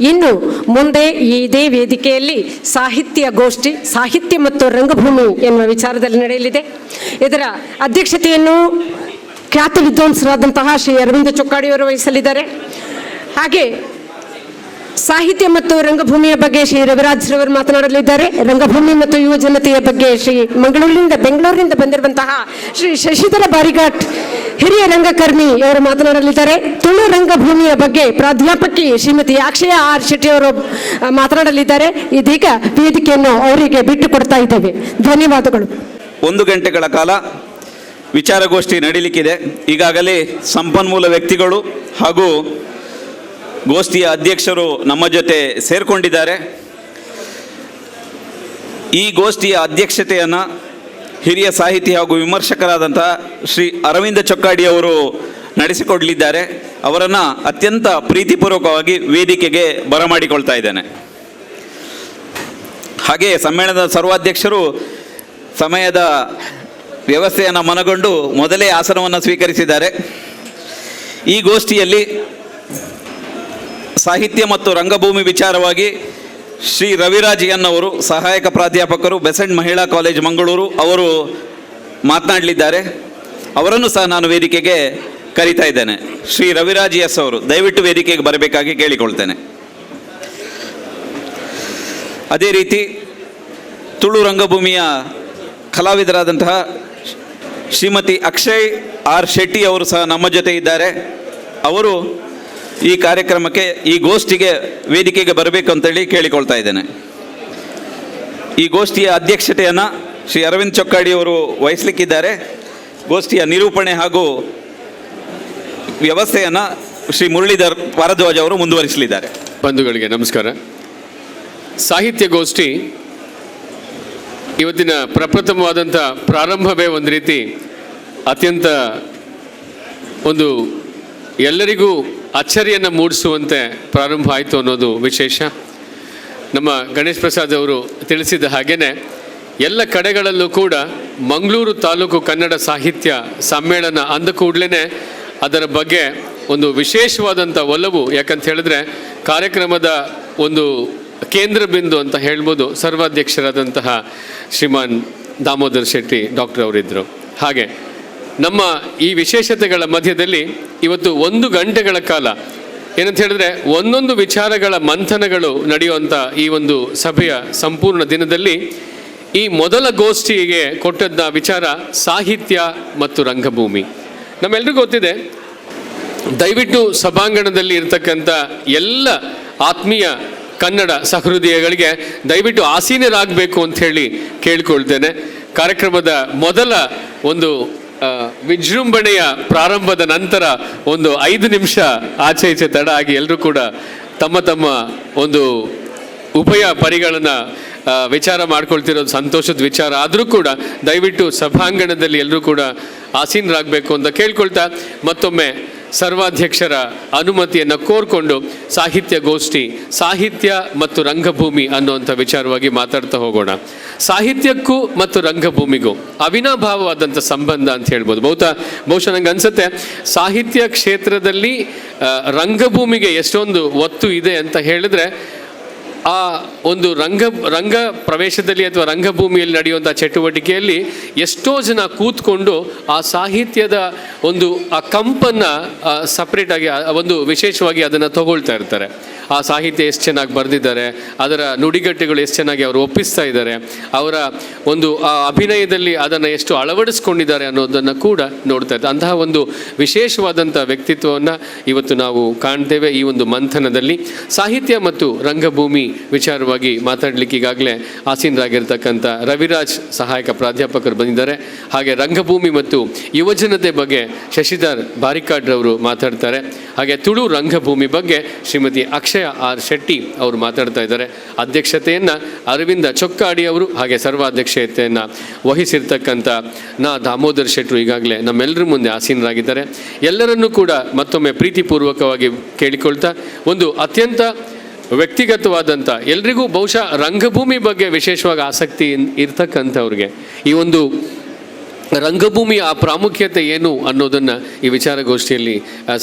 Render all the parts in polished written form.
ಇನ್ನು ಮುಂದೆ ಇದೇ ವೇದಿಕೆಯಲ್ಲಿ ಸಾಹಿತ್ಯ ಗೋಷ್ಠಿ, ಸಾಹಿತ್ಯ ಮತ್ತು ರಂಗಭೂಮಿ ಎನ್ನುವ ವಿಚಾರದಲ್ಲಿ ನಡೆಯಲಿದೆ. ಇದರ ಅಧ್ಯಕ್ಷತೆಯನ್ನು ಖ್ಯಾತ ವಿದ್ವಾಂಸರಾದಂತಹ ಶ್ರೀ ಅರವಿಂದ ಚೊಕ್ಕಾಡಿಯವರು ವಹಿಸಲಿದ್ದಾರೆ. ಹಾಗೆ ಸಾಹಿತ್ಯ ಮತ್ತು ರಂಗಭೂಮಿಯ ಬಗ್ಗೆ ಶ್ರೀ ರವಿರಾಜ್ರವರು ಮಾತನಾಡಲಿದ್ದಾರೆ. ರಂಗಭೂಮಿ ಮತ್ತು ಯುವ ಜನತೆಯ ಬಗ್ಗೆ ಬೆಂಗಳೂರಿನಿಂದ ಬಂದಿರುವಂತಹ ಶ್ರೀ ಶಶಿಧರ ಬಾರಿಘಾಟ್ ಹಿರಿಯ ರಂಗಕರ್ಮಿ ಅವರು ಮಾತನಾಡಲಿದ್ದಾರೆ. ತುಳು ರಂಗಭೂಮಿಯ ಬಗ್ಗೆ ಪ್ರಾಧ್ಯಾಪಕಿ ಶ್ರೀಮತಿ ಅಕ್ಷಯ ಆರ್ ಶೆಟ್ಟಿ ಅವರು ಮಾತನಾಡಲಿದ್ದಾರೆ. ಇದೀಗ ವೇದಿಕೆಯನ್ನು ಅವರಿಗೆ ಬಿಟ್ಟು ಕೊಡ್ತಾ ಇದ್ದೇವೆ. ಧನ್ಯವಾದಗಳು. 1 ಗಂಟೆಗಳ ಕಾಲ ವಿಚಾರಗೋಷ್ಠಿ ನಡೀಲಿಕ್ಕಿದೆ. ಈಗಾಗಲೇ ಸಂಪನ್ಮೂಲ ವ್ಯಕ್ತಿಗಳು ಹಾಗೂ ಗೋಷ್ಠಿಯ ಅಧ್ಯಕ್ಷರು ನಮ್ಮ ಜೊತೆ ಸೇರಿಕೊಂಡಿದ್ದಾರೆ. ಈ ಗೋಷ್ಠಿಯ ಅಧ್ಯಕ್ಷತೆಯನ್ನು ಹಿರಿಯ ಸಾಹಿತಿ ಹಾಗೂ ವಿಮರ್ಶಕರಾದಂತಹ ಶ್ರೀ ಅರವಿಂದ ಚೊಕ್ಕಾಡಿಯವರು ನಡೆಸಿಕೊಡಲಿದ್ದಾರೆ. ಅವರನ್ನು ಅತ್ಯಂತ ಪ್ರೀತಿಪೂರ್ವಕವಾಗಿ ವೇದಿಕೆಗೆ ಬರಮಾಡಿಕೊಳ್ತಾ ಇದ್ದೇನೆ. ಹಾಗೆ ಸಮ್ಮೇಳನದ ಸರ್ವಾಧ್ಯಕ್ಷರು ಸಮಯದ ವ್ಯವಸ್ಥೆಯನ್ನು ಮನಗೊಂಡು ಮೊದಲೇ ಆಸನವನ್ನು ಸ್ವೀಕರಿಸಿದ್ದಾರೆ. ಈ ಗೋಷ್ಠಿಯಲ್ಲಿ ಸಾಹಿತ್ಯ ಮತ್ತು ರಂಗಭೂಮಿ ವಿಚಾರವಾಗಿ ಶ್ರೀ ರವಿರಾಜ್ ಎನ್ ಅವರು, ಸಹಾಯಕ ಪ್ರಾಧ್ಯಾಪಕರು, ಬೆಸೆಂಟ್ ಮಹಿಳಾ ಕಾಲೇಜ್ ಮಂಗಳೂರು, ಅವರು ಮಾತನಾಡಲಿದ್ದಾರೆ. ಅವರನ್ನು ಸಹ ನಾನು ವೇದಿಕೆಗೆ ಕರೀತಾ ಇದ್ದೇನೆ. ಶ್ರೀ ರವಿರಾಜ್ ಎಸ್ ಅವರು ದಯವಿಟ್ಟು ವೇದಿಕೆಗೆ ಬರಬೇಕಾಗಿ ಕೇಳಿಕೊಳ್ತೇನೆ. ಅದೇ ರೀತಿ ತುಳು ರಂಗಭೂಮಿಯ ಕಲಾವಿದರಾದಂತಹ ಶ್ರೀಮತಿ ಅಕ್ಷಯ್ ಆರ್ ಶೆಟ್ಟಿ ಅವರು ಸಹ ನಮ್ಮ ಜೊತೆ ಇದ್ದಾರೆ. ಅವರು ಈ ಕಾರ್ಯಕ್ರಮಕ್ಕೆ, ಈ ಗೋಷ್ಠಿಗೆ ವೇದಿಕೆಗೆ ಬರಬೇಕು ಅಂತೇಳಿ ಕೇಳಿಕೊಳ್ತಾ ಇದ್ದೇನೆ. ಈ ಗೋಷ್ಠಿಯ ಅಧ್ಯಕ್ಷತೆಯನ್ನು ಶ್ರೀ ಅರವಿಂದ್ ಚೊಕ್ಕಾಡಿಯವರು ವಹಿಸಲಿಕ್ಕಿದ್ದಾರೆ. ಗೋಷ್ಠಿಯ ನಿರೂಪಣೆ ಹಾಗೂ ವ್ಯವಸ್ಥೆಯನ್ನು ಶ್ರೀ ಮುರಳೀಧರ್ ಭಾರದ್ವಾಜ್ ಅವರು ಮುಂದುವರಿಸಲಿದ್ದಾರೆ. ಬಂಧುಗಳಿಗೆ ನಮಸ್ಕಾರ. ಸಾಹಿತ್ಯ ಗೋಷ್ಠಿ ಇವತ್ತಿನ ಪ್ರಪ್ರಥಮವಾದಂಥ ಪ್ರಾರಂಭವೇ ಒಂದು ರೀತಿ ಅತ್ಯಂತ ಎಲ್ಲರಿಗೂ ಅಚ್ಚರಿಯನ್ನು ಮೂಡಿಸುವಂತೆ ಪ್ರಾರಂಭ ಆಯಿತು ಅನ್ನೋದು ವಿಶೇಷ. ನಮ್ಮ ಗಣೇಶ್ ಪ್ರಸಾದ್ ಅವರು ತಿಳಿಸಿದ ಹಾಗೆಯೇ ಎಲ್ಲ ಕಡೆಗಳಲ್ಲೂ ಕೂಡ ಮಂಗಳೂರು ತಾಲೂಕು ಕನ್ನಡ ಸಾಹಿತ್ಯ ಸಮ್ಮೇಳನ ಅಂದ ಕೂಡಲೇ ಅದರ ಬಗ್ಗೆ ಒಂದು ವಿಶೇಷವಾದಂಥ ಒಲವು. ಯಾಕಂತ ಹೇಳಿದ್ರೆ ಕಾರ್ಯಕ್ರಮದ ಒಂದು ಕೇಂದ್ರ ಬಿಂದು ಅಂತ ಹೇಳ್ಬೋದು ಸರ್ವಾಧ್ಯಕ್ಷರಾದಂತಹ ಶ್ರೀಮಾನ್ ದಾಮೋದರ್ ಶೆಟ್ಟಿ ಡಾಕ್ಟರ್ ಅವರಿದ್ದರು. ಹಾಗೆ ನಮ್ಮ ಈ ವಿಶೇಷತೆಗಳ ಮಧ್ಯದಲ್ಲಿ ಇವತ್ತು 1 ಗಂಟೆಗಳ ಕಾಲ ಏನಂತ ಹೇಳಿದ್ರೆ ಒಂದೊಂದು ವಿಚಾರಗಳ ಮಂಥನಗಳು ನಡೆಯುವಂಥ ಈ ಒಂದು ಸಭೆಯ ಸಂಪೂರ್ಣ ದಿನದಲ್ಲಿ ಈ ಮೊದಲ ಗೋಷ್ಠಿಗೆ ಕೊಟ್ಟದ್ದ ವಿಚಾರ ಸಾಹಿತ್ಯ ಮತ್ತು ರಂಗಭೂಮಿ. ನಮ್ಮೆಲ್ರಿಗೂ ಗೊತ್ತಿದೆ, ದಯವಿಟ್ಟು ಸಭಾಂಗಣದಲ್ಲಿ ಇರ್ತಕ್ಕಂಥ ಎಲ್ಲ ಆತ್ಮೀಯ ಕನ್ನಡ ಸಹೃದಯಗಳಿಗೆ ದಯವಿಟ್ಟು ಆಸೀನರಾಗಬೇಕು ಅಂಥೇಳಿ ಕೇಳ್ಕೊಳ್ತೇನೆ. ಕಾರ್ಯಕ್ರಮದ ಮೊದಲ ಒಂದು ವಿಜೃಂಭಣೆಯ ಪ್ರಾರಂಭದ ನಂತರ ಒಂದು 5 ನಿಮಿಷ ಆಚೆ ಈಚೆ ತಡ ಆಗಿ ಎಲ್ಲರೂ ಕೂಡ ತಮ್ಮ ತಮ್ಮ ಒಂದು ಉಭಯ ಪರಿಗಳನ್ನು ವಿಚಾರ ಮಾಡ್ಕೊಳ್ತಿರೋದು ಸಂತೋಷದ ವಿಚಾರ. ಆದರೂ ಕೂಡ ದಯವಿಟ್ಟು ಸಭಾಂಗಣದಲ್ಲಿ ಎಲ್ಲರೂ ಕೂಡ ಆಸೀನರಾಗಬೇಕು ಅಂತ ಕೇಳ್ಕೊಳ್ತಾ ಮತ್ತೊಮ್ಮೆ ಸರ್ವಾಧ್ಯಕ್ಷರ ಅನುಮತಿಯನ್ನು ಕೋರ್ಕೊಂಡು ಸಾಹಿತ್ಯ ಗೋಷ್ಠಿ, ಸಾಹಿತ್ಯ ಮತ್ತು ರಂಗಭೂಮಿ ಅನ್ನುವಂಥ ವಿಚಾರವಾಗಿ ಮಾತಾಡ್ತಾ ಹೋಗೋಣ. ಸಾಹಿತ್ಯಕ್ಕೂ ಮತ್ತು ರಂಗಭೂಮಿಗೂ ಅವಿನಾಭಾವವಾದಂಥ ಸಂಬಂಧ ಅಂತ ಹೇಳ್ಬೋದು. ಬಹುಶಃ ನಂಗೆ ಅನ್ಸುತ್ತೆ ಸಾಹಿತ್ಯ ಕ್ಷೇತ್ರದಲ್ಲಿ ರಂಗಭೂಮಿಗೆ ಎಷ್ಟೊಂದು ಒತ್ತು ಇದೆ ಅಂತ ಹೇಳಿದ್ರೆ ಆ ಒಂದು ರಂಗ ಪ್ರವೇಶದಲ್ಲಿ ಅಥವಾ ರಂಗಭೂಮಿಯಲ್ಲಿ ನಡೆಯುವಂಥ ಚಟುವಟಿಕೆಯಲ್ಲಿ ಎಷ್ಟೋ ಜನ ಕೂತ್ಕೊಂಡು ಆ ಸಾಹಿತ್ಯದ ಒಂದು ಆ ಕಂಪನ್ನು ಸಪ್ರೇಟಾಗಿ ಒಂದು ವಿಶೇಷವಾಗಿ ಅದನ್ನು ತಗೊಳ್ತಾ ಇರ್ತಾರೆ. ಆ ಸಾಹಿತ್ಯ ಎಷ್ಟು ಚೆನ್ನಾಗಿ ಬರೆದಿದ್ದಾರೆ, ಅದರ ನುಡಿಗಟ್ಟುಗಳು ಎಷ್ಟು ಚೆನ್ನಾಗಿ ಅವರು ಒಪ್ಪಿಸ್ತಾ ಇದ್ದಾರೆ, ಅವರ ಒಂದು ಆ ಅಭಿನಯದಲ್ಲಿ ಅದನ್ನು ಎಷ್ಟು ಅಳವಡಿಸ್ಕೊಂಡಿದ್ದಾರೆ ಅನ್ನೋದನ್ನು ಕೂಡ ನೋಡ್ತಾ ಇದ್ದಾರೆ. ಅಂತಹ ಒಂದು ವಿಶೇಷವಾದಂಥ ವ್ಯಕ್ತಿತ್ವವನ್ನು ಇವತ್ತು ನಾವು ಕಾಣ್ತೇವೆ ಈ ಒಂದು ಮಂಥನದಲ್ಲಿ. ಸಾಹಿತ್ಯ ಮತ್ತು ರಂಗಭೂಮಿ ವಿಚಾರವಾಗಿ ಮಾತಾಡಲಿಕ್ಕೆ ಈಗಾಗಲೇ ಆಸೀನರಾಗಿರ್ತಕ್ಕಂಥ ರವಿರಾಜ್ ಸಹಾಯಕ ಪ್ರಾಧ್ಯಾಪಕರು ಬಂದಿದ್ದಾರೆ. ಹಾಗೆ ರಂಗಭೂಮಿ ಮತ್ತು ಯುವಜನತೆ ಬಗ್ಗೆ ಶಶಿಧರ್ ಬಾರಿಘಾಟ್ ಅವರು ಮಾತಾಡ್ತಾರೆ. ಹಾಗೆ ತುಳು ರಂಗಭೂಮಿ ಬಗ್ಗೆ ಶ್ರೀಮತಿ ಅಕ್ಷಯ ಆರ್ ಶೆಟ್ಟಿ ಅವರು ಮಾತಾಡ್ತಾ ಇದ್ದಾರೆ. ಅಧ್ಯಕ್ಷತೆಯನ್ನು ಅರವಿಂದ ಚೊಕ್ಕಾಡಿ ಅವರು, ಹಾಗೆ ಸರ್ವಾಧ್ಯಕ್ಷತೆಯನ್ನು ವಹಿಸಿರ್ತಕ್ಕಂಥ ದಾಮೋದರ್ ಶೆಟ್ಟರು ಈಗಾಗಲೇ ನಮ್ಮೆಲ್ಲರ ಮುಂದೆ ಆಸೀನರಾಗಿದ್ದಾರೆ. ಎಲ್ಲರನ್ನೂ ಕೂಡ ಮತ್ತೊಮ್ಮೆ ಪ್ರೀತಿಪೂರ್ವಕವಾಗಿ ಕೇಳಿಕೊಳ್ತಾ ಒಂದು ಅತ್ಯಂತ ವ್ಯಕ್ತಿಗತವಾದಂಥ ಎಲ್ರಿಗೂ ಬಹುಶಃ ರಂಗಭೂಮಿ ಬಗ್ಗೆ ವಿಶೇಷವಾಗಿ ಆಸಕ್ತಿ ಇರ್ತಕ್ಕಂಥವ್ರಿಗೆ ಈ ಒಂದು ರಂಗಭೂಮಿಯ ಆ ಪ್ರಾಮುಖ್ಯತೆ ಏನು ಅನ್ನೋದನ್ನು ಈ ವಿಚಾರಗೋಷ್ಠಿಯಲ್ಲಿ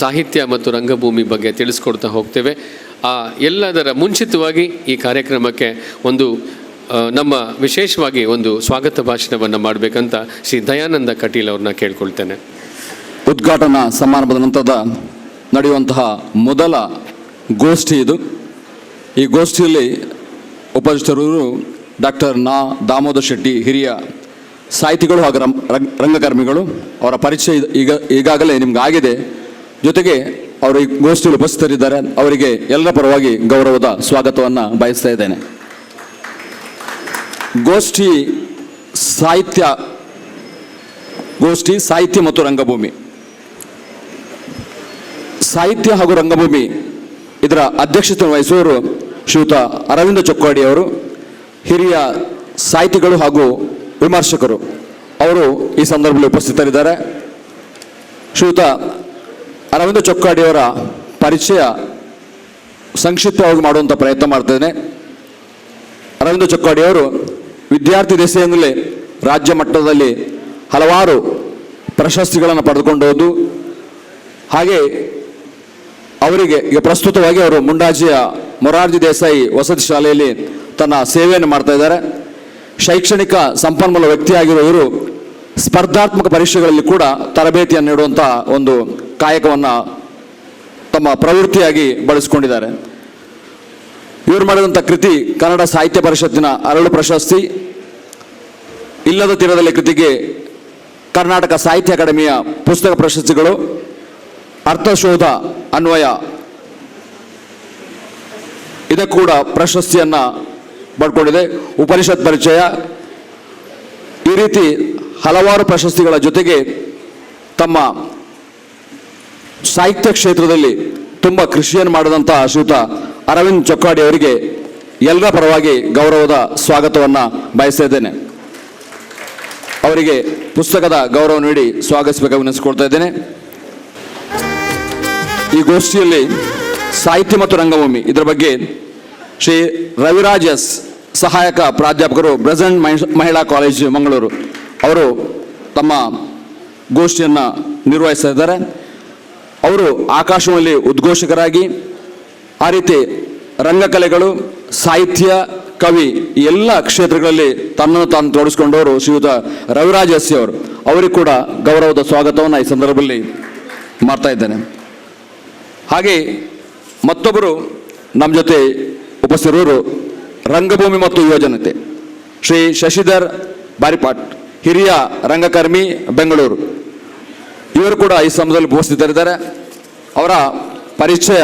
ಸಾಹಿತ್ಯ ಮತ್ತು ರಂಗಭೂಮಿ ಬಗ್ಗೆ ತಿಳಿಸ್ಕೊಡ್ತಾ ಹೋಗ್ತೇವೆ. ಎಲ್ಲದರ ಮುಂಚಿತವಾಗಿ ಈ ಕಾರ್ಯಕ್ರಮಕ್ಕೆ ಒಂದು ನಮ್ಮ ವಿಶೇಷವಾಗಿ ಒಂದು ಸ್ವಾಗತ ಭಾಷಣವನ್ನು ಮಾಡಬೇಕಂತ ಶ್ರೀ ದಯಾನಂದ ಕಟೀಲ್ ಅವ್ರನ್ನ ಕೇಳ್ಕೊಳ್ತೇನೆ. ಉದ್ಘಾಟನಾ ಸಮಾರಂಭದ ನಂತರದ ನಡೆಯುವಂತಹ ಮೊದಲ ಗೋಷ್ಠಿ ಇದು. ಈ ಗೋಷ್ಠಿಯಲ್ಲಿ ಉಪಸ್ಥಿತರು ಡಾಕ್ಟರ್ ದಾಮೋದರ್ ಶೆಟ್ಟಿ, ಹಿರಿಯ ಸಾಹಿತಿಗಳು ಹಾಗೂ ರಂಗಕರ್ಮಿಗಳು. ಅವರ ಪರಿಚಯ ಈಗಾಗಲೇ ನಿಮ್ಗಾಗಿದೆ. ಜೊತೆಗೆ ಅವರು ಈ ಗೋಷ್ಠಿಯಲ್ಲಿ ಉಪಸ್ಥಿತರಿದ್ದಾರೆ. ಅವರಿಗೆ ಎಲ್ಲರ ಪರವಾಗಿ ಗೌರವದ ಸ್ವಾಗತವನ್ನು ಬಯಸ್ತಾ ಇದ್ದೇನೆ. ಗೋಷ್ಠಿ ಸಾಹಿತ್ಯ ಮತ್ತು ರಂಗಭೂಮಿ. ಸಾಹಿತ್ಯ ಹಾಗೂ ರಂಗಭೂಮಿ ಇದರ ಅಧ್ಯಕ್ಷತೆ ವಹಿಸುವವರು ಶ್ರೀಯುತ ಅರವಿಂದ ಚೊಕ್ಕಾಡಿ ಅವರು, ಹಿರಿಯ ಸಾಹಿತಿಗಳು ಹಾಗೂ ವಿಮರ್ಶಕರು. ಅವರು ಈ ಸಂದರ್ಭದಲ್ಲಿ ಉಪಸ್ಥಿತರಿದ್ದಾರೆ. ಶ್ರೀಯುತ ಅರವಿಂದ ಚೊಕ್ಕಾಡಿಯವರ ಪರಿಚಯ ಸಂಕ್ಷಿಪ್ತವಾಗಿ ಮಾಡುವಂಥ ಪ್ರಯತ್ನ ಮಾಡ್ತೇನೆ. ಅರವಿಂದ ಚೊಕ್ಕಾಡಿಯವರು ವಿದ್ಯಾರ್ಥಿ ದೆಸೆಯಿಂದಲೇ ರಾಜ್ಯ ಮಟ್ಟದಲ್ಲಿ ಹಲವಾರು ಪ್ರಶಸ್ತಿಗಳನ್ನು ಪಡೆದುಕೊಂಡು ಹೋದು, ಹಾಗೆ ಅವರಿಗೆ ಈಗ ಪ್ರಸ್ತುತವಾಗಿ ಅವರು ಮುಂಡಾಜಿಯ ಮೊರಾರ್ಜಿ ದೇಸಾಯಿ ವಸತಿ ಶಾಲೆಯಲ್ಲಿ ತನ್ನ ಸೇವೆಯನ್ನು ಮಾಡ್ತಾ ಇದ್ದಾರೆ. ಶೈಕ್ಷಣಿಕ ಸಂಪನ್ಮೂಲ ವ್ಯಕ್ತಿಯಾಗಿರುವ ಇವರು ಸ್ಪರ್ಧಾತ್ಮಕ ಪರೀಕ್ಷೆಗಳಲ್ಲಿ ಕೂಡ ತರಬೇತಿಯನ್ನು ನೀಡುವಂಥ ಒಂದು ಕಾಯಕವನ್ನು ತಮ್ಮ ಪ್ರವೃತ್ತಿಯಾಗಿ ಬಳಸಿಕೊಂಡಿದ್ದಾರೆ. ಇವರು ಮಾಡಿದಂಥ ಕೃತಿ ಕನ್ನಡ ಸಾಹಿತ್ಯ ಪರಿಷತ್ತಿನ ಅರಳು ಪ್ರಶಸ್ತಿ, ಇಲ್ಲದ ತೀರದಲ್ಲಿ ಕೃತಿಗೆ ಕರ್ನಾಟಕ ಸಾಹಿತ್ಯ ಅಕಾಡೆಮಿಯ ಪುಸ್ತಕ ಪ್ರಶಸ್ತಿಗಳು, ಅರ್ಥಶೋಧ ಅನ್ವಯ ಇದಕ್ಕೂ ಕೂಡ ಪ್ರಶಸ್ತಿಯನ್ನು ಪಡ್ಕೊಂಡಿದೆ. ಉಪನಿಷತ್ ಪರಿಚಯ, ಈ ರೀತಿ ಹಲವಾರು ಪ್ರಶಸ್ತಿಗಳ ಜೊತೆಗೆ ತಮ್ಮ ಸಾಹಿತ್ಯ ಕ್ಷೇತ್ರದಲ್ಲಿ ತುಂಬ ಕೃಷಿಯನ್ನು ಮಾಡಿದಂಥ ಶ್ರೀಯುತ ಅರವಿಂದ್ ಚೊಕ್ಕಾಡಿ ಅವರಿಗೆ ಎಲ್ಲರ ಪರವಾಗಿ ಗೌರವದ ಸ್ವಾಗತವನ್ನು ಬಯಸ್ತಾ ಇದ್ದೇನೆ. ಅವರಿಗೆ ಪುಸ್ತಕದ ಗೌರವ ನೀಡಿ ಸ್ವಾಗತಿಸಬೇಕಾಗಿ ವಿನಂತಿಸಿಕೊಳ್ತಾ ಇದ್ದೇನೆ. ಈ ಗೋಷ್ಠಿಯಲ್ಲಿ ಸಾಹಿತ್ಯ ಮತ್ತು ರಂಗಭೂಮಿ ಇದರ ಬಗ್ಗೆ ಶ್ರೀ ರವಿರಾಜ್ ಎಸ್, ಸಹಾಯಕ ಪ್ರಾಧ್ಯಾಪಕರು, ಬೆಸೆಂಟ್ ಮಹಿಳಾ ಕಾಲೇಜ್ ಮಂಗಳೂರು, ಅವರು ತಮ್ಮ ಗೋಷ್ಠಿಯನ್ನು ನಿರ್ವಹಿಸ್ತಾ ಇದ್ದಾರೆ. ಅವರು ಆಕಾಶವಾಣಿಯಲ್ಲಿ ಉದ್ಘೋಷಕರಾಗಿ, ಆ ರೀತಿ ರಂಗಕಲೆಗಳು, ಸಾಹಿತ್ಯ, ಕವಿ ಈ ಎಲ್ಲ ಕ್ಷೇತ್ರಗಳಲ್ಲಿ ತನ್ನನ್ನು ತಾನು ತೊಡಗಿಸ್ಕೊಂಡವರು ಶ್ರೀಯುತ ರವಿರಾಜ್ ಎಸ್ ಅವರು. ಅವರಿಗೆ ಕೂಡ ಗೌರವದ ಸ್ವಾಗತವನ್ನು ಈ ಸಂದರ್ಭದಲ್ಲಿ ಮಾಡ್ತಾ ಇದ್ದೇನೆ. ಹಾಗೆ ಮತ್ತೊಬ್ಬರು ನಮ್ಮ ಜೊತೆ ಉಪಸ್ಥಿತರು ರಂಗಭೂಮಿ ಮತ್ತು ಯುವಜನತೆ ಶ್ರೀ ಶಶಿಧರ್ ಬಾರಿಪಾಟ್, ಹಿರಿಯ ರಂಗಕರ್ಮಿ, ಬೆಂಗಳೂರು. ಇವರು ಕೂಡ ಈ ಸಮಯದಲ್ಲಿ ಉಪಸ್ಥಿತರಿದ್ದಾರೆ. ಅವರ ಪರಿಚಯ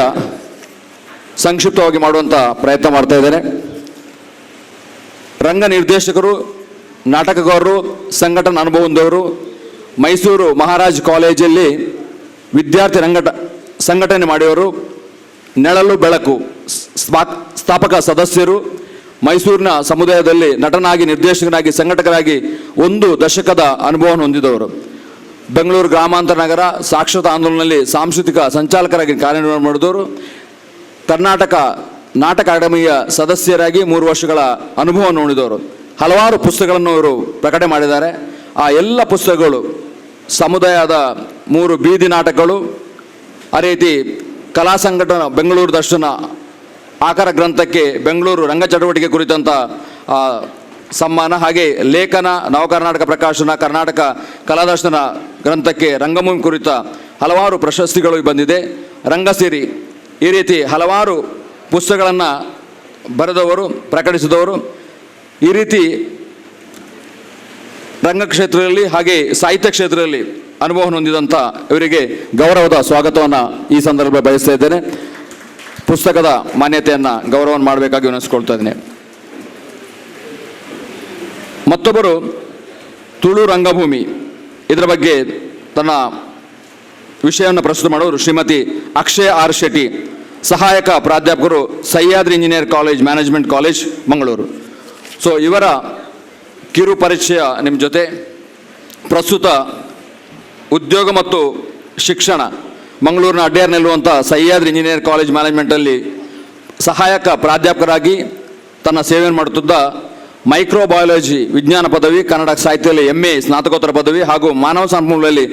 ಸಂಕ್ಷಿಪ್ತವಾಗಿ ಮಾಡುವಂಥ ಪ್ರಯತ್ನ ಮಾಡ್ತಾ ಇದ್ದೇನೆ. ರಂಗ ನಿರ್ದೇಶಕರು, ನಾಟಕಗಾರರು, ಸಂಘಟನಾ ಅನುಭವ ಹೊಂದವರು. ಮೈಸೂರು ಮಹಾರಾಜ್ ಕಾಲೇಜಲ್ಲಿ ವಿದ್ಯಾರ್ಥಿ ಸಂಘಟನೆ ಮಾಡಿದವರು. ನೆಳಲು ಬೆಳಕು ಸ್ಥಾಪಕ ಸದಸ್ಯರು. ಮೈಸೂರಿನ ಸಮುದಾಯದಲ್ಲಿ ನಟನಾಗಿ, ನಿರ್ದೇಶಕನಾಗಿ, ಸಂಘಟಕರಾಗಿ 1 ದಶಕದ ಅನುಭವವನ್ನು ಹೊಂದಿದವರು. ಬೆಂಗಳೂರು ಗ್ರಾಮಾಂತರ ನಗರ ಸಾಕ್ಷರತಾ ಆಂದೋಲನದಲ್ಲಿ ಸಾಂಸ್ಕೃತಿಕ ಸಂಚಾಲಕರಾಗಿ ಕಾರ್ಯನಿರ್ವಹಣೆ ಮಾಡಿದವರು. ಕರ್ನಾಟಕ ನಾಟಕ ಅಕಾಡೆಮಿಯ ಸದಸ್ಯರಾಗಿ 3 ವರ್ಷಗಳ ಅನುಭವವನ್ನು ಹೊಂದಿದವರು. ಹಲವಾರು ಪುಸ್ತಕಗಳನ್ನು ಇವರು ಪ್ರಕಟಣೆ ಮಾಡಿದ್ದಾರೆ. ಆ ಎಲ್ಲ ಪುಸ್ತಕಗಳು ಸಮುದಾಯದ 3 ಬೀದಿ ನಾಟಕಗಳು, ಆ ರೀತಿ ಕಲಾ ಸಂಘಟನಾ ಬೆಂಗಳೂರು ದರ್ಶನ ಆಕಾರ ಗ್ರಂಥಕ್ಕೆ ಬೆಂಗಳೂರು ರಂಗ ಚಟುವಟಿಕೆ ಕುರಿತಂಥ ಸಮ್ಮಾನ, ಹಾಗೆ ಲೇಖನ ನವಕರ್ನಾಟಕ ಪ್ರಕಾಶನ ಕರ್ನಾಟಕ ಕಲಾದರ್ಶನ ಗ್ರಂಥಕ್ಕೆ ರಂಗಭೂಮಿ ಕುರಿತ ಹಲವಾರು ಪ್ರಶಸ್ತಿಗಳು ಬಂದಿದೆ. ರಂಗಸಿರಿ, ಈ ರೀತಿ ಹಲವಾರು ಪುಸ್ತಕಗಳನ್ನು ಬರೆದವರು, ಪ್ರಕಟಿಸಿದವರು. ಈ ರೀತಿ ರಂಗಕ್ಷೇತ್ರದಲ್ಲಿ ಹಾಗೆ ಸಾಹಿತ್ಯ ಕ್ಷೇತ್ರದಲ್ಲಿ ಅನುಭವ ಹೊಂದಿದಂಥ ಇವರಿಗೆ ಗೌರವದ ಸ್ವಾಗತವನ್ನು ಈ ಸಂದರ್ಭ ಬಯಸ್ತಾ ಇದ್ದೇನೆ. ಪುಸ್ತಕದ ಮಾನ್ಯತೆಯನ್ನು ಗೌರವವನ್ನು ಮಾಡಬೇಕಾಗಿ ವಿನಂತಿಸಿಕೊಳ್ತಾ ಇದ್ದೇನೆ. ಮತ್ತೊಬ್ಬರು ತುಳು ರಂಗಭೂಮಿ ಇದರ ಬಗ್ಗೆ ತನ್ನ ವಿಷಯವನ್ನು ಪ್ರಸ್ತುತ ಮಾಡೋರು ಶ್ರೀಮತಿ ಅಕ್ಷಯ ಆರ್ ಶೆಟ್ಟಿ, ಸಹಾಯಕ ಪ್ರಾಧ್ಯಾಪಕರು, Sahyadri engineer college, management college, Mangaluru. So ಇವರ ಕಿರು ಪರಿಚಯ ನಿಮ್ಮ ಜೊತೆ. ಪ್ರಸ್ತುತ ಉದ್ಯೋಗ ಮತ್ತು ಶಿಕ್ಷಣ ಮಂಗಳೂರಿನ ಅಡ್ಯಾರ್ನಲ್ಲಿರುವಂಥ ಸಹ್ಯಾದ್ರಿ ಇಂಜಿನಿಯರ್ ಕಾಲೇಜ್ ಮ್ಯಾನೇಜ್ಮೆಂಟಲ್ಲಿ ಸಹಾಯಕ ಪ್ರಾಧ್ಯಾಪಕರಾಗಿ ತನ್ನ ಸೇವೆಯನ್ನು ಮಾಡುತ್ತಿದ್ದ ಮೈಕ್ರೋಬಯಾಲಜಿ ವಿಜ್ಞಾನ ಪದವಿ, ಕನ್ನಡ ಸಾಹಿತ್ಯದಲ್ಲಿ MA ಸ್ನಾತಕೋತ್ತರ ಪದವಿ ಹಾಗೂ ಮಾನವ ಸಂಪನ್ಮೂಲದಲ್ಲಿ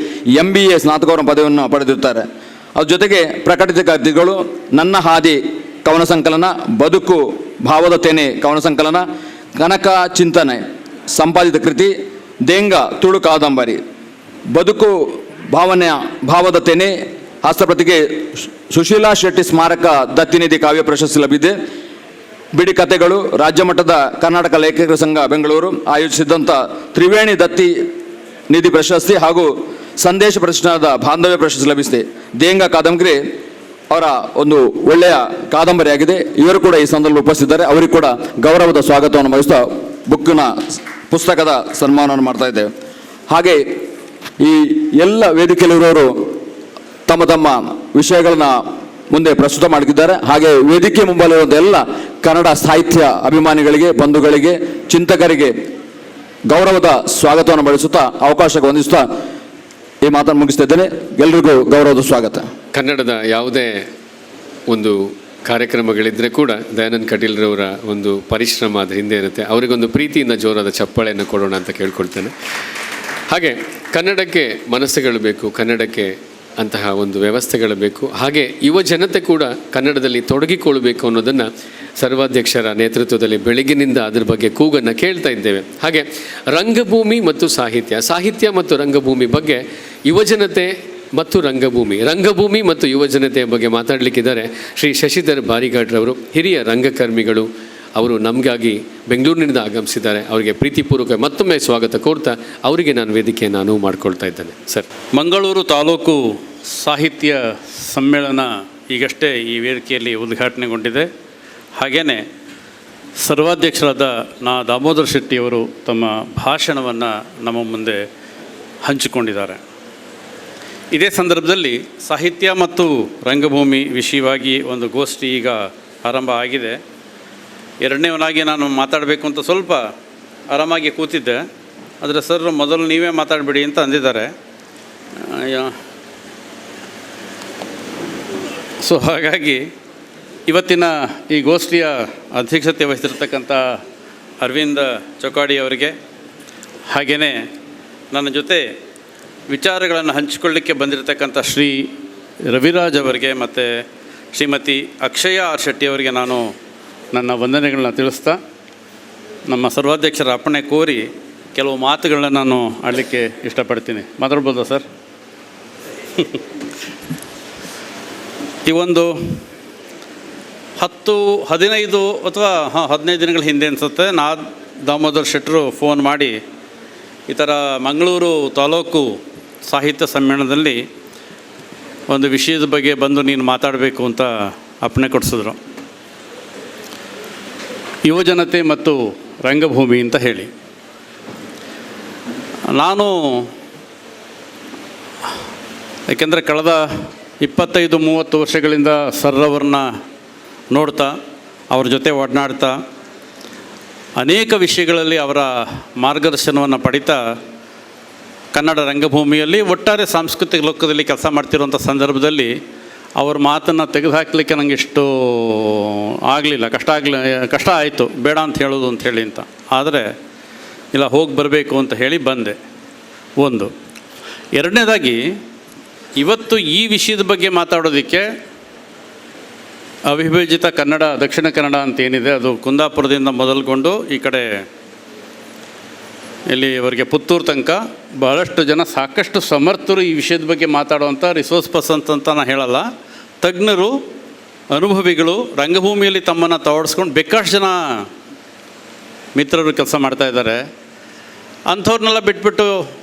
MBA ಸ್ನಾತಕೋತ್ತರ ಪದವಿಯನ್ನು ಪಡೆದಿರ್ತಾರೆ. ಅದ್ರ ಜೊತೆಗೆ ಪ್ರಕಟಿತ ಕೃತಿಗಳು ನನ್ನ ಹಾದಿ ಕವನ ಸಂಕಲನ, ಬದುಕು ಭಾವದ ತೆನೆ ಕವನ ಸಂಕಲನ, ಕನಕ ಚಿಂತನೆ ಸಂಪಾದಿತ ಕೃತಿ, ದೇಂಗ ತುಳು ಕಾದಂಬರಿ, ಬದುಕು ಭಾವದ ತೆನೆ ಹಸ್ತಪ್ರತಿಗೆ ಸುಶೀಲಾ ಶೆಟ್ಟಿ ಸ್ಮಾರಕ ದತ್ತಿನಿಧಿ ಕಾವ್ಯ ಪ್ರಶಸ್ತಿ ಲಭಿಸಿದೆ. ಬಿಡಿ ಕಥೆಗಳು ರಾಜ್ಯ ಮಟ್ಟದ ಕರ್ನಾಟಕ ಲೇಖಕರ ಸಂಘ ಬೆಂಗಳೂರು ಆಯೋಜಿಸಿದಂಥ ತ್ರಿವೇಣಿ ದತ್ತಿ ನಿಧಿ ಪ್ರಶಸ್ತಿ ಹಾಗೂ ಸಂದೇಶ ಪ್ರದರ್ಶನದ ಬಾಂಧವ್ಯ ಪ್ರಶಸ್ತಿ ಲಭಿಸಿದೆ. ದೇಂಗ ಕಾದಂಬರಿ ಅವರ ಒಂದು ಒಳ್ಳೆಯ ಕಾದಂಬರಿಯಾಗಿದೆ. ಇವರು ಕೂಡ ಈ ಸಂದರ್ಭದಲ್ಲಿ ಉಪಸ್ಥಿತಿದ್ದಾರೆ. ಅವರಿಗೆ ಕೂಡ ಗೌರವದ ಸ್ವಾಗತವನ್ನು ವಹಿಸ್ತಾ ಪುಸ್ತಕದ ಸನ್ಮಾನವನ್ನು ಮಾಡ್ತಾ ಇದ್ದೇವೆ. ಹಾಗೆ ಈ ಎಲ್ಲ ವೇದಿಕೆಯಲ್ಲಿರುವವರು ತಮ್ಮ ತಮ್ಮ ವಿಷಯಗಳನ್ನ ಮುಂದೆ ಪ್ರಸ್ತುತ ಮಾಡುತ್ತಿದ್ದಾರೆ. ಹಾಗೆ ವೇದಿಕೆ ಮುಂಬಾಲಿರುವಂಥ ಎಲ್ಲ ಕನ್ನಡ ಸಾಹಿತ್ಯ ಅಭಿಮಾನಿಗಳಿಗೆ, ಬಂಧುಗಳಿಗೆ, ಚಿಂತಕರಿಗೆ ಗೌರವದ ಸ್ವಾಗತವನ್ನು ಬಳಸುತ್ತಾ ಅವಕಾಶಕ್ಕೆ ವಂದಿಸುತ್ತಾ ಈ ಮಾತನ್ನು ಮುಗಿಸ್ತಾ ಇದ್ದೇನೆ. ಎಲ್ರಿಗೂ ಗೌರವದ ಸ್ವಾಗತ. ಕನ್ನಡದ ಯಾವುದೇ ಒಂದು ಕಾರ್ಯಕ್ರಮಗಳಿದ್ದರೆ ಕೂಡ ದಯಾನಂದ್ ಕಟೀಲ್ರವರ ಒಂದು ಪರಿಶ್ರಮ ಅದ್ರ ಹಿಂದೆ ಇರುತ್ತೆ. ಅವರಿಗೊಂದು ಪ್ರೀತಿಯಿಂದ ಜೋರಾದ ಚಪ್ಪಾಳೆಯನ್ನು ಕೊಡೋಣ ಅಂತ ಕೇಳ್ಕೊಳ್ತೇನೆ. ಹಾಗೆ ಕನ್ನಡಕ್ಕೆ ಮನಸ್ಸುಗಳು ಬೇಕು, ಕನ್ನಡಕ್ಕೆ ಅಂತಹ ಒಂದು ವ್ಯವಸ್ಥೆಗಳು ಬೇಕು. ಹಾಗೆ ಯುವ ಜನತೆ ಕೂಡ ಕನ್ನಡದಲ್ಲಿ ತೊಡಗಿಕೊಳ್ಳಬೇಕು ಅನ್ನೋದನ್ನು ಸರ್ವಾಧ್ಯಕ್ಷರ ನೇತೃತ್ವದಲ್ಲಿ ಬೆಳಗಿನಿಂದ ಅದರ ಬಗ್ಗೆ ಕೂಗನ್ನು ಕೇಳ್ತಾ ಇದ್ದೇವೆ. ಹಾಗೆ ರಂಗಭೂಮಿ ಮತ್ತು ಸಾಹಿತ್ಯ ಮತ್ತು ರಂಗಭೂಮಿ ಬಗ್ಗೆ ಯುವಜನತೆ ಮತ್ತು ರಂಗಭೂಮಿ ಮತ್ತು ಯುವಜನತೆಯ ಬಗ್ಗೆ ಮಾತಾಡಲಿಕ್ಕಿದ್ದಾರೆ ಶ್ರೀ ಶಶಿಧರ್ ಬಾರಿಘಾಟ್ರವರು, ಹಿರಿಯ ರಂಗಕರ್ಮಿಗಳು. ಅವರು ನಮಗಾಗಿ ಬೆಂಗಳೂರಿನಿಂದ ಆಗಮಿಸಿದ್ದಾರೆ. ಅವರಿಗೆ ಪ್ರೀತಿಪೂರ್ವಕ ಮತ್ತೊಮ್ಮೆ ಸ್ವಾಗತ ಕೋರ್ತಾ ಅವರಿಗೆ ನಾನು ವೇದಿಕೆಯನ್ನು ಅನುವು ಮಾಡಿಕೊಳ್ತಾ ಇದ್ದೇನೆ. ಸರ್, ಮಂಗಳೂರು ತಾಲೂಕು ಸಾಹಿತ್ಯ ಸಮ್ಮೇಳನ ಈಗಷ್ಟೇ ಈ ವೇದಿಕೆಯಲ್ಲಿ ಉದ್ಘಾಟನೆಗೊಂಡಿದೆ. ಹಾಗೆಯೇ ಸರ್ವಾಧ್ಯಕ್ಷರಾದ ದಾಮೋದರ ಶೆಟ್ಟಿಯವರು ತಮ್ಮ ಭಾಷಣವನ್ನು ನಮ್ಮ ಮುಂದೆ ಹಂಚಿಕೊಂಡಿದ್ದಾರೆ. ಇದೇ ಸಂದರ್ಭದಲ್ಲಿ ಸಾಹಿತ್ಯ ಮತ್ತು ರಂಗಭೂಮಿ ವಿಷಯವಾಗಿ ಒಂದು ಗೋಷ್ಠಿ ಈಗ ಆರಂಭ ಆಗಿದೆ. ಎರಡನೇವನಾಗಿ ನಾನು ಮಾತಾಡಬೇಕು ಅಂತ ಸ್ವಲ್ಪ ಆರಾಮಾಗಿ ಕೂತಿದ್ದೆ. ಆದರೆ ಸರ್ ಮೊದಲು ನೀವೇ ಮಾತಾಡಬೇಡಿ ಅಂತ ಅಂದಿದ್ದಾರೆ. ಸೊ ಹಾಗಾಗಿ ಇವತ್ತಿನ ಈ ಗೋಷ್ಠಿಯ ಅಧ್ಯಕ್ಷತೆ ವಹಿಸಿರ್ತಕ್ಕಂಥ ಅರವಿಂದ ಚೊಕ್ಕಾಡಿ ಅವರಿಗೆ, ಹಾಗೆಯೇ ನನ್ನ ಜೊತೆ ವಿಚಾರಗಳನ್ನು ಹಂಚಿಕೊಳ್ಳಿಕ್ಕೆ ಬಂದಿರತಕ್ಕಂಥ ಶ್ರೀ ರವಿರಾಜ್ ಅವರಿಗೆ ಮತ್ತು ಶ್ರೀಮತಿ ಅಕ್ಷಯ ಆರ್ ಶೆಟ್ಟಿ ಅವರಿಗೆ ನಾನು ನನ್ನ ವಂದನೆಗಳನ್ನ ತಿಳಿಸ್ತಾ ನಮ್ಮ ಸರ್ವಾಧ್ಯಕ್ಷರ ಅಪ್ಪಣೆ ಕೋರಿ ಕೆಲವು ಮಾತುಗಳನ್ನ ನಾನು ಆಡಲಿಕ್ಕೆ ಇಷ್ಟಪಡ್ತೀನಿ. ಮಾತಾಡ್ಬೋದಾ ಸರ್? ಈ ಒಂದು 15 ಅಥವಾ 15 ದಿನಗಳ ಹಿಂದೆ ಅನಿಸುತ್ತೆ, ದಾಮೋದರ್ ಶೆಟ್ಟರು ಫೋನ್ ಮಾಡಿ ಈ ಥರ ಮಂಗಳೂರು ತಾಲೂಕು ಸಾಹಿತ್ಯ ಸಮ್ಮೇಳನದಲ್ಲಿ ಒಂದು ವಿಷಯದ ಬಗ್ಗೆ ಬಂದು ನೀನು ಮಾತಾಡಬೇಕು ಅಂತ ಅಪ್ಪಣೆ ಕೊಡಿಸಿದ್ರು. ಯುವಜನತೆ ಮತ್ತು ರಂಗಭೂಮಿ ಅಂತ ಹೇಳಿ. ನಾನು ಏಕೆಂದರೆ ಕಳೆದ 25-30 ವರ್ಷಗಳಿಂದ ಸರ್ರವ್ರನ್ನ ನೋಡ್ತಾ, ಅವ್ರ ಜೊತೆ ಒಡನಾಡ್ತಾ, ಅನೇಕ ವಿಷಯಗಳಲ್ಲಿ ಅವರ ಮಾರ್ಗದರ್ಶನವನ್ನು ಪಡಿತಾ ಕನ್ನಡ ರಂಗಭೂಮಿಯಲ್ಲಿ ಒಟ್ಟಾರೆ ಸಾಂಸ್ಕೃತಿಕ ಲೋಕದಲ್ಲಿ ಕೆಲಸ ಮಾಡ್ತಿರುವಂಥ ಸಂದರ್ಭದಲ್ಲಿ ಅವ್ರ ಮಾತನ್ನು ತೆಗೆದುಹಾಕಲಿಕ್ಕೆ ನನಗೆ ಇಷ್ಟು ಆಗಲಿಲ್ಲ, ಕಷ್ಟ ಆಯಿತು, ಬೇಡ ಅಂತ ಹೇಳೋದು ಅಂಥೇಳಿ ಅಂತ. ಆದರೆ ಇಲ್ಲ, ಹೋಗಿ ಬರಬೇಕು ಅಂತ ಹೇಳಿ ಬಂದೆ. ಒಂದು. ಎರಡನೇದಾಗಿ ಇವತ್ತು ಈ ವಿಷಯದ ಬಗ್ಗೆ ಮಾತಾಡೋದಕ್ಕೆ ಅವಿಭಜಿತ ಕನ್ನಡ, ದಕ್ಷಿಣ ಕನ್ನಡ ಅಂತ ಏನಿದೆ ಅದು ಕುಂದಾಪುರದಿಂದ ಮೊದಲುಗೊಂಡು ಈ ಕಡೆ ಇಲ್ಲಿವರೆಗೆ ಪುತ್ತೂರು ತನಕ ಬಹಳಷ್ಟು ಜನ, ಸಾಕಷ್ಟು ಸಮರ್ಥರು ಈ ವಿಷಯದ ಬಗ್ಗೆ ಮಾತಾಡುವಂಥ ರಿಸೋರ್ಸ್ ಪರ್ಸನ್ಸ್ ಅಂತ ನಾನು ಹೇಳಲ್ಲ, ತಜ್ಞರು, ಅನುಭವಿಗಳು, ರಂಗಭೂಮಿಯಲ್ಲಿ ತಮ್ಮನ್ನು ತೋಡಿಸ್ಕೊಂಡು ಬೇಕಾಷ್ಟು ಜನ ಮಿತ್ರರು ಕೆಲಸ ಮಾಡ್ತಾಯಿದ್ದಾರೆ. ಅಂಥವ್ರನ್ನೆಲ್ಲ ಬಿಟ್ಬಿಟ್ಟು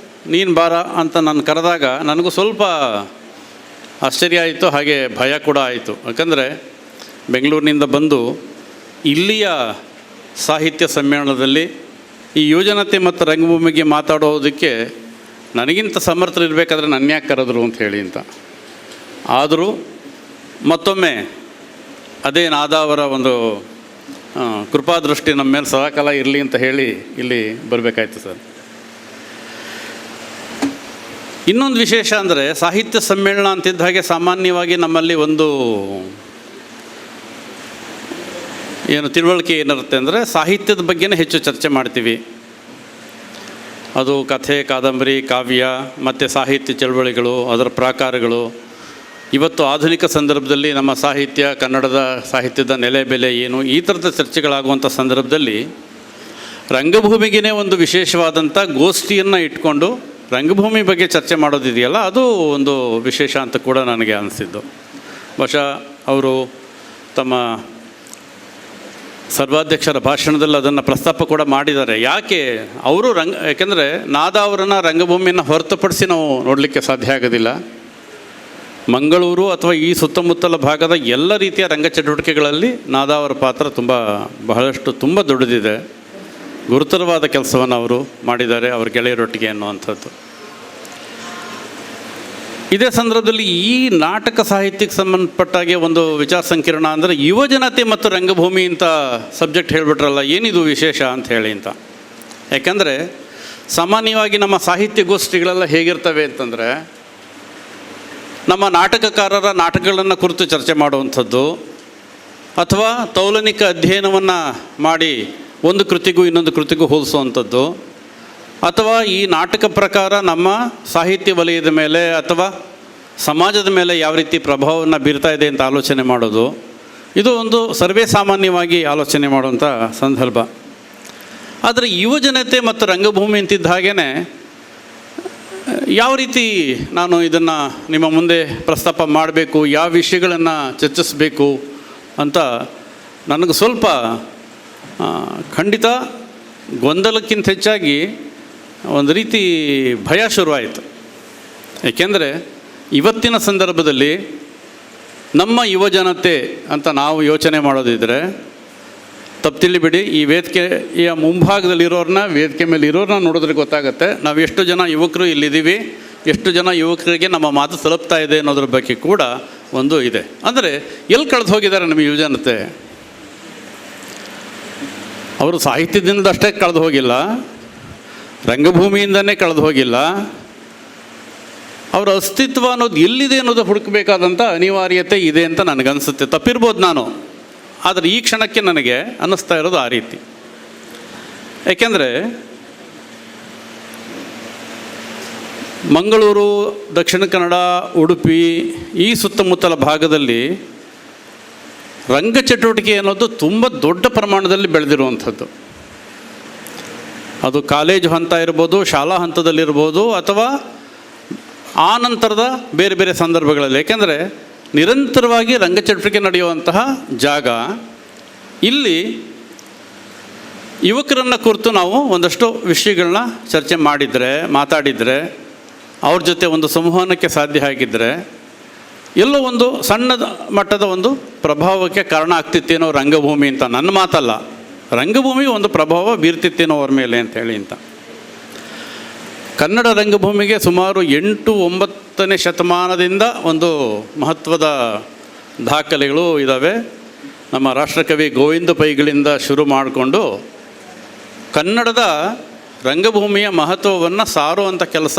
ನೀನು ಬಾರ ಅಂತ ನಾನು ಕರೆದಾಗ ನನಗೂ ಸ್ವಲ್ಪ ಆಶ್ಚರ್ಯ ಆಯಿತು, ಹಾಗೆ ಭಯ ಕೂಡ ಆಯಿತು. ಯಾಕಂದರೆ ಬೆಂಗಳೂರಿನಿಂದ ಬಂದು ಇಲ್ಲಿಯ ಸಾಹಿತ್ಯ ಸಮ್ಮೇಳನದಲ್ಲಿ ಈ ಯುವಜನತೆ ಮತ್ತು ರಂಗಭೂಮಿಗೆ ಮಾತಾಡೋದಕ್ಕೆ ನನಗಿಂತ ಸಮರ್ಥರು ಇರಬೇಕಾದ್ರೆ ನನ್ನ ಯಾಕೆ ಕರೆದ್ರು ಅಂತ ಹೇಳಿ ಅಂತ. ಆದರೂ ಮತ್ತೊಮ್ಮೆ ಅದೇ ನಾದಾವರ ಒಂದು ಕೃಪಾದೃಷ್ಟಿ ನಮ್ಮ ಮೇಲೆ ಸದಾಕಾಲ ಇರಲಿ ಅಂತ ಹೇಳಿ ಇಲ್ಲಿ ಬರಬೇಕಾಯ್ತು ಸರ್. ಇನ್ನೊಂದು ವಿಶೇಷ ಅಂದರೆ ಸಾಹಿತ್ಯ ಸಮ್ಮೇಳನ ಅಂತಿದ್ದ ಹಾಗೆ ಸಾಮಾನ್ಯವಾಗಿ ನಮ್ಮಲ್ಲಿ ಒಂದು ತಿಳುವಳಿಕೆ ಏನಿರುತ್ತೆ ಅಂದರೆ ಸಾಹಿತ್ಯದ ಬಗ್ಗೆನೇ ಹೆಚ್ಚು ಚರ್ಚೆ ಮಾಡ್ತೀವಿ. ಅದು ಕಥೆ, ಕಾದಂಬರಿ, ಕಾವ್ಯ ಮತ್ತು ಸಾಹಿತ್ಯ ಚಳವಳಿಗಳು, ಅದರ ಪ್ರಾಕಾರಗಳು, ಇವತ್ತು ಆಧುನಿಕ ಸಂದರ್ಭದಲ್ಲಿ ನಮ್ಮ ಸಾಹಿತ್ಯ, ಕನ್ನಡದ ಸಾಹಿತ್ಯದ ನೆಲೆ ಬೆಲೆ ಏನು, ಈ ಥರದ ಚರ್ಚೆಗಳಾಗುವಂಥ ಸಂದರ್ಭದಲ್ಲಿ ರಂಗಭೂಮಿಗೇ ಒಂದು ವಿಶೇಷವಾದಂಥ ಗೋಷ್ಠಿಯನ್ನು ಇಟ್ಕೊಂಡು ರಂಗಭೂಮಿ ಬಗ್ಗೆ ಚರ್ಚೆ ಮಾಡೋದಿದೆಯಲ್ಲ, ಅದು ಒಂದು ವಿಶೇಷ ಅಂತ ಕೂಡ ನನಗೆ ಅನಿಸಿದ್ದು. ಬಹುಶಃ ಅವರು ತಮ್ಮ ಸರ್ವಾಧ್ಯಕ್ಷರ ಭಾಷಣದಲ್ಲಿ ಅದನ್ನು ಪ್ರಸ್ತಾಪ ಕೂಡ ಮಾಡಿದ್ದಾರೆ. ಯಾಕೆ ಅವರು ಯಾಕೆಂದರೆ ನಾದ ಅವರನ್ನು ರಂಗಭೂಮಿಯನ್ನು ಹೊರತುಪಡಿಸಿ ನಾವು ನೋಡಲಿಕ್ಕೆ ಸಾಧ್ಯ ಆಗೋದಿಲ್ಲ. ಮಂಗಳೂರು ಅಥವಾ ಈ ಸುತ್ತಮುತ್ತಲ ಭಾಗದ ಎಲ್ಲ ರೀತಿಯ ರಂಗ ಚಟುವಟಿಕೆಗಳಲ್ಲಿ ನಾದ ಅವರ ಪಾತ್ರ ತುಂಬ ದೊಡ್ಡದಿದೆ. ಗುರುತರವಾದ ಕೆಲಸವನ್ನು ಅವರು ಮಾಡಿದ್ದಾರೆ ಅವರ ಗೆಳೆಯರೊಟ್ಟಿಗೆ ಅನ್ನುವಂಥದ್ದು. ಇದೇ ಸಂದರ್ಭದಲ್ಲಿ ಈ ನಾಟಕ ಸಾಹಿತ್ಯಕ್ಕೆ ಸಂಬಂಧಪಟ್ಟಾಗೆ ಒಂದು ವಿಚಾರ ಸಂಕಿರಣ ಅಂದರೆ ಯುವಜನತೆ ಮತ್ತು ರಂಗಭೂಮಿ ಅಂತ ಸಬ್ಜೆಕ್ಟ್ ಹೇಳಿಬಿಟ್ರಲ್ಲ, ಏನಿದು ವಿಶೇಷ ಅಂತ ಹೇಳಿ ಅಂತ. ಯಾಕೆಂದರೆ ಸಾಮಾನ್ಯವಾಗಿ ನಮ್ಮ ಸಾಹಿತ್ಯ ಗೋಷ್ಠಿಗಳೆಲ್ಲ ಹೇಗಿರ್ತವೆ ಅಂತಂದರೆ, ನಮ್ಮ ನಾಟಕಕಾರರ ನಾಟಕಗಳನ್ನು ಕುರಿತು ಚರ್ಚೆ ಮಾಡುವಂಥದ್ದು, ಅಥವಾ ತೌಲನಿಕ ಅಧ್ಯಯನವನ್ನು ಮಾಡಿ ಒಂದು ಕೃತಿಗೂ ಇನ್ನೊಂದು ಕೃತಿಗೂ ಹೋಲಿಸುವಂಥದ್ದು, ಅಥವಾ ಈ ನಾಟಕ ಪ್ರಕಾರ ನಮ್ಮ ಸಾಹಿತ್ಯ ವಲಯದ ಮೇಲೆ ಅಥವಾ ಸಮಾಜದ ಮೇಲೆ ಯಾವ ರೀತಿ ಪ್ರಭಾವವನ್ನು ಬೀರ್ತಾ ಇದೆ ಅಂತ ಆಲೋಚನೆ ಮಾಡೋದು, ಇದು ಒಂದು ಸರ್ವೇ ಸಾಮಾನ್ಯವಾಗಿ ಆಲೋಚನೆ ಮಾಡುವಂಥ ಸಂದರ್ಭ. ಆದರೆ ಯುವಜನತೆ ಮತ್ತು ರಂಗಭೂಮಿ ಅಂತಿದ್ದ ಹಾಗೇ ಯಾವ ರೀತಿ ನಾನು ಇದನ್ನು ನಿಮ್ಮ ಮುಂದೆ ಪ್ರಸ್ತಾಪ ಮಾಡಬೇಕು, ಯಾವ ವಿಷಯಗಳನ್ನು ಚರ್ಚಿಸಬೇಕು ಅಂತ ನನಗೆ ಸ್ವಲ್ಪ ಖಂಡಿತ ಗೊಂದಲಕ್ಕಿಂತ ಹೆಚ್ಚಾಗಿ ಒಂದು ರೀತಿ ಭಯ ಶುರುವಾಯಿತು. ಏಕೆಂದರೆ ಇವತ್ತಿನ ಸಂದರ್ಭದಲ್ಲಿ ನಮ್ಮ ಯುವಜನತೆ ಅಂತ ನಾವು ಯೋಚನೆ ಮಾಡೋದಿದ್ದರೆ ತಪ್ಪು ತಿಳಿಬಿಡಿ, ಈ ವೇದಿಕೆಯ ಮುಂಭಾಗದಲ್ಲಿರೋರನ್ನ, ವೇದಿಕೆ ಮೇಲೆ ಇರೋರನ್ನ ನೋಡಿದ್ರೆ ಗೊತ್ತಾಗುತ್ತೆ ನಾವು ಎಷ್ಟು ಜನ ಯುವಕರು ಇಲ್ಲಿದ್ದೀವಿ, ಎಷ್ಟು ಜನ ಯುವಕರಿಗೆ ನಮ್ಮ ಮಾತು ತಲುಪ್ತಾ ಇದೆ ಅನ್ನೋದ್ರ ಬಗ್ಗೆ ಕೂಡ ಒಂದು ಇದೆ. ಅಂದರೆ ಎಲ್ಲಿ ಕಳೆದು ಹೋಗಿದ್ದಾರೆ ನಮ್ಮ ಯುವಜನತೆ? ಅವರು ಸಾಹಿತ್ಯದಿಂದ ಅಷ್ಟೇ ಕಳೆದು ಹೋಗಿಲ್ಲ, ರಂಗಭೂಮಿಯಿಂದನೇ ಕಳೆದು ಹೋಗಿಲ್ಲ, ಅವರ ಅಸ್ತಿತ್ವ ಅನ್ನೋದು ಎಲ್ಲಿದೆ ಅನ್ನೋದು ಹುಡುಕಬೇಕಾದಂಥ ಅನಿವಾರ್ಯತೆ ಇದೆ ಅಂತ ನನಗನ್ಸುತ್ತೆ. ತಪ್ಪಿರ್ಬೋದು ನಾನು, ಆದರೆ ಈ ಕ್ಷಣಕ್ಕೆ ನನಗೆ ಅನ್ನಿಸ್ತಾ ಇರೋದು ಆ ರೀತಿ. ಏಕೆಂದರೆ ಮಂಗಳೂರು, ದಕ್ಷಿಣ ಕನ್ನಡ, ಉಡುಪಿ ಈ ಸುತ್ತಮುತ್ತಲ ಭಾಗದಲ್ಲಿ ರಂಗ ಚಟುವಟಿಕೆ ಅನ್ನೋದು ತುಂಬ ದೊಡ್ಡ ಪ್ರಮಾಣದಲ್ಲಿ ಬೆಳೆದಿರುವಂಥದ್ದು. ಅದು ಕಾಲೇಜು ಹಂತ ಇರ್ಬೋದು, ಶಾಲಾ ಹಂತದಲ್ಲಿರ್ಬೋದು, ಅಥವಾ ಆ ನಂತರದ ಬೇರೆ ಬೇರೆ ಸಂದರ್ಭಗಳಲ್ಲಿ. ಏಕೆಂದರೆ ನಿರಂತರವಾಗಿ ರಂಗ ಚಟುವಟಿಕೆ ನಡೆಯುವಂತಹ ಜಾಗ. ಇಲ್ಲಿ ಯುವಕರನ್ನು ಕುರಿತು ನಾವು ಒಂದಷ್ಟು ವಿಷಯಗಳನ್ನ ಚರ್ಚೆ ಮಾಡಿದರೆ, ಮಾತಾಡಿದರೆ, ಅವ್ರ ಜೊತೆ ಒಂದು ಸಂವಹನಕ್ಕೆ ಸಾಧ್ಯ ಆಗಿದ್ದರೆ ಎಲ್ಲೋ ಒಂದು ಸಣ್ಣ ಮಟ್ಟದ ಒಂದು ಪ್ರಭಾವಕ್ಕೆ ಕಾರಣ ಆಗ್ತಿತ್ತೇನೋ ರಂಗಭೂಮಿ ಅಂತ. ನನ್ನ ಮಾತಲ್ಲ, ರಂಗಭೂಮಿ ಒಂದು ಪ್ರಭಾವ ಬೀರ್ತಿತ್ತೇನೋ ಅವ್ರ ಮೇಲೆ ಅಂತೇಳಿ ಅಂತ. ಕನ್ನಡ ರಂಗಭೂಮಿಗೆ ಸುಮಾರು 8-9ನೇ ಶತಮಾನದಿಂದ ಒಂದು ಮಹತ್ವದ ದಾಖಲೆಗಳು ಇದ್ದಾವೆ. ನಮ್ಮ ರಾಷ್ಟ್ರಕವಿ ಗೋವಿಂದ ಪೈಗಳಿಂದ ಶುರು ಮಾಡಿಕೊಂಡು ಕನ್ನಡದ ರಂಗಭೂಮಿಯ ಮಹತ್ವವನ್ನು ಸಾರುವಂಥ ಕೆಲಸ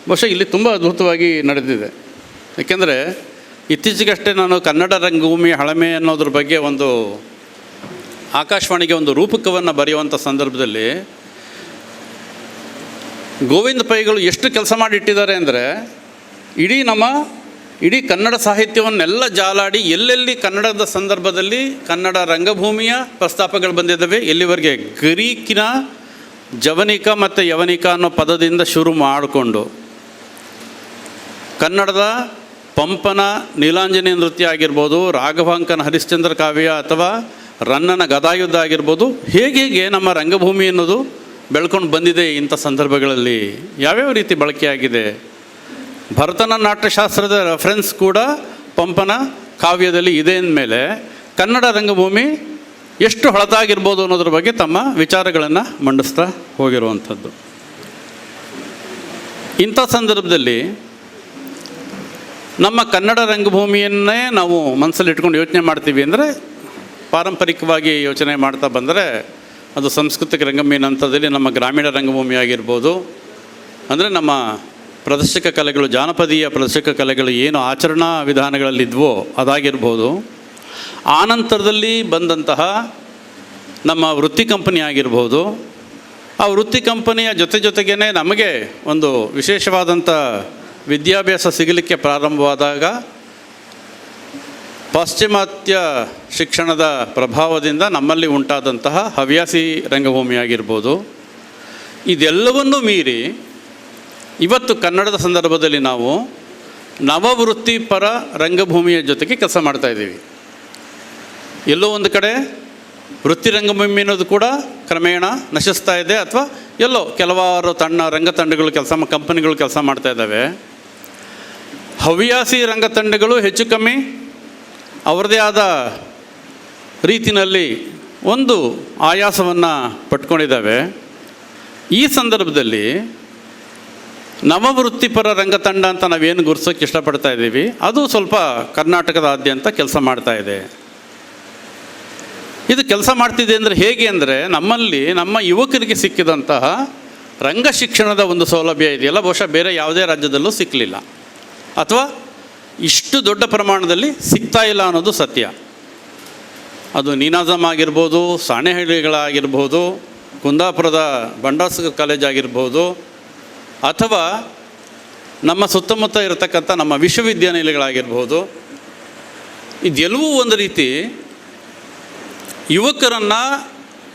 ಬಹುಶಃ ಇಲ್ಲಿ ತುಂಬ ಅದ್ಭುತವಾಗಿ ನಡೆದಿದೆ. ಏಕೆಂದರೆ ಇತ್ತೀಚೆಗಷ್ಟೇ ನಾನು ಕನ್ನಡ ರಂಗಭೂಮಿಯ ಹಳಮೆ ಅನ್ನೋದ್ರ ಬಗ್ಗೆ ಒಂದು ಆಕಾಶವಾಣಿಗೆ ಒಂದು ರೂಪಕವನ್ನು ಬರೆಯುವಂಥ ಸಂದರ್ಭದಲ್ಲಿ ಗೋವಿಂದ ಪೈಗಳು ಎಷ್ಟು ಕೆಲಸ ಮಾಡಿಟ್ಟಿದ್ದಾರೆ ಅಂದರೆ, ಇಡೀ ಕನ್ನಡ ಸಾಹಿತ್ಯವನ್ನೆಲ್ಲ ಜಾಲಾಡಿ ಎಲ್ಲೆಲ್ಲಿ ಕನ್ನಡದ ಸಂದರ್ಭದಲ್ಲಿ ಕನ್ನಡ ರಂಗಭೂಮಿಯ ಪ್ರಸ್ತಾಪಗಳು ಬಂದಿದ್ದಾವೆ, ಎಲ್ಲಿವರೆಗೆ ಗ್ರೀಕಿನ ಜವನಿಕ ಮತ್ತು ಯವನಿಕ ಅನ್ನೋ ಪದದಿಂದ ಶುರು ಮಾಡಿಕೊಂಡು ಕನ್ನಡದ ಪಂಪನ ನೀಲಾಂಜನಿ ನೃತ್ಯ ಆಗಿರ್ಬೋದು, ರಾಘವಾಂಕನ ಹರಿಶ್ಚಂದ್ರ ಕಾವ್ಯ ಅಥವಾ ರನ್ನನ ಗದಾಯುದ್ಧ ಆಗಿರ್ಬೋದು, ಹೇಗೆ ನಮ್ಮ ರಂಗಭೂಮಿ ಅನ್ನೋದು ಬೆಳ್ಕೊಂಡು ಬಂದಿದೆ ಇಂಥ ಸಂದರ್ಭಗಳಲ್ಲಿ, ಯಾವ್ಯಾವ ರೀತಿ ಬಳಕೆಯಾಗಿದೆ. ಭರತನ ನಾಟ್ಯಶಾಸ್ತ್ರದ ರೆಫರೆನ್ಸ್ ಕೂಡ ಪಂಪನ ಕಾವ್ಯದಲ್ಲಿ ಇದೆ ಅಂದಮೇಲೆ ಕನ್ನಡ ರಂಗಭೂಮಿ ಎಷ್ಟು ಹಳತಾಗಿರ್ಬೋದು ಅನ್ನೋದ್ರ ಬಗ್ಗೆ ತಮ್ಮ ವಿಚಾರಗಳನ್ನು ಮಂಡಿಸ್ತಾ ಹೋಗಿರುವಂಥದ್ದು. ಇಂಥ ಸಂದರ್ಭದಲ್ಲಿ ನಮ್ಮ ಕನ್ನಡ ರಂಗಭೂಮಿಯನ್ನೇ ನಾವು ಮನಸ್ಸಲ್ಲಿ ಇಟ್ಕೊಂಡು ಯೋಚನೆ ಮಾಡ್ತೀವಿ ಅಂದರೆ, ಪಾರಂಪರಿಕವಾಗಿ ಯೋಚನೆ ಮಾಡ್ತಾ ಬಂದರೆ ಅದು ಸಾಂಸ್ಕೃತಿಕ ರಂಗಭೂಮಿ ಹಂತದಲ್ಲಿ ನಮ್ಮ ಗ್ರಾಮೀಣ ರಂಗಭೂಮಿ ಆಗಿರ್ಬೋದು, ಅಂದರೆ ನಮ್ಮ ಪ್ರದರ್ಶಕ ಕಲೆಗಳು, ಜಾನಪದೀಯ ಪ್ರದರ್ಶಕ ಕಲೆಗಳು ಏನು ಆಚರಣಾ ವಿಧಾನಗಳಲ್ಲಿದ್ವೋ ಅದಾಗಿರ್ಬೋದು. ಆನಂತರದಲ್ಲಿ ಬಂದಂತಹ ನಮ್ಮ ವೃತ್ತಿ ಕಂಪನಿ ಆಗಿರ್ಬೋದು. ಆ ವೃತ್ತಿ ಕಂಪನಿಯ ಜೊತೆಗೇ ನಮಗೆ ಒಂದು ವಿಶೇಷವಾದಂಥ ವಿದ್ಯಾಭ್ಯಾಸ ಸಿಗಲಿಕ್ಕೆ ಪ್ರಾರಂಭವಾದಾಗ ಪಾಶ್ಚಿಮಾತ್ಯ ಶಿಕ್ಷಣದ ಪ್ರಭಾವದಿಂದ ನಮ್ಮಲ್ಲಿ ಉಂಟಾದಂತಹ ಹವ್ಯಾಸಿ ರಂಗಭೂಮಿಯಾಗಿರ್ಬೋದು, ಇದೆಲ್ಲವನ್ನೂ ಮೀರಿ ಇವತ್ತು ಕನ್ನಡದ ಸಂದರ್ಭದಲ್ಲಿ ನಾವು ನವವೃತ್ತಿಪರ ರಂಗಭೂಮಿಯ ಜೊತೆಗೆ ಕೆಲಸ ಮಾಡ್ತಾಯಿದ್ದೀವಿ. ಎಲ್ಲೋ ಒಂದು ಕಡೆ ವೃತ್ತಿ ರಂಗಭೂಮಿ ಅನ್ನೋದು ಕೂಡ ಕ್ರಮೇಣ ನಶಿಸ್ತಾ ಇದೆ, ಅಥವಾ ಎಲ್ಲೋ ಕೆಲವಾರು ರಂಗತಂಡಗಳು ಕಂಪನಿಗಳು ಕೆಲಸ ಮಾಡ್ತಾ ಇದ್ದಾವೆ. ಹವ್ಯಾಸಿ ರಂಗತಂಡಗಳು ಹೆಚ್ಚು ಕಮ್ಮಿ ಅವರದೇ ಆದ ರೀತಿಯಲ್ಲಿ ಒಂದು ಆಯಾಸವನ್ನು ಪಟ್ಕೊಂಡಿದ್ದಾವೆ. ಈ ಸಂದರ್ಭದಲ್ಲಿ ನವವೃತ್ತಿಪರ ರಂಗತಂಡ ಅಂತ ನಾವೇನು ಗುರ್ಸೋಕ್ಕೆ ಇಷ್ಟಪಡ್ತಾ ಇದ್ದೀವಿ, ಅದು ಸ್ವಲ್ಪ ಕರ್ನಾಟಕದಾದ್ಯಂತ ಕೆಲಸ ಮಾಡ್ತಾ ಇದೆ. ಇದು ಕೆಲಸ ಮಾಡ್ತಿದೆ ಅಂದರೆ ಹೇಗೆ ಅಂದರೆ, ನಮ್ಮಲ್ಲಿ ನಮ್ಮ ಯುವಕರಿಗೆ ಸಿಕ್ಕಿದಂತಹ ರಂಗ ಶಿಕ್ಷಣದ ಒಂದು ಸೌಲಭ್ಯ ಇದೆಯಲ್ಲ, ಬಹುಶಃ ಬೇರೆ ಯಾವುದೇ ರಾಜ್ಯದಲ್ಲೂ ಸಿಕ್ಕಲಿಲ್ಲ, ಅಥವಾ ಇಷ್ಟು ದೊಡ್ಡ ಪ್ರಮಾಣದಲ್ಲಿ ಸಿಗ್ತಾ ಇಲ್ಲ ಅನ್ನೋದು ಸತ್ಯ. ಅದು ನೀನಾಜಮ್ ಆಗಿರ್ಬೋದು, ಸಾಣೆಹಳ್ಳಿಗಳಾಗಿರ್ಬೋದು, ಕುಂದಾಪುರದ ಬಂಡಾಸ್ ಕಾಲೇಜ್ ಆಗಿರ್ಬೋದು, ಅಥವಾ ನಮ್ಮ ಸುತ್ತಮುತ್ತ ಇರತಕ್ಕಂಥ ನಮ್ಮ ವಿಶ್ವವಿದ್ಯಾನಿಲಯಗಳಾಗಿರ್ಬೋದು, ಇದೆಲ್ಲವೂ ಒಂದು ರೀತಿ ಯುವಕರನ್ನು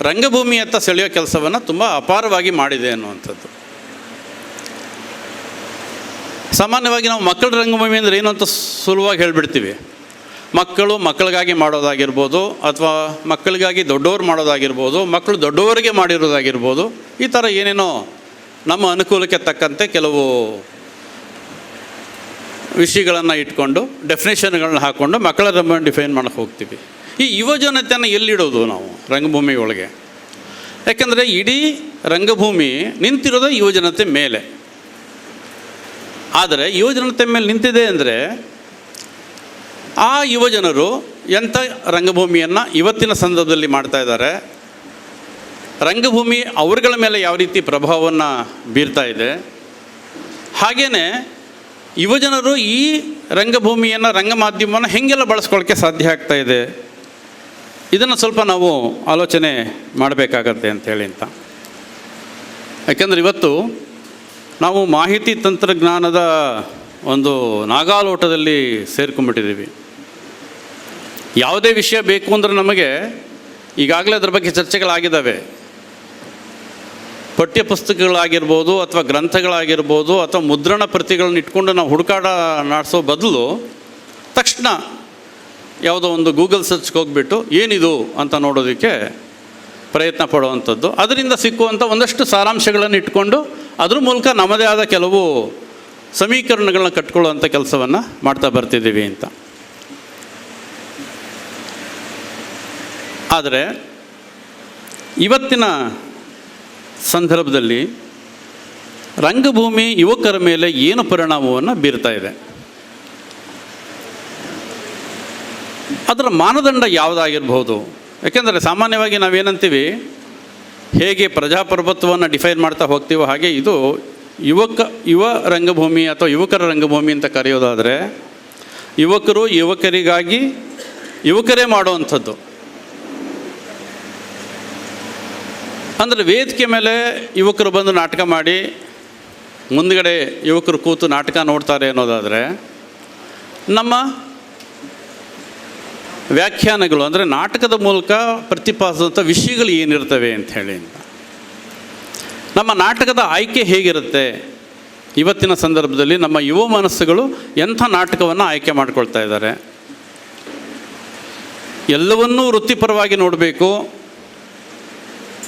ರಂಗಭೂಮಿಯತ್ತ ಸೆಳೆಯೋ ಕೆಲಸವನ್ನು ತುಂಬ ಅಪಾರವಾಗಿ ಮಾಡಿದೆ ಅನ್ನುವಂಥದ್ದು. ಸಾಮಾನ್ಯವಾಗಿ ನಾವು ಮಕ್ಕಳ ರಂಗಭೂಮಿ ಅಂದರೆ ಏನು ಅಂತ ಸುಲಭವಾಗಿ ಹೇಳಿಬಿಡ್ತೀವಿ. ಮಕ್ಕಳು ಮಕ್ಕಳಿಗಾಗಿ ಮಾಡೋದಾಗಿರ್ಬೋದು, ಅಥವಾ ಮಕ್ಕಳಿಗಾಗಿ ದೊಡ್ಡವರು ಮಾಡೋದಾಗಿರ್ಬೋದು, ಮಕ್ಕಳು ದೊಡ್ಡವರಿಗೆ ಮಾಡಿರೋದಾಗಿರ್ಬೋದು, ಈ ಥರ ಏನೇನೋ ನಮ್ಮ ಅನುಕೂಲಕ್ಕೆ ತಕ್ಕಂತೆ ಕೆಲವು ವಿಷಯಗಳನ್ನು ಇಟ್ಕೊಂಡು ಡೆಫಿನೇಷನ್ಗಳನ್ನ ಹಾಕ್ಕೊಂಡು ಮಕ್ಕಳ ರಂಗಭೂಮಿ ಡಿಫೈನ್ ಮಾಡೋಕ್ಕೆ ಹೋಗ್ತೀವಿ. ಈ ಯುವಜನತೆಯನ್ನು ಎಲ್ಲಿಡೋದು ನಾವು ರಂಗಭೂಮಿ ಒಳಗೆ? ಯಾಕೆಂದರೆ ಇಡೀ ರಂಗಭೂಮಿ ನಿಂತಿರೋದು ಯುವಜನತೆ ಮೇಲೆ. ಆದರೆ ಯುವಜನತೆ ಮೇಲೆ ನಿಂತಿದೆ ಅಂದರೆ ಆ ಯುವಜನರು ಎಂಥ ರಂಗಭೂಮಿಯನ್ನು ಇವತ್ತಿನ ಸಂದರ್ಭದಲ್ಲಿ ಮಾಡ್ತಾ ಇದ್ದಾರೆ, ರಂಗಭೂಮಿ ಅವರುಗಳ ಮೇಲೆ ಯಾವ ರೀತಿ ಪ್ರಭಾವವನ್ನು ಬೀರ್ತಾ ಇದೆ, ಹಾಗೆಯೇ ಯುವಜನರು ಈ ರಂಗಭೂಮಿಯನ್ನು ರಂಗ ಮಾಧ್ಯಮವನ್ನು ಹೇಗೆಲ್ಲ ಬಳಸ್ಕೊಳ್ಳೋಕ್ಕೆ ಸಾಧ್ಯ ಆಗ್ತಾ ಇದೆ, ಇದನ್ನು ಸ್ವಲ್ಪ ನಾವು ಆಲೋಚನೆ ಮಾಡಬೇಕಾಗತ್ತೆ ಅಂಥೇಳಿ ಅಂತ. ಯಾಕೆಂದರೆ ಇವತ್ತು ನಾವು ಮಾಹಿತಿ ತಂತ್ರಜ್ಞಾನದ ಒಂದು ನಾಗಾಲೋಟದಲ್ಲಿ ಸೇರ್ಕೊಂಡ್ಬಿಟ್ಟಿದ್ದೀವಿ. ಯಾವುದೇ ವಿಷಯ ಬೇಕು ಅಂದರೆ ನಮಗೆ ಈಗಾಗಲೇ ಅದ್ರ ಬಗ್ಗೆ ಚರ್ಚೆಗಳಾಗಿದ್ದಾವೆ. ಪಠ್ಯಪುಸ್ತಕಗಳಾಗಿರ್ಬೋದು, ಅಥವಾ ಗ್ರಂಥಗಳಾಗಿರ್ಬೋದು, ಅಥವಾ ಮುದ್ರಣ ಪ್ರತಿಗಳನ್ನ ಇಟ್ಕೊಂಡು ನಾವು ಹುಡುಕಾಟ ನಡೆಸೋ ಬದಲು ತಕ್ಷಣ ಯಾವುದೋ ಒಂದು ಗೂಗಲ್ ಸರ್ಚ್ಗೆ ಹೋಗಿಬಿಟ್ಟು ಏನಿದು ಅಂತ ನೋಡೋದಕ್ಕೆ ಪ್ರಯತ್ನ ಪಡುವಂಥದ್ದು, ಅದರಿಂದ ಸಿಕ್ಕುವಂಥ ಒಂದಷ್ಟು ಸಾರಾಂಶಗಳನ್ನು ಇಟ್ಕೊಂಡು ಅದ್ರ ಮೂಲಕ ನಮ್ಮದೇ ಆದ ಕೆಲವು ಸಮೀಕರಣಗಳನ್ನ ಕಟ್ಕೊಳ್ಳುವಂಥ ಕೆಲಸವನ್ನು ಮಾಡ್ತಾ ಬರ್ತಿದ್ದೀವಿ ಅಂತ. ಆದರೆ ಇವತ್ತಿನ ಸಂದರ್ಭದಲ್ಲಿ ರಂಗಭೂಮಿ ಯುವಕರ ಮೇಲೆ ಏನು ಪರಿಣಾಮವನ್ನು ಬೀರ್ತಾ ಇದೆ, ಅದರ ಮಾನದಂಡ ಯಾವುದಾಗಿರ್ಬೋದು? ಯಾಕೆಂದರೆ ಸಾಮಾನ್ಯವಾಗಿ ನಾವೇನಂತೀವಿ, ಹೇಗೆ ಪ್ರಜಾಪ್ರಭುತ್ವವನ್ನು ಡಿಫೈನ್ ಮಾಡ್ತಾ ಹೋಗ್ತೀವೋ ಹಾಗೆ ಇದು ಯುವ ರಂಗಭೂಮಿ ಅಥವಾ ಯುವಕರ ರಂಗಭೂಮಿ ಅಂತ ಕರೆಯೋದಾದರೆ, ಯುವಕರು ಯುವಕರಿಗಾಗಿ ಯುವಕರೇ ಮಾಡುವಂಥದ್ದು. ಅಂದರೆ ವೇದಿಕೆ ಮೇಲೆ ಯುವಕರು ಬಂದು ನಾಟಕ ಮಾಡಿ ಮುಂದುಗಡೆ ಯುವಕರು ಕೂತು ನಾಟಕ ನೋಡ್ತಾರೆ ಅನ್ನೋದಾದರೆ, ನಮ್ಮ ವ್ಯಾಖ್ಯಾನಗಳು ಅಂದರೆ ನಾಟಕದ ಮೂಲಕ ಪ್ರತಿಪಾದಿಸುವಂಥ ವಿಷಯಗಳು ಏನಿರ್ತವೆ ಅಂಥೇಳಿ ಅಂತ, ನಮ್ಮ ನಾಟಕದ ಆಯ್ಕೆ ಹೇಗಿರುತ್ತೆ, ಇವತ್ತಿನ ಸಂದರ್ಭದಲ್ಲಿ ನಮ್ಮ ಯುವ ಮನಸ್ಸುಗಳು ಎಂಥ ನಾಟಕವನ್ನು ಆಯ್ಕೆ ಮಾಡ್ಕೊಳ್ತಾ ಇದ್ದಾರೆ, ಎಲ್ಲವನ್ನೂ ವೃತ್ತಿಪರವಾಗಿ ನೋಡಬೇಕು.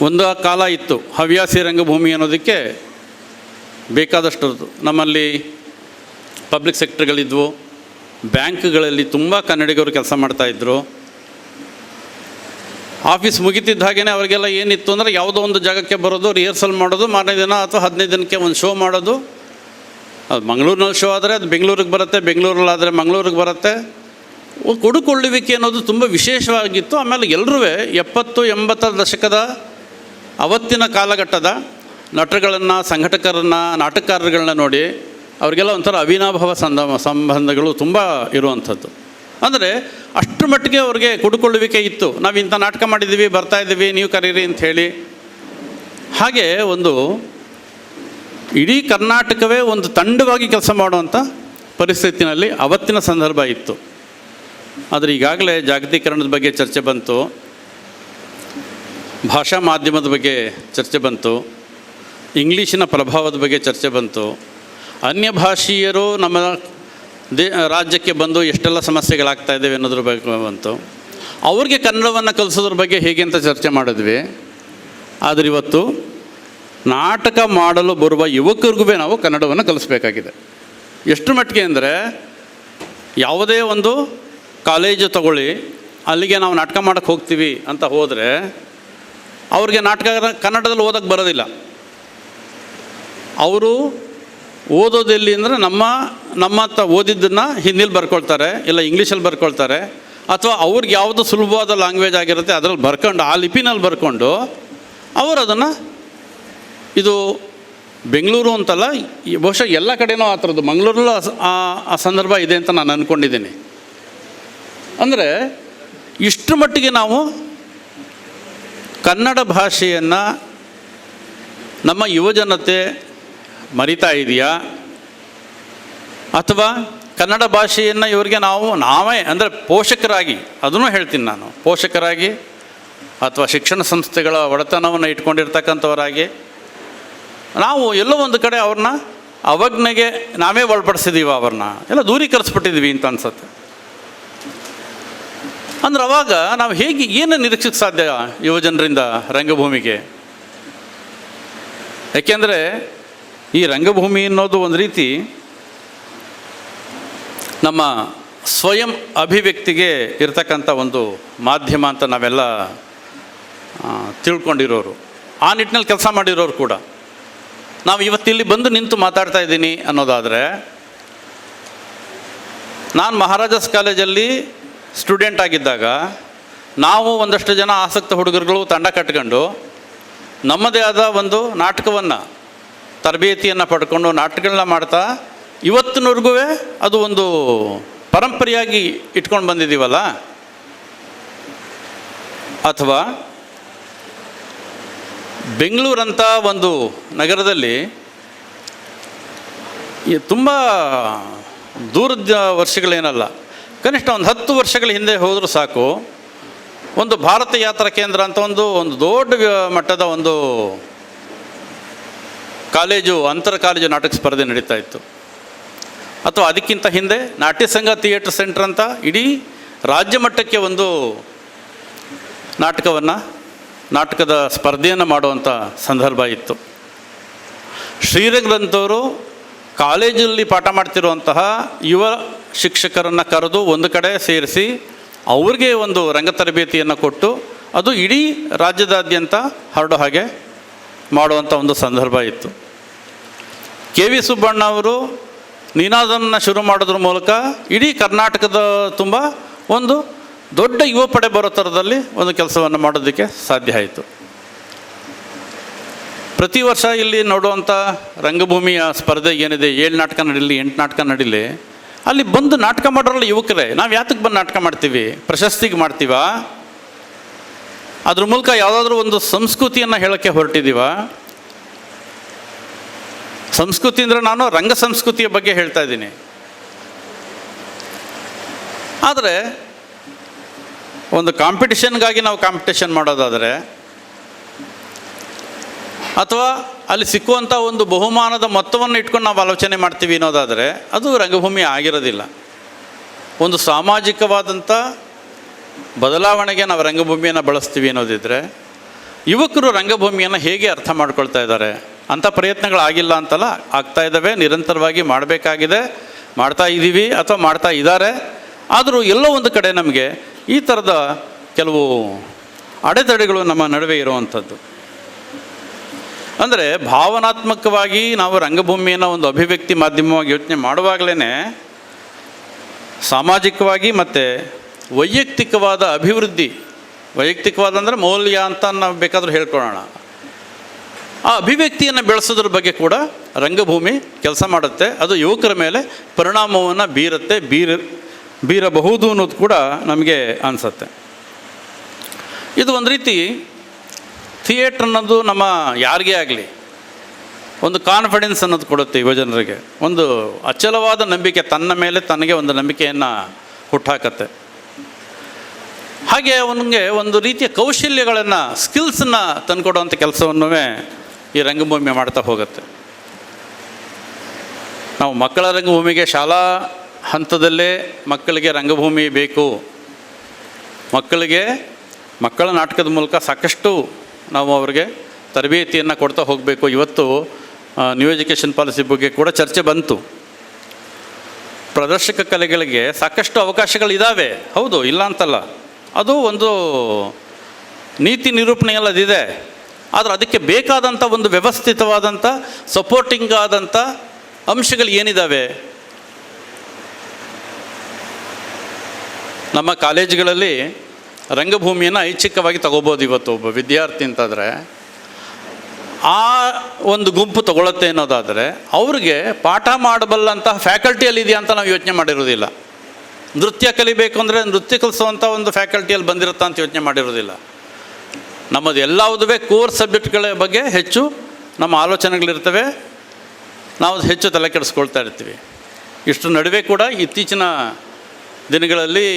ಒಂದು ಕಾಲ ಇತ್ತು ಹವ್ಯಾಸಿ ರಂಗಭೂಮಿ ಅನ್ನೋದಕ್ಕೆ ಬೇಕಾದಷ್ಟು ನಮ್ಮಲ್ಲಿ ಪಬ್ಲಿಕ್ ಸೆಕ್ಟರ್ಗಳಿದ್ವು, ಬ್ಯಾಂಕ್ಗಳಲ್ಲಿ ತುಂಬ ಕನ್ನಡಿಗರು ಕೆಲಸ ಮಾಡ್ತಾಯಿದ್ರು. ಆಫೀಸ್ ಮುಗಿತಿದ್ದ ಹಾಗೇ ಅವರಿಗೆಲ್ಲ ಏನಿತ್ತು ಅಂದರೆ ಯಾವುದೋ ಒಂದು ಜಾಗಕ್ಕೆ ಬರೋದು, ರಿಹರ್ಸಲ್ ಮಾಡೋದು, ಮಾರನೇ ದಿನ ಅಥವಾ 15 ದಿನಕ್ಕೆ ಒಂದು ಶೋ ಮಾಡೋದು. ಅದು ಮಂಗಳೂರಿನಲ್ಲಿ ಶೋ ಆದರೆ ಅದು ಬೆಂಗಳೂರಿಗೆ ಬರುತ್ತೆ, ಬೆಂಗಳೂರಲ್ಲಾದರೆ ಮಂಗಳೂರಿಗೆ ಬರುತ್ತೆ. ಕೊಡುಕೊಳ್ಳುವಿಕೆ ಅನ್ನೋದು ತುಂಬ ವಿಶೇಷವಾಗಿತ್ತು. ಆಮೇಲೆ ಎಲ್ಲರೂ 70-80 ದಶಕದ ಅವತ್ತಿನ ಕಾಲಘಟ್ಟದ ನಟರುಗಳನ್ನು, ಸಂಘಟಕರನ್ನು, ನಾಟಕಕಾರರುಗಳನ್ನ ನೋಡಿ ಅವರಿಗೆಲ್ಲ ಒಂಥರ ಅವಿನಾಭಾವ ಸಂಬಂಧಗಳು ತುಂಬ ಇರುವಂಥದ್ದು. ಅಂದರೆ ಅಷ್ಟರ ಮಟ್ಟಿಗೆ ಅವ್ರಿಗೆ ಕೊಡುಕೊಳ್ಳುವಿಕೆ ಇತ್ತು. ನಾವು ಇಂಥ ನಾಟಕ ಮಾಡಿದ್ದೀವಿ, ಬರ್ತಾಯಿದ್ದೀವಿ, ನೀವು ಕರೀರಿ ಅಂಥೇಳಿ. ಹಾಗೆ ಒಂದು ಇಡೀ ಕರ್ನಾಟಕವೇ ಒಂದು ತಂಡವಾಗಿ ಕೆಲಸ ಮಾಡುವಂಥ ಪರಿಸ್ಥಿತಿನಲ್ಲಿ ಅವತ್ತಿನ ಸಂದರ್ಭ ಇತ್ತು. ಆದರೆ ಈಗಾಗಲೇ ಜಾಗತೀಕರಣದ ಬಗ್ಗೆ ಚರ್ಚೆ ಬಂತು, ಭಾಷಾ ಮಾಧ್ಯಮದ ಬಗ್ಗೆ ಚರ್ಚೆ ಬಂತು, ಇಂಗ್ಲೀಷಿನ ಪ್ರಭಾವದ ಬಗ್ಗೆ ಚರ್ಚೆ ಬಂತು, ಅನ್ಯ ಭಾಷೀಯರು ನಮ್ಮ ರಾಜ್ಯಕ್ಕೆ ಬಂದು ಎಷ್ಟೆಲ್ಲ ಸಮಸ್ಯೆಗಳಾಗ್ತಾ ಇದ್ದಾವೆ ಅನ್ನೋದ್ರ ಬಗ್ಗೆ ಬಂತು. ಅವ್ರಿಗೆ ಕನ್ನಡವನ್ನು ಕಲಿಸೋದ್ರ ಬಗ್ಗೆ ಹೇಗೆ ಅಂತ ಚರ್ಚೆ ಮಾಡಿದ್ವಿ. ಆದರೆ ಇವತ್ತು ನಾಟಕ ಮಾಡಲು ಬರುವ ಯುವಕರಿಗೂ ನಾವು ಕನ್ನಡವನ್ನು ಕಲಿಸ್ಬೇಕಾಗಿದೆ. ಎಷ್ಟು ಮಟ್ಟಿಗೆ ಅಂದರೆ, ಯಾವುದೇ ಒಂದು ಕಾಲೇಜು ತಗೊಳ್ಳಿ, ಅಲ್ಲಿಗೆ ನಾವು ನಾಟಕ ಮಾಡೋಕ್ಕೆ ಹೋಗ್ತೀವಿ ಅಂತ ಹೋದರೆ ಅವ್ರಿಗೆ ನಾಟಕ ಕನ್ನಡದಲ್ಲಿ ಓದೋಕ್ಕೆ ಬರೋದಿಲ್ಲ. ಅವರು ಓದೋದೆಲ್ಲಿ ಅಂದರೆ ನಮ್ಮ ಓದಿದ್ದನ್ನು ಹಿಂದಿಲಿ ಬರ್ಕೊಳ್ತಾರೆ, ಇಲ್ಲ ಇಂಗ್ಲೀಷಲ್ಲಿ ಬರ್ಕೊಳ್ತಾರೆ, ಅಥವಾ ಅವ್ರಿಗೆ ಯಾವುದು ಸುಲಭವಾದ ಲ್ಯಾಂಗ್ವೇಜ್ ಆಗಿರುತ್ತೆ ಅದರಲ್ಲಿ ಬರ್ಕೊಂಡು, ಆ ಲಿಪಿನಲ್ಲಿ ಬರ್ಕೊಂಡು ಅವರು ಅದನ್ನು, ಇದು ಬೆಂಗಳೂರು ಅಂತಲ್ಲ, ಬಹುಶಃ ಎಲ್ಲ ಕಡೆನೂ ಆ ಥರದ್ದು, ಮಂಗಳೂರಲ್ಲೂ ಆ ಸಂದರ್ಭ ಇದೆ ಅಂತ ನಾನು ಅಂದ್ಕೊಂಡಿದ್ದೀನಿ. ಅಂದರೆ ಇಷ್ಟರ ಮಟ್ಟಿಗೆ ನಾವು ಕನ್ನಡ ಭಾಷೆಯನ್ನು ನಮ್ಮ ಯುವಜನತೆ ಮರಿತಾ ಇದೆಯಾ, ಅಥವಾ ಕನ್ನಡ ಭಾಷೆಯನ್ನು ಇವರಿಗೆ ನಾವೇ ಅಂದರೆ ಪೋಷಕರಾಗಿ, ಅದನ್ನು ಹೇಳ್ತೀನಿ ನಾನು, ಪೋಷಕರಾಗಿ ಅಥವಾ ಶಿಕ್ಷಣ ಸಂಸ್ಥೆಗಳ ಒಡೆತನವನ್ನು ಇಟ್ಕೊಂಡಿರ್ತಕ್ಕಂಥವರಾಗಿ ನಾವು ಎಲ್ಲೋ ಒಂದು ಕಡೆ ಅವ್ರನ್ನ ಅವಜ್ಞೆಗೆ ನಾವೇ ಒಳಪಡಿಸಿದ್ದೀವಿ, ಅವ್ರನ್ನ ಎಲ್ಲ ದೂರೀಕರಿಸ್ಬಿಟ್ಟಿದ್ವಿ ಅಂತ ಅನ್ಸುತ್ತೆ. ಅಂದ್ರೆ ಅವಾಗ ನಾವು ಹೇಗೆ ಏನು ನಿರೀಕ್ಷಿಸಕ್ಕೆ ಸಾಧ್ಯ ಯುವಜನರಿಂದ ರಂಗಭೂಮಿಗೆ? ಯಾಕೆಂದರೆ ಈ ರಂಗಭೂಮಿ ಅನ್ನೋದು ಒಂದು ರೀತಿ ನಮ್ಮ ಸ್ವಯಂ ಅಭಿವ್ಯಕ್ತಿಗೆ ಇರತಕ್ಕಂಥ ಒಂದು ಮಾಧ್ಯಮ ಅಂತ ನಾವೆಲ್ಲ ತಿಳ್ಕೊಂಡಿರೋರು, ಆ ನಿಟ್ಟಿನಲ್ಲಿ ಕೆಲಸ ಮಾಡಿರೋರು ಕೂಡ. ನಾವು ಇವತ್ತಿಲ್ಲಿ ಬಂದು ನಿಂತು ಮಾತಾಡ್ತಾ ಇದ್ದೀನಿ ಅನ್ನೋದಾದರೆ, ನಾನು ಮಹಾರಾಜಾಸ್ ಕಾಲೇಜಲ್ಲಿ ಸ್ಟೂಡೆಂಟ್ ಆಗಿದ್ದಾಗ ನಾವು ಒಂದಷ್ಟು ಜನ ಆಸಕ್ತ ಹುಡುಗರುಗಳು ತಂಡ ಕಟ್ಕೊಂಡು ನಮ್ಮದೇ ಆದ ಒಂದು ನಾಟಕವನ್ನು, ತರಬೇತಿಯನ್ನು ಪಡ್ಕೊಂಡು ನಾಟಕಗಳನ್ನ ಮಾಡ್ತಾ ಇವತ್ತಿನವರೆಗೂ ಅದು ಒಂದು ಪರಂಪರೆಯಾಗಿ ಇಟ್ಕೊಂಡು ಬಂದಿದ್ದೀವಲ್ಲ. ಅಥವಾ ಬೆಂಗಳೂರಂಥ ಒಂದು ನಗರದಲ್ಲಿ ತುಂಬ ದೂರದ ವರ್ಷಗಳೇನಲ್ಲ, ಕನಿಷ್ಠ ಒಂದು 10 ವರ್ಷಗಳ ಹಿಂದೆ ಹೋದರೂ ಸಾಕು, ಒಂದು ಭಾರತ ಯಾತ್ರಾ ಕೇಂದ್ರ ಅಂತ ಒಂದು ದೊಡ್ಡ ಮಟ್ಟದ ಒಂದು ಕಾಲೇಜು, ಅಂತರ ಕಾಲೇಜು ನಾಟಕ ಸ್ಪರ್ಧೆ ನಡೀತಾ ಇತ್ತು. ಅಥವಾ ಅದಕ್ಕಿಂತ ಹಿಂದೆ ನಾಟ್ಯ ಸಂಘ ಥಿಯೇಟರ್ ಸೆಂಟರ್ ಅಂತ ಇಡೀ ರಾಜ್ಯ ಮಟ್ಟಕ್ಕೆ ಒಂದು ನಾಟಕದ ಸ್ಪರ್ಧೆಯನ್ನು ಮಾಡುವಂಥ ಸಂದರ್ಭ ಇತ್ತು. ಶ್ರೀರಂಗರಂಥವರು ಕಾಲೇಜಲ್ಲಿ ಪಾಠ ಮಾಡ್ತಿರುವಂತಹ ಯುವ ಶಿಕ್ಷಕರನ್ನು ಕರೆದು ಒಂದು ಕಡೆ ಸೇರಿಸಿ ಅವ್ರಿಗೆ ಒಂದು ರಂಗ ತರಬೇತಿಯನ್ನು ಕೊಟ್ಟು ಅದು ಇಡೀ ರಾಜ್ಯದಾದ್ಯಂತ ಹರಡೋ ಹಾಗೆ ಮಾಡುವಂಥ ಒಂದು ಸಂದರ್ಭ ಇತ್ತು. ಕೆ ವಿ ಸುಬ್ಬಣ್ಣ ಅವರು ನಿನಾದವನ್ನು ಶುರು ಮಾಡೋದ್ರ ಮೂಲಕ ಇಡೀ ಕರ್ನಾಟಕದ ತುಂಬ ಒಂದು ದೊಡ್ಡ ಯುವ ಪಡೆ ಬರೋ ಥರದಲ್ಲಿ ಒಂದು ಕೆಲಸವನ್ನು ಮಾಡೋದಕ್ಕೆ ಸಾಧ್ಯ ಆಯಿತು. ಪ್ರತಿ ವರ್ಷ ಇಲ್ಲಿ ನೋಡುವಂಥ ರಂಗಭೂಮಿಯ ಸ್ಪರ್ಧೆ ಏನಿದೆ, 7 ನಾಟಕ ನಡೀಲಿ, 8 ನಾಟಕ ನಡೀಲಿ, ಅಲ್ಲಿ ಬಂದು ನಾಟಕ ಮಾಡೋರಲ್ಲ ಯುವಕರೇ. ನಾವು ಯಾತಕ್ಕೆ ಬಂದು ನಾಟಕ ಮಾಡ್ತೀವಿ? ಪ್ರಶಸ್ತಿಗೆ ಮಾಡ್ತೀವ? ಅದ್ರ ಮೂಲಕ ಯಾವುದಾದ್ರೂ ಒಂದು ಸಂಸ್ಕೃತಿಯನ್ನು ಹೇಳೋಕ್ಕೆ ಹೊರಟಿದ್ದೀವ? ಸಂಸ್ಕೃತಿ ಅಂದರೆ ನಾನು ರಂಗ ಸಂಸ್ಕೃತಿಯ ಬಗ್ಗೆ ಹೇಳ್ತಾ ಇದ್ದೀನಿ. ಆದರೆ ಒಂದು ಕಾಂಪಿಟಿಷನ್ಗಾಗಿ ನಾವು ಕಾಂಪಿಟೇಷನ್ ಮಾಡೋದಾದರೆ, ಅಥವಾ ಅಲ್ಲಿ ಸಿಕ್ಕುವಂಥ ಒಂದು ಬಹುಮಾನದ ಮೊತ್ತವನ್ನು ಇಟ್ಕೊಂಡು ನಾವು ಆಲೋಚನೆ ಮಾಡ್ತೀವಿ ಅನ್ನೋದಾದರೆ ಅದು ರಂಗಭೂಮಿ ಆಗಿರೋದಿಲ್ಲ. ಒಂದು ಸಾಮಾಜಿಕವಾದಂಥ ಬದಲಾವಣೆಗೆ ನಾವು ರಂಗಭೂಮಿಯನ್ನು ಬಳಸ್ತೀವಿ ಅನ್ನೋದಿದ್ದರೆ, ಯುವಕರು ರಂಗಭೂಮಿಯನ್ನು ಹೇಗೆ ಅರ್ಥ ಮಾಡ್ಕೊಳ್ತಾ ಇದ್ದಾರೆ? ಅಂಥ ಪ್ರಯತ್ನಗಳಾಗಿಲ್ಲ ಅಂತಲ್ಲ, ಆಗ್ತಾ ಇದ್ದಾವೆ, ನಿರಂತರವಾಗಿ ಮಾಡಬೇಕಾಗಿದೆ, ಮಾಡ್ತಾ ಇದ್ದೀವಿ ಅಥವಾ ಮಾಡ್ತಾ ಇದ್ದಾರೆ. ಆದರೂ ಎಲ್ಲೋ ಒಂದು ಕಡೆ ನಮಗೆ ಈ ಥರದ ಕೆಲವು ಅಡೆತಡೆಗಳು ನಮ್ಮ ನಡುವೆ ಇರುವಂಥದ್ದು. ಅಂದರೆ ಭಾವನಾತ್ಮಕವಾಗಿ ನಾವು ರಂಗಭೂಮಿಯನ್ನು ಒಂದು ಅಭಿವ್ಯಕ್ತಿ ಮಾಧ್ಯಮವಾಗಿ ಯೋಚನೆ ಮಾಡುವಾಗಲೇ ಸಾಮಾಜಿಕವಾಗಿ ಮತ್ತು ವೈಯಕ್ತಿಕವಾದ ಅಭಿವೃದ್ಧಿ, ವೈಯಕ್ತಿಕವಾದ ಅಂದರೆ ಮೌಲ್ಯ ಅಂತ ನಾವು ಬೇಕಾದರೂ ಹೇಳ್ಕೊಳ್ಳೋಣ, ಆ ಅಭಿವ್ಯಕ್ತಿಯನ್ನು ಬೆಳೆಸೋದ್ರ ಬಗ್ಗೆ ಕೂಡ ರಂಗಭೂಮಿ ಕೆಲಸ ಮಾಡುತ್ತೆ. ಅದು ಯುವಕರ ಮೇಲೆ ಪರಿಣಾಮವನ್ನು ಬೀರಬಹುದು ಅನ್ನೋದು ಕೂಡ ನಮಗೆ ಅನಿಸುತ್ತೆ. ಇದು ಒಂದು ರೀತಿ ಥಿಯೇಟ್ರ್ ಅನ್ನೋದು ನಮ್ಮ ಯಾರಿಗೇ ಆಗಲಿ ಒಂದು ಕಾನ್ಫಿಡೆನ್ಸ್ ಅನ್ನೋದು ಕೊಡುತ್ತೆ ಯುವಜನರಿಗೆ. ಒಂದು ಅಚಲವಾದ ನಂಬಿಕೆ, ತನ್ನ ಮೇಲೆ ತನಗೆ ಒಂದು ನಂಬಿಕೆಯನ್ನು ಹುಟ್ಟಾಕತ್ತೆ. ಹಾಗೆ ಅವನಿಗೆ ಒಂದು ರೀತಿಯ ಕೌಶಲ್ಯಗಳನ್ನು, ಸ್ಕಿಲ್ಸನ್ನು ತಂದುಕೊಡುವಂಥ ಕೆಲಸವನ್ನು ಈ ರಂಗಭೂಮಿ ಮಾಡ್ತಾ ಹೋಗುತ್ತೆ. ನಾವು ಮಕ್ಕಳ ರಂಗಭೂಮಿಗೆ ಶಾಲಾ ಹಂತದಲ್ಲೇ ಮಕ್ಕಳಿಗೆ ರಂಗಭೂಮಿ ಬೇಕು, ಮಕ್ಕಳ ನಾಟಕದ ಮೂಲಕ ಸಾಕಷ್ಟು ನಾವು ಅವರಿಗೆ ತರಬೇತಿಯನ್ನು ಕೊಡ್ತಾ ಹೋಗಬೇಕು. ಇವತ್ತು ನ್ಯೂ ಎಜುಕೇಷನ್ ಪಾಲಿಸಿ ಬಗ್ಗೆ ಕೂಡ ಚರ್ಚೆ ಬಂತು. ಪ್ರದರ್ಶಕ ಕಲೆಗಳಿಗೆ ಸಾಕಷ್ಟು ಅವಕಾಶಗಳಿದ್ದಾವೆ, ಹೌದು, ಇಲ್ಲ ಅಂತಲ್ಲ. ಅದು ಒಂದು ನೀತಿ ನಿರೂಪಣೆಯಲ್ಲದಿದೆ. ಆದರೆ ಅದಕ್ಕೆ ಬೇಕಾದಂಥ ಒಂದು ವ್ಯವಸ್ಥಿತವಾದಂಥ ಸಪೋರ್ಟಿಂಗ್ ಆದಂಥ ಅಂಶಗಳು ಏನಿದ್ದಾವೆ? ನಮ್ಮ ಕಾಲೇಜುಗಳಲ್ಲಿ ರಂಗಭೂಮಿಯನ್ನು ಐಚ್ಛಿಕವಾಗಿ ತಗೋಬೋದು. ಇವತ್ತು ಒಬ್ಬ ವಿದ್ಯಾರ್ಥಿ ಅಂತಾದರೆ ಆ ಒಂದು ಗುಂಪು ತಗೊಳುತ್ತೆ ಅನ್ನೋದಾದರೆ ಅವ್ರಿಗೆ ಪಾಠ ಮಾಡಬಲ್ಲಂತಹ ಫ್ಯಾಕಲ್ಟಿಯಲ್ಲಿ ಇದೆಯಾ ಅಂತ ನಾವು ಯೋಚನೆ ಮಾಡಿರೋದಿಲ್ಲ. ನೃತ್ಯ ಕಲಿಬೇಕು ಅಂದರೆ ನೃತ್ಯ ಕಲಿಸುವಂಥ ಒಂದು ಫ್ಯಾಕಲ್ಟಿಯಲ್ಲಿ ಬಂದಿರುತ್ತಾ ಅಂತ ಯೋಚನೆ ಮಾಡಿರೋದಿಲ್ಲ. ನಮ್ಮದು ಎಲ್ಲವುದೇ ಕೋರ್ ಸಬ್ಜೆಕ್ಟ್ಗಳ ಬಗ್ಗೆ ಹೆಚ್ಚು ನಮ್ಮ ಆಲೋಚನೆಗಳಿರ್ತವೆ, ನಾವು ಹೆಚ್ಚು ತಲೆ ಕೆಡಿಸ್ಕೊಳ್ತಾ ಇರ್ತೀವಿ. ಇಷ್ಟು ನಡುವೆ ಕೂಡ ಇತ್ತೀಚಿನ ದಿನಗಳಲ್ಲಿ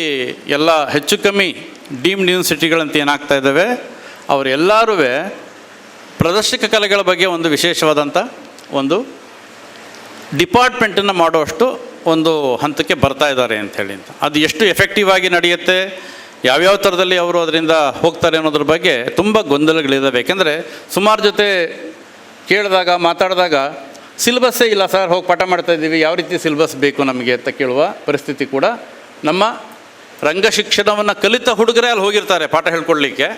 ಎಲ್ಲ ಹೆಚ್ಚು ಕಮ್ಮಿ ಡೀಮ್ಡ್ ಯೂನಿವರ್ಸಿಟಿಗಳಂತ ಏನಾಗ್ತಾ ಇದ್ದಾವೆ, ಅವರೆಲ್ಲರೂ ಪ್ರದರ್ಶಕ ಕಲೆಗಳ ಬಗ್ಗೆ ಒಂದು ವಿಶೇಷವಾದಂಥ ಒಂದು ಡಿಪಾರ್ಟ್ಮೆಂಟನ್ನು ಮಾಡುವಷ್ಟು ಒಂದು ಹಂತಕ್ಕೆ ಬರ್ತಾ ಇದ್ದಾರೆ ಅಂಥೇಳಿ. ಅದು ಎಷ್ಟು ಎಫೆಕ್ಟಿವ್ ಆಗಿ ನಡೆಯುತ್ತೆ, ಯಾವ್ಯಾವ ಥರದಲ್ಲಿ ಅವರು ಅದರಿಂದ ಹೋಗ್ತಾರೆ ಅನ್ನೋದ್ರ ಬಗ್ಗೆ ತುಂಬ ಗೊಂದಲಗಳಿದ್ದಾವೆ. ಏಕೆಂದರೆ ಸುಮಾರು ಜೊತೆ ಕೇಳಿದಾಗ ಮಾತಾಡಿದಾಗ ಸಿಲೆಬಸ್ಸೇ ಇಲ್ಲ ಸರ್, ಹೋಗಿ ಪಾಠ ಮಾಡ್ತಾಯಿದ್ದೀವಿ, ಯಾವ ರೀತಿ ಸಿಲೆಬಸ್ ಬೇಕು ನಮಗೆ ಅಂತ ಕೇಳುವ ಪರಿಸ್ಥಿತಿ ಕೂಡ ನಮ್ಮ ರಂಗ ಶಿಕ್ಷಣವನ್ನು ಕಲಿತ ಹುಡುಗರೇ ಅಲ್ಲಿ ಹೋಗಿರ್ತಾರೆ ಪಾಠ ಹೇಳ್ಕೊಡ್ಲಿಕ್ಕೆ.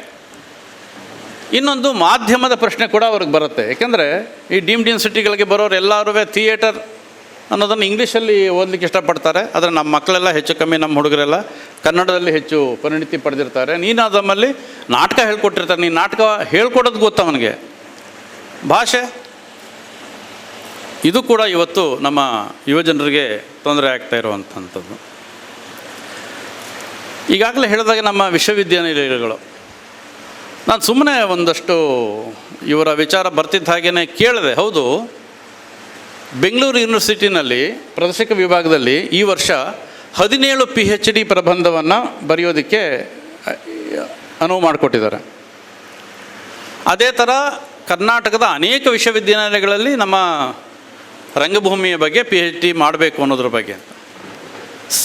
ಇನ್ನೊಂದು ಮಾಧ್ಯಮದ ಪ್ರಶ್ನೆ ಕೂಡ ಅವ್ರಿಗೆ ಬರುತ್ತೆ. ಏಕೆಂದರೆ ಈ ಡೀಮ್ಡ್ ಯೂನಿವರ್ಸಿಟಿಗಳಿಗೆ ಬರೋರು ಎಲ್ಲರೂ ಥಿಯೇಟರ್ ಅನ್ನೋದನ್ನು ಇಂಗ್ಲೀಷಲ್ಲಿ ಓದಲಿಕ್ಕೆ ಇಷ್ಟಪಡ್ತಾರೆ. ಆದರೆ ನಮ್ಮ ಮಕ್ಕಳೆಲ್ಲ ಹೆಚ್ಚು ಕಮ್ಮಿ, ನಮ್ಮ ಹುಡುಗರೆಲ್ಲ ಕನ್ನಡದಲ್ಲಿ ಹೆಚ್ಚು ಪರಿಣಿತಿ ಪಡೆದಿರ್ತಾರೆ. ನೀನು ಅದರಲ್ಲಿ ನಾಟಕ ಹೇಳ್ಕೊಟ್ಟಿರ್ತಾರೆ, ನೀನು ನಾಟಕ ಹೇಳ್ಕೊಡೋದು ಗೊತ್ತು ಅವನಿಗೆ, ಭಾಷೆ. ಇದು ಕೂಡ ಇವತ್ತು ನಮ್ಮ ಯುವಜನರಿಗೆ ತೊಂದರೆ ಆಗ್ತಾ ಇರುವಂಥದ್ದು. ಈಗಾಗಲೇ ಹೇಳಿದಾಗ ನಮ್ಮ ವಿಶ್ವವಿದ್ಯಾನಿಲಯಗಳು, ನಾನು ಸುಮ್ಮನೆ ಒಂದಷ್ಟು ಇವರ ವಿಚಾರ ಬರ್ತಿದ್ದ ಹಾಗೇ ಕೇಳಿದೆ. ಹೌದು, ಬೆಂಗಳೂರು ಯೂನಿವರ್ಸಿಟಿನಲ್ಲಿ ಪ್ರದರ್ಶಕ ವಿಭಾಗದಲ್ಲಿ ಈ ವರ್ಷ 17 PhD ಪ್ರಬಂಧವನ್ನು ಬರೆಯೋದಕ್ಕೆ ಅನುವು ಮಾಡಿಕೊಟ್ಟಿದ್ದಾರೆ. ಅದೇ ಥರ ಕರ್ನಾಟಕದ ಅನೇಕ ವಿಶ್ವವಿದ್ಯಾನಿಲಯಗಳಲ್ಲಿ ನಮ್ಮ ರಂಗಭೂಮಿಯ ಬಗ್ಗೆ PhD ಮಾಡಬೇಕು ಅನ್ನೋದ್ರ ಬಗ್ಗೆ,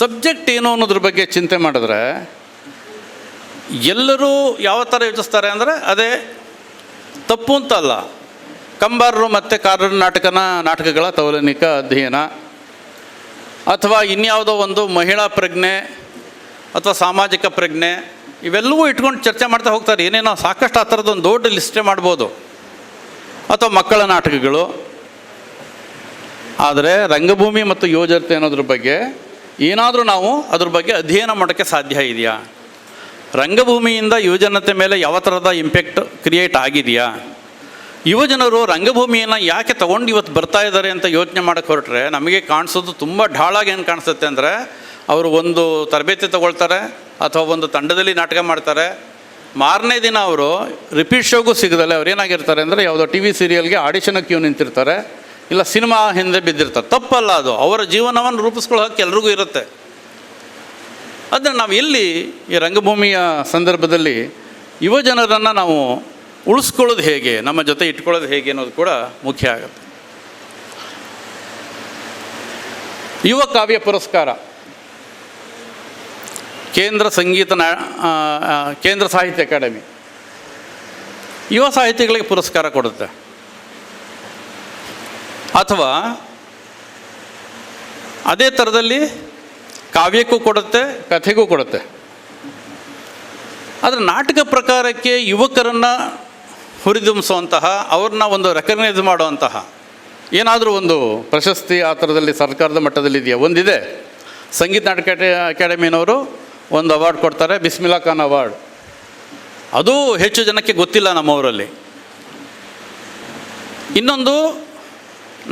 ಸಬ್ಜೆಕ್ಟ್ ಏನು ಅನ್ನೋದ್ರ ಬಗ್ಗೆ ಚಿಂತೆ ಮಾಡಿದ್ರೆ ಎಲ್ಲರೂ ಯಾವ ಥರ ಯೋಚಿಸ್ತಾರೆ ಅಂದರೆ ಅದೇ ತಪ್ಪು ಅಂತಲ್ಲ. ಕಂಬಾರರು ಮತ್ತು ಕಾರರ ನಾಟಕಗಳ ತೌಲನಿಕ ಅಧ್ಯಯನ, ಅಥವಾ ಇನ್ಯಾವುದೋ ಒಂದು ಮಹಿಳಾ ಪ್ರಜ್ಞೆ ಅಥವಾ ಸಾಮಾಜಿಕ ಪ್ರಜ್ಞೆ, ಇವೆಲ್ಲವೂ ಇಟ್ಕೊಂಡು ಚರ್ಚೆ ಮಾಡ್ತಾ ಹೋಗ್ತಾರೆ. ಏನೇನೋ ಸಾಕಷ್ಟು ಆ ಥರದ್ದೊಂದು ದೊಡ್ಡ ಲಿಸ್ಟೇ ಮಾಡ್ಬೋದು. ಅಥವಾ ಮಕ್ಕಳ ನಾಟಕಗಳು. ಆದರೆ ರಂಗಭೂಮಿ ಮತ್ತು ಯುವಜನತೆ ಅನ್ನೋದ್ರ ಬಗ್ಗೆ ಏನಾದರೂ ನಾವು ಅದ್ರ ಬಗ್ಗೆ ಅಧ್ಯಯನ ಮಾಡೋಕ್ಕೆ ಸಾಧ್ಯ ಇದೆಯಾ? ರಂಗಭೂಮಿಯಿಂದ ಯುವಜನತೆ ಮೇಲೆ ಯಾವ ಥರದ ಇಂಪ್ಯಾಕ್ಟ್ ಕ್ರಿಯೇಟ್ ಆಗಿದೆಯಾ? ಯುವಜನರು ರಂಗಭೂಮಿಯನ್ನು ಯಾಕೆ ತೊಗೊಂಡು ಇವತ್ತು ಬರ್ತಾ ಇದ್ದಾರೆ ಅಂತ ಯೋಚನೆ ಮಾಡೋಕ್ಕೆ ಹೊರಟ್ರೆ ನಮಗೆ ಕಾಣಿಸೋದು ತುಂಬ ಢಾಳಾಗಿ ಏನು ಕಾಣಿಸುತ್ತೆ ಅಂದರೆ, ಅವರು ಒಂದು ತರಬೇತಿ ತೊಗೊಳ್ತಾರೆ ಅಥವಾ ಒಂದು ತಂಡದಲ್ಲಿ ನಾಟಕ ಮಾಡ್ತಾರೆ, ಮಾರನೇ ದಿನ ಅವರು ರಿಪೀಟ್ ಶೋಗೂ ಸಿಗದಲ್ಲೇ ಅವ್ರು ಏನಾಗಿರ್ತಾರೆ ಅಂದರೆ ಯಾವುದೋ TV ಸೀರಿಯಲ್ಗೆ ಆಡಿಷನ್ ಕ್ಯೂ ನಿಂತಿರ್ತಾರೆ, ಇಲ್ಲ ಸಿನಿಮಾ ಹಿಂದೆ ಬಿದ್ದಿರ್ತಾರೆ. ತಪ್ಪಲ್ಲ, ಅದು ಅವರ ಜೀವನವನ್ನು ರೂಪಿಸ್ಕೊಳ್ಳೋ ಹಕ್ಕು ಎಲ್ರಿಗೂ ಇರುತ್ತೆ. ಆದರೆ ನಾವು ಎಲ್ಲಿ ಈ ರಂಗಭೂಮಿಯ ಸಂದರ್ಭದಲ್ಲಿ ಯುವಜನರನ್ನು ನಾವು ಉಳಿಸ್ಕೊಳ್ಳೋದು ಹೇಗೆ, ನಮ್ಮ ಜೊತೆ ಇಟ್ಕೊಳ್ಳೋದು ಹೇಗೆ ಅನ್ನೋದು ಕೂಡ ಮುಖ್ಯ ಆಗುತ್ತೆ. ಯುವ ಕಾವ್ಯ ಪುರಸ್ಕಾರ ಕೇಂದ್ರ ಸಾಹಿತ್ಯ ಅಕಾಡೆಮಿ ಯುವ ಸಾಹಿತಿಗಳಿಗೆ ಪುರಸ್ಕಾರ ಕೊಡುತ್ತೆ. ಅಥವಾ ಅದೇ ಥರದಲ್ಲಿ ಕಾವ್ಯಕ್ಕೂ ಕೊಡುತ್ತೆ, ಕಥೆಗೂ ಕೊಡುತ್ತೆ. ಆದರೆ ನಾಟಕ ಪ್ರಕಾರಕ್ಕೆ ಯುವಕರನ್ನು ಹುರಿದುಂಬಿಸುವಂತಹ, ಅವ್ರನ್ನ ಒಂದು ರೆಕಗ್ನೈಸ್ ಮಾಡುವಂತಹ ಏನಾದರೂ ಒಂದು ಪ್ರಶಸ್ತಿ ಆ ಥರದಲ್ಲಿ ಸರ್ಕಾರದ ಮಟ್ಟದಲ್ಲಿ ಇದೆಯಾ? ಒಂದಿದೆ, ಸಂಗೀತ ನಾಟಕ ಅಕಾಡೆಮಿನವರು ಒಂದು ಅವಾರ್ಡ್ ಕೊಡ್ತಾರೆ, ಬಿಸ್ಮಿಲ್ಲಾ ಖಾನ್ ಅವಾರ್ಡ್. ಅದು ಹೆಚ್ಚು ಜನಕ್ಕೆ ಗೊತ್ತಿಲ್ಲ ನಮ್ಮವರಲ್ಲಿ. ಇನ್ನೊಂದು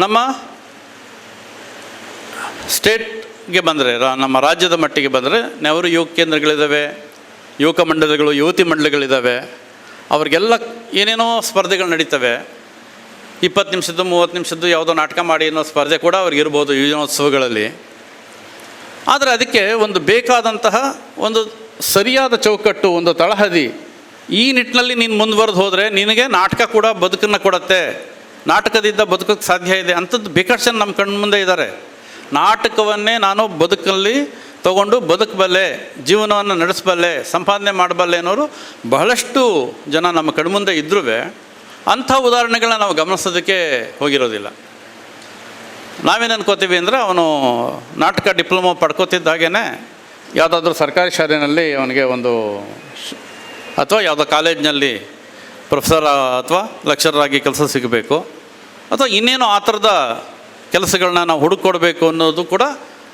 ನಮ್ಮ ಸ್ಟೇಟ್ಗೆ ಬಂದರೆ, ನಮ್ಮ ರಾಜ್ಯದ ಮಟ್ಟಿಗೆ ಬಂದರೆ ನೆಹರು ಯುವ ಕೇಂದ್ರಗಳಿದ್ದಾವೆ, ಯುವಕ ಮಂಡಳಿಗಳು, ಯುವತಿ ಮಂಡಳಿಗಳಿದ್ದಾವೆ. ಅವ್ರಿಗೆಲ್ಲ ಏನೇನೋ ಸ್ಪರ್ಧೆಗಳು ನಡೀತವೆ. 20 ನಿಮಿಷದ್ದು 30 ನಿಮಿಷದ್ದು ಯಾವುದೋ ನಾಟಕ ಮಾಡಿ ಅನ್ನೋ ಸ್ಪರ್ಧೆ ಕೂಡ ಅವ್ರಿಗಿರ್ಬೋದು ಯುವಜನೋತ್ಸವಗಳಲ್ಲಿ. ಆದರೆ ಅದಕ್ಕೆ ಒಂದು ಬೇಕಾದಂತಹ ಒಂದು ಸರಿಯಾದ ಚೌಕಟ್ಟು, ಒಂದು ತಳಹದಿ, ಈ ನಿಟ್ಟಿನಲ್ಲಿ ನೀನು ಮುಂದುವರೆದು ಹೋದರೆ ನಿನಗೆ ನಾಟಕ ಕೂಡ ಬದುಕನ್ನು ಕೊಡುತ್ತೆ, ನಾಟಕದಿಂದ ಬದುಕೋಕ್ಕೆ ಸಾಧ್ಯ ಇದೆ ಅಂಥದ್ದು ಬೇಕಾದಷ್ಟು ಜನ ನಮ್ಮ ಕಣ್ಣು ಮುಂದೆ ಇದ್ದಾರೆ. ನಾಟಕವನ್ನೇ ನಾನು ಬದುಕಲ್ಲಿ ತಗೊಂಡು ಬದುಕಬಲ್ಲೆ, ಜೀವನವನ್ನು ನಡೆಸಬಲ್ಲೆ, ಸಂಪಾದನೆ ಮಾಡಬಲ್ಲೆ ಅನ್ನೋರು ಬಹಳಷ್ಟು ಜನ ನಮ್ಮ ಕಣ್ಮುಂದೆ ಇದ್ರೂ ಅಂಥ ಉದಾಹರಣೆಗಳನ್ನ ನಾವು ಗಮನಿಸೋದಕ್ಕೆ ಹೋಗಿರೋದಿಲ್ಲ. ನಾವೇನು ಅನ್ಕೋತೀವಿ ಅಂದರೆ ಅವನು ನಾಟಕ ಡಿಪ್ಲೊಮೊ ಪಡ್ಕೋತಿದ್ದಾಗೇ ಯಾವುದಾದ್ರೂ ಸರ್ಕಾರಿ ಶಾಲೆಯಲ್ಲಿ ಅವನಿಗೆ ಒಂದು ಅಥವಾ ಯಾವುದೋ ಕಾಲೇಜ್ನಲ್ಲಿ ಪ್ರೊಫೆಸರ್ ಅಥವಾ ಲೆಕ್ಚರರ್ ಆಗಿ ಕೆಲಸ ಸಿಗಬೇಕು, ಅಥವಾ ಇನ್ನೇನೋ ಆ ಥರದ ಕೆಲಸಗಳನ್ನ ನಾವು ಹುಡುಕೊಡ್ಬೇಕು ಅನ್ನೋದು ಕೂಡ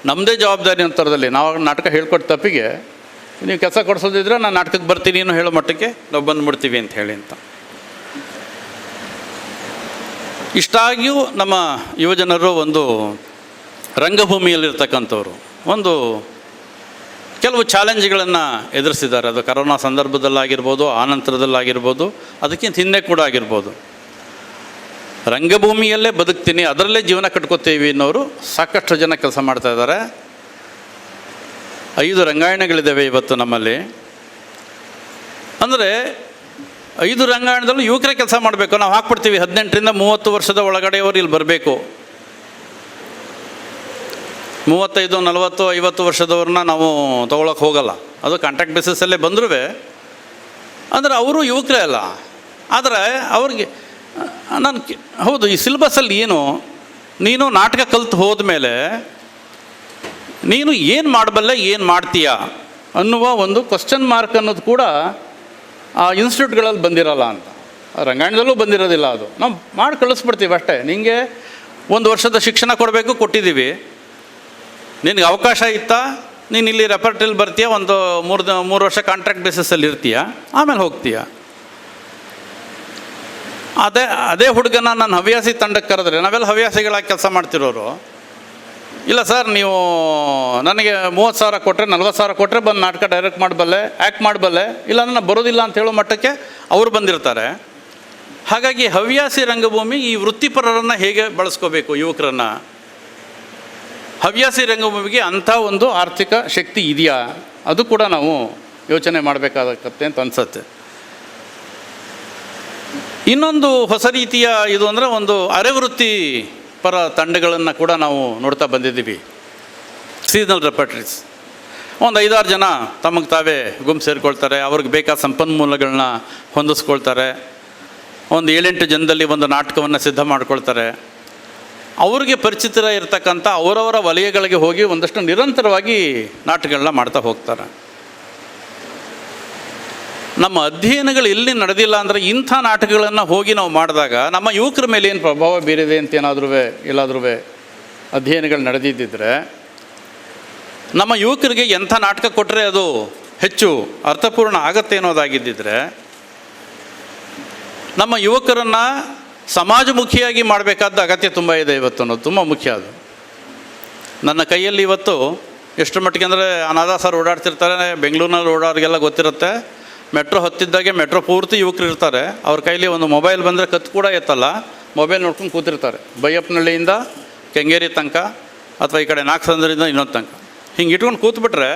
ನಮ್ಮದೇ ಜವಾಬ್ದಾರಿ ಅಂತರದಲ್ಲಿ. ನಾವು ನಾಟಕ ಹೇಳ್ಕೊಟ್ಟು ತಪ್ಪಿಗೆ ನೀವು ಕೆಲಸ ಕೊಡಿಸೋದಿದ್ರೆ ನಾನು ನಾಟಕಕ್ಕೆ ಬರ್ತೀನಿ ಅನ್ನೋ ಹೇಳೋ ಮಟ್ಟಕ್ಕೆ ನಾವು ಬಂದುಬಿಡ್ತೀವಿ ಅಂತ ಹೇಳಿ ಅಂತ. ಇಷ್ಟಾಗಿಯೂ ನಮ್ಮ ಯುವಜನರು ಒಂದು ರಂಗಭೂಮಿಯಲ್ಲಿರ್ತಕ್ಕಂಥವ್ರು ಒಂದು ಕೆಲವು ಚಾಲೆಂಜ್ಗಳನ್ನು ಎದುರಿಸಿದ್ದಾರೆ. ಅದು ಕರೋನಾ ಸಂದರ್ಭದಲ್ಲಾಗಿರ್ಬೋದು, ಆನಂತರದಲ್ಲಾಗಿರ್ಬೋದು, ಅದಕ್ಕಿಂತ ಹಿಂದೆ ಕೂಡ ಆಗಿರ್ಬೋದು. ರಂಗಭೂಮಿಯಲ್ಲೇ ಬದುಕ್ತೀನಿ, ಅದರಲ್ಲೇ ಜೀವನ ಕಟ್ಕೋತೀವಿ ಅನ್ನೋರು ಸಾಕಷ್ಟು ಜನ ಕೆಲಸ ಮಾಡ್ತಾಯಿದ್ದಾರೆ. 5 ರಂಗಾಯಣಗಳಿದ್ದಾವೆ ಇವತ್ತು ನಮ್ಮಲ್ಲಿ. ಅಂದರೆ 5 ರಂಗಾಯಣದಲ್ಲೂ ಯುವಕರೇ ಕೆಲಸ ಮಾಡಬೇಕು. ನಾವು ಹಾಕ್ಬಿಡ್ತೀವಿ 18ರಿಂದ 30 ವರ್ಷದ ಒಳಗಡೆಯವರು ಇಲ್ಲಿ ಬರಬೇಕು. 35, 40, 50 ವರ್ಷದವ್ರನ್ನ ನಾವು ತೊಗೊಳಕ್ಕೆ ಹೋಗಲ್ಲ. ಅದು ಕಾಂಟ್ರಾಕ್ಟ್ ಬೇಸಿಸಲ್ಲೇ ಬಂದರೂ ಅಂದರೆ ಅವರು ಯುವಕರೇ ಅಲ್ಲ. ಆದರೆ ಅವ್ರಿಗೆ ನಾನು ಹೌದು, ಈ ಸಿಲೆಬಸ್ಸಲ್ಲಿ ಏನು ನೀನು ನಾಟಕ ಕಲಿತು ಹೋದ್ಮೇಲೆ ನೀನು ಏನು ಮಾಡಬಲ್ಲೆ, ಏನು ಮಾಡ್ತೀಯಾ ಅನ್ನುವ ಒಂದು ಕ್ವಶನ್ ಮಾರ್ಕ್ ಅನ್ನೋದು ಕೂಡ ಆ ಇನ್ಸ್ಟಿಟ್ಯೂಟ್ಗಳಲ್ಲಿ ಬಂದಿರಲ್ಲ ಅಂತ. ರಂಗಾಯಣದಲ್ಲೂ ಬಂದಿರೋದಿಲ್ಲ. ಅದು ನಾವು ಮಾಡಿ ಕಳಿಸ್ಬಿಡ್ತೀವಿ ಅಷ್ಟೇ. ನಿನಗೆ 1 ವರ್ಷದ ಶಿಕ್ಷಣ ಕೊಡಬೇಕು, ಕೊಟ್ಟಿದ್ದೀವಿ. ನಿನಗೆ ಅವಕಾಶ ಇತ್ತಾ, ನೀನು ಇಲ್ಲಿ ರೆಪರ್ಟ್ರಿಲಿ ಬರ್ತೀಯ, ಒಂದು 3 ವರ್ಷ ಕಾಂಟ್ರಾಕ್ಟ್ ಬೇಸಿಸಲ್ಲಿ ಇರ್ತೀಯ, ಆಮೇಲೆ ಹೋಗ್ತೀಯ. ಅದೇ ಹುಡುಗನ ನಾನು ಹವ್ಯಾಸಿ ತಂಡಕ್ಕೆ ಕರೆದ್ರೆ ನಾವೆಲ್ಲ ಹವ್ಯಾಸಿಗಳಾಗಿ ಕೆಲಸ ಮಾಡ್ತಿರೋರು. ಇಲ್ಲ ಸರ್, ನೀವು ನನಗೆ 30,000 ಕೊಟ್ಟರೆ 40,000 ಕೊಟ್ಟರೆ ಬಂದು ನಾಟಕ ಡೈರೆಕ್ಟ್ ಮಾಡಬಲ್ಲೆ, ಆ್ಯಕ್ಟ್ ಮಾಡಬಲ್ಲೆ, ಇಲ್ಲ ನಾನು ಬರೋದಿಲ್ಲ ಅಂತ ಹೇಳೋ ಮಟ್ಟಕ್ಕೆ ಅವರು ಬಂದಿರ್ತಾರೆ. ಹಾಗಾಗಿ ಹವ್ಯಾಸಿ ರಂಗಭೂಮಿ ಈ ವೃತ್ತಿಪರರನ್ನು ಹೇಗೆ ಬಳಸ್ಕೋಬೇಕು, ಯುವಕರನ್ನು, ಹವ್ಯಾಸಿ ರಂಗಭೂಮಿಗೆ ಅಂಥ ಒಂದು ಆರ್ಥಿಕ ಶಕ್ತಿ ಇದೆಯಾ, ಅದು ಕೂಡ ನಾವು ಯೋಚನೆ ಮಾಡಬೇಕಾಗತ್ತೆ ಅಂತ ಅನಿಸುತ್ತೆ. ಇನ್ನೊಂದು ಹೊಸ ರೀತಿಯ ಇದು ಅಂದರೆ ಒಂದು ಅರೆವೃತ್ತಿ ಪರ ತಂಡಗಳನ್ನು ಕೂಡ ನಾವು ನೋಡ್ತಾ ಬಂದಿದ್ದೀವಿ. ಸೀಸನಲ್ ರೆಪರ್ಟ್ರೀಸ್ ಒಂದು 5-6 ಜನ ತಮಗೆ ತಾವೇ ಗುಂಪು ಸೇರಿಕೊಳ್ತಾರೆ. ಅವ್ರಿಗೆ ಬೇಕಾದ ಸಂಪನ್ಮೂಲಗಳನ್ನ ಹೊಂದಿಸ್ಕೊಳ್ತಾರೆ. ಒಂದು 7-8 ಜನದಲ್ಲಿ ಒಂದು ನಾಟಕವನ್ನು ಸಿದ್ಧ ಮಾಡ್ಕೊಳ್ತಾರೆ. ಅವ್ರಿಗೆ ಪರಿಚಿತರ ಇರತಕ್ಕಂಥ ಅವರವರ ವಲಯಗಳಿಗೆ ಹೋಗಿ ಒಂದಷ್ಟು ನಿರಂತರವಾಗಿ ನಾಟಕಗಳನ್ನ ಮಾಡ್ತಾ ಹೋಗ್ತಾರೆ. ನಮ್ಮ ಅಧ್ಯಯನಗಳು ಎಲ್ಲಿ ನಡೆದಿಲ್ಲ ಅಂದರೆ ಇಂಥ ನಾಟಕಗಳನ್ನು ಹೋಗಿ ನಾವು ಮಾಡಿದಾಗ ನಮ್ಮ ಯುವಕರ ಮೇಲೆ ಏನು ಪ್ರಭಾವ ಬೀರಿದೆ ಅಂತ ಎಲ್ಲಾದ್ರೂ ಅಧ್ಯಯನಗಳು ನಡೆದಿದ್ದರೆ, ನಮ್ಮ ಯುವಕರಿಗೆ ಎಂಥ ನಾಟಕ ಕೊಟ್ಟರೆ ಅದು ಹೆಚ್ಚು ಅರ್ಥಪೂರ್ಣ ಆಗತ್ತೆ ಅನ್ನೋದಾಗಿದ್ದಿದ್ರೆ, ನಮ್ಮ ಯುವಕರನ್ನು ಸಮಾಜಮುಖಿಯಾಗಿ ಮಾಡಬೇಕಾದ ಅಗತ್ಯ ತುಂಬ ಇದೆ ಇವತ್ತು ಅನ್ನೋದು ತುಂಬ ಮುಖ್ಯ. ಅದು ನನ್ನ ಕೈಯಲ್ಲಿ ಇವತ್ತು ಎಷ್ಟು ಮಟ್ಟಿಗೆ ಅಂದರೆ ಅನಾಥ ಸರ್ ಓಡಾಡ್ತಿರ್ತಾರೆ, ಬೆಂಗಳೂರಿನಲ್ಲಿ ಓಡಾಡ್ರಿಗೆಲ್ಲ ಗೊತ್ತಿರುತ್ತೆ. ಮೆಟ್ರೋ ಹತ್ತಿದ್ದಾಗೆ ಮೆಟ್ರೋ ಪೂರ್ತಿ ಯುವಕರು ಇರ್ತಾರೆ. ಅವ್ರ ಕೈಲಿ ಒಂದು ಮೊಬೈಲ್ ಬಂದರೆ ಕತ್ತು ಕೂಡ ಎತ್ತಲ್ಲ, ಮೊಬೈಲ್ ನೋಡ್ಕೊಂಡು ಕೂತಿರ್ತಾರೆ. ಬೈಯಪ್ಪನಹಳ್ಳಿಯಿಂದ ಕೆಂಗೇರಿ ತನಕ ಅಥವಾ ಈ ಕಡೆ ನಾಗಸಂದ್ರದಿಂದ ಇನ್ನೊಂದು ತನಕ ಹಿಂಗೆ ಇಟ್ಕೊಂಡು ಕೂತ್ಬಿಟ್ರೆ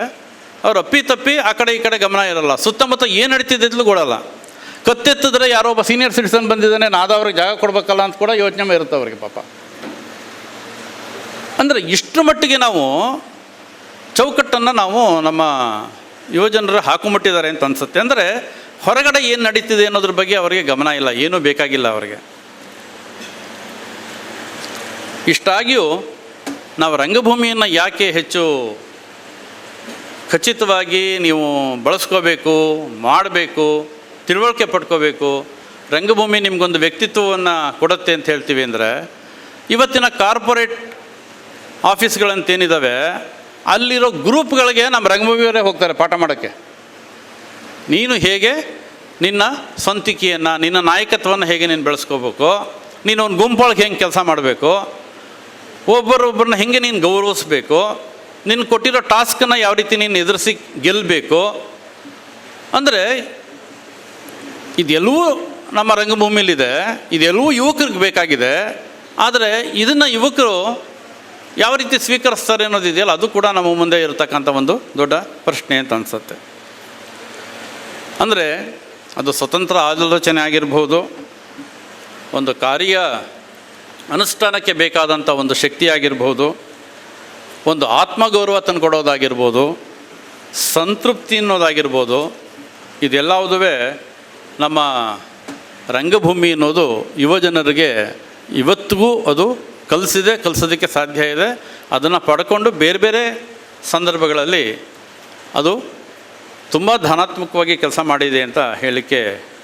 ಅವ್ರು ಅಪ್ಪಿ ಆ ಕಡೆ ಈ ಕಡೆ ಗಮನ ಇರಲ್ಲ. ಸುತ್ತಮುತ್ತ ಏನು ನಡೀತಿದ್ದಿದ್ಲು ಕೊಡಲ್ಲ. ಕತ್ತೆತ್ತಿದ್ರೆ ಯಾರೋ ಒಬ್ಬ ಸೀನಿಯರ್ ಸಿಟಿಸನ್ ಬಂದಿದ್ದಾನೆ, ಅವ್ರಿಗೆ ಜಾಗ ಕೊಡಬೇಕಲ್ಲ ಅಂತ ಕೂಡ ಯೋಚನೆ ಇರುತ್ತೆ ಅವ್ರಿಗೆ ಪಾಪ. ಅಂದರೆ ಇಷ್ಟರ ಮಟ್ಟಿಗೆ ನಾವು ಚೌಕಟ್ಟನ್ನು ನಾವು ನಮ್ಮ ಯುವಜನರು ಹಾಕೊಂಬಿಟ್ಟಿದ್ದಾರೆ ಅಂತ ಅನಿಸುತ್ತೆ. ಅಂದರೆ ಹೊರಗಡೆ ಏನು ನಡೀತಿದೆ ಅನ್ನೋದ್ರ ಬಗ್ಗೆ ಅವರಿಗೆ ಗಮನ ಇಲ್ಲ, ಏನೂ ಬೇಕಾಗಿಲ್ಲ ಅವರಿಗೆ. ಇಷ್ಟಾಗಿಯೂ ನಾವು ರಂಗಭೂಮಿಯನ್ನು ಯಾಕೆ ಹೆಚ್ಚು ಖಚಿತವಾಗಿ ನೀವು ಬಳಸ್ಕೋಬೇಕು, ಮಾಡಬೇಕು, ತಿಳುವಳಿಕೆ ಪಡ್ಕೋಬೇಕು, ರಂಗಭೂಮಿ ನಿಮಗೊಂದು ವ್ಯಕ್ತಿತ್ವವನ್ನು ಕೊಡುತ್ತೆ ಅಂತ ಹೇಳ್ತೀವಿ ಅಂದರೆ, ಇವತ್ತಿನ ಕಾರ್ಪೊರೇಟ್ ಆಫೀಸ್ಗಳಂತೇನಿದ್ದಾವೆ ಅಲ್ಲಿರೋ ಗ್ರೂಪ್ಗಳಿಗೆ ನಮ್ಮ ರಂಗಭೂಮಿಯವರೇ ಹೋಗ್ತಾರೆ ಪಾಠ ಮಾಡೋಕ್ಕೆ. ನೀನು ಹೇಗೆ ನಿನ್ನ ಸ್ವಂತಿಕೆಯನ್ನು, ನಿನ್ನ ನಾಯಕತ್ವವನ್ನು ಹೇಗೆ ನೀನು ಬೆಳೆಸ್ಕೋಬೇಕು, ನೀನು ಒಂದು ಗುಂಪೊಳಗೆ ಹೆಂಗೆ ಕೆಲಸ ಮಾಡಬೇಕು, ಒಬ್ಬರೊಬ್ಬರನ್ನ ಹೆಂಗೆ ನೀನು ಗೌರವಿಸ್ಬೇಕು, ನಿನ್ನ ಕೊಟ್ಟಿರೋ ಟಾಸ್ಕನ್ನು ಯಾವ ರೀತಿ ನೀನು ಎದುರಿಸಿ ಗೆಲ್ಲಬೇಕು. ಅಂದರೆ ಇದೆಲ್ಲವೂ ನಮ್ಮ ರಂಗಭೂಮಿಯಲ್ಲಿದೆ, ಇದೆಲ್ಲವೂ ಯುವಕರಿಗೆ ಬೇಕಾಗಿದೆ. ಆದರೆ ಇದನ್ನು ಯುವಕರು ಯಾವ ರೀತಿ ಸ್ವೀಕರಿಸ್ತಾರೆ ಅನ್ನೋದಿದೆಯಲ್ಲ, ಅದು ಕೂಡ ನಮ್ಮ ಮುಂದೆ ಇರತಕ್ಕಂಥ ಒಂದು ದೊಡ್ಡ ಪ್ರಶ್ನೆ ಅಂತ ಅನಿಸುತ್ತೆ. ಅಂದರೆ ಅದು ಸ್ವತಂತ್ರ ಆಲೋಚನೆ ಆಗಿರ್ಬೋದು, ಒಂದು ಕಾರ್ಯ ಅನುಷ್ಠಾನಕ್ಕೆ ಬೇಕಾದಂಥ ಒಂದು ಶಕ್ತಿಯಾಗಿರ್ಬೋದು, ಒಂದು ಆತ್ಮಗೌರವ ತಂದುಕೊಡೋದಾಗಿರ್ಬೋದು, ಸಂತೃಪ್ತಿ ಅನ್ನೋದಾಗಿರ್ಬೋದು, ಇದೆಲ್ಲವುದೂ ನಮ್ಮ ರಂಗಭೂಮಿ ಅನ್ನೋದು ಯುವಜನರಿಗೆ ಇವತ್ತಿಗೂ ಅದು ಕಲಿಸೋದಕ್ಕೆ ಸಾಧ್ಯ ಇದೆ. ಅದನ್ನು ಪಡ್ಕೊಂಡು ಬೇರೆ ಬೇರೆ ಸಂದರ್ಭಗಳಲ್ಲಿ ಅದು ತುಂಬ ಧನಾತ್ಮಕವಾಗಿ ಕೆಲಸ ಮಾಡಿದೆ ಅಂತ ಹೇಳಲಿಕ್ಕೆ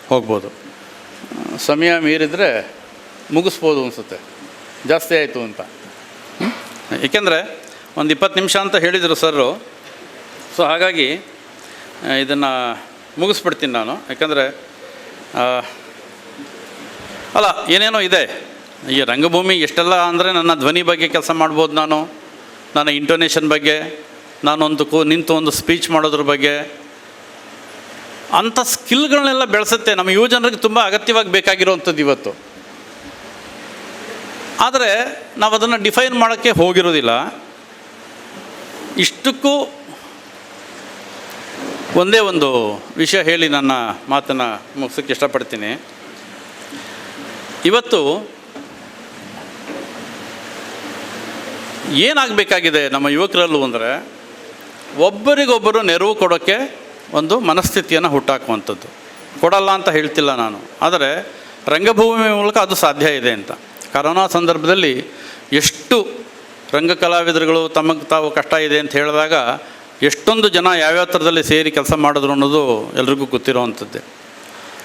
ಹೋಗ್ಬೋದು. ಸಮಯ ಮೀರಿದರೆ ಮುಗಿಸ್ಬೋದು ಅನಿಸುತ್ತೆ, ಜಾಸ್ತಿ ಆಯಿತು ಅಂತ. ಏಕೆಂದರೆ ಒಂದು 20 ನಿಮಿಷ ಅಂತ ಹೇಳಿದರು ಸರ್ರು. ಸೊ ಹಾಗಾಗಿ ಇದನ್ನು ಮುಗಿಸ್ಬಿಡ್ತೀನಿ ನಾನು. ಯಾಕಂದರೆ ಅಲ್ಲ, ಏನೇನೋ ಇದೆ ಈ ರಂಗಭೂಮಿ. ಎಷ್ಟೆಲ್ಲ ಅಂದರೆ ನನ್ನ ಧ್ವನಿ ಬಗ್ಗೆ ಕೆಲಸ ಮಾಡ್ಬೋದು ನಾನು, ನನ್ನ ಇಂಟೋನೇಷನ್ ಬಗ್ಗೆ, ನಾನೊಂದು ನಿಂತು ಒಂದು ಸ್ಪೀಚ್ ಮಾಡೋದ್ರ ಬಗ್ಗೆ, ಅಂಥ ಸ್ಕಿಲ್ಗಳನ್ನೆಲ್ಲ ಬೆಳೆಸುತ್ತೆ. ನಮ್ಮ ಯುವಜನರಿಗೆ ತುಂಬ ಅಗತ್ಯವಾಗಿ ಬೇಕಾಗಿರೋವಂಥದ್ದು ಇವತ್ತು. ಆದರೆ ನಾವು ಅದನ್ನು ಡಿಫೈನ್ ಮಾಡೋಕ್ಕೆ ಹೋಗಿರೋದಿಲ್ಲ. ಇಷ್ಟಕ್ಕೂ ಒಂದೇ ಒಂದು ವಿಷಯ ಹೇಳಿ ನನ್ನ ಮಾತನ್ನು ಮುಗಿಸೋಕ್ಕೆ ಇಷ್ಟಪಡ್ತೀನಿ. ಇವತ್ತು ಏನಾಗಬೇಕಾಗಿದೆ ನಮ್ಮ ಯುವಕರಲ್ಲೂ ಅಂದರೆ, ಒಬ್ಬರಿಗೊಬ್ಬರು ನೆರವು ಕೊಡೋಕ್ಕೆ ಒಂದು ಮನಸ್ಥಿತಿಯನ್ನು ಹುಟ್ಟಾಕುವಂಥದ್ದು. ಕೊಡಲ್ಲ ಅಂತ ಹೇಳ್ತಿಲ್ಲ ನಾನು, ಆದರೆ ರಂಗಭೂಮಿ ಮೂಲಕ ಅದು ಸಾಧ್ಯ ಇದೆ ಅಂತ. ಕರೋನಾ ಸಂದರ್ಭದಲ್ಲಿ ಎಷ್ಟು ರಂಗ ಕಲಾವಿದರುಗಳು ತಮಗೆ ತಾವು ಕಷ್ಟ ಇದೆ ಅಂತ ಹೇಳಿದಾಗ ಎಷ್ಟೊಂದು ಜನ ಯಾವ್ಯಾವ ಥರದಲ್ಲಿ ಸೇರಿ ಕೆಲಸ ಮಾಡಿದ್ರು ಅನ್ನೋದು ಎಲ್ರಿಗೂ ಗೊತ್ತಿರುವಂಥದ್ದೇ.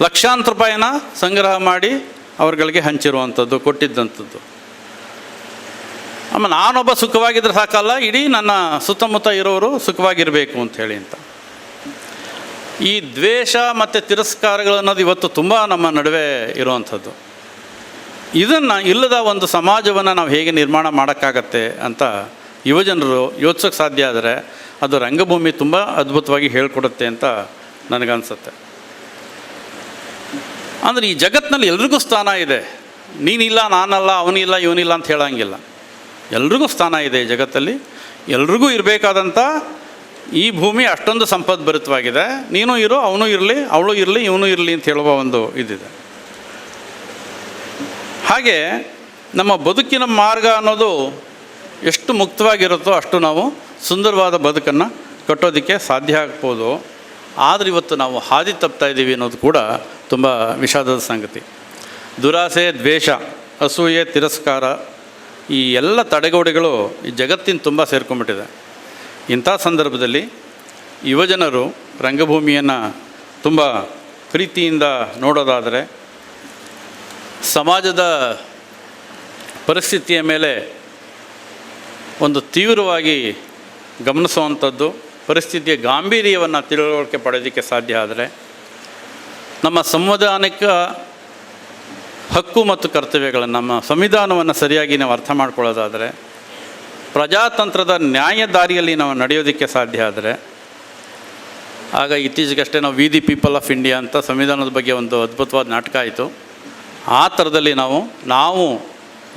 ಲಕ್ಷಾಂತರ ರೂಪಾಯಿನ ಸಂಗ್ರಹ ಮಾಡಿ ಅವ್ರಗಳಿಗೆ ಹಂಚಿರುವಂಥದ್ದು, ಕೊಟ್ಟಿದ್ದಂಥದ್ದು. ಆಮೇಲೆ ನಾನೊಬ್ಬ ಸುಖವಾಗಿದ್ದರೆ ಸಾಕಲ್ಲ, ಇಡೀ ನನ್ನ ಸುತ್ತಮುತ್ತ ಇರೋರು ಸುಖವಾಗಿರಬೇಕು ಅಂಥೇಳಿ ಅಂತ. ಈ ದ್ವೇಷ ಮತ್ತು ತಿರಸ್ಕಾರಗಳು ಅನ್ನೋದು ಇವತ್ತು ತುಂಬ ನಮ್ಮ ನಡುವೆ ಇರುವಂಥದ್ದು. ಇದನ್ನು ಇಲ್ಲದ ಒಂದು ಸಮಾಜವನ್ನು ನಾವು ಹೇಗೆ ನಿರ್ಮಾಣ ಮಾಡೋಕ್ಕಾಗತ್ತೆ ಅಂತ ಯುವಜನರು ಯೋಚಿಸೋಕ್ಕೆ ಸಾಧ್ಯ ಆದರೆ ಅದು ರಂಗಭೂಮಿ ತುಂಬ ಅದ್ಭುತವಾಗಿ ಹೇಳ್ಕೊಡುತ್ತೆ ಅಂತ ನನಗನ್ಸುತ್ತೆ. ಅಂದರೆ ಈ ಜಗತ್ತಿನಲ್ಲಿ ಎಲ್ರಿಗೂ ಸ್ಥಾನ ಇದೆ. ನೀನಿಲ್ಲ, ನಾನಲ್ಲ, ಅವನಿಲ್ಲ, ಇವನಿಲ್ಲ ಅಂತ ಹೇಳೋಂಗಿಲ್ಲ. ಎಲ್ರಿಗೂ ಸ್ಥಾನ ಇದೆ ಈ ಜಗತ್ತಲ್ಲಿ. ಎಲ್ರಿಗೂ ಇರಬೇಕಾದಂಥ ಈ ಭೂಮಿ ಅಷ್ಟೊಂದು ಸಂಪದ್ಭರಿತವಾಗಿದೆ. ನೀನು ಇರು, ಅವನು ಇರಲಿ, ಅವಳು ಇರಲಿ, ಇವನು ಇರಲಿ ಅಂತ ಹೇಳುವ ಒಂದು ಇದಿದೆ. ಹಾಗೆ ನಮ್ಮ ಬದುಕಿನ ಮಾರ್ಗ ಅನ್ನೋದು ಎಷ್ಟು ಮುಕ್ತವಾಗಿರುತ್ತೋ ಅಷ್ಟು ನಾವು ಸುಂದರವಾದ ಬದುಕನ್ನು ಕಟ್ಟೋದಕ್ಕೆ ಸಾಧ್ಯ ಆಗ್ಬೋದು. ಆದರೆ ಇವತ್ತು ನಾವು ಹಾದಿ ತಪ್ತಾ ಇದ್ದೀವಿ ಅನ್ನೋದು ಕೂಡ ತುಂಬ ವಿಷಾದದ ಸಂಗತಿ. ದುರಾಸೆ, ದ್ವೇಷ, ಅಸೂಯೆ, ತಿರಸ್ಕಾರ, ಈ ಎಲ್ಲ ತಡೆಗೋಡೆಗಳು ಈ ಜಗತ್ತಿನ ತುಂಬ ಸೇರ್ಕೊಂಡ್ಬಿಟ್ಟಿದೆ. ಇಂಥ ಸಂದರ್ಭದಲ್ಲಿ ಯುವಜನರು ರಂಗಭೂಮಿಯನ್ನು ತುಂಬ ಪ್ರೀತಿಯಿಂದ ನೋಡೋದಾದರೆ, ಸಮಾಜದ ಪರಿಸ್ಥಿತಿಯ ಮೇಲೆ ಒಂದು ತೀವ್ರವಾಗಿ ಗಮನಿಸುವಂಥದ್ದು, ಪರಿಸ್ಥಿತಿಯ ಗಾಂಭೀರ್ಯವನ್ನು ತಿಳುವಳಿಕೆ ಪಡೆಯೋದಕ್ಕೆ ಸಾಧ್ಯ ಆದರೆ, ನಮ್ಮ ಸಂವಿಧಾನಿಕ ಹಕ್ಕು ಮತ್ತು ಕರ್ತವ್ಯಗಳನ್ನು, ನಮ್ಮ ಸಂವಿಧಾನವನ್ನು ಸರಿಯಾಗಿ ನಾವು ಅರ್ಥ ಮಾಡ್ಕೊಳ್ಳೋದಾದರೆ, ಪ್ರಜಾತಂತ್ರದ ನ್ಯಾಯ ದಾರಿಯಲ್ಲಿ ನಾವು ನಡೆಯೋದಕ್ಕೆ ಸಾಧ್ಯ ಆದರೆ, ಆಗ ಇತ್ತೀಚೆಗಷ್ಟೇ ನಾವು V the people of India ಅಂತ ಸಂವಿಧಾನದ ಬಗ್ಗೆ ಒಂದು ಅದ್ಭುತವಾದ ನಾಟಕ ಆಯಿತು. ಆ ಥರದಲ್ಲಿ ನಾವು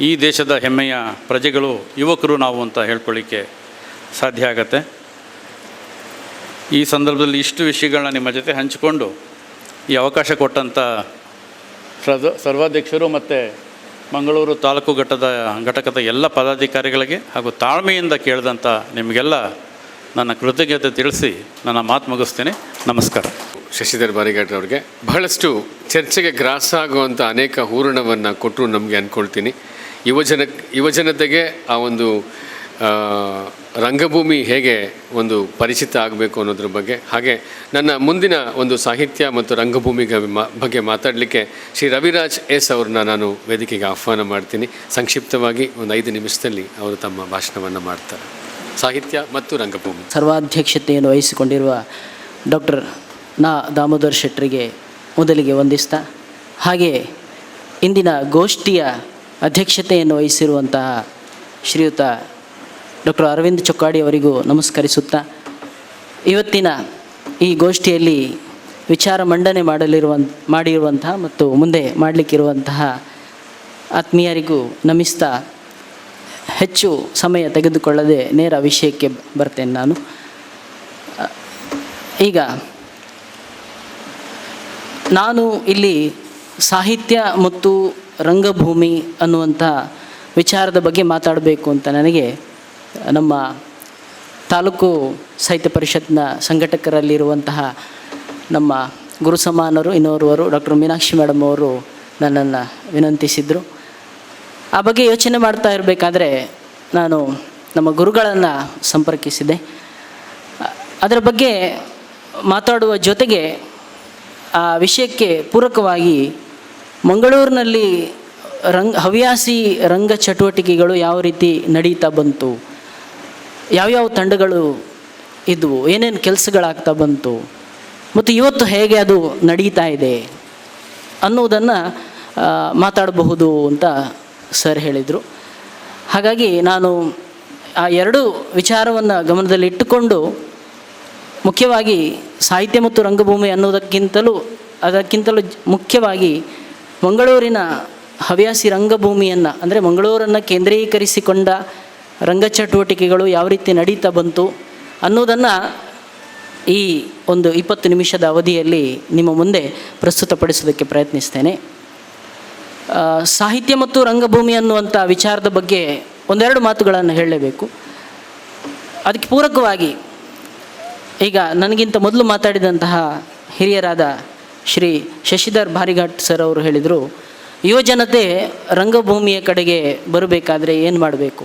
ಈ ದೇಶದ ಹೆಮ್ಮೆಯ ಪ್ರಜೆಗಳು, ಯುವಕರು ನಾವು ಅಂತ ಹೇಳ್ಕೊಳ್ಳಿಕ್ಕೆ ಸಾಧ್ಯ ಆಗತ್ತೆ. ಈ ಸಂದರ್ಭದಲ್ಲಿ ಇಷ್ಟು ವಿಷಯಗಳನ್ನ ನಿಮ್ಮ ಜೊತೆ ಹಂಚಿಕೊಂಡು ಈ ಅವಕಾಶ ಕೊಟ್ಟಂಥ ಸರ್ವಾಧ್ಯಕ್ಷರು ಮತ್ತು ಮಂಗಳೂರು ತಾಲೂಕು ಘಟಕದ ಎಲ್ಲ ಪದಾಧಿಕಾರಿಗಳಿಗೆ ಹಾಗೂ ತಾಳ್ಮೆಯಿಂದ ಕೇಳಿದಂಥ ನಿಮಗೆಲ್ಲ ನನ್ನ ಕೃತಜ್ಞತೆ ತಿಳಿಸಿ ನನ್ನ ಮಾತು ಮುಗಿಸ್ತೇನೆ. ನಮಸ್ಕಾರ. ಶಶಿಧರ್ ಬಾರಿಗಾಡ್ರವ್ರಿಗೆ ಬಹಳಷ್ಟು ಚರ್ಚೆಗೆ ಗ್ರಾಸ ಆಗುವಂಥ ಅನೇಕ ಹೂರಣವನ್ನು ಕೊಟ್ಟರು ನಮಗೆ ಅಂದ್ಕೊಳ್ತೀನಿ. ಯುವಜನತೆಗೆ ಆ ಒಂದು ರಂಗಭೂಮಿ ಹೇಗೆ ಒಂದು ಪರಿಚಿತ ಆಗಬೇಕು ಅನ್ನೋದ್ರ ಬಗ್ಗೆ, ಹಾಗೆ ನನ್ನ ಮುಂದಿನ ಒಂದು ಸಾಹಿತ್ಯ ಮತ್ತು ರಂಗಭೂಮಿ ಬಗ್ಗೆ ಮಾತಾಡಲಿಕ್ಕೆ ಶ್ರೀ ರವಿರಾಜ್ ಎಸ್ ಅವ್ರನ್ನ ನಾನು ವೇದಿಕೆಗೆ ಆಹ್ವಾನ ಮಾಡ್ತೀನಿ. ಸಂಕ್ಷಿಪ್ತವಾಗಿ ಒಂದು 5 ನಿಮಿಷದಲ್ಲಿ ಅವರು ತಮ್ಮ ಭಾಷಣವನ್ನು ಮಾಡ್ತಾರೆ. ಸಾಹಿತ್ಯ ಮತ್ತು ರಂಗಭೂಮಿ ಸರ್ವಾಧ್ಯಕ್ಷತೆಯನ್ನು ವಹಿಸಿಕೊಂಡಿರುವ ಡಾಕ್ಟರ್ ದಾಮೋದರ್ ಶೆಟ್ಟರಿಗೆ ಮೊದಲಿಗೆ ವಂದಿಸ್ತಾ, ಹಾಗೆ ಇಂದಿನ ಗೋಷ್ಠಿಯ ಅಧ್ಯಕ್ಷತೆಯನ್ನು ವಹಿಸಿರುವಂತಹ ಶ್ರೀಯುತ ಡಾಕ್ಟರ್ ಅರವಿಂದ್ ಚೊಕ್ಕಾಡಿ ಅವರಿಗೂ ನಮಸ್ಕರಿಸುತ್ತಾ, ಇವತ್ತಿನ ಈ ಗೋಷ್ಠಿಯಲ್ಲಿ ವಿಚಾರ ಮಂಡನೆ ಮಾಡಿರುವಂತಹ ಮತ್ತು ಮುಂದೆ ಮಾಡಲಿಕ್ಕಿರುವಂತಹ ಆತ್ಮೀಯರಿಗೂ ನಮಿಸ್ತಾ, ಹೆಚ್ಚು ಸಮಯ ತೆಗೆದುಕೊಳ್ಳದೆ ನೇರ ವಿಷಯಕ್ಕೆ ಬರ್ತೇನೆ ನಾನು. ಈಗ ನಾನು ಇಲ್ಲಿ ಸಾಹಿತ್ಯ ಮತ್ತು ರಂಗಭೂಮಿ ಅನ್ನುವಂಥ ವಿಚಾರದ ಬಗ್ಗೆ ಮಾತಾಡಬೇಕು ಅಂತ ನನಗೆ ನಮ್ಮ ತಾಲೂಕು ಸಾಹಿತ್ಯ ಪರಿಷತ್ನ ಸಂಘಟಕರಲ್ಲಿರುವಂತಹ ನಮ್ಮ ಗುರು ಸಮಾನರು ಇನ್ನೋರ್ವರು ಡಾಕ್ಟರ್ ಮೀನಾಕ್ಷಿ ಮೇಡಮ್ ಅವರು ನನ್ನನ್ನು ವಿನಂತಿಸಿದರು. ಆ ಬಗ್ಗೆ ಯೋಚನೆ ಮಾಡ್ತಾ ಇರಬೇಕಾದ್ರೆ ನಾನು ನಮ್ಮ ಗುರುಗಳನ್ನು ಸಂಪರ್ಕಿಸಿದೆ. ಅದರ ಬಗ್ಗೆ ಮಾತಾಡುವ ಜೊತೆಗೆ ಆ ವಿಷಯಕ್ಕೆ ಪೂರಕವಾಗಿ ಮಂಗಳೂರಿನಲ್ಲಿ ಹವ್ಯಾಸಿ ರಂಗ ಚಟುವಟಿಕೆಗಳು ಯಾವ ರೀತಿ ನಡೀತಾ ಬಂತು, ಯಾವ್ಯಾವ ತಂಡಗಳು ಇದ್ವು, ಏನೇನು ಕೆಲಸಗಳಾಗ್ತಾ ಬಂತು ಮತ್ತು ಇವತ್ತು ಹೇಗೆ ಅದು ನಡೀತಾ ಇದೆ ಅನ್ನೋದನ್ನು ಮಾತಾಡಬಹುದು ಅಂತ ಸರ್ ಹೇಳಿದರು. ಹಾಗಾಗಿ ನಾನು ಆ ಎರಡು ವಿಚಾರವನ್ನು ಗಮನದಲ್ಲಿಟ್ಟುಕೊಂಡು ಮುಖ್ಯವಾಗಿ ಸಾಹಿತ್ಯ ಮತ್ತು ರಂಗಭೂಮಿ ಅನ್ನೋದಕ್ಕಿಂತಲೂ ಮುಖ್ಯವಾಗಿ ಮಂಗಳೂರಿನ ಹವ್ಯಾಸಿ ರಂಗಭೂಮಿಯನ್ನು ಅಂದರೆ ಮಂಗಳೂರನ್ನು ಕೇಂದ್ರೀಕರಿಸಿಕೊಂಡ ರಂಗಚಟುವಟಿಕೆಗಳು ಯಾವ ರೀತಿ ನಡೀತಾ ಬಂತು ಅನ್ನೋದನ್ನು ಈ ಒಂದು 20 ನಿಮಿಷದ ಅವಧಿಯಲ್ಲಿ ನಿಮ್ಮ ಮುಂದೆ ಪ್ರಸ್ತುತಪಡಿಸೋದಕ್ಕೆ ಪ್ರಯತ್ನಿಸ್ತೇನೆ. ಸಾಹಿತ್ಯ ಮತ್ತು ರಂಗಭೂಮಿ ಅನ್ನುವಂಥ ವಿಚಾರದ ಬಗ್ಗೆ ಒಂದೆರಡು ಮಾತುಗಳನ್ನು ಹೇಳಲೇಬೇಕು. ಅದಕ್ಕೆ ಪೂರಕವಾಗಿ ಈಗ ನನಗಿಂತ ಮೊದಲು ಮಾತಾಡಿದಂತಹ ಹಿರಿಯರಾದ ಶ್ರೀ ಶಶಿಧರ್ ಭಾರಿಘಾಟ್ ಸರ್ ಅವರು ಹೇಳಿದರು, ಯುವಜನತೆ ರಂಗಭೂಮಿಯ ಕಡೆಗೆ ಬರಬೇಕಾದ್ರೆ ಏನು ಮಾಡಬೇಕು,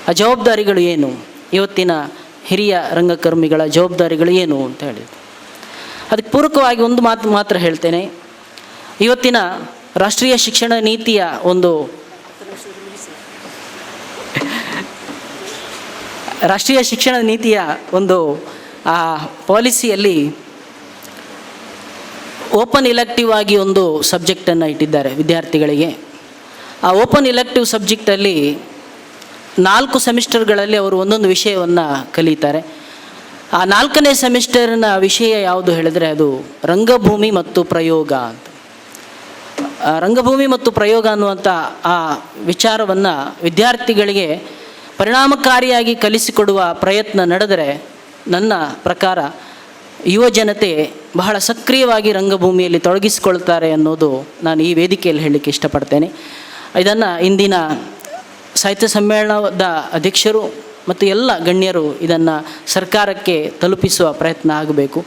ಆ ಜವಾಬ್ದಾರಿಗಳು ಏನು, ಇವತ್ತಿನ ಹಿರಿಯ ರಂಗಕರ್ಮಿಗಳ ಜವಾಬ್ದಾರಿಗಳು ಏನು ಅಂತ ಹೇಳಿದರು. ಅದಕ್ಕೆ ಪೂರಕವಾಗಿ ಒಂದು ಮಾತು ಮಾತ್ರ ಹೇಳ್ತೇನೆ. ಇವತ್ತಿನ ರಾಷ್ಟ್ರೀಯ ಶಿಕ್ಷಣ ನೀತಿಯ ಒಂದು ಆ ಪಾಲಿಸಿಯಲ್ಲಿ ಓಪನ್ ಇಲೆಕ್ಟಿವ್ ಆಗಿ ಒಂದು ಸಬ್ಜೆಕ್ಟನ್ನು ಇಟ್ಟಿದ್ದಾರೆ ವಿದ್ಯಾರ್ಥಿಗಳಿಗೆ. ಆ ಓಪನ್ ಇಲೆಕ್ಟಿವ್ ಸಬ್ಜೆಕ್ಟಲ್ಲಿ 4 ಸೆಮಿಸ್ಟರ್ಗಳಲ್ಲಿ ಅವರು ಒಂದೊಂದು ವಿಷಯವನ್ನು ಕಲಿತಾರೆ. ಆ 4ನೇ ಸೆಮಿಸ್ಟರ್ನ ವಿಷಯ ಯಾವುದು ಹೇಳಿದರೆ ಅದು ರಂಗಭೂಮಿ ಮತ್ತು ಪ್ರಯೋಗ ಅಂತ. ರಂಗಭೂಮಿ ಮತ್ತು ಪ್ರಯೋಗ ಅನ್ನುವಂಥ ಆ ವಿಚಾರವನ್ನು ವಿದ್ಯಾರ್ಥಿಗಳಿಗೆ ಪರಿಣಾಮಕಾರಿಯಾಗಿ ಕಲಿಸಿಕೊಡುವ ಪ್ರಯತ್ನ ನಡೆದರೆ ನನ್ನ ಪ್ರಕಾರ ಯುವ ಜನತೆ ಬಹಳ ಸಕ್ರಿಯವಾಗಿ ರಂಗಭೂಮಿಯಲ್ಲಿ ತೊಡಗಿಸಿಕೊಳ್ತಾರೆ ಅನ್ನೋದು ನಾನು ಈ ವೇದಿಕೆಯಲ್ಲಿ ಹೇಳಲಿಕ್ಕೆ ಇಷ್ಟಪಡ್ತೇನೆ. ಇದನ್ನು ಇಂದಿನ ಸಾಹಿತ್ಯ ಸಮ್ಮೇಳನದ ಅಧ್ಯಕ್ಷರು ಮತ್ತು ಎಲ್ಲ ಗಣ್ಯರು ಇದನ್ನು ಸರ್ಕಾರಕ್ಕೆ ತಲುಪಿಸುವ ಪ್ರಯತ್ನ ಆಗಬೇಕು.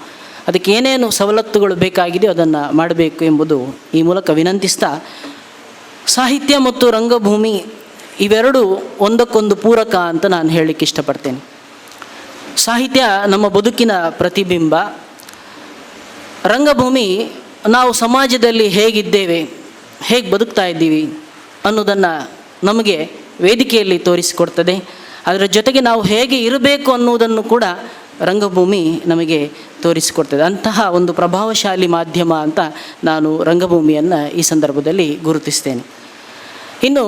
ಅದಕ್ಕೆ ಏನೇನು ಸವಲತ್ತುಗಳು ಬೇಕಾಗಿದೆಯೋ ಅದನ್ನು ಮಾಡಬೇಕು ಎಂಬುದು ಈ ಮೂಲಕ ವಿನಂತಿಸ್ತಾ, ಸಾಹಿತ್ಯ ಮತ್ತು ರಂಗಭೂಮಿ ಇವೆರಡು ಒಂದಕ್ಕೊಂದು ಪೂರಕ ಅಂತ ನಾನು ಹೇಳಲಿಕ್ಕೆ ಇಷ್ಟಪಡ್ತೇನೆ. ಸಾಹಿತ್ಯ ನಮ್ಮ ಬದುಕಿನ ಪ್ರತಿಬಿಂಬ. ರಂಗಭೂಮಿ ನಾವು ಸಮಾಜದಲ್ಲಿ ಹೇಗಿದ್ದೇವೆ, ಹೇಗೆ ಬದುಕ್ತಾ ಇದ್ದೀವಿ ಅನ್ನೋದನ್ನು ನಮಗೆ ವೇದಿಕೆಯಲ್ಲಿ ತೋರಿಸಿಕೊಡ್ತದೆ. ಅದರ ಜೊತೆಗೆ ನಾವು ಹೇಗೆ ಇರಬೇಕು ಅನ್ನೋದನ್ನು ಕೂಡ ರಂಗಭೂಮಿ ನಮಗೆ ತೋರಿಸಿಕೊಡ್ತದೆ. ಅಂತಹ ಒಂದು ಪ್ರಭಾವಶಾಲಿ ಮಾಧ್ಯಮ ಅಂತ ನಾನು ರಂಗಭೂಮಿಯನ್ನು ಈ ಸಂದರ್ಭದಲ್ಲಿ ಗುರುತಿಸ್ತೇನೆ. ಇನ್ನು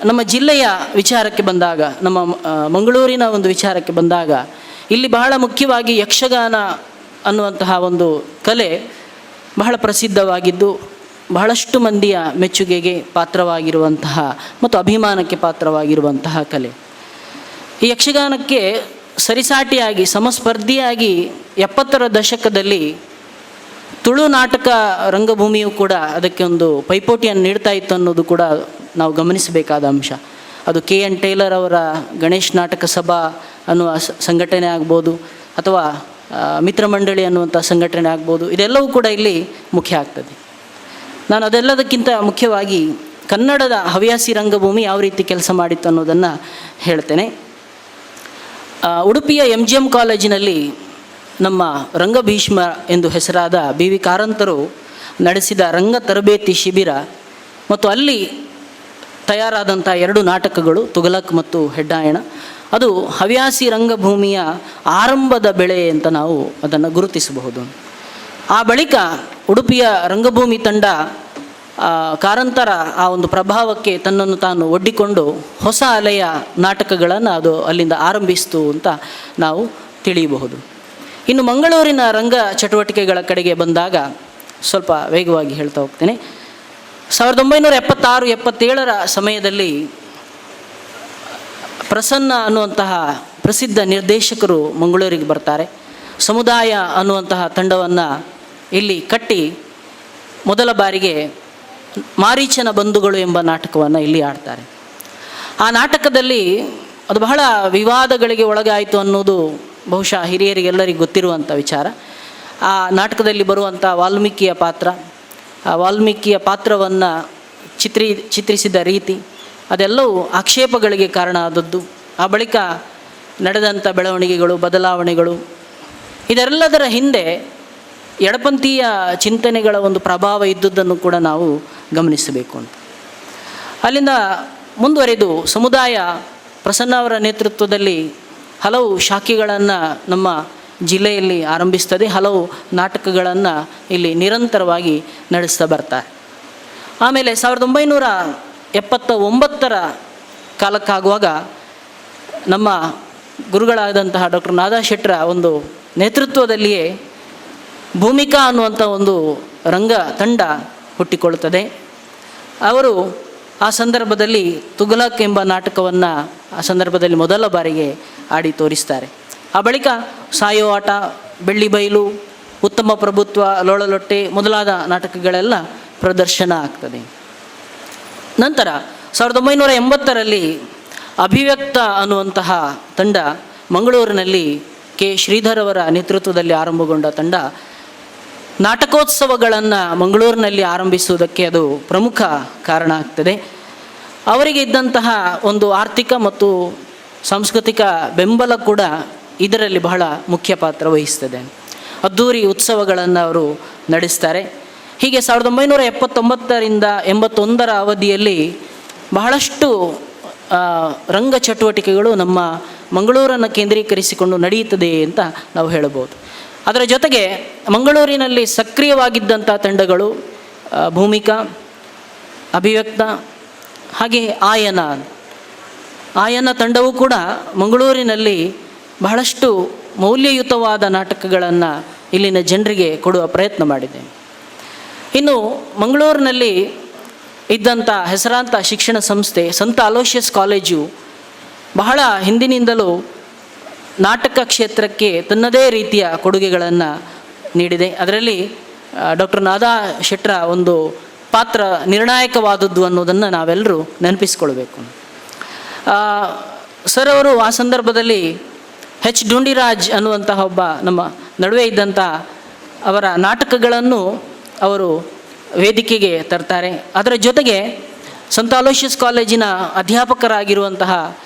ನಮ್ಮ ಜಿಲ್ಲೆಯ ವಿಚಾರಕ್ಕೆ ಬಂದಾಗ, ನಮ್ಮ ಮಂಗಳೂರಿನ ಒಂದು ವಿಚಾರಕ್ಕೆ ಬಂದಾಗ, ಇಲ್ಲಿ ಬಹಳ ಮುಖ್ಯವಾಗಿ ಯಕ್ಷಗಾನ ಅನ್ನುವಂತಹ ಒಂದು ಕಲೆ ಬಹಳ ಪ್ರಸಿದ್ಧವಾಗಿದ್ದು ಬಹಳಷ್ಟು ಮಂದಿಯ ಮೆಚ್ಚುಗೆಗೆ ಪಾತ್ರವಾಗಿರುವಂತಹ ಮತ್ತು ಅಭಿಮಾನಕ್ಕೆ ಪಾತ್ರವಾಗಿರುವಂತಹ ಕಲೆ. ಈ ಯಕ್ಷಗಾನಕ್ಕೆ ಸರಿಸಾಟಿಯಾಗಿ ಸಮಸ್ಪರ್ಧಿಯಾಗಿ 70ರ ದಶಕದಲ್ಲಿ ತುಳು ನಾಟಕ ರಂಗಭೂಮಿಯು ಕೂಡ ಅದಕ್ಕೆ ಒಂದು ಪೈಪೋಟಿಯನ್ನು ನೀಡ್ತಾ ಇತ್ತು ಅನ್ನೋದು ಕೂಡ ನಾವು ಗಮನಿಸಬೇಕಾದ ಅಂಶ. ಅದು KN ಟೇಲರ್ ಅವರ ಗಣೇಶ್ ನಾಟಕ ಸಭಾ ಅನ್ನುವ ಸಂಘಟನೆ ಆಗ್ಬೋದು, ಅಥವಾ ಮಿತ್ರ ಮಂಡಳಿ ಅನ್ನುವಂಥ ಸಂಘಟನೆ ಆಗ್ಬೋದು, ಇದೆಲ್ಲವೂ ಕೂಡ ಇಲ್ಲಿ ಮುಖ್ಯ ಆಗ್ತದೆ. ನಾನು ಅದೆಲ್ಲದಕ್ಕಿಂತ ಮುಖ್ಯವಾಗಿ ಕನ್ನಡದ ಹವ್ಯಾಸಿ ರಂಗಭೂಮಿ ಯಾವ ರೀತಿ ಕೆಲಸ ಮಾಡಿತ್ತು ಅನ್ನೋದನ್ನು ಹೇಳ್ತೇನೆ. ಉಡುಪಿಯ MGM ಕಾಲೇಜಿನಲ್ಲಿ ನಮ್ಮ ರಂಗಭೀಷ್ಮ ಎಂದು ಹೆಸರಾದ BV ಕಾರಂತರು ನಡೆಸಿದ ರಂಗ ತರಬೇತಿ ಶಿಬಿರ ಮತ್ತು ಅಲ್ಲಿ ತಯಾರಾದಂಥ 2 ನಾಟಕಗಳು ತುಘಲಕ್ ಮತ್ತು ಹೆಡ್ಡಾಯಣ, ಅದು ಹವ್ಯಾಸಿ ರಂಗಭೂಮಿಯ ಆರಂಭದ ಬೆಳೆ ಅಂತ ನಾವು ಅದನ್ನು ಗುರುತಿಸಬಹುದು. ಆ ಬಳಿಕ ಉಡುಪಿಯ ರಂಗಭೂಮಿ ತಂಡ ಕಾರಂತರ ಆ ಒಂದು ಪ್ರಭಾವಕ್ಕೆ ತನ್ನನ್ನು ತಾನು ಒಡ್ಡಿಕೊಂಡು ಹೊಸ ಅಲೆಯ ನಾಟಕಗಳನ್ನು ಅದು ಅಲ್ಲಿಂದ ಆರಂಭಿಸಿತು ಅಂತ ನಾವು ತಿಳಿಯಬಹುದು. ಇನ್ನು ಮಂಗಳೂರಿನ ರಂಗ ಚಟುವಟಿಕೆಗಳ ಕಡೆಗೆ ಬಂದಾಗ ಸ್ವಲ್ಪ ವೇಗವಾಗಿ ಹೇಳ್ತಾ ಹೋಗ್ತೇನೆ. 1976-77ರ ಸಮಯದಲ್ಲಿ ಪ್ರಸನ್ನ ಅನ್ನುವಂತಹ ಪ್ರಸಿದ್ಧ ನಿರ್ದೇಶಕರು ಮಂಗಳೂರಿಗೆ ಬರ್ತಾರೆ. ಸಮುದಾಯ ಅನ್ನುವಂತಹ ತಂಡವನ್ನು ಇಲ್ಲಿ ಕಟ್ಟಿ ಮೊದಲ ಬಾರಿಗೆ ಮಾರೀಚನ ಬಂಧುಗಳು ಎಂಬ ನಾಟಕವನ್ನು ಇಲ್ಲಿ ಆಡ್ತಾರೆ. ಆ ನಾಟಕದಲ್ಲಿ ಅದು ಬಹಳ ವಿವಾದಗಳಿಗೆ ಒಳಗಾಯಿತು ಅನ್ನೋದು ಬಹುಶಃ ಹಿರಿಯರಿಗೆಲ್ಲರಿಗೂ ಗೊತ್ತಿರುವಂಥ ವಿಚಾರ. ಆ ನಾಟಕದಲ್ಲಿ ಬರುವಂಥ ವಾಲ್ಮೀಕಿಯ ಪಾತ್ರ, ಆ ವಾಲ್ಮೀಕಿಯ ಪಾತ್ರವನ್ನು ಚಿತ್ರಿಸಿದ ರೀತಿ ಅದೆಲ್ಲವೂ ಆಕ್ಷೇಪಗಳಿಗೆ ಕಾರಣ ಆದದ್ದು. ಆ ಬಳಿಕ ನಡೆದಂಥ ಬೆಳವಣಿಗೆಗಳು, ಬದಲಾವಣೆಗಳು, ಇದೆಲ್ಲದರ ಹಿಂದೆ ಎಡಪಂಥೀಯ ಚಿಂತನೆಗಳ ಒಂದು ಪ್ರಭಾವ ಇದ್ದುದನ್ನು ಕೂಡ ನಾವು ಗಮನಿಸಬೇಕು ಅಂತ. ಅಲ್ಲಿಂದ ಮುಂದುವರೆದು ಸಮುದಾಯ ಪ್ರಸನ್ನ ಅವರ ನೇತೃತ್ವದಲ್ಲಿ ಹಲವು ಶಾಖೆಗಳನ್ನು ನಮ್ಮ ಜಿಲ್ಲೆಯಲ್ಲಿ ಆರಂಭಿಸ್ತದೆ. ಹಲವು ನಾಟಕಗಳನ್ನು ಇಲ್ಲಿ ನಿರಂತರವಾಗಿ ನಡೆಸ್ತಾ ಬರ್ತಾರೆ. ಆಮೇಲೆ 1979 ಕಾಲಕ್ಕಾಗುವಾಗ ನಮ್ಮ ಗುರುಗಳಾದಂತಹ ಡಾಕ್ಟರ್ ನಾದಾ ಶೆಟ್ಟರ ಒಂದು ನೇತೃತ್ವದಲ್ಲಿಯೇ ಭೂಮಿಕಾ ಅನ್ನುವಂಥ ಒಂದು ರಂಗ ತಂಡ ಹುಟ್ಟಿಕೊಳ್ಳುತ್ತದೆ. ಅವರು ಆ ಸಂದರ್ಭದಲ್ಲಿ ತುಘಲಕ್ ಎಂಬ ನಾಟಕವನ್ನು ಆ ಸಂದರ್ಭದಲ್ಲಿ ಮೊದಲ ಬಾರಿಗೆ ಆಡಿ ತೋರಿಸ್ತಾರೆ. ಆ ಬಳಿಕ ಸಾಯೋ ಆಟ, ಬೆಳ್ಳಿ ಬೈಲು, ಉತ್ತಮ ಪ್ರಭುತ್ವ, ಲೋಳಲೊಟ್ಟೆ ಮೊದಲಾದ ನಾಟಕಗಳೆಲ್ಲ ಪ್ರದರ್ಶನ ಆಗ್ತದೆ. ನಂತರ 1980ರಲ್ಲಿ ಅಭಿವ್ಯಕ್ತ ಅನ್ನುವಂತಹ ತಂಡ ಮಂಗಳೂರಿನಲ್ಲಿ ಕೆ ಶ್ರೀಧರ್ ಅವರ ನೇತೃತ್ವದಲ್ಲಿ ಆರಂಭಗೊಂಡ ತಂಡ ನಾಟಕೋತ್ಸವಗಳನ್ನು ಮಂಗಳೂರಿನಲ್ಲಿ ಆರಂಭಿಸುವುದಕ್ಕೆ ಅದು ಪ್ರಮುಖ ಕಾರಣ ಆಗ್ತದೆ. ಅವರಿಗೆ ಇದ್ದಂತಹ ಒಂದು ಆರ್ಥಿಕ ಮತ್ತು ಸಾಂಸ್ಕೃತಿಕ ಬೆಂಬಲ ಕೂಡ ಇದರಲ್ಲಿ ಬಹಳ ಮುಖ್ಯ ಪಾತ್ರ ವಹಿಸ್ತದೆ. ಅದ್ಧೂರಿ ಉತ್ಸವಗಳನ್ನು ಅವರು ನಡೆಸ್ತಾರೆ. ಹೀಗೆ 1979ರಿಂದ 81 ಅವಧಿಯಲ್ಲಿ ಬಹಳಷ್ಟು ರಂಗ ಚಟುವಟಿಕೆಗಳು ನಮ್ಮ ಮಂಗಳೂರನ್ನು ಕೇಂದ್ರೀಕರಿಸಿಕೊಂಡು ನಡೆಯುತ್ತದೆ ಅಂತ ನಾವು ಹೇಳಬಹುದು. ಅದರ ಜೊತೆಗೆ ಮಂಗಳೂರಿನಲ್ಲಿ ಸಕ್ರಿಯವಾಗಿದ್ದಂಥ ತಂಡಗಳು ಭೂಮಿಕಾ, ಅಭಿವ್ಯಕ್ತ, ಹಾಗೆ ಆಯನ ತಂಡವೂ ಕೂಡ ಮಂಗಳೂರಿನಲ್ಲಿ ಬಹಳಷ್ಟು ಮೌಲ್ಯಯುತವಾದ ನಾಟಕಗಳನ್ನು ಇಲ್ಲಿನ ಜನರಿಗೆ ಕೊಡುವ ಪ್ರಯತ್ನ ಮಾಡಿದೆ. ಇನ್ನು ಮಂಗಳೂರಿನಲ್ಲಿ ಇದ್ದಂಥ ಹೆಸರಾಂತ ಶಿಕ್ಷಣ ಸಂಸ್ಥೆ ಸಂತ ಅಲೋಷಿಯಸ್ ಕಾಲೇಜು ಬಹಳ ಹಿಂದಿನಿಂದಲೂ ನಾಟಕ ಕ್ಷೇತ್ರಕ್ಕೆ ತನ್ನದೇ ರೀತಿಯ ಕೊಡುಗೆಗಳನ್ನು ನೀಡಿದೆ. ಅದರಲ್ಲಿ ಡಾಕ್ಟರ್ ನಾದಾ ಶೆಟ್ಟರ ಒಂದು ಪಾತ್ರ ನಿರ್ಣಾಯಕವಾದದ್ದು ಅನ್ನೋದನ್ನು ನಾವೆಲ್ಲರೂ ನೆನಪಿಸ್ಕೊಳ್ಬೇಕು. ಸರ್ ಅವರು ಆ ಸಂದರ್ಭದಲ್ಲಿ ಎಚ್ ಡುಂಡಿರಾಜ್ ಅನ್ನುವಂತಹ ಒಬ್ಬ ನಮ್ಮ ನಡುವೆ ಇದ್ದಂಥ ಅವರ ನಾಟಕಗಳನ್ನು ಅವರು ವೇದಿಕೆಗೆ ತರ್ತಾರೆ. ಅದರ ಜೊತೆಗೆ ಸಂತ ಅಲೋಷಿಯಸ್ ಕಾಲೇಜಿನ ಅಧ್ಯಾಪಕರಾಗಿರುವಂತಹ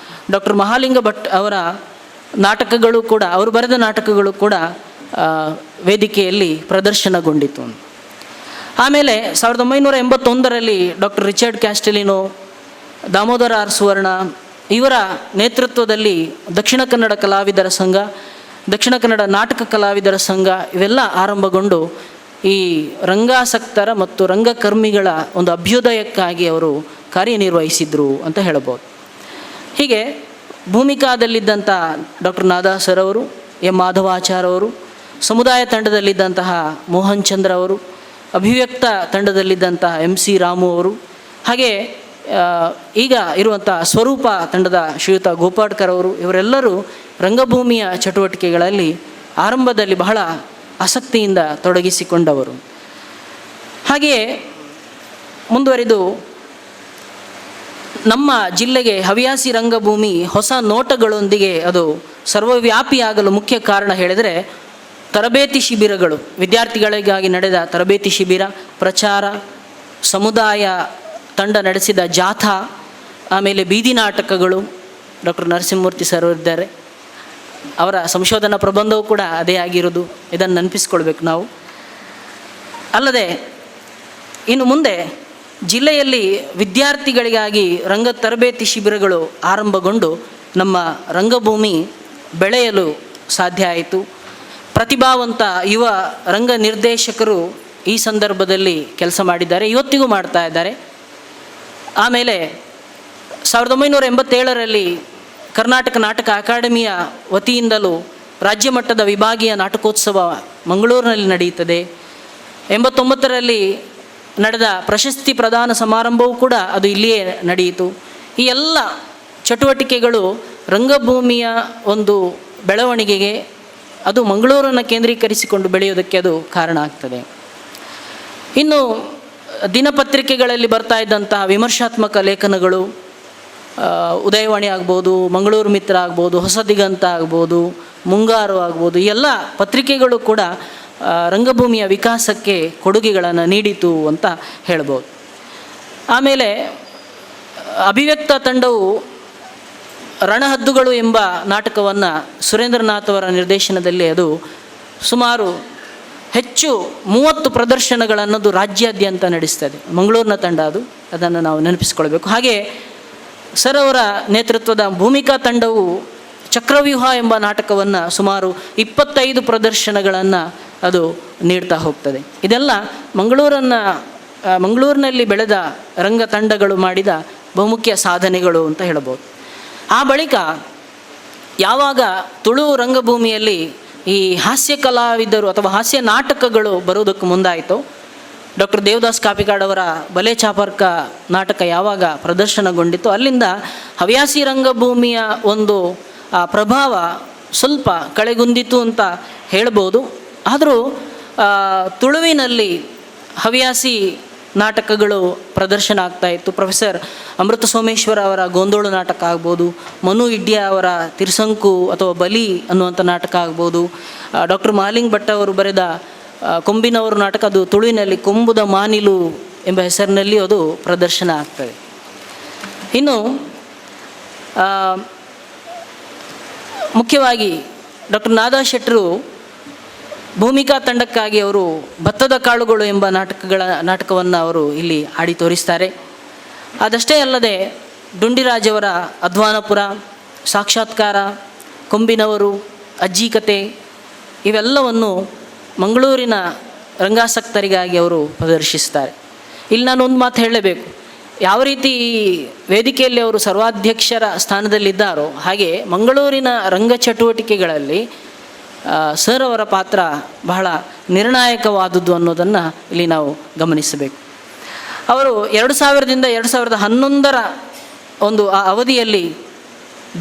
ಡಾಕ್ಟರ್ ಮಹಾಲಿಂಗ ಭಟ್ ಅವರ ನಾಟಕಗಳು ಕೂಡ, ಅವರು ಬರೆದ ನಾಟಕಗಳು ಕೂಡ ವೇದಿಕೆಯಲ್ಲಿ ಪ್ರದರ್ಶನಗೊಂಡಿತು. ಆಮೇಲೆ 1981ರಲ್ಲಿ ಡಾಕ್ಟರ್ ರಿಚರ್ಡ್ ಕ್ಯಾಸ್ಟೆಲಿನೋ, ದಾಮೋದರ ಆರ್ ಸುವರ್ಣ ಇವರ ನೇತೃತ್ವದಲ್ಲಿ ದಕ್ಷಿಣ ಕನ್ನಡ ಕಲಾವಿದರ ಸಂಘ, ದಕ್ಷಿಣ ಕನ್ನಡ ನಾಟಕ ಕಲಾವಿದರ ಸಂಘ ಇವೆಲ್ಲ ಆರಂಭಗೊಂಡು ಈ ರಂಗಾಸಕ್ತರ ಮತ್ತು ರಂಗಕರ್ಮಿಗಳ ಒಂದು ಅಭ್ಯುದಯಕ್ಕಾಗಿ ಅವರು ಕಾರ್ಯನಿರ್ವಹಿಸಿದರು ಅಂತ ಹೇಳಬಹುದು. ಹೀಗೆ ಭೂಮಿಕಾದಲ್ಲಿದ್ದಂಥ ಡಾಕ್ಟರ್ ನಾದಾ ಸರ್ ಅವರು, ಎಂ ಮಾಧವಾಚಾರ್ ಅವರು, ಸಮುದಾಯ ತಂಡದಲ್ಲಿದ್ದಂತಹ ಮೋಹನ್ ಚಂದ್ರ ಅವರು, ಅಭಿವ್ಯಕ್ತ ತಂಡದಲ್ಲಿದ್ದಂತಹ MC ರಾಮು ಅವರು, ಹಾಗೆ ಈಗ ಇರುವಂಥ ಸ್ವರೂಪ ತಂಡದ ಶ್ರೀಯುತ ಗೋಪಾಡ್ಕರ್ ಅವರು, ಇವರೆಲ್ಲರೂ ರಂಗಭೂಮಿಯ ಚಟುವಟಿಕೆಗಳಲ್ಲಿ ಆರಂಭದಲ್ಲಿ ಬಹಳ ಆಸಕ್ತಿಯಿಂದ ತೊಡಗಿಸಿಕೊಂಡವರು. ಹಾಗೆಯೇ ಮುಂದುವರಿದು ನಮ್ಮ ಜಿಲ್ಲೆಗೆ ಹವ್ಯಾಸಿ ರಂಗಭೂಮಿ ಹೊಸ ನೋಟಗಳೊಂದಿಗೆ ಅದು ಸರ್ವವ್ಯಾಪಿಯಾಗಲು ಮುಖ್ಯ ಕಾರಣ ಹೇಳಿದರೆ ತರಬೇತಿ ಶಿಬಿರಗಳು, ವಿದ್ಯಾರ್ಥಿಗಳಿಗಾಗಿ ನಡೆದ ತರಬೇತಿ ಶಿಬಿರ, ಪ್ರಚಾರ, ಸಮುದಾಯ ತಂಡ ನಡೆಸಿದ ಜಾಥಾ, ಆಮೇಲೆ ಬೀದಿ ನಾಟಕಗಳು. ಡಾಕ್ಟರ್ ನರಸಿಂಹಮೂರ್ತಿ ಸರ್ ಇದ್ದಾರೆ, ಅವರ ಸಂಶೋಧನಾ ಪ್ರಬಂಧವೂ ಕೂಡ ಅದೇ ಆಗಿರೋದು, ಇದನ್ನು ನೆನಪಿಸ್ಕೊಳ್ಬೇಕು ನಾವು. ಅಲ್ಲದೆ ಇನ್ನು ಮುಂದೆ ಜಿಲ್ಲೆಯಲ್ಲಿ ವಿದ್ಯಾರ್ಥಿಗಳಿಗಾಗಿ ರಂಗ ತರಬೇತಿ ಶಿಬಿರಗಳು ಆರಂಭಗೊಂಡು ನಮ್ಮ ರಂಗಭೂಮಿ ಬೆಳೆಯಲು ಸಾಧ್ಯ ಆಯಿತು. ಪ್ರತಿಭಾವಂತ ಯುವ ರಂಗ ನಿರ್ದೇಶಕರು ಈ ಸಂದರ್ಭದಲ್ಲಿ ಕೆಲಸ ಮಾಡಿದ್ದಾರೆ, ಇವತ್ತಿಗೂ ಮಾಡ್ತಾ ಇದ್ದಾರೆ. ಆಮೇಲೆ 1987ರಲ್ಲಿ ಕರ್ನಾಟಕ ನಾಟಕ ಅಕಾಡೆಮಿಯ ವತಿಯಿಂದಲೂ ರಾಜ್ಯ ಮಟ್ಟದ ವಿಭಾಗೀಯ ನಾಟಕೋತ್ಸವ ಮಂಗಳೂರಿನಲ್ಲಿ ನಡೆಯುತ್ತದೆ. 89ರಲ್ಲಿ ನಡೆದ ಪ್ರಶಸ್ತಿ ಪ್ರದಾನ ಸಮಾರಂಭವೂ ಕೂಡ ಅದು ಇಲ್ಲಿಯೇ ನಡೆಯಿತು. ಈ ಎಲ್ಲ ಚಟುವಟಿಕೆಗಳು ರಂಗಭೂಮಿಯ ಒಂದು ಬೆಳವಣಿಗೆಗೆ, ಅದು ಮಂಗಳೂರನ್ನು ಕೇಂದ್ರೀಕರಿಸಿಕೊಂಡು ಬೆಳೆಯೋದಕ್ಕೆ ಅದು ಕಾರಣ ಆಗ್ತದೆ. ಇನ್ನು ದಿನಪತ್ರಿಕೆಗಳಲ್ಲಿ ಬರ್ತಾ ಇದ್ದಂತಹ ವಿಮರ್ಶಾತ್ಮಕ ಲೇಖನಗಳು, ಉದಯವಾಣಿ ಆಗ್ಬೋದು, ಮಂಗಳೂರು ಮಿತ್ರ ಆಗ್ಬೋದು, ಹೊಸ ದಿಗಂತ ಆಗ್ಬೋದು, ಮುಂಗಾರು ಆಗ್ಬೋದು, ಈ ಎಲ್ಲ ಪತ್ರಿಕೆಗಳು ಕೂಡ ರಂಗಭೂಮಿಯ ವಿಕಾಸಕ್ಕೆ ಕೊಡುಗೆಗಳನ್ನು ನೀಡಿತು ಅಂತ ಹೇಳ್ಬೋದು. ಆಮೇಲೆ ಅಭಿವ್ಯಕ್ತ ತಂಡವು ರಣಹದ್ದುಗಳು ಎಂಬ ನಾಟಕವನ್ನು ಸುರೇಂದ್ರನಾಥ್ ಅವರ ನಿರ್ದೇಶನದಲ್ಲಿ ಅದು ಸುಮಾರು ಹೆಚ್ಚು 30 ಪ್ರದರ್ಶನಗಳನ್ನದು ರಾಜ್ಯಾದ್ಯಂತ ನಡೆಸ್ತದೆ. ಮಂಗಳೂರಿನ ತಂಡ ಅದನ್ನು ನಾವು ನೆನಪಿಸ್ಕೊಳ್ಬೇಕು. ಹಾಗೆ ಸರ್ ಅವರ ನೇತೃತ್ವದ ಭೂಮಿಕಾ ತಂಡವು ಚಕ್ರವ್ಯೂಹ ಎಂಬ ನಾಟಕವನ್ನು ಸುಮಾರು 25 ಪ್ರದರ್ಶನಗಳನ್ನು ಅದು ನೀಡ್ತಾ ಹೋಗ್ತದೆ. ಇದೆಲ್ಲ ಮಂಗಳೂರಿನಲ್ಲಿ ಬೆಳೆದ ರಂಗ ತಂಡಗಳು ಮಾಡಿದ ಬಹುಮುಖ್ಯ ಸಾಧನೆಗಳು ಅಂತ ಹೇಳ್ಬೋದು. ಆ ಬಳಿಕ ಯಾವಾಗ ತುಳು ರಂಗಭೂಮಿಯಲ್ಲಿ ಈ ಹಾಸ್ಯ ಕಲಾವಿದರು ಅಥವಾ ಹಾಸ್ಯ ನಾಟಕಗಳು ಬರುವುದಕ್ಕೆ ಮುಂದಾಯಿತು, ಡಾಕ್ಟರ್ ದೇವದಾಸ್ ಕಾಪಿಕಾಡ್ ಅವರ ಬಲೆ ಚಾಪರ್ಕ ನಾಟಕ ಯಾವಾಗ ಪ್ರದರ್ಶನಗೊಂಡಿತು, ಅಲ್ಲಿಂದ ಹವ್ಯಾಸಿ ರಂಗಭೂಮಿಯ ಒಂದು ಪ್ರಭಾವ ಸ್ವಲ್ಪ ಕಳೆಗುಂದಿತು ಅಂತ ಹೇಳ್ಬೋದು. ಆದರೂ ತುಳುವಿನಲ್ಲಿ ಹವ್ಯಾಸಿ ನಾಟಕಗಳು ಪ್ರದರ್ಶನ ಆಗ್ತಾಯಿತ್ತು. ಪ್ರೊಫೆಸರ್ ಅಮೃತ ಸೋಮೇಶ್ವರ ಅವರ ಗೋಂದೋಳು ನಾಟಕ ಆಗ್ಬೋದು, ಮನು ಇಡ್ಯ ಅವರ ತಿರ್ಸಂಕು ಅಥವಾ ಬಲಿ ಅನ್ನುವಂಥ ನಾಟಕ ಆಗ್ಬೋದು, ಡಾಕ್ಟರ್ ಮಹಾಲಿಂಗ್ ಭಟ್ ಅವರು ಬರೆದ ಕೊಂಬಿನವರು ನಾಟಕ, ಅದು ತುಳುವಿನಲ್ಲಿ ಕೊಂಬುದ ಮಾನಿಲು ಎಂಬ ಹೆಸರಿನಲ್ಲಿ ಅದು ಪ್ರದರ್ಶನ ಆಗ್ತದೆ. ಇನ್ನು ಮುಖ್ಯವಾಗಿ ಡಾಕ್ಟರ್ ನಾದಾ ಶೆಟ್ಟರು ಭೂಮಿಕಾ ತಂಡಕ್ಕಾಗಿ ಅವರು ಭತ್ತದ ಕಾಳುಗಳು ಎಂಬ ನಾಟಕವನ್ನು ಅವರು ಇಲ್ಲಿ ಆಡಿ ತೋರಿಸ್ತಾರೆ. ಅದಷ್ಟೇ ಅಲ್ಲದೆ ಡುಂಡಿರಾಜ್ ಅವರ ಅಧ್ವಾನಪುರ, ಸಾಕ್ಷಾತ್ಕಾರ, ಕೊಂಬಿನವರು, ಅಜ್ಜಿ ಕತೆ ಇವೆಲ್ಲವನ್ನು ಮಂಗಳೂರಿನ ರಂಗಾಸಕ್ತರಿಗಾಗಿ ಅವರು ಪ್ರದರ್ಶಿಸ್ತಾರೆ. ಇಲ್ಲಿ ನಾನು ಒಂದು ಮಾತು ಹೇಳಲೇಬೇಕು. ಯಾವ ರೀತಿ ಈ ವೇದಿಕೆಯಲ್ಲಿ ಅವರು ಸರ್ವಾಧ್ಯಕ್ಷರ ಸ್ಥಾನದಲ್ಲಿದ್ದಾರೋ ಹಾಗೆ ಮಂಗಳೂರಿನ ರಂಗ ಚಟುವಟಿಕೆಗಳಲ್ಲಿ ಸರ್ ಅವರ ಪಾತ್ರ ಬಹಳ ನಿರ್ಣಾಯಕವಾದದ್ದು ಅನ್ನೋದನ್ನು ಇಲ್ಲಿ ನಾವು ಗಮನಿಸಬೇಕು. ಅವರು 2000ರಿಂದ 2011ರ ಒಂದು ಆ ಅವಧಿಯಲ್ಲಿ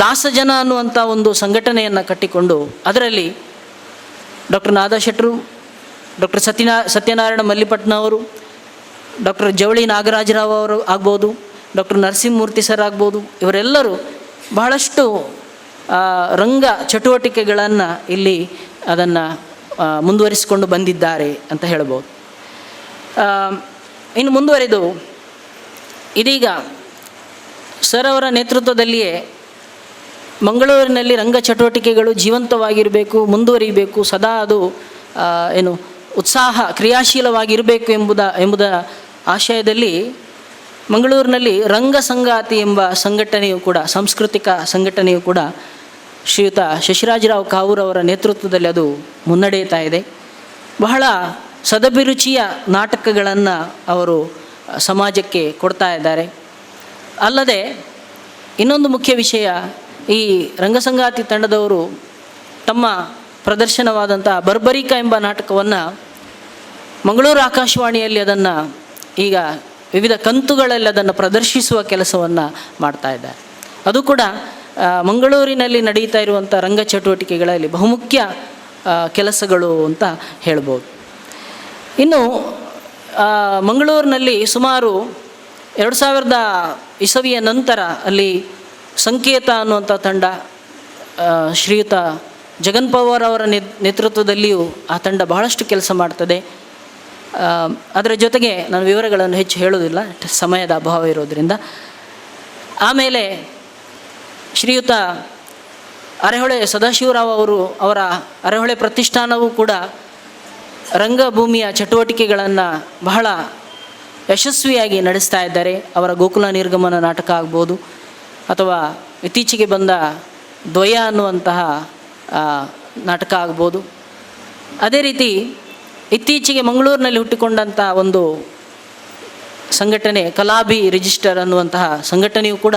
ದಾಸಜನ ಅನ್ನುವಂಥ ಒಂದು ಸಂಘಟನೆಯನ್ನು ಕಟ್ಟಿಕೊಂಡು ಅದರಲ್ಲಿ ಡಾಕ್ಟರ್ ನಾದಾ ಶೆಟ್ಟರು, ಡಾಕ್ಟರ್ ಸತ್ಯನಾರಾಯಣ ಮಲ್ಲಿಪಟ್ನ ಅವರು, ಡಾಕ್ಟರ್ ಜವಳಿ ನಾಗರಾಜರಾವ್ ಅವರು ಆಗ್ಬೋದು, ಡಾಕ್ಟರ್ ನರಸಿಂಹಮೂರ್ತಿ ಸರ್ ಆಗ್ಬೋದು, ಇವರೆಲ್ಲರೂ ಬಹಳಷ್ಟು ರಂಗ ಚಟುವಟಿಕೆಗಳನ್ನು ಇಲ್ಲಿ ಅದನ್ನು ಮುಂದುವರಿಸಿಕೊಂಡು ಬಂದಿದ್ದಾರೆ ಅಂತ ಹೇಳ್ಬೋದು. ಇನ್ನು ಮುಂದುವರೆದು ಇದೀಗ ಸರ್ ಅವರ ನೇತೃತ್ವದಲ್ಲಿಯೇ ಮಂಗಳೂರಿನಲ್ಲಿ ರಂಗ ಚಟುವಟಿಕೆಗಳು ಜೀವಂತವಾಗಿರಬೇಕು, ಮುಂದುವರಿಬೇಕು, ಸದಾ ಅದು ಕ್ರಿಯಾಶೀಲವಾಗಿರಬೇಕು ಎಂಬುದ ಆಶಯದಲ್ಲಿ ಮಂಗಳೂರಿನಲ್ಲಿ ರಂಗ ಸಂಗಾತಿ ಎಂಬ ಸಂಘಟನೆಯು ಕೂಡ, ಸಾಂಸ್ಕೃತಿಕ ಸಂಘಟನೆಯು ಕೂಡ ಶ್ರೀಯುತ ಶಶಿರಾಜರಾವ್ ಕಾವೂರ್ ಅವರ ನೇತೃತ್ವದಲ್ಲಿ ಅದು ಮುನ್ನಡೆಯುತ್ತಾ ಇದೆ. ಬಹಳ ಸದಭಿರುಚಿಯ ನಾಟಕಗಳನ್ನು ಅವರು ಸಮಾಜಕ್ಕೆ ಕೊಡ್ತಾ ಇದ್ದಾರೆ. ಅಲ್ಲದೆ ಇನ್ನೊಂದು ಮುಖ್ಯ ವಿಷಯ, ಈ ರಂಗಸಂಗಾತಿ ತಂಡದವರು ತಮ್ಮ ಪ್ರದರ್ಶನವಾದಂಥ ಬರ್ಬರಿಕ ಎಂಬ ನಾಟಕವನ್ನು ಮಂಗಳೂರು ಆಕಾಶವಾಣಿಯಲ್ಲಿ ಅದನ್ನು ಈಗ ವಿವಿಧ ಕಂತುಗಳಲ್ಲಿ ಅದನ್ನು ಪ್ರದರ್ಶಿಸುವ ಕೆಲಸವನ್ನು ಮಾಡ್ತಾ ಇದ್ದಾರೆ. ಅದು ಕೂಡ ಮಂಗಳೂರಿನಲ್ಲಿ ನಡೀತಾ ಇರುವಂಥ ರಂಗ ಚಟುವಟಿಕೆಗಳಲ್ಲಿ ಬಹುಮುಖ್ಯ ಕೆಲಸಗಳು ಅಂತ ಹೇಳ್ಬೋದು. ಇನ್ನು ಮಂಗಳೂರಿನಲ್ಲಿ ಸುಮಾರು 2000 ಇಸವಿಯ ನಂತರ ಅಲ್ಲಿ ಸಂಕೇತ ಅನ್ನುವಂಥ ತಂಡ, ಶ್ರೀಯುತ ಜಗನ್ ಪವಾರ್ ಅವರ ನೇತೃತ್ವದಲ್ಲಿಯೂ ಆ ತಂಡ ಬಹಳಷ್ಟು ಕೆಲಸ ಮಾಡ್ತದೆ. ಅದರ ಜೊತೆಗೆ ನಾನು ವಿವರಗಳನ್ನು ಹೆಚ್ಚು ಹೇಳೋದಿಲ್ಲ, ಸಮಯದ ಅಭಾವ ಇರೋದರಿಂದ. ಆಮೇಲೆ ಶ್ರೀಯುತ ಅರೆಹೊಳೆ ಸದಾಶಿವರಾವ್ ಅವರ ಅರೆಹೊಳೆ ಪ್ರತಿಷ್ಠಾನವೂ ಕೂಡ ರಂಗಭೂಮಿಯ ಚಟುವಟಿಕೆಗಳನ್ನು ಬಹಳ ಯಶಸ್ವಿಯಾಗಿ ನಡೆಸ್ತಾ ಇದ್ದಾರೆ. ಅವರ ಗೋಕುಲ ನಿರ್ಗಮನ ನಾಟಕ ಆಗ್ಬೋದು, ಅಥವಾ ಇತ್ತೀಚೆಗೆ ಬಂದ ದ್ವಯ ಅನ್ನುವಂತಹ ನಾಟಕ ಆಗ್ಬೋದು. ಅದೇ ರೀತಿ ಇತ್ತೀಚೆಗೆ ಮಂಗಳೂರಿನಲ್ಲಿ ಹುಟ್ಟಿಕೊಂಡಂಥ ಒಂದು ಸಂಘಟನೆ ಕಲಾಭಿ ರಿಜಿಸ್ಟರ್ ಅನ್ನುವಂತಹ ಸಂಘಟನೆಯು ಕೂಡ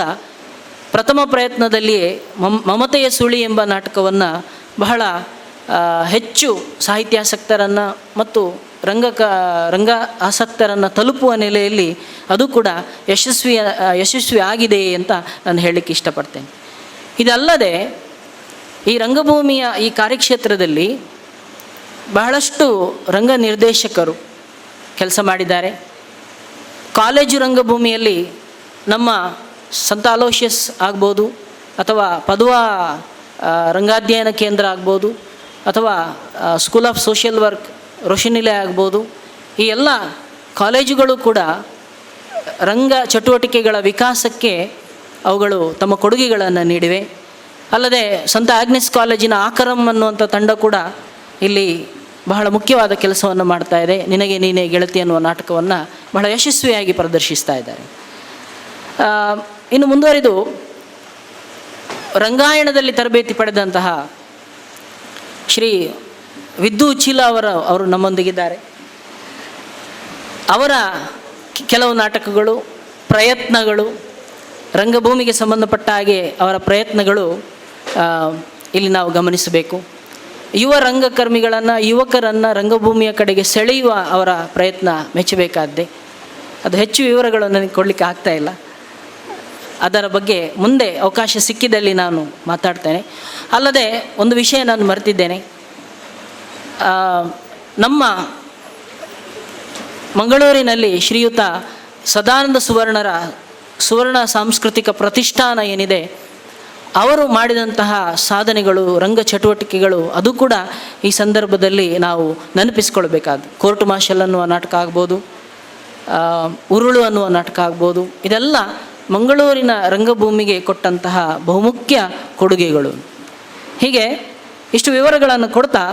ಪ್ರಥಮ ಪ್ರಯತ್ನದಲ್ಲಿಯೇ ಮಮತೆಯ ಸುಳಿ ಎಂಬ ನಾಟಕವನ್ನು ಬಹಳ ಹೆಚ್ಚು ಸಾಹಿತ್ಯಾಸಕ್ತರನ್ನು ಮತ್ತು ರಂಗ ಆಸಕ್ತರನ್ನು ತಲುಪುವ ನೆಲೆಯಲ್ಲಿ ಅದು ಕೂಡ ಯಶಸ್ವಿ ಆಗಿದೆ ಅಂತ ನಾನು ಹೇಳಲಿಕ್ಕೆ ಇಷ್ಟಪಡ್ತೇನೆ. ಇದಲ್ಲದೆ ಈ ರಂಗಭೂಮಿಯ ಈ ಕಾರ್ಯಕ್ಷೇತ್ರದಲ್ಲಿ ಬಹಳಷ್ಟು ರಂಗ ನಿರ್ದೇಶಕರು ಕೆಲಸ ಮಾಡಿದ್ದಾರೆ. ಕಾಲೇಜು ರಂಗಭೂಮಿಯಲ್ಲಿ ನಮ್ಮ ಸಂತ ಅಲೋಷಿಯಸ್ ಆಗ್ಬೋದು, ಅಥವಾ ಪದುವಾ ರಂಗಾಧ್ಯಯನ ಕೇಂದ್ರ ಆಗ್ಬೋದು, ಅಥವಾ ಸ್ಕೂಲ್ ಆಫ್ ಸೋಷಿಯಲ್ ವರ್ಕ್ ರೋಷನಿಲೆ ಆಗ್ಬೋದು, ಈ ಎಲ್ಲ ಕಾಲೇಜುಗಳು ಕೂಡ ರಂಗ ಚಟುವಟಿಕೆಗಳ ವಿಕಾಸಕ್ಕೆ ಅವುಗಳು ತಮ್ಮ ಕೊಡುಗೆಗಳನ್ನು ನೀಡಿವೆ. ಅಲ್ಲದೆ ಸಂತ ಆಗ್ನೆಸ್ ಕಾಲೇಜಿನ ಆಕರಂ ಅನ್ನುವಂಥ ತಂಡ ಕೂಡ ಇಲ್ಲಿ ಬಹಳ ಮುಖ್ಯವಾದ ಕೆಲಸವನ್ನು ಮಾಡ್ತಾ ಇದೆ. ನಿನಗೆ ನೀನೇ ಗೆಳತಿ ಅನ್ನುವ ನಾಟಕವನ್ನು ಬಹಳ ಯಶಸ್ವಿಯಾಗಿ ಪ್ರದರ್ಶಿಸ್ತಾ ಇದ್ದಾರೆ. ಇನ್ನು ಮುಂದುವರಿದು ರಂಗಾಯಣದಲ್ಲಿ ತರಬೇತಿ ಪಡೆದಂತಹ ಶ್ರೀ ವಿದ್ದು ಉಚ್ಚಿಲ ಅವರು ನಮ್ಮೊಂದಿಗಿದ್ದಾರೆ. ಅವರ ಕೆಲವು ನಾಟಕಗಳು, ಪ್ರಯತ್ನಗಳು, ರಂಗಭೂಮಿಗೆ ಸಂಬಂಧಪಟ್ಟ ಹಾಗೆ ಅವರ ಪ್ರಯತ್ನಗಳು ಇಲ್ಲಿ ನಾವು ಗಮನಿಸಬೇಕು. ಯುವ ರಂಗಕರ್ಮಿಗಳನ್ನು, ಯುವಕರನ್ನು ರಂಗಭೂಮಿಯ ಕಡೆಗೆ ಸೆಳೆಯುವ ಅವರ ಪ್ರಯತ್ನ ಮೆಚ್ಚಬೇಕಾದ್ದೆ. ಅದು ಹೆಚ್ಚು ವಿವರಗಳು ನನಗೆ ಕೊಡಲಿಕ್ಕೆ ಆಗ್ತಾ ಇಲ್ಲ. ಅದರ ಬಗ್ಗೆ ಮುಂದೆ ಅವಕಾಶ ಸಿಕ್ಕಿದಲ್ಲಿ ನಾನು ಮಾತಾಡ್ತೇನೆ. ಅಲ್ಲದೆ ಒಂದು ವಿಷಯ ನಾನು ಮರೆತಿದ್ದೇನೆ. ನಮ್ಮ ಮಂಗಳೂರಿನಲ್ಲಿ ಶ್ರೀಯುತ ಸದಾನಂದ ಸುವರ್ಣ ಸಾಂಸ್ಕೃತಿಕ ಪ್ರತಿಷ್ಠಾನ ಏನಿದೆ, ಅವರು ಮಾಡಿದಂತಹ ಸಾಧನೆಗಳು, ರಂಗ ಚಟುವಟಿಕೆಗಳು, ಅದು ಕೂಡ ಈ ಸಂದರ್ಭದಲ್ಲಿ ನಾವು ನೆನಪಿಸ್ಕೊಳ್ಬೇಕಾದ್ದು. ಕೋರ್ಟ್ ಮಾರ್ಷಲ್ ಅನ್ನುವ ನಾಟಕ ಆಗ್ಬೋದು, ಉರುಳು ಅನ್ನುವ ನಾಟಕ ಆಗ್ಬೋದು, ಇದೆಲ್ಲ ಮಂಗಳೂರಿನ ರಂಗಭೂಮಿಗೆ ಕೊಟ್ಟಂತಹ ಬಹುಮುಖ್ಯ ಕೊಡುಗೆಗಳು. ಹೀಗೆ ಇಷ್ಟು ವಿವರಗಳನ್ನು ಕೊಡ್ತಾ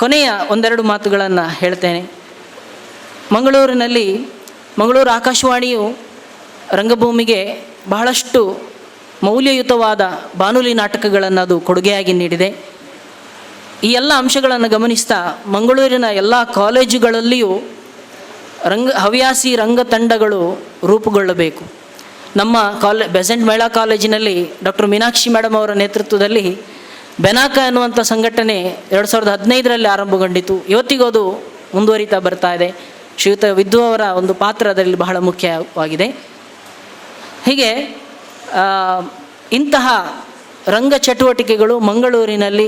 ಕೊನೆಯ ಒಂದೆರಡು ಮಾತುಗಳನ್ನು ಹೇಳ್ತೇನೆ. ಮಂಗಳೂರು ಆಕಾಶವಾಣಿಯು ರಂಗಭೂಮಿಗೆ ಬಹಳಷ್ಟು ಮೌಲ್ಯಯುತವಾದ ಬಾನುಲಿ ನಾಟಕಗಳನ್ನು ಅದು ಕೊಡುಗೆಯಾಗಿ ನೀಡಿದೆ. ಈ ಎಲ್ಲ ಅಂಶಗಳನ್ನು ಗಮನಿಸ್ತಾ ಮಂಗಳೂರಿನ ಎಲ್ಲ ಕಾಲೇಜುಗಳಲ್ಲಿಯೂ ಹವ್ಯಾಸಿ ರಂಗ ತಂಡಗಳು ರೂಪುಗೊಳ್ಳಬೇಕು. ನಮ್ಮ ಬೆಸೆಂಟ್ ಮಹಿಳಾ ಕಾಲೇಜಿನಲ್ಲಿ ಡಾಕ್ಟರ್ ಮೀನಾಕ್ಷಿ ಮೇಡಮ್ ಅವರ ನೇತೃತ್ವದಲ್ಲಿ ಬೆನಾಕ ಅನ್ನುವಂಥ ಸಂಘಟನೆ 2015ರಲ್ಲಿ ಆರಂಭಗೊಂಡಿತು. ಇವತ್ತಿಗೂ ಅದು ಮುಂದುವರಿತಾ ಬರ್ತಾ ಇದೆ. ಶ್ರೀಯುತ ವಿದ್ದು ಅವರ ಒಂದು ಪಾತ್ರ ಅದರಲ್ಲಿ ಬಹಳ ಮುಖ್ಯವಾಗಿದೆ. ಹೀಗೆ ಇಂತಹ ರಂಗ ಚಟುವಟಿಕೆಗಳು ಮಂಗಳೂರಿನಲ್ಲಿ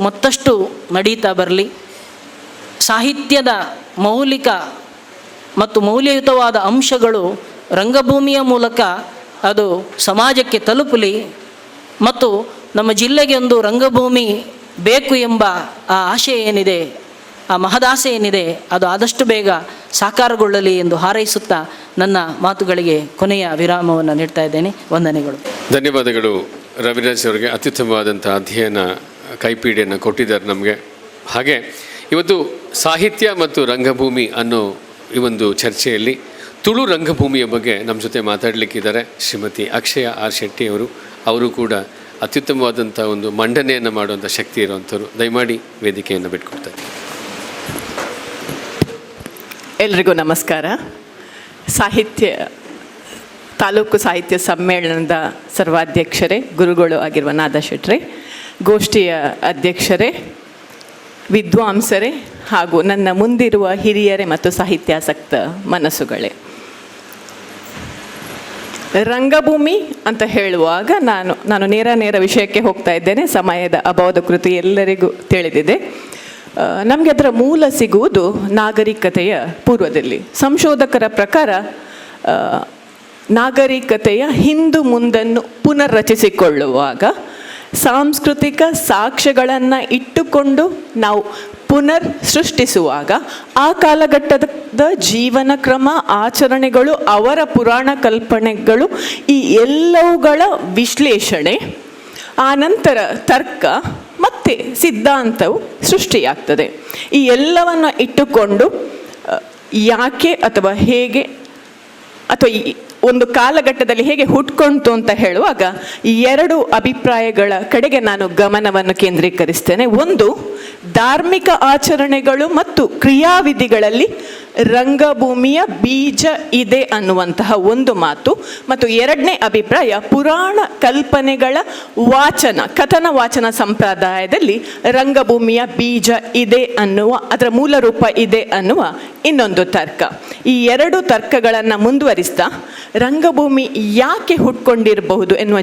ಮತ್ತಷ್ಟು ನಡೀತಾ ಬರಲಿ. ಸಾಹಿತ್ಯದ ಮೌಲಿಕ ಮತ್ತು ಮೌಲ್ಯಯುತವಾದ ಅಂಶಗಳು ರಂಗಭೂಮಿಯ ಮೂಲಕ ಅದು ಸಮಾಜಕ್ಕೆ ತಲುಪಲಿ ಮತ್ತು ನಮ್ಮ ಜಿಲ್ಲೆಗೆ ಒಂದು ರಂಗಭೂಮಿ ಬೇಕು ಎಂಬ ಆ ಆಶೆ ಏನಿದೆ, ಆ ಮಹದಾಸೆ ಏನಿದೆ, ಅದು ಆದಷ್ಟು ಬೇಗ ಸಾಕಾರಗೊಳ್ಳಲಿ ಎಂದು ಹಾರೈಸುತ್ತಾ ನನ್ನ ಮಾತುಗಳಿಗೆ ಕೊನೆಯ ವಿರಾಮವನ್ನು ನೀಡ್ತಾ ಇದ್ದೇನೆ. ವಂದನೆಗಳು. ಧನ್ಯವಾದಗಳು ರವಿರಾಜ್ ಅವರಿಗೆ. ಅತ್ಯುತ್ತಮವಾದಂಥ ಅಧ್ಯಯನ ಕೈಪಿಡಿಯನ್ನು ಕೊಟ್ಟಿದ್ದಾರೆ ನಮಗೆ. ಹಾಗೆ ಇವತ್ತು ಸಾಹಿತ್ಯ ಮತ್ತು ರಂಗಭೂಮಿ ಅನ್ನೋ ಈ ಒಂದು ಚರ್ಚೆಯಲ್ಲಿ ತುಳು ರಂಗಭೂಮಿಯ ಬಗ್ಗೆ ನಮ್ಮ ಜೊತೆ ಮಾತಾಡಲಿಕ್ಕಿದ್ದಾರೆ ಶ್ರೀಮತಿ ಅಕ್ಷಯ ಆರ್ ಶೆಟ್ಟಿ ಅವರು ಕೂಡ ಅತ್ಯುತ್ತಮವಾದಂಥ ಒಂದು ಮಂಡನೆಯನ್ನು ಮಾಡುವಂಥ ಶಕ್ತಿ ಇರುವಂಥವ್ರು. ದಯಮಾಡಿ ವೇದಿಕೆಯನ್ನು ಬಿಟ್ಕೊಡ್ತಾರೆ. ಎಲ್ರಿಗೂ ನಮಸ್ಕಾರ. ತಾಲೂಕು ಸಾಹಿತ್ಯ ಸಮ್ಮೇಳನದ ಸರ್ವಾಧ್ಯಕ್ಷರೇ, ಗುರುಗಳು ಆಗಿರುವ ನಾದ ಶೆಟ್ರೆ, ಗೋಷ್ಠಿಯ ಅಧ್ಯಕ್ಷರೇ, ವಿದ್ವಾಂಸರೇ ಹಾಗೂ ನನ್ನ ಮುಂದಿರುವ ಹಿರಿಯರೇ ಮತ್ತು ಸಾಹಿತ್ಯಾಸಕ್ತ ಮನಸ್ಸುಗಳೇ, ರಂಗಭೂಮಿ ಅಂತ ಹೇಳುವಾಗ ನಾನು ನೇರ ವಿಷಯಕ್ಕೆ ಹೋಗ್ತಾ ಇದ್ದೇನೆ. ಸಮಯದ ಅಭಾವದ ಕುರಿತು ಎಲ್ಲರಿಗೂ ತಿಳಿದಿದೆ. ನಮಗೆ ಅದರ ಮೂಲ ಸಿಗುವುದು ನಾಗರಿಕತೆಯ ಪೂರ್ವದಲ್ಲಿ. ಸಂಶೋಧಕರ ಪ್ರಕಾರ ನಾಗರಿಕತೆಯ ಹಿಂದು ಮುಂದನ್ನು ಪುನರ್ರಚಿಸಿಕೊಳ್ಳುವಾಗ ಸಾಂಸ್ಕೃತಿಕ ಸಾಕ್ಷ್ಯಗಳನ್ನು ಇಟ್ಟುಕೊಂಡು ನಾವು ಪುನರ್ ಸೃಷ್ಟಿಸುವಾಗ ಆ ಕಾಲಘಟ್ಟದ ಜೀವನ ಕ್ರಮ, ಆಚರಣೆಗಳು, ಅವರ ಪುರಾಣ ಕಲ್ಪನೆಗಳು, ಈ ಎಲ್ಲವುಗಳ ವಿಶ್ಲೇಷಣೆ, ಆನಂತರ ತರ್ಕ ಮತ್ತು ಸಿದ್ಧಾಂತವು ಸೃಷ್ಟಿಯಾಗ್ತದೆ. ಈ ಎಲ್ಲವನ್ನು ಇಟ್ಟುಕೊಂಡು ಯಾಕೆ ಅಥವಾ ಹೇಗೆ ಅಥವಾ ಒಂದು ಕಾಲಘಟ್ಟದಲ್ಲಿ ಹೇಗೆ ಹುಟ್ಕೊಂತು ಅಂತ ಹೇಳುವಾಗ ಎರಡು ಅಭಿಪ್ರಾಯಗಳ ಕಡೆಗೆ ನಾನು ಗಮನವನ್ನು ಕೇಂದ್ರೀಕರಿಸ್ತೇನೆ. ಒಂದು, ಧಾರ್ಮಿಕ ಆಚರಣೆಗಳು ಮತ್ತು ಕ್ರಿಯಾವಿಧಿಗಳಲ್ಲಿ ರಂಗಭೂಮಿಯ ಬೀಜ ಇದೆ ಅನ್ನುವಂತಹ ಒಂದು ಮಾತು, ಮತ್ತು ಎರಡನೇ ಅಭಿಪ್ರಾಯ ಪುರಾಣ ಕಲ್ಪನೆಗಳ ಕಥನ ವಾಚನ ಸಂಪ್ರದಾಯದಲ್ಲಿ ರಂಗಭೂಮಿಯ ಬೀಜ ಇದೆ ಅನ್ನುವ, ಅದರ ಮೂಲ ರೂಪ ಇದೆ ಅನ್ನುವ ಇನ್ನೊಂದು ತರ್ಕ. ಈ ಎರಡು ತರ್ಕಗಳನ್ನು ಮುಂದುವರಿಸ್ತಾ ರಂಗಭೂಮಿ ಯಾಕೆ ಹುಟ್ಕೊಂಡಿರಬಹುದು ಎನ್ನುವ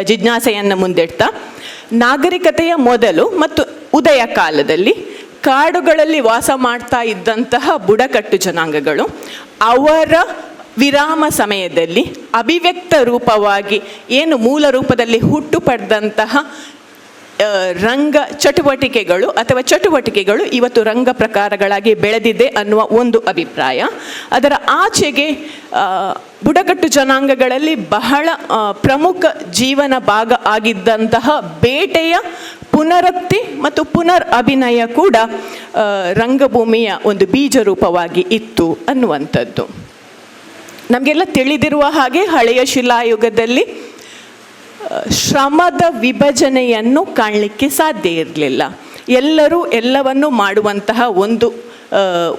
ಜಿಜ್ಞಾಸೆಯನ್ನು ಮುಂದಿಡ್ತಾ, ನಾಗರಿಕತೆಯ ಮೊದಲು ಮತ್ತು ಉದಯ ಕಾಲದಲ್ಲಿ ಕಾಡುಗಳಲ್ಲಿ ವಾಸ ಮಾಡ್ತಾ ಇದ್ದಂತಹ ಬುಡಕಟ್ಟು ಜನಾಂಗಗಳು ಅವರ ವಿರಾಮ ಸಮಯದಲ್ಲಿ ಅಭಿವ್ಯಕ್ತ ರೂಪವಾಗಿ ಏನು ಮೂಲ ರೂಪದಲ್ಲಿ ಹುಟ್ಟು ಪಡೆದಂತಹ ರಂಗ ಚಟುವಟಿಕೆಗಳು ಅಥವಾ ಚಟುವಟಿಕೆಗಳು ಇವತ್ತು ರಂಗ ಪ್ರಕಾರಗಳಾಗಿ ಬೆಳೆದಿದೆ ಅನ್ನುವ ಒಂದು ಅಭಿಪ್ರಾಯ. ಅದರ ಆಚೆಗೆ ಬುಡಕಟ್ಟು ಜನಾಂಗಗಳಲ್ಲಿ ಬಹಳ ಪ್ರಮುಖ ಜೀವನ ಭಾಗ ಆಗಿದ್ದಂತಹ ಬೇಟೆಯ ಪುನರುಕ್ತಿ ಮತ್ತು ಪುನರ್ ಅಭಿನಯ ಕೂಡ ರಂಗಭೂಮಿಯ ಒಂದು ಬೀಜ ರೂಪವಾಗಿ ಇತ್ತು ಅನ್ನುವಂಥದ್ದು. ನಮಗೆಲ್ಲ ತಿಳಿದಿರುವ ಹಾಗೆ ಹಳೆಯ ಶಿಲಾಯುಗದಲ್ಲಿ ಶ್ರಮದ ವಿಭಜನೆಯನ್ನು ಕಾಣಲಿಕ್ಕೆ ಸಾಧ್ಯ ಇರಲಿಲ್ಲ. ಎಲ್ಲರೂ ಎಲ್ಲವನ್ನು ಮಾಡುವಂತಹ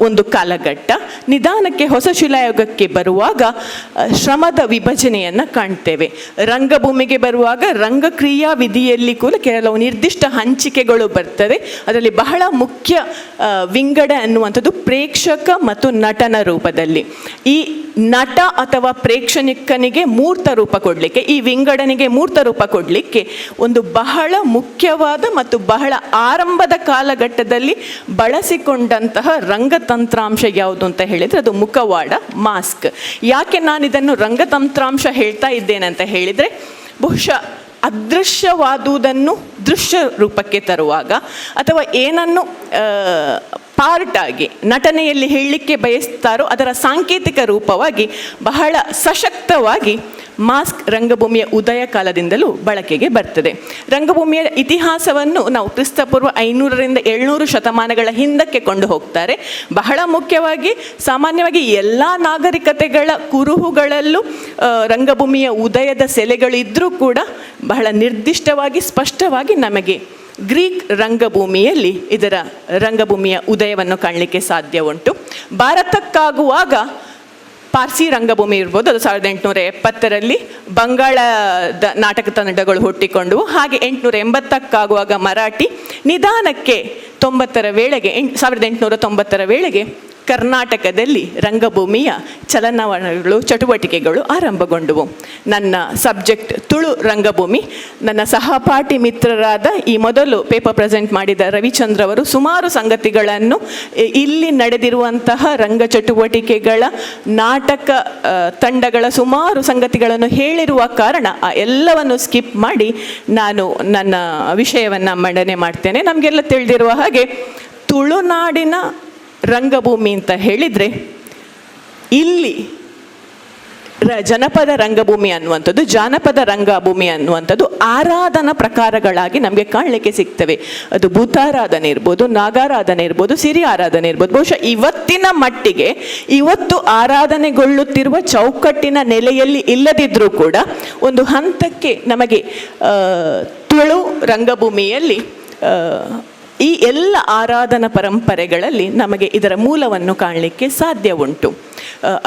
ಒಂದು ಕಾಲಘಟ್ಟ. ನಿಧಾನಕ್ಕೆ ಹೊಸ ಶಿಲಾಯುಗಕ್ಕೆ ಬರುವಾಗ ಶ್ರಮದ ವಿಭಜನೆಯನ್ನು ಕಾಣ್ತೇವೆ. ರಂಗಭೂಮಿಗೆ ಬರುವಾಗ ರಂಗಕ್ರಿಯಾ ವಿಧಿಯಲ್ಲಿ ಕೂಡ ಕೆಲವು ನಿರ್ದಿಷ್ಟ ಹಂಚಿಕೆಗಳು ಬರ್ತದೆ. ಅದರಲ್ಲಿ ಬಹಳ ಮುಖ್ಯ ವಿಂಗಡ ಅನ್ನುವಂಥದ್ದು ಪ್ರೇಕ್ಷಕ ಮತ್ತು ನಟನ ರೂಪದಲ್ಲಿ. ಈ ನಟ ಅಥವಾ ಪ್ರೇಕ್ಷಣಿಕನಿಗೆ ಮೂರ್ತ ರೂಪ ಕೊಡಲಿಕ್ಕೆ, ಈ ವಿಂಗಡನಿಗೆ ಮೂರ್ತ ರೂಪ ಕೊಡಲಿಕ್ಕೆ ಒಂದು ಬಹಳ ಮುಖ್ಯವಾದ ಮತ್ತು ಬಹಳ ಆರಂಭದ ಕಾಲಘಟ್ಟದಲ್ಲಿ ಬಳಸಿಕೊಂಡಂತಹ ರಂಗತಂತ್ರಾಂಶ ಯಾವುದು ಅಂತ ಹೇಳಿದರೆ ಅದು ಮುಖವಾಡ, ಮಾಸ್ಕ್. ಯಾಕೆ ನಾನು ಇದನ್ನು ರಂಗತಂತ್ರಾಂಶ ಹೇಳ್ತಾ ಇದ್ದೇನೆ ಅಂತ ಹೇಳಿದರೆ, ಬಹುಶಃ ಅದೃಶ್ಯವಾದುದನ್ನು ದೃಶ್ಯ ರೂಪಕ್ಕೆ ತರುವಾಗ ಅಥವಾ ಏನನ್ನು ಪಾರ್ಟ್ ಆಗಿ ನಟನೆಯಲ್ಲಿ ಹೇಳಲಿಕ್ಕೆ ಬಯಸ್ತಾರೋ ಅದರ ಸಾಂಕೇತಿಕ ರೂಪವಾಗಿ ಬಹಳ ಸಶಕ್ತವಾಗಿ ಮಾಸ್ಕ್ ರಂಗಭೂಮಿಯ ಉದಯ ಕಾಲದಿಂದಲೂ ಬಳಕೆಗೆ ಬರ್ತದೆ. ರಂಗಭೂಮಿಯ ಇತಿಹಾಸವನ್ನು ನಾವು ಕ್ರಿಸ್ತಪೂರ್ವ 500ರಿಂದ 700 ಶತಮಾನಗಳ ಹಿಂದಕ್ಕೆ ಕೊಂಡು ಹೋಗ್ತಾರೆ. ಬಹಳ ಮುಖ್ಯವಾಗಿ ಸಾಮಾನ್ಯವಾಗಿ ಎಲ್ಲ ನಾಗರಿಕತೆಗಳ ಕುರುಹುಗಳಲ್ಲೂ ರಂಗಭೂಮಿಯ ಉದಯದ ಸೆಲೆಗಳಿದ್ದರೂ ಕೂಡ ಬಹಳ ನಿರ್ದಿಷ್ಟವಾಗಿ ಸ್ಪಷ್ಟವಾಗಿ ನಮಗೆ ಗ್ರೀಕ್ ರಂಗಭೂಮಿಯಲ್ಲಿ ಇದರ ರಂಗಭೂಮಿಯ ಉದಯವನ್ನು ಕಾಣಲಿಕ್ಕೆ ಸಾಧ್ಯ ಉಂಟು. ಭಾರತಕ್ಕಾಗುವಾಗ ಪಾರ್ಸಿ ರಂಗಭೂಮಿ ಇರ್ಬೋದು, ಅದು 1870ರಲ್ಲಿ ಬಂಗಾಳದ ನಾಟಕ ತಂಡಗಳು ಹುಟ್ಟಿಕೊಂಡವು. ಹಾಗೆ 880ಕ್ಕಾಗುವಾಗ ಮರಾಠಿ, ನಿಧಾನಕ್ಕೆ 1890ರ ವೇಳೆಗೆ ಕರ್ನಾಟಕದಲ್ಲಿ ರಂಗಭೂಮಿಯ ಚಲನವಲನಗಳು ಚಟುವಟಿಕೆಗಳು ಆರಂಭಗೊಂಡವು. ನನ್ನ ಸಬ್ಜೆಕ್ಟ್ ತುಳು ರಂಗಭೂಮಿ. ನನ್ನ ಸಹಪಾಠಿ ಮಿತ್ರರಾದ ಈ ಮೊದಲು ಪೇಪರ್ ಪ್ರೆಸೆಂಟ್ ಮಾಡಿದ ರವಿಚಂದ್ರ ಅವರು ಸುಮಾರು ಸಂಗತಿಗಳನ್ನು ಇಲ್ಲಿ ನಡೆದಿರುವಂತಹ ರಂಗ ಚಟುವಟಿಕೆಗಳ ನಾಟಕ ತಂಡಗಳ ಸುಮಾರು ಸಂಗತಿಗಳನ್ನು ಹೇಳಿರುವ ಕಾರಣ ಆ ಎಲ್ಲವನ್ನು ಸ್ಕಿಪ್ ಮಾಡಿ ನಾನು ನನ್ನ ವಿಷಯವನ್ನು ಮಂಡನೆ ಮಾಡ್ತೇನೆ. ನಮಗೆಲ್ಲ ತಿಳಿದಿರುವ ಹಾಗೆ ತುಳುನಾಡಿನ ರಂಗಭೂಮಿ ಅಂತ ಹೇಳಿದರೆ ಇಲ್ಲಿ ಜನಪದ ರಂಗಭೂಮಿ ಅನ್ನುವಂಥದ್ದು, ಜಾನಪದ ರಂಗಭೂಮಿ ಅನ್ನುವಂಥದ್ದು ಆರಾಧನಾ ಪ್ರಕಾರಗಳಾಗಿ ನಮಗೆ ಕಾಣಲಿಕ್ಕೆ ಸಿಗ್ತವೆ. ಅದು ಭೂತಾರಾಧನೆ ಇರ್ಬೋದು, ನಾಗಾರಾಧನೆ ಇರ್ಬೋದು, ಸಿರಿ ಆರಾಧನೆ ಇರ್ಬೋದು. ಬಹುಶಃ ಇವತ್ತಿನ ಮಟ್ಟಿಗೆ ಇವತ್ತು ಆರಾಧನೆಗೊಳ್ಳುತ್ತಿರುವ ಚೌಕಟ್ಟಿನ ನೆಲೆಯಲ್ಲಿ ಇಲ್ಲದಿದ್ದರೂ ಕೂಡ ಒಂದು ಹಂತಕ್ಕೆ ನಮಗೆ ತುಳು ರಂಗಭೂಮಿಯಲ್ಲಿ ಈ ಎಲ್ಲ ಆರಾಧನಾ ಪರಂಪರೆಗಳಲ್ಲಿ ನಮಗೆ ಇದರ ಮೂಲವನ್ನು ಕಾಣಲಿಕ್ಕೆ ಸಾಧ್ಯ ಉಂಟು.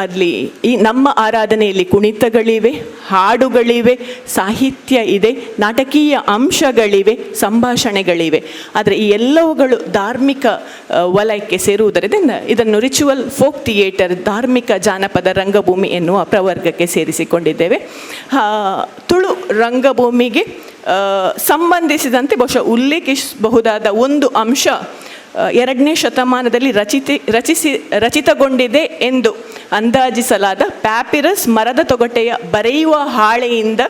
ಅಲ್ಲಿ ಈ ನಮ್ಮ ಆರಾಧನೆಯಲ್ಲಿ ಕುಣಿತಗಳಿವೆ, ಹಾಡುಗಳಿವೆ, ಸಾಹಿತ್ಯ ಇದೆ, ನಾಟಕೀಯ ಅಂಶಗಳಿವೆ, ಸಂಭಾಷಣೆಗಳಿವೆ. ಆದರೆ ಈ ಎಲ್ಲವುಗಳು ಧಾರ್ಮಿಕ ವಲಯಕ್ಕೆ ಸೇರುವುದರಿಂದ ಇದನ್ನು ರಿಚುವಲ್ ಫೋಕ್ ಥಿಯೇಟರ್, ಧಾರ್ಮಿಕ ಜಾನಪದ ರಂಗಭೂಮಿ ಎನ್ನುವ ಪ್ರವರ್ಗಕ್ಕೆ ಸೇರಿಸಿಕೊಂಡಿದ್ದೇವೆ. ತುಳು ರಂಗಭೂಮಿಗೆ ಸಂಬಂಧಿಸಿದಂತೆ ಬಹುಶಃ ಉಲ್ಲೇಖಿಸಬಹುದಾದ ಒಂದು ಅಂಶ 2ನೇ ಶತಮಾನದಲ್ಲಿ ರಚಿತಗೊಂಡಿದೆ ಎಂದು ಅಂದಾಜಿಸಲಾದ ಪ್ಯಾಪಿರಸ್ ಮರದ ತೊಗಟೆಯ ಬರೆಯುವ ಹಾಳೆಯಿಂದ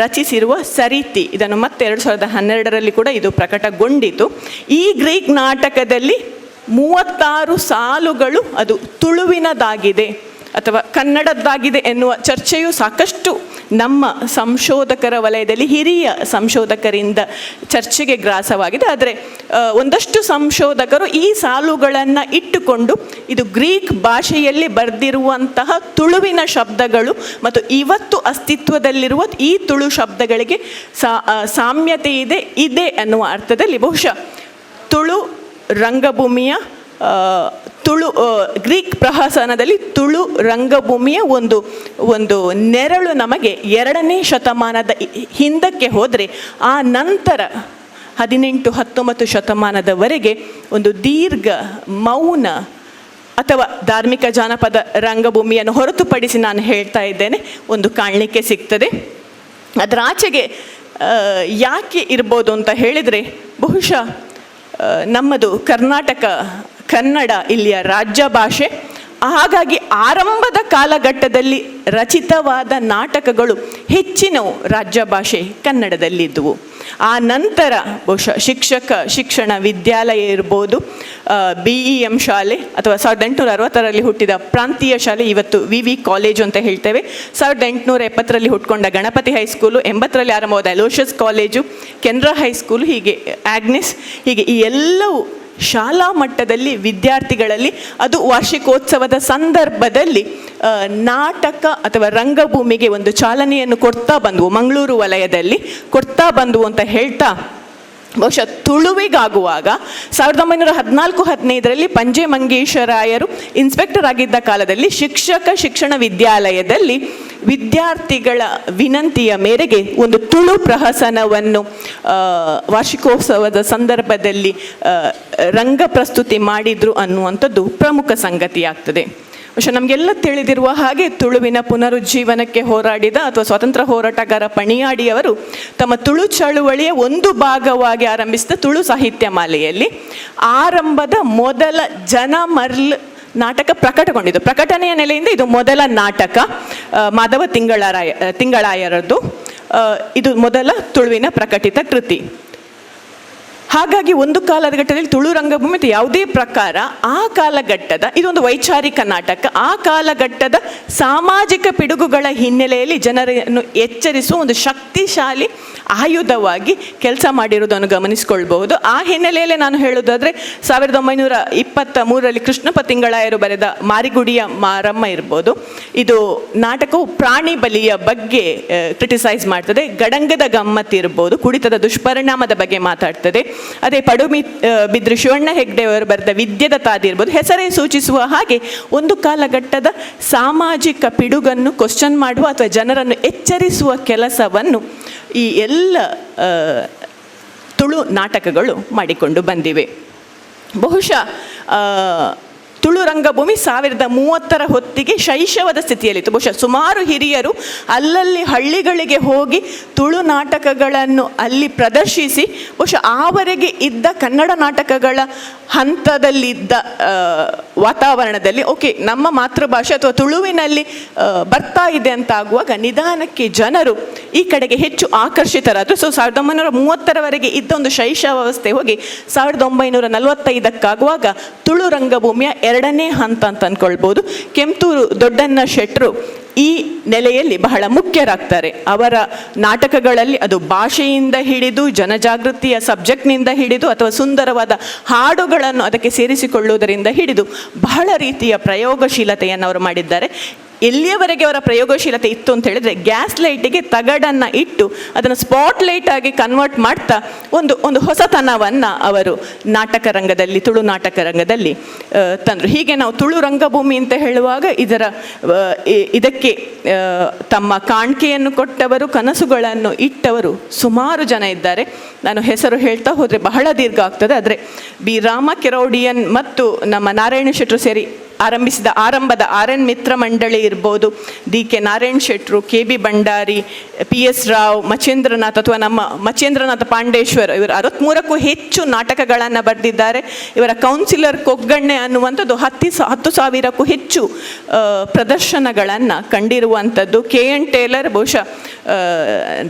ರಚಿಸಿರುವ ಸರೀತಿ. ಇದನ್ನು ಮತ್ತೆ 2012ರಲ್ಲಿ ಕೂಡ ಇದು ಪ್ರಕಟಗೊಂಡಿತು. ಈ ಗ್ರೀಕ್ ನಾಟಕದಲ್ಲಿ 36 ಸಾಲುಗಳು ಅದು ತುಳುವಿನದಾಗಿದೆ ಅಥವಾ ಕನ್ನಡದ್ದಾಗಿದೆ ಎನ್ನುವ ಚರ್ಚೆಯು ಸಾಕಷ್ಟು ನಮ್ಮ ಸಂಶೋಧಕರ ವಲಯದಲ್ಲಿ ಹಿರಿಯ ಸಂಶೋಧಕರಿಂದ ಚರ್ಚೆಗೆ ಗ್ರಾಸವಾಗಿದೆ. ಆದರೆ ಒಂದಷ್ಟು ಸಂಶೋಧಕರು ಈ ಸಾಲುಗಳನ್ನು ಇಟ್ಟುಕೊಂಡು ಇದು ಗ್ರೀಕ್ ಭಾಷೆಯಲ್ಲಿ ಬರೆದಿರುವಂತಹ ತುಳುವಿನ ಶಬ್ದಗಳು ಮತ್ತು ಇವತ್ತು ಅಸ್ತಿತ್ವದಲ್ಲಿರುವ ಈ ತುಳು ಶಬ್ದಗಳಿಗೆ ಸಾಮ್ಯತೆ ಇದೆ ಅನ್ನುವ ಅರ್ಥದಲ್ಲಿ ಬಹುಶಃ ತುಳು ರಂಗಭೂಮಿಯ ಗ್ರೀಕ್ ಪ್ರಹಸನದಲ್ಲಿ ತುಳು ರಂಗಭೂಮಿಯ ಒಂದು ನೆರಳು ನಮಗೆ 2ನೇ ಶತಮಾನದ ಹಿಂದಕ್ಕೆ ಹೋದರೆ ಆ ನಂತರ 18-19 ಶತಮಾನದವರೆಗೆ ಒಂದು ದೀರ್ಘ ಮೌನ ಅಥವಾ ಧಾರ್ಮಿಕ ಜಾನಪದ ರಂಗಭೂಮಿಯನ್ನು ಹೊರತುಪಡಿಸಿ ನಾನು ಹೇಳ್ತಾ ಇದ್ದೇನೆ ಒಂದು ಕಾಣಲಿಕ್ಕೆ ಸಿಗ್ತದೆ. ಅದರ ಆಚೆಗೆ ಯಾಕೆ ಇರ್ಬೋದು ಅಂತ ಹೇಳಿದರೆ ಬಹುಶಃ ನಮ್ಮದು ಕನ್ನಡ ಇಲ್ಲಿಯ ರಾಜ್ಯ ಭಾಷೆ. ಹಾಗಾಗಿ ಆರಂಭದ ಕಾಲಘಟ್ಟದಲ್ಲಿ ರಚಿತವಾದ ನಾಟಕಗಳು ಹೆಚ್ಚಿನವು ರಾಜ್ಯ ಭಾಷೆ ಕನ್ನಡದಲ್ಲಿದ್ದವು. ಆ ನಂತರ ಬಹುಶಃ ಶಿಕ್ಷಣ ವಿದ್ಯಾಲಯ ಇರ್ಬೋದು, BEM ಶಾಲೆ ಅಥವಾ 1860ರಲ್ಲಿ ಹುಟ್ಟಿದ ಪ್ರಾಂತೀಯ ಶಾಲೆ, ಇವತ್ತು VV ಕಾಲೇಜು ಅಂತ ಹೇಳ್ತೇವೆ. 1870ರಲ್ಲಿ ಹುಟ್ಕೊಂಡ ಗಣಪತಿ ಹೈಸ್ಕೂಲು, 80ರಲ್ಲಿ ಆರಂಭವಾದ ಅಲೋಷಿಯಸ್ ಕಾಲೇಜು, ಕೆನರಾ ಹೈಸ್ಕೂಲು, ಹೀಗೆ ಆಗ್ನೆಸ್, ಹೀಗೆ ಈ ಎಲ್ಲವೂ ಶಾಲಾ ಮಟ್ಟದಲ್ಲಿ ವಿದ್ಯಾರ್ಥಿಗಳಲ್ಲಿ, ಅದು ವಾರ್ಷಿಕೋತ್ಸವದ ಸಂದರ್ಭದಲ್ಲಿ ನಾಟಕ ಅಥವಾ ರಂಗಭೂಮಿಗೆ ಒಂದು ಚಾಲನೆಯನ್ನು ಕೊಡ್ತಾ ಬಂದವು, ಮಂಗಳೂರು ವಲಯದಲ್ಲಿ ಕೊಡ್ತಾ ಬಂದವು ಅಂತ ಹೇಳ್ತಾ, ಬಹುಶಃ ತುಳುವಿಗಾಗುವಾಗ 1914-15ರಲ್ಲಿ ಪಂಜೆ ಮಂಗೇಶರಾಯರು ಇನ್ಸ್ಪೆಕ್ಟರ್ ಆಗಿದ್ದ ಕಾಲದಲ್ಲಿ ಶಿಕ್ಷಣ ವಿದ್ಯಾಲಯದಲ್ಲಿ ವಿದ್ಯಾರ್ಥಿಗಳ ವಿನಂತಿಯ ಮೇರೆಗೆ ಒಂದು ತುಳು ಪ್ರಹಸನವನ್ನು ವಾರ್ಷಿಕೋತ್ಸವದ ಸಂದರ್ಭದಲ್ಲಿ ರಂಗ ಪ್ರಸ್ತುತಿ ಮಾಡಿದ್ರು ಅನ್ನುವಂಥದ್ದು ಪ್ರಮುಖ ಸಂಗತಿಯಾಗ್ತದೆ. ಬಹುಶಃ ನಮಗೆಲ್ಲ ತಿಳಿದಿರುವ ಹಾಗೆ ತುಳುವಿನ ಪುನರುಜ್ಜೀವನಕ್ಕೆ ಹೋರಾಡಿದ ಅಥವಾ ಸ್ವಾತಂತ್ರ್ಯ ಹೋರಾಟಗಾರ ಪಣಿಯಾಡಿಯವರು ತಮ್ಮ ತುಳು ಚಳುವಳಿಯ ಒಂದು ಭಾಗವಾಗಿ ಆರಂಭಿಸಿದ ತುಳು ಸಾಹಿತ್ಯ ಮಾಲೆಯಲ್ಲಿ ಆರಂಭದ ಮೊದಲ ಜನಮರ್ಲ್ ನಾಟಕ ಪ್ರಕಟಗೊಂಡಿದ್ದು. ಪ್ರಕಟಣೆಯ ನೆಲೆಯಿಂದ ಇದು ಮೊದಲ ನಾಟಕ, ಮಾಧವ ತಿಂಗಳಾಯರದ್ದು. ಇದು ಮೊದಲ ತುಳುವಿನ ಪ್ರಕಟಿತ ಕೃತಿ. ಹಾಗಾಗಿ ಒಂದು ಕಾಲಘಟ್ಟದಲ್ಲಿ ತುಳು ರಂಗಭೂಮಿ ಮತ್ತು ಯಾವುದೇ ಪ್ರಕಾರ ಆ ಕಾಲಘಟ್ಟದ, ಇದೊಂದು ವೈಚಾರಿಕ ನಾಟಕ, ಆ ಕಾಲಘಟ್ಟದ ಸಾಮಾಜಿಕ ಪಿಡುಗುಗಳ ಹಿನ್ನೆಲೆಯಲ್ಲಿ ಜನರನ್ನು ಎಚ್ಚರಿಸುವ ಒಂದು ಶಕ್ತಿಶಾಲಿ ಆಯುಧವಾಗಿ ಕೆಲಸ ಮಾಡಿರುವುದನ್ನು ಗಮನಿಸಿಕೊಳ್ಬಹುದು. ಆ ಹಿನ್ನೆಲೆಯಲ್ಲಿ ನಾನು ಹೇಳೋದಾದರೆ 1923ರಲ್ಲಿ ಕೃಷ್ಣಪ್ಪ ತಿಂಗಳಾಯರು ಬರೆದ ಮಾರಿಗುಡಿಯ ಮಾರಮ್ಮ ಇರ್ಬೋದು. ಇದು ನಾಟಕವು ಪ್ರಾಣಿ ಬಲಿಯ ಬಗ್ಗೆ ಕ್ರಿಟಿಸೈಸ್ ಮಾಡ್ತದೆ. ಗಡಂಗದ ಗಮ್ಮತ್ ಇರ್ಬೋದು, ಕುಡಿತದ ದುಷ್ಪರಿಣಾಮದ ಬಗ್ಗೆ ಮಾತಾಡ್ತದೆ. ಅದೇ ಬಿದ್ರು ಶಿವಣ್ಣ ಹೆಗ್ಡೆ ಅವರು ಬರೆದ ವಿದ್ಯೆದ ತಾದಿ ಇರ್ಬೋದು. ಹೆಸರೇ ಸೂಚಿಸುವ ಹಾಗೆ ಒಂದು ಕಾಲಘಟ್ಟದ ಸಾಮಾಜಿಕ ಪಿಡುಗನ್ನು ಕ್ವಶ್ಚನ್ ಮಾಡುವ ಅಥವಾ ಜನರನ್ನು ಎಚ್ಚರಿಸುವ ಕೆಲಸವನ್ನು ಈ ಎಲ್ಲ ತುಳು ನಾಟಕಗಳು ಮಾಡಿಕೊಂಡು ಬಂದಿವೆ. ಬಹುಶಃ ತುಳು ರಂಗಭೂಮಿ 1930ರ ಹೊತ್ತಿಗೆ ಶೈಶವದ ಸ್ಥಿತಿಯಲ್ಲಿತ್ತು. ಬಹುಶಃ ಸುಮಾರು ಹಿರಿಯರು ಅಲ್ಲಲ್ಲಿ ಹಳ್ಳಿಗಳಿಗೆ ಹೋಗಿ ತುಳು ನಾಟಕಗಳನ್ನು ಅಲ್ಲಿ ಪ್ರದರ್ಶಿಸಿ ಬಹುಶಃ ಆವರೆಗೆ ಇದ್ದ ಕನ್ನಡ ನಾಟಕಗಳ ಹಂತದಲ್ಲಿದ್ದ ವಾತಾವರಣದಲ್ಲಿ ಓಕೆ ನಮ್ಮ ಮಾತೃಭಾಷೆ ಅಥವಾ ತುಳುವಿನಲ್ಲಿ ಬರ್ತಾ ಇದೆ ಅಂತ ಆಗುವಾಗ ನಿಧಾನಕ್ಕೆ ಜನರು ಈ ಕಡೆಗೆ ಹೆಚ್ಚು ಆಕರ್ಷಿತರಾದರು. 1930ರವರೆಗೆ ಇದ್ದ ಒಂದು ಶೈಶವ ವ್ಯವಸ್ಥೆ ಹೋಗಿ 1945ಕ್ಕಾಗುವಾಗ ತುಳು ರಂಗಭೂಮಿಯ ಎರಡನೇ ಹಂತ ಅಂತ ಅಂದ್ಕೊಳ್ಬೋದು. ಕೆಂಪೂರು ದೊಡ್ಡಣ್ಣ ಶೆಟ್ರು ಈ ನೆಲೆಯಲ್ಲಿ ಬಹಳ ಮುಖ್ಯರಾಗ್ತಾರೆ. ಅವರ ನಾಟಕಗಳಲ್ಲಿ ಅದು ಭಾಷೆಯಿಂದ ಹಿಡಿದು ಜನಜಾಗೃತಿಯ ಸಬ್ಜೆಕ್ಟ್ನಿಂದ ಹಿಡಿದು ಅಥವಾ ಸುಂದರವಾದ ಹಾಡುಗಳನ್ನು ಅದಕ್ಕೆ ಸೇರಿಸಿಕೊಳ್ಳುವುದರಿಂದ ಹಿಡಿದು ಬಹಳ ರೀತಿಯ ಪ್ರಯೋಗಶೀಲತೆಯನ್ನು ಅವರು ಮಾಡಿದ್ದಾರೆ. ಎಲ್ಲಿಯವರೆಗೆ ಅವರ ಪ್ರಯೋಗಶೀಲತೆ ಇತ್ತು ಅಂತ ಹೇಳಿದ್ರೆ, ಗ್ಯಾಸ್ ಲೈಟಿಗೆ ತಗಡನ್ನು ಇಟ್ಟು ಅದನ್ನು ಸ್ಪಾಟ್ ಲೈಟ್ ಆಗಿ ಕನ್ವರ್ಟ್ ಮಾಡ್ತಾ ಒಂದು ಹೊಸತನವನ್ನು ಅವರು ನಾಟಕ ರಂಗದಲ್ಲಿ, ತುಳು ನಾಟಕ ರಂಗದಲ್ಲಿ ತಂದರು. ಹೀಗೆ ನಾವು ತುಳು ರಂಗಭೂಮಿ ಅಂತ ಹೇಳುವಾಗ ಇದಕ್ಕೆ ತಮ್ಮ ಕಾಣಿಕೆಯನ್ನು ಕೊಟ್ಟವರು, ಕನಸುಗಳನ್ನು ಇಟ್ಟವರು ಸುಮಾರು ಜನ ಇದ್ದಾರೆ. ನಾನು ಹೆಸರು ಹೇಳ್ತಾ ಹೋದರೆ ಬಹಳ ದೀರ್ಘ ಆಗ್ತದೆ. ಆದರೆ ಬಿ ರಾಮ ಕೆರೌಡಿಯನ್ ಮತ್ತು ನಮ್ಮ ನಾರಾಯಣ ಶೆಟ್ರು ಸೇರಿ ಆರಂಭಿಸಿದ ಆರಂಭದ RN ಮಿತ್ರ ಮಂಡಳಿ ಇರ್ಬೋದು, DK ನಾರಾಯಣ್ ಶೆಟ್ರು, KB ಭಂಡಾರಿ, PS ರಾವ್, ಮಚೇಂದ್ರನಾಥ್ ಅಥವಾ ನಮ್ಮ ಮಚೇಂದ್ರನಾಥ ಪಾಂಡೇಶ್ವರ್, ಇವರು 63ಕ್ಕೂ ಹೆಚ್ಚು ನಾಟಕಗಳನ್ನು ಬರೆದಿದ್ದಾರೆ. ಇವರ ಕೌನ್ಸಿಲರ್ ಕೊಗ್ಗಣ್ಣೆ ಅನ್ನುವಂಥದ್ದು 10,000ಕ್ಕೂ ಹೆಚ್ಚು ಪ್ರದರ್ಶನಗಳನ್ನು ಕಂಡಿರುವಂಥದ್ದು. KN ಟೇಲರ್ ಬಹುಶಃ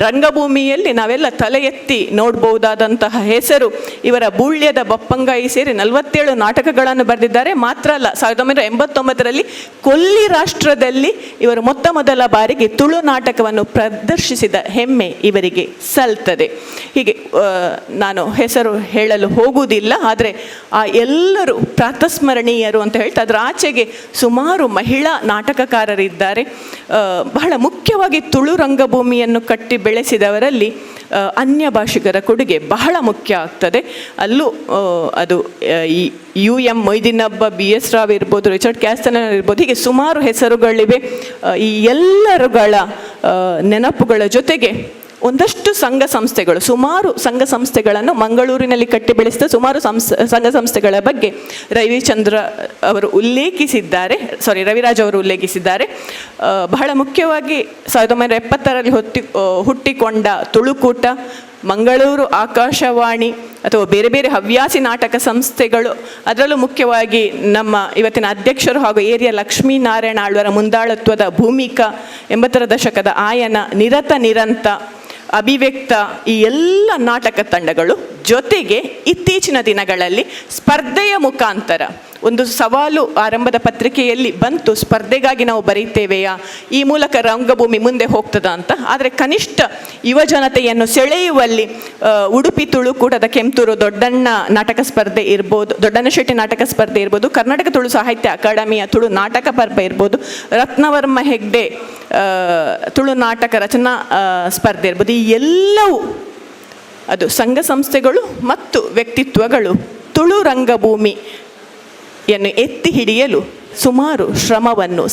ರಂಗಭೂಮಿಯಲ್ಲಿ ನಾವೆಲ್ಲ ತಲೆ ಎತ್ತಿ ನೋಡ್ಬೋದಾದಂತಹ ಹೆಸರು. ಇವರ ಬೂಳ್ಯದ ಬಪ್ಪಂಗಾಯಿ ಸೇರಿ 47 ನಾಟಕಗಳನ್ನು ಬರೆದಿದ್ದಾರೆ. ಮಾತ್ರ ಅಲ್ಲ, 1989ರಲ್ಲಿ ಕೊಲ್ಲಿ ರಾಷ್ಟ್ರದಲ್ಲಿ ಇವರು ಮೊದಲ ಬಾರಿಗೆ ತುಳು ನಾಟಕವನ್ನು ಪ್ರದರ್ಶಿಸಿದ ಹೆಮ್ಮೆ ಇವರಿಗೆ ಸಲ್ತದೆ. ಹೀಗೆ ನಾನು ಹೆಸರು ಹೇಳಲು ಹೋಗುವುದಿಲ್ಲ, ಆದರೆ ಆ ಎಲ್ಲರೂ ಪ್ರಾತಸ್ಮರಣೀಯರು ಅಂತ ಹೇಳ್ತಾ ಅದರ ಆಚೆಗೆ ಸುಮಾರು ಮಹಿಳಾ ನಾಟಕಕಾರರಿದ್ದಾರೆ. ಬಹಳ ಮುಖ್ಯವಾಗಿ ತುಳು ರಂಗಭೂಮಿಯನ್ನು ಕಟ್ಟಿ ಬೆಳೆಸಿದವರಲ್ಲಿ ಅನ್ಯ ಭಾಷಿಗರ ಕೊಡುಗೆ ಬಹಳ ಮುಖ್ಯ ಆಗ್ತದೆ. ಅಲ್ಲೂ ಅದು ಈ UM ಮೊಯ್ದಿನಬ್ಬ, BS ರಾವ್ ಇರ್ಬೋದು, ರಿಚರ್ಡ್ ಕ್ಯಾಸ್ತನರ್ ಇರ್ಬೋದು, ಹೀಗೆ ಸುಮಾರು ಹೆಸರುಗಳಿವೆ. ಈ ಎಲ್ಲರುಗಳ ನೆನಪುಗಳ ಜೊತೆಗೆ ಒಂದಷ್ಟು ಸಂಘ ಸಂಸ್ಥೆಗಳು, ಸುಮಾರು ಸಂಘ ಸಂಸ್ಥೆಗಳನ್ನು ಮಂಗಳೂರಿನಲ್ಲಿ ಕಟ್ಟಿ ಬೆಳೆಸಿದ ಸುಮಾರು ಸಂಘ ಸಂಸ್ಥೆಗಳ ಬಗ್ಗೆ ರವಿರಾಜ್ ಅವರು ಉಲ್ಲೇಖಿಸಿದ್ದಾರೆ. ಬಹಳ ಮುಖ್ಯವಾಗಿ 1970ರಲ್ಲಿ ಹುಟ್ಟಿಕೊಂಡ ತುಳುಕೂಟ, ಮಂಗಳೂರು ಆಕಾಶವಾಣಿ ಅಥವಾ ಬೇರೆ ಬೇರೆ ಹವ್ಯಾಸಿ ನಾಟಕ ಸಂಸ್ಥೆಗಳು, ಅದರಲ್ಲೂ ಮುಖ್ಯವಾಗಿ ನಮ್ಮ ಇವತ್ತಿನ ಅಧ್ಯಕ್ಷರು ಹಾಗೂ ಏರಿಯಾ ಲಕ್ಷ್ಮೀನಾರಾಯಣ ಆಳ್ವರ ಮುಂದಾಳತ್ವದ ಭೂಮಿಕಾ, 80ರ ದಶಕದ ಆಯನ, ನಿರಂತ, ಅಭಿವ್ಯಕ್ತ, ಈ ಎಲ್ಲ ನಾಟಕ ತಂಡಗಳು ಜೊತೆಗೆ ಇತ್ತೀಚಿನ ದಿನಗಳಲ್ಲಿ ಸ್ಪರ್ಧೆಯ ಮುಖಾಂತರ ಒಂದು ಸವಾಲು ಆರಂಭದ ಪತ್ರಿಕೆಯಲ್ಲಿ ಬಂತು, ಸ್ಪರ್ಧೆಗಾಗಿ ನಾವು ಬರೀತೇವೆಯಾ, ಈ ಮೂಲಕ ರಂಗಭೂಮಿ ಮುಂದೆ ಹೋಗ್ತದ ಅಂತ. ಆದರೆ ಕನಿಷ್ಠ ಯುವ ಜನತೆಯನ್ನು ಸೆಳೆಯುವಲ್ಲಿ ಉಡುಪಿ ತುಳುಕೂಟದ ಕೆಂತೂರು ದೊಡ್ಡಣ್ಣ ನಾಟಕ ಸ್ಪರ್ಧೆ ಇರ್ಬೋದು, ದೊಡ್ಡಣ್ಣ ಶೆಟ್ಟಿ ನಾಟಕ ಸ್ಪರ್ಧೆ ಇರ್ಬೋದು, ಕರ್ನಾಟಕ ತುಳು ಸಾಹಿತ್ಯ ಅಕಾಡೆಮಿಯ ತುಳು ನಾಟಕ ಪರ್ವ ಇರ್ಬೋದು, ರತ್ನವರ್ಮ ಹೆಗ್ಡೆ ತುಳು ನಾಟಕ ರಚನಾ ಸ್ಪರ್ಧೆ ಇರ್ಬೋದು, ಈ ಎಲ್ಲವೂ ಅದು ಸಂಘ ಸಂಸ್ಥೆಗಳು ಮತ್ತು ವ್ಯಕ್ತಿತ್ವಗಳು ತುಳು ರಂಗಭೂಮಿಯನ್ನು ಎತ್ತಿ ಹಿಡಿಯಲು ಸುಮಾರು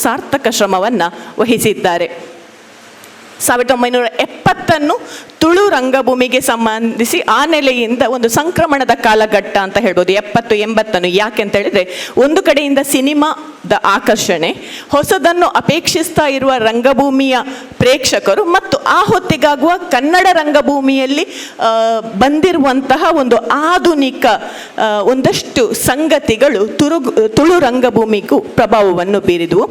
ಸಾರ್ಥಕ ಶ್ರಮವನ್ನು ವಹಿಸಿದ್ದಾರೆ. 1970 ತುಳು ರಂಗಭೂಮಿಗೆ ಸಂಬಂಧಿಸಿ ಆ ನೆಲೆಯಿಂದ ಒಂದು ಸಂಕ್ರಮಣದ ಕಾಲಘಟ್ಟ ಅಂತ ಹೇಳ್ಬೋದು. 70-80 ಯಾಕೆ ಅಂತ ಹೇಳಿದ್ರೆ, ಒಂದು ಕಡೆಯಿಂದ ಸಿನಿಮಾದ ಆಕರ್ಷಣೆ, ಹೊಸದನ್ನು ಅಪೇಕ್ಷಿಸ್ತಾ ಇರುವ ರಂಗಭೂಮಿಯ ಪ್ರೇಕ್ಷಕರು ಮತ್ತು ಆ ಹೊತ್ತಿಗಾಗುವ ಕನ್ನಡ ರಂಗಭೂಮಿಯಲ್ಲಿ ಬಂದಿರುವಂತಹ ಒಂದು ಆಧುನಿಕ ಒಂದಷ್ಟು ಸಂಗತಿಗಳು ತುಳು ರಂಗಭೂಮಿಗೂ ಪ್ರಭಾವವನ್ನು ಬೀರಿದವು.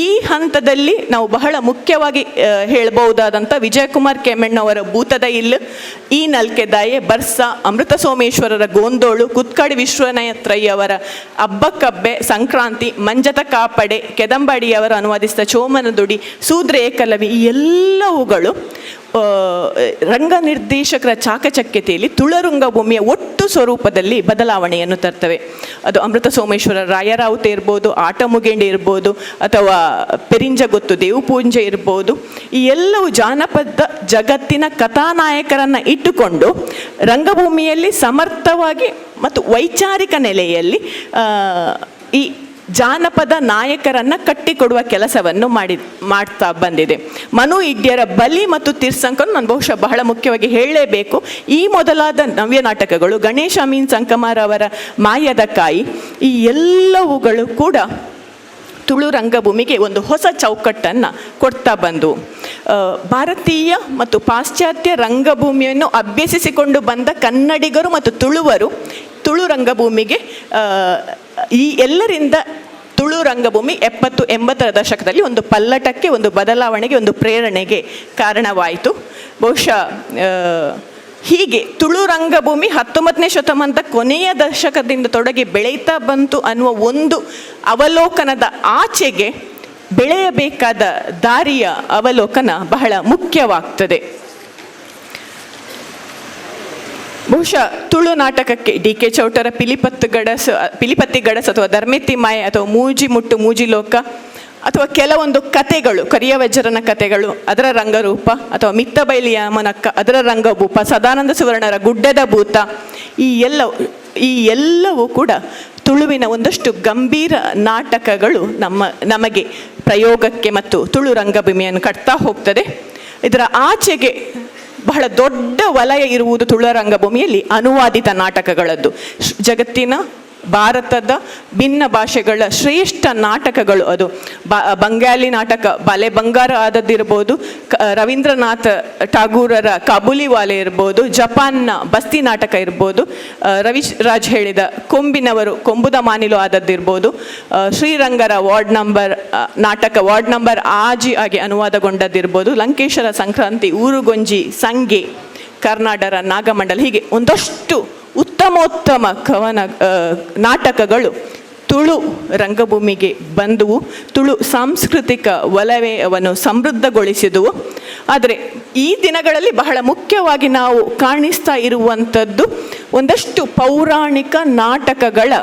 ಈ ಹಂತದಲ್ಲಿ ನಾವು ಬಹಳ ಮುಖ್ಯವಾಗಿ ಹೇಳಬಹುದಾದಂಥ ವಿಜಯಕುಮಾರ್ ಕೆಮ್ಮಣ್ಣವರ ಭೂತದ ಇಲ್ಲು, ಈ ನಲ್ಕೆದಾಯೆ, ಬರ್ಸ, ಅಮೃತ ಸೋಮೇಶ್ವರರ ಗೋಂದೋಳು, ಕುತ್ಕಾಡಿ ವಿಶ್ವನಾಥ್ರಯ್ಯವರ ಅಬ್ಬಕ್ಕಬ್ಬೆ, ಸಂಕ್ರಾಂತಿ, ಮಂಜತ ಕಾಪಡೆ, ಕೆದಂಬಡಿಯವರು ಅನುವಾದಿಸಿದ ಚೋಮನ ದುಡಿ, ಸೂದ್ರ ಏಕಲವಿ, ಈ ಎಲ್ಲವುಗಳು ರಂಗ ನಿರ್ದೇಶಕರ ಚಾಕಚಕ್ಯತೆಯಲ್ಲಿ ತುಳುರಂಗಭೂಮಿಯ ಒಟ್ಟು ಸ್ವರೂಪದಲ್ಲಿ ಬದಲಾವಣೆಯನ್ನು ತರ್ತವೆ. ಅದು ಅಮೃತ ಸೋಮೇಶ್ವರ ರಾಯರಾವುತೆ ಇರ್ಬೋದು, ಆಟ ಮುಗೇಂಡಿ ಇರ್ಬೋದು, ಅಥವಾ ಪೆರಿಂಜಗೊತ್ತು ದೇವು ಪೂಂಜೆ ಇರ್ಬೋದು, ಈ ಎಲ್ಲವೂ ಜಾನಪದ ಜಗತ್ತಿನ ಕಥಾನಾಯಕರನ್ನು ಇಟ್ಟುಕೊಂಡು ರಂಗಭೂಮಿಯಲ್ಲಿ ಸಮರ್ಥವಾಗಿ ಮತ್ತು ವೈಚಾರಿಕ ನೆಲೆಯಲ್ಲಿ ಈ ಜಾನಪದ ನಾಯಕರನ್ನು ಕಟ್ಟಿಕೊಡುವ ಕೆಲಸವನ್ನು ಮಾಡ್ತಾ ಬಂದಿದೆ. ಮನು ಇಡ್ಯರ ಬಲಿ ಮತ್ತು ತಿರ್ಸಂಕನ್ನು ನಾನು ಬಹುಶಃ ಬಹಳ ಮುಖ್ಯವಾಗಿ ಹೇಳಲೇಬೇಕು. ಈ ಮೊದಲಾದ ನವ್ಯ ನಾಟಕಗಳು, ಗಣೇಶ ಮೀನ್ ಸಂಕಮಾರ್ ಅವರ ಮಾಯದ ಕಾಯಿ, ಈ ಎಲ್ಲವುಗಳು ಕೂಡ ತುಳು ರಂಗಭೂಮಿಗೆ ಒಂದು ಹೊಸ ಚೌಕಟ್ಟನ್ನು ಕೊಡ್ತಾ ಬಂದು ಭಾರತೀಯ ಮತ್ತು ಪಾಶ್ಚಾತ್ಯ ರಂಗಭೂಮಿಯನ್ನು ಅಭ್ಯಸಿಸಿಕೊಂಡು ಬಂದ ಕನ್ನಡಿಗರು ಮತ್ತು ತುಳುವರು ತುಳು ರಂಗಭೂಮಿಗೆ ಈ ಎಲ್ಲರಿಂದ ತುಳು ರಂಗಭೂಮಿ 70-80ರ ದಶಕದಲ್ಲಿ ಒಂದು ಪಲ್ಲಟಕ್ಕೆ, ಒಂದು ಬದಲಾವಣೆಗೆ, ಒಂದು ಪ್ರೇರಣೆಗೆ ಕಾರಣವಾಯಿತು. ಬಹುಶಃ ಹೀಗೆ ತುಳು ರಂಗಭೂಮಿ 19ನೇ ಶತಮಾನದ ಕೊನೆಯ ದಶಕದಿಂದ ತೊಡಗಿ ಬೆಳೀತಾ ಬಂತು ಅನ್ನುವ ಒಂದು ಅವಲೋಕನದ ಆಚೆಗೆ ಬೆಳೆಯಬೇಕಾದ ದಾರಿಯ ಅವಲೋಕನ ಬಹಳ ಮುಖ್ಯವಾಗ್ತದೆ. ಬಹುಶಃ ತುಳು ನಾಟಕಕ್ಕೆ ಡಿ.ಕೆ. ಚೌಟರ ಪಿಲಿಪತ್ತಿ ಗಡಸ್ ಅಥವಾ ಧರ್ಮೆತ್ತಿ ಮಾಯೆ ಅಥವಾ ಮೂಜಿ ಮುಟ್ಟು ಮೂಜಿ ಲೋಕ ಅಥವಾ ಕೆಲವೊಂದು ಕತೆಗಳು, ಕರಿಯ ವಜ್ರನ ಕತೆಗಳು ಅದರ ರಂಗರೂಪ, ಅಥವಾ ಮಿತ್ತಬೈಲಿಯ ಮನಕ್ಕ ಅದರ ರಂಗಭೂಪ, ಸದಾನಂದ ಸುವರ್ಣರ ಗುಡ್ಡದ ಭೂತ, ಈ ಎಲ್ಲವೂ ಕೂಡ ತುಳುವಿನ ಒಂದಷ್ಟು ಗಂಭೀರ ನಾಟಕಗಳು ನಮಗೆ ಪ್ರಯೋಗಕ್ಕೆ ಮತ್ತು ತುಳು ರಂಗಭೂಮಿಯನ್ನು ಕಟ್ತಾ ಹೋಗ್ತದೆ. ಇದರ ಆಚೆಗೆ ಬಹಳ ದೊಡ್ಡ ವಲಯ ಇರುವುದು ತುಳು ರಂಗಭೂಮಿಯಲ್ಲಿ ಅನುವಾದಿತ ನಾಟಕಗಳದ್ದು. ಜಗತ್ತಿನ ಭಾರತದ ಭಿನ್ನ ಭಾಷೆಗಳ ಶ್ರೇಷ್ಠ ನಾಟಕಗಳು, ಅದು ಬಂಗಾಲಿ ನಾಟಕ ಬಾಲೆ ಬಂಗಾರ ಆದದ್ದಿರ್ಬೋದು, ರವೀಂದ್ರನಾಥ್ ಠಾಗೂರರ ಕಾಬೂಲಿವಾಲೆ ಇರ್ಬೋದು, ಜಪಾನ್ನ ಬಸ್ತಿ ನಾಟಕ ಇರ್ಬೋದು, ರವಿರಾಜ್ ಹೇಳಿದ ಕೊಂಬಿನವರು ಕೊಂಬುದ ಮಾನಿಲು ಆದದ್ದಿರ್ಬೋದು, ಶ್ರೀರಂಗರ ನಾಟಕ ವಾರ್ಡ್ ನಂಬರ್ ಆಜಿ ಆಗಿ ಅನುವಾದಗೊಂಡದ್ದಿರ್ಬೋದು, ಲಂಕೇಶರ ಸಂಕ್ರಾಂತಿ, ಊರುಗೊಂಜಿ, ಸಂಗೆ, ಕರ್ನಾಟಕ ನಾಗಮಂಡಲ, ಹೀಗೆ ಒಂದಷ್ಟು ಉತ್ತಮೋತ್ತಮ ನಾಟಕಗಳು ತುಳು ರಂಗಭೂಮಿಗೆ ಬಂದುವು. ತುಳು ಸಾಂಸ್ಕೃತಿಕ ವಲಯವನ್ನು ಸಮೃದ್ಧಗೊಳಿಸಿದುವು. ಆದರೆ ಈ ದಿನಗಳಲ್ಲಿ ಬಹಳ ಮುಖ್ಯವಾಗಿ ನಾವು ಕಾಣಿಸ್ತಾ ಇರುವಂಥದ್ದು ಒಂದಷ್ಟು ಪೌರಾಣಿಕ ನಾಟಕಗಳ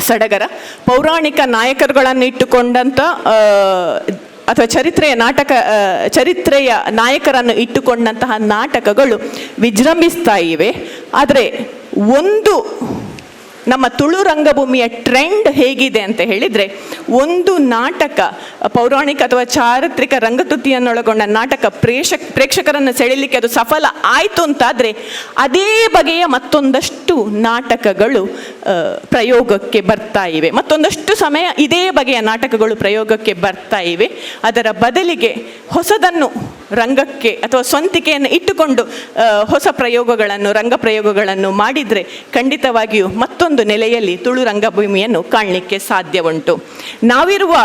ಸಡಗರ, ಪೌರಾಣಿಕ ನಾಯಕರುಗಳನ್ನು ಇಟ್ಟುಕೊಂಡಂಥ ಅಥವಾ ಚರಿತ್ರೆಯ ನಾಯಕರನ್ನು ಇಟ್ಟುಕೊಂಡಂತಹ ನಾಟಕಗಳು ವಿಜೃಂಭಿಸ್ತಾ ಇವೆ. ಆದರೆ ಒಂದು ನಮ್ಮ ತುಳು ರಂಗಭೂಮಿಯ ಟ್ರೆಂಡ್ ಹೇಗಿದೆ ಅಂತ ಹೇಳಿದರೆ, ಒಂದು ನಾಟಕ ಪೌರಾಣಿಕ ಅಥವಾ ಚಾರಿತ್ರಿಕ ರಂಗಕೃತಿಯನ್ನೊಳಗೊಂಡ ನಾಟಕ ಪ್ರೇಕ್ಷಕರನ್ನು ಸೆಳೆಯಲಿಕ್ಕೆ ಅದು ಸಫಲ ಆಯಿತು ಅಂತಾದರೆ, ಅದೇ ಬಗೆಯ ಮತ್ತೊಂದಷ್ಟು ನಾಟಕಗಳು ಪ್ರಯೋಗಕ್ಕೆ ಬರ್ತಾ ಇವೆ, ಮತ್ತೊಂದಷ್ಟು ಸಮಯ ಇದೇ ಬಗೆಯ ನಾಟಕಗಳು ಪ್ರಯೋಗಕ್ಕೆ ಬರ್ತಾ ಇವೆ. ಅದರ ಬದಲಿಗೆ ಹೊಸದನ್ನು ರಂಗಕ್ಕೆ ಅಥವಾ ಸ್ವಂತಿಕೆಯನ್ನು ಇಟ್ಟುಕೊಂಡು ಹೊಸ ರಂಗ ಪ್ರಯೋಗಗಳನ್ನು ಮಾಡಿದರೆ ಖಂಡಿತವಾಗಿಯೂ ಮತ್ತೊಂದು ನೆಲೆಯಲ್ಲಿ ತುಳು ರಂಗಭೂಮಿಯನ್ನು ಕಾಣಲಿಕ್ಕೆ ಸಾಧ್ಯ ಉಂಟು. ನಾವಿರುವ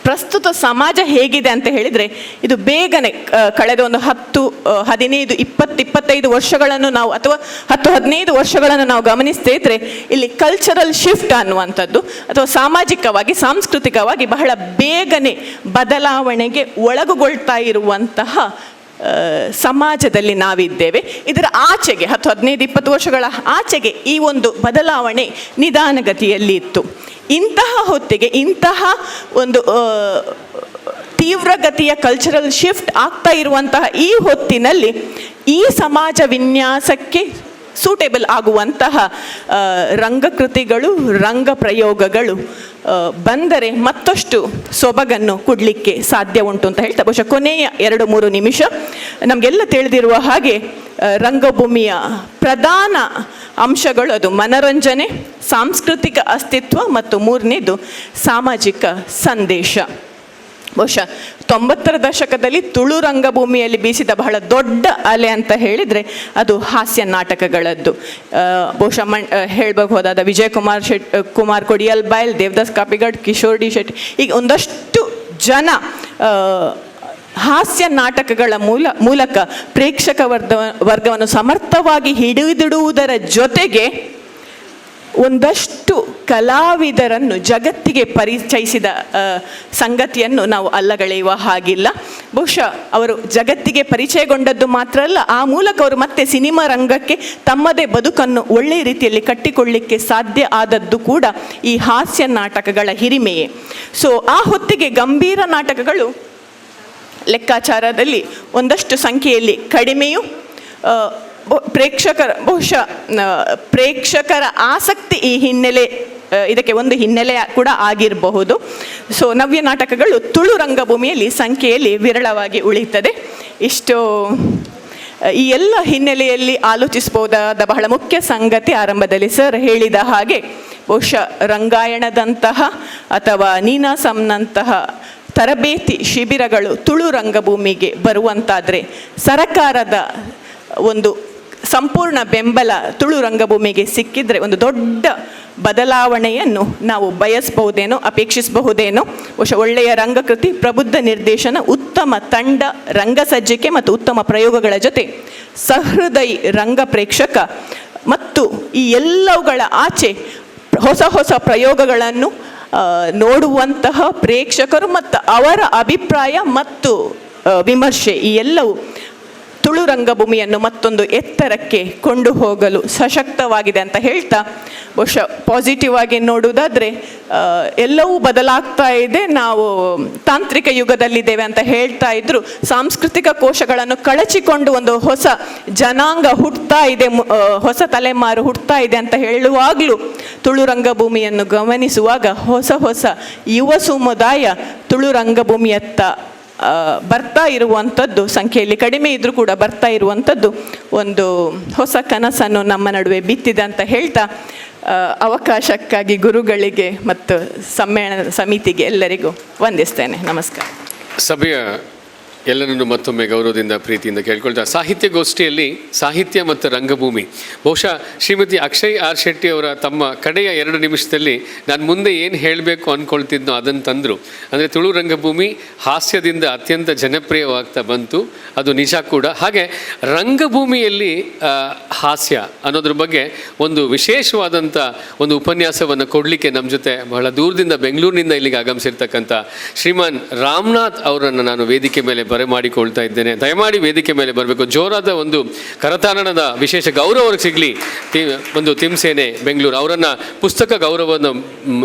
ಪ್ರಸ್ತುತ ಸಮಾಜ ಹೇಗಿದೆ ಅಂತ ಹೇಳಿದರೆ, ಇದು ಬೇಗನೆ ಕಳೆದ ಒಂದು 10, 15, 20, 25 ವರ್ಷಗಳನ್ನು ನಾವು ಅಥವಾ 10, 15 ವರ್ಷಗಳನ್ನು ನಾವು ಗಮನಿಸ್ತಾ ಇದ್ದರೆ, ಇಲ್ಲಿ ಕಲ್ಚರಲ್ ಶಿಫ್ಟ್ ಅನ್ನುವಂಥದ್ದು ಅಥವಾ ಸಾಮಾಜಿಕವಾಗಿ ಸಾಂಸ್ಕೃತಿಕವಾಗಿ ಬಹಳ ಬೇಗನೆ ಬದಲಾವಣೆಗೆ ಒಳಗುಗೊಳ್ತಾ ಇರುವಂತಹ ಸಮಾಜದಲ್ಲಿ ನಾವಿದ್ದೇವೆ. ಇದರ ಆಚೆಗೆ 10, 15, 20 ವರ್ಷಗಳ ಆಚೆಗೆ ಈ ಒಂದು ಬದಲಾವಣೆ ನಿಧಾನಗತಿಯಲ್ಲಿ ಇತ್ತು. ಇಂತಹ ಹೊತ್ತಿಗೆ ಇಂತಹ ಒಂದು ತೀವ್ರಗತಿಯ ಕಲ್ಚರಲ್ ಶಿಫ್ಟ್ ಆಗ್ತಾ ಇರುವಂತಹ ಈ ಹೊತ್ತಿನಲ್ಲಿ ಈ ಸಮಾಜ ವಿನ್ಯಾಸಕ್ಕೆ ಸೂಟೇಬಲ್ ಆಗುವಂತಹ ರಂಗಕೃತಿಗಳು, ರಂಗ ಪ್ರಯೋಗಗಳು ಬಂದರೆ ಮತ್ತಷ್ಟು ಸೊಬಗನ್ನು ಕೊಡಲಿಕ್ಕೆ ಸಾಧ್ಯ ಉಂಟು ಅಂತ ಹೇಳ್ತಾ ಬಹುಶಃ ಕೊನೆಯ 2-3 ನಿಮಿಷ ನಮಗೆಲ್ಲ ತಿಳಿದಿರುವ ಹಾಗೆ ರಂಗಭೂಮಿಯ ಪ್ರಧಾನ ಅಂಶಗಳು ಅದು ಮನರಂಜನೆ, ಸಾಂಸ್ಕೃತಿಕ ಅಸ್ತಿತ್ವ ಮತ್ತು 3ನೇದು ಸಾಮಾಜಿಕ ಸಂದೇಶ. ಬಹುಶಃ 90ರ ದಶಕದಲ್ಲಿ ತುಳು ರಂಗಭೂಮಿಯಲ್ಲಿ ಬೀಸಿದ ಬಹಳ ದೊಡ್ಡ ಅಲೆ ಅಂತ ಹೇಳಿದರೆ ಅದು ಹಾಸ್ಯ ನಾಟಕಗಳದ್ದು. ಬಹುಶಃ ಹೇಳಬಹುದಾದ ವಿಜಯ್ ಕುಮಾರ್ ಕೊಡಿಯಲ್ ಬೈಲ್, ದೇವದಾಸ್ ಕಾಪಿಗಡ್, ಕಿಶೋರ್ ಡಿ ಶೆಟ್ಟಿ, ಈಗ ಒಂದಷ್ಟು ಜನ ಹಾಸ್ಯ ನಾಟಕಗಳ ಮೂಲಕ ಪ್ರೇಕ್ಷಕ ವರ್ಗವನ್ನು ಸಮರ್ಥವಾಗಿ ಹಿಡಿದಿಡುವುದರ ಜೊತೆಗೆ ಒಂದಷ್ಟು ಕಲಾವಿದರನ್ನು ಜಗತ್ತಿಗೆ ಪರಿಚಯಿಸಿದ ಸಂಗತಿಯನ್ನು ನಾವು ಅಲ್ಲಗಳೆಯುವ ಹಾಗಿಲ್ಲ. ಬಹುಶಃ ಅವರು ಜಗತ್ತಿಗೆ ಪರಿಚಯಗೊಂಡದ್ದು ಮಾತ್ರ ಅಲ್ಲ, ಆ ಮೂಲಕ ಅವರು ಮತ್ತೆ ಸಿನಿಮಾ ರಂಗಕ್ಕೆ ತಮ್ಮದೇ ಬದುಕನ್ನು ಒಳ್ಳೆಯ ರೀತಿಯಲ್ಲಿ ಕಟ್ಟಿಕೊಳ್ಳಲಿಕ್ಕೆ ಸಾಧ್ಯ ಆದದ್ದು ಕೂಡ ಈ ಹಾಸ್ಯ ನಾಟಕಗಳ ಹಿರಿಮೆಯೇ. ಸೊ ಆ ಹೊತ್ತಿಗೆ ಗಂಭೀರ ನಾಟಕಗಳು ಲೆಕ್ಕಾಚಾರದಲ್ಲಿ ಒಂದಷ್ಟು ಸಂಖ್ಯೆಯಲ್ಲಿ ಕಡಿಮೆಯೂ, ಪ್ರೇಕ್ಷಕರ ಆಸಕ್ತಿ ಈ ಹಿನ್ನೆಲೆ ಇದಕ್ಕೆ ಒಂದು ಹಿನ್ನೆಲೆ ಕೂಡ ಆಗಿರಬಹುದು. ಸೊ ನವ್ಯ ನಾಟಕಗಳು ತುಳು ರಂಗಭೂಮಿಯಲ್ಲಿ ಸಂಖ್ಯೆಯಲ್ಲಿ ವಿರಳವಾಗಿ ಉಳಿಯುತ್ತದೆ. ಇಷ್ಟು ಈ ಎಲ್ಲ ಹಿನ್ನೆಲೆಯಲ್ಲಿ ಆಲೋಚಿಸಬಹುದಾದ ಬಹಳ ಮುಖ್ಯ ಸಂಗತಿ ಆರಂಭದಲ್ಲಿ ಸರ್ ಹೇಳಿದ ಹಾಗೆ, ಬಹುಶಃ ರಂಗಾಯಣದಂತಹ ಅಥವಾ ನೀನಾಸಂನಂತಹ ತರಬೇತಿ ಶಿಬಿರಗಳು ತುಳು ರಂಗಭೂಮಿಗೆ ಬರುವಂತಾದರೆ, ಸರಕಾರದ ಒಂದು ಸಂಪೂರ್ಣ ಬೆಂಬಲ ತುಳು ರಂಗಭೂಮಿಗೆ ಸಿಕ್ಕಿದರೆ ಒಂದು ದೊಡ್ಡ ಬದಲಾವಣೆಯನ್ನು ನಾವು ಬಯಸಬಹುದೇನೋ, ಅಪೇಕ್ಷಿಸಬಹುದೇನೋ. ಬಹುಶಃ ಒಳ್ಳೆಯ ರಂಗಕೃತಿ, ಪ್ರಬುದ್ಧ ನಿರ್ದೇಶನ, ಉತ್ತಮ ತಂಡ, ರಂಗಸಜ್ಜಿಕೆ ಮತ್ತು ಉತ್ತಮ ಪ್ರಯೋಗಗಳ ಜೊತೆ ಸಹೃದಯಿ ರಂಗ ಪ್ರೇಕ್ಷಕ ಮತ್ತು ಈ ಎಲ್ಲವುಗಳ ಆಚೆ ಹೊಸ ಹೊಸ ಪ್ರಯೋಗಗಳನ್ನು ನೋಡುವಂತಹ ಪ್ರೇಕ್ಷಕರು ಮತ್ತು ಅವರ ಅಭಿಪ್ರಾಯ ಮತ್ತು ವಿಮರ್ಶೆ, ಈ ಎಲ್ಲವೂ ತುಳು ರಂಗಭೂಮಿಯನ್ನು ಮತ್ತೊಂದು ಎತ್ತರಕ್ಕೆ ಕೊಂಡು ಹೋಗಲು ಸಶಕ್ತವಾಗಿದೆ ಅಂತ ಹೇಳ್ತಾ, ಬಹುಶಃ ಪಾಸಿಟಿವ್ ಆಗಿ ನೋಡುವುದಾದರೆ ಎಲ್ಲವೂ ಬದಲಾಗ್ತಾ ಇದೆ, ನಾವು ತಾಂತ್ರಿಕ ಯುಗದಲ್ಲಿದ್ದೇವೆ ಅಂತ ಹೇಳ್ತಾ ಇದ್ರು, ಸಾಂಸ್ಕೃತಿಕ ಕೋಶಗಳನ್ನು ಕಳಚಿಕೊಂಡು ಒಂದು ಹೊಸ ಜನಾಂಗ ಹುಟ್ಟುತ್ತಾ ಇದೆ, ಹೊಸ ತಲೆಮಾರು ಹುಟ್ಟುತ್ತಾ ಇದೆ ಅಂತ ಹೇಳುವಾಗಲೂ ತುಳು ರಂಗಭೂಮಿಯನ್ನು ಗಮನಿಸುವಾಗ ಹೊಸ ಹೊಸ ಯುವ ಸಮುದಾಯ ತುಳು ರಂಗಭೂಮಿಯತ್ತ ಬರ್ತಾ ಇರುವಂಥದ್ದು, ಸಂಖ್ಯೆಯಲ್ಲಿ ಕಡಿಮೆ ಇದ್ದರೂ ಕೂಡ ಬರ್ತಾ ಇರುವಂಥದ್ದು ಒಂದು ಹೊಸ ಕನಸನ್ನು ನಮ್ಮ ನಡುವೆ ಬಿತ್ತಿದೆ ಅಂತ ಹೇಳ್ತಾ, ಅವಕಾಶಕ್ಕಾಗಿ ಗುರುಗಳಿಗೆ ಮತ್ತು ಸಮ್ಮೇಳನ ಸಮಿತಿಗೆ ಎಲ್ಲರಿಗೂ ವಂದಿಸ್ತೇನೆ. ನಮಸ್ಕಾರ. ಸಭೆಯ ಎಲ್ಲರನ್ನು ಮತ್ತೊಮ್ಮೆ ಗೌರವದಿಂದ ಪ್ರೀತಿಯಿಂದ ಕೇಳ್ಕೊಳ್ತಾ, ಸಾಹಿತ್ಯಗೋಷ್ಠಿಯಲ್ಲಿ ಸಾಹಿತ್ಯ ಮತ್ತು ರಂಗಭೂಮಿ, ಬಹುಶಃ ಶ್ರೀಮತಿ ಅಕ್ಷಯ್ ಆರ್ ಶೆಟ್ಟಿ ಅವರ ತಮ್ಮ ಕಡೆಯ 2 ನಿಮಿಷದಲ್ಲಿ ನಾನು ಮುಂದೆ ಏನು ಹೇಳಬೇಕು ಅಂದ್ಕೊಳ್ತಿದ್ನೋ ಅದನ್ನು ತಂದರು. ಅಂದರೆ ತುಳು ರಂಗಭೂಮಿ ಹಾಸ್ಯದಿಂದ ಅತ್ಯಂತ ಜನಪ್ರಿಯವಾಗ್ತಾ ಬಂತು, ಅದು ನಿಜ ಕೂಡ. ಹಾಗೆ ರಂಗಭೂಮಿಯಲ್ಲಿ ಹಾಸ್ಯ ಅನ್ನೋದ್ರ ಬಗ್ಗೆ ಒಂದು ವಿಶೇಷವಾದಂಥ ಒಂದು ಉಪನ್ಯಾಸವನ್ನು ಕೊಡಲಿಕ್ಕೆ ನಮ್ಮ ಜೊತೆ ಬಹಳ ದೂರದಿಂದ ಬೆಂಗಳೂರಿನಿಂದ ಇಲ್ಲಿಗೆ ಆಗಮಿಸಿರ್ತಕ್ಕಂಥ ಶ್ರೀಮಾನ್ ರಾಮನಾಥ್ ಅವರನ್ನು ನಾನು ವೇದಿಕೆ ಮೇಲೆ ಬರಮಾಡಿಕೊಳ್ತಾ ಇದ್ದೇನೆ. ದಯಮಾಡಿ ವೇದಿಕೆ ಮೇಲೆ ಬರಬೇಕು. ಜೋರಾದ ಒಂದು ಕರತಾರಣದ ವಿಶೇಷ ಗೌರವ ಅವ್ರಿಗೆ ಸಿಗಲಿ. ಒಂದು ತಿಮ್ಸೇನೆ ಬೆಂಗಳೂರು ಅವರನ್ನು ಪುಸ್ತಕ ಗೌರವವನ್ನು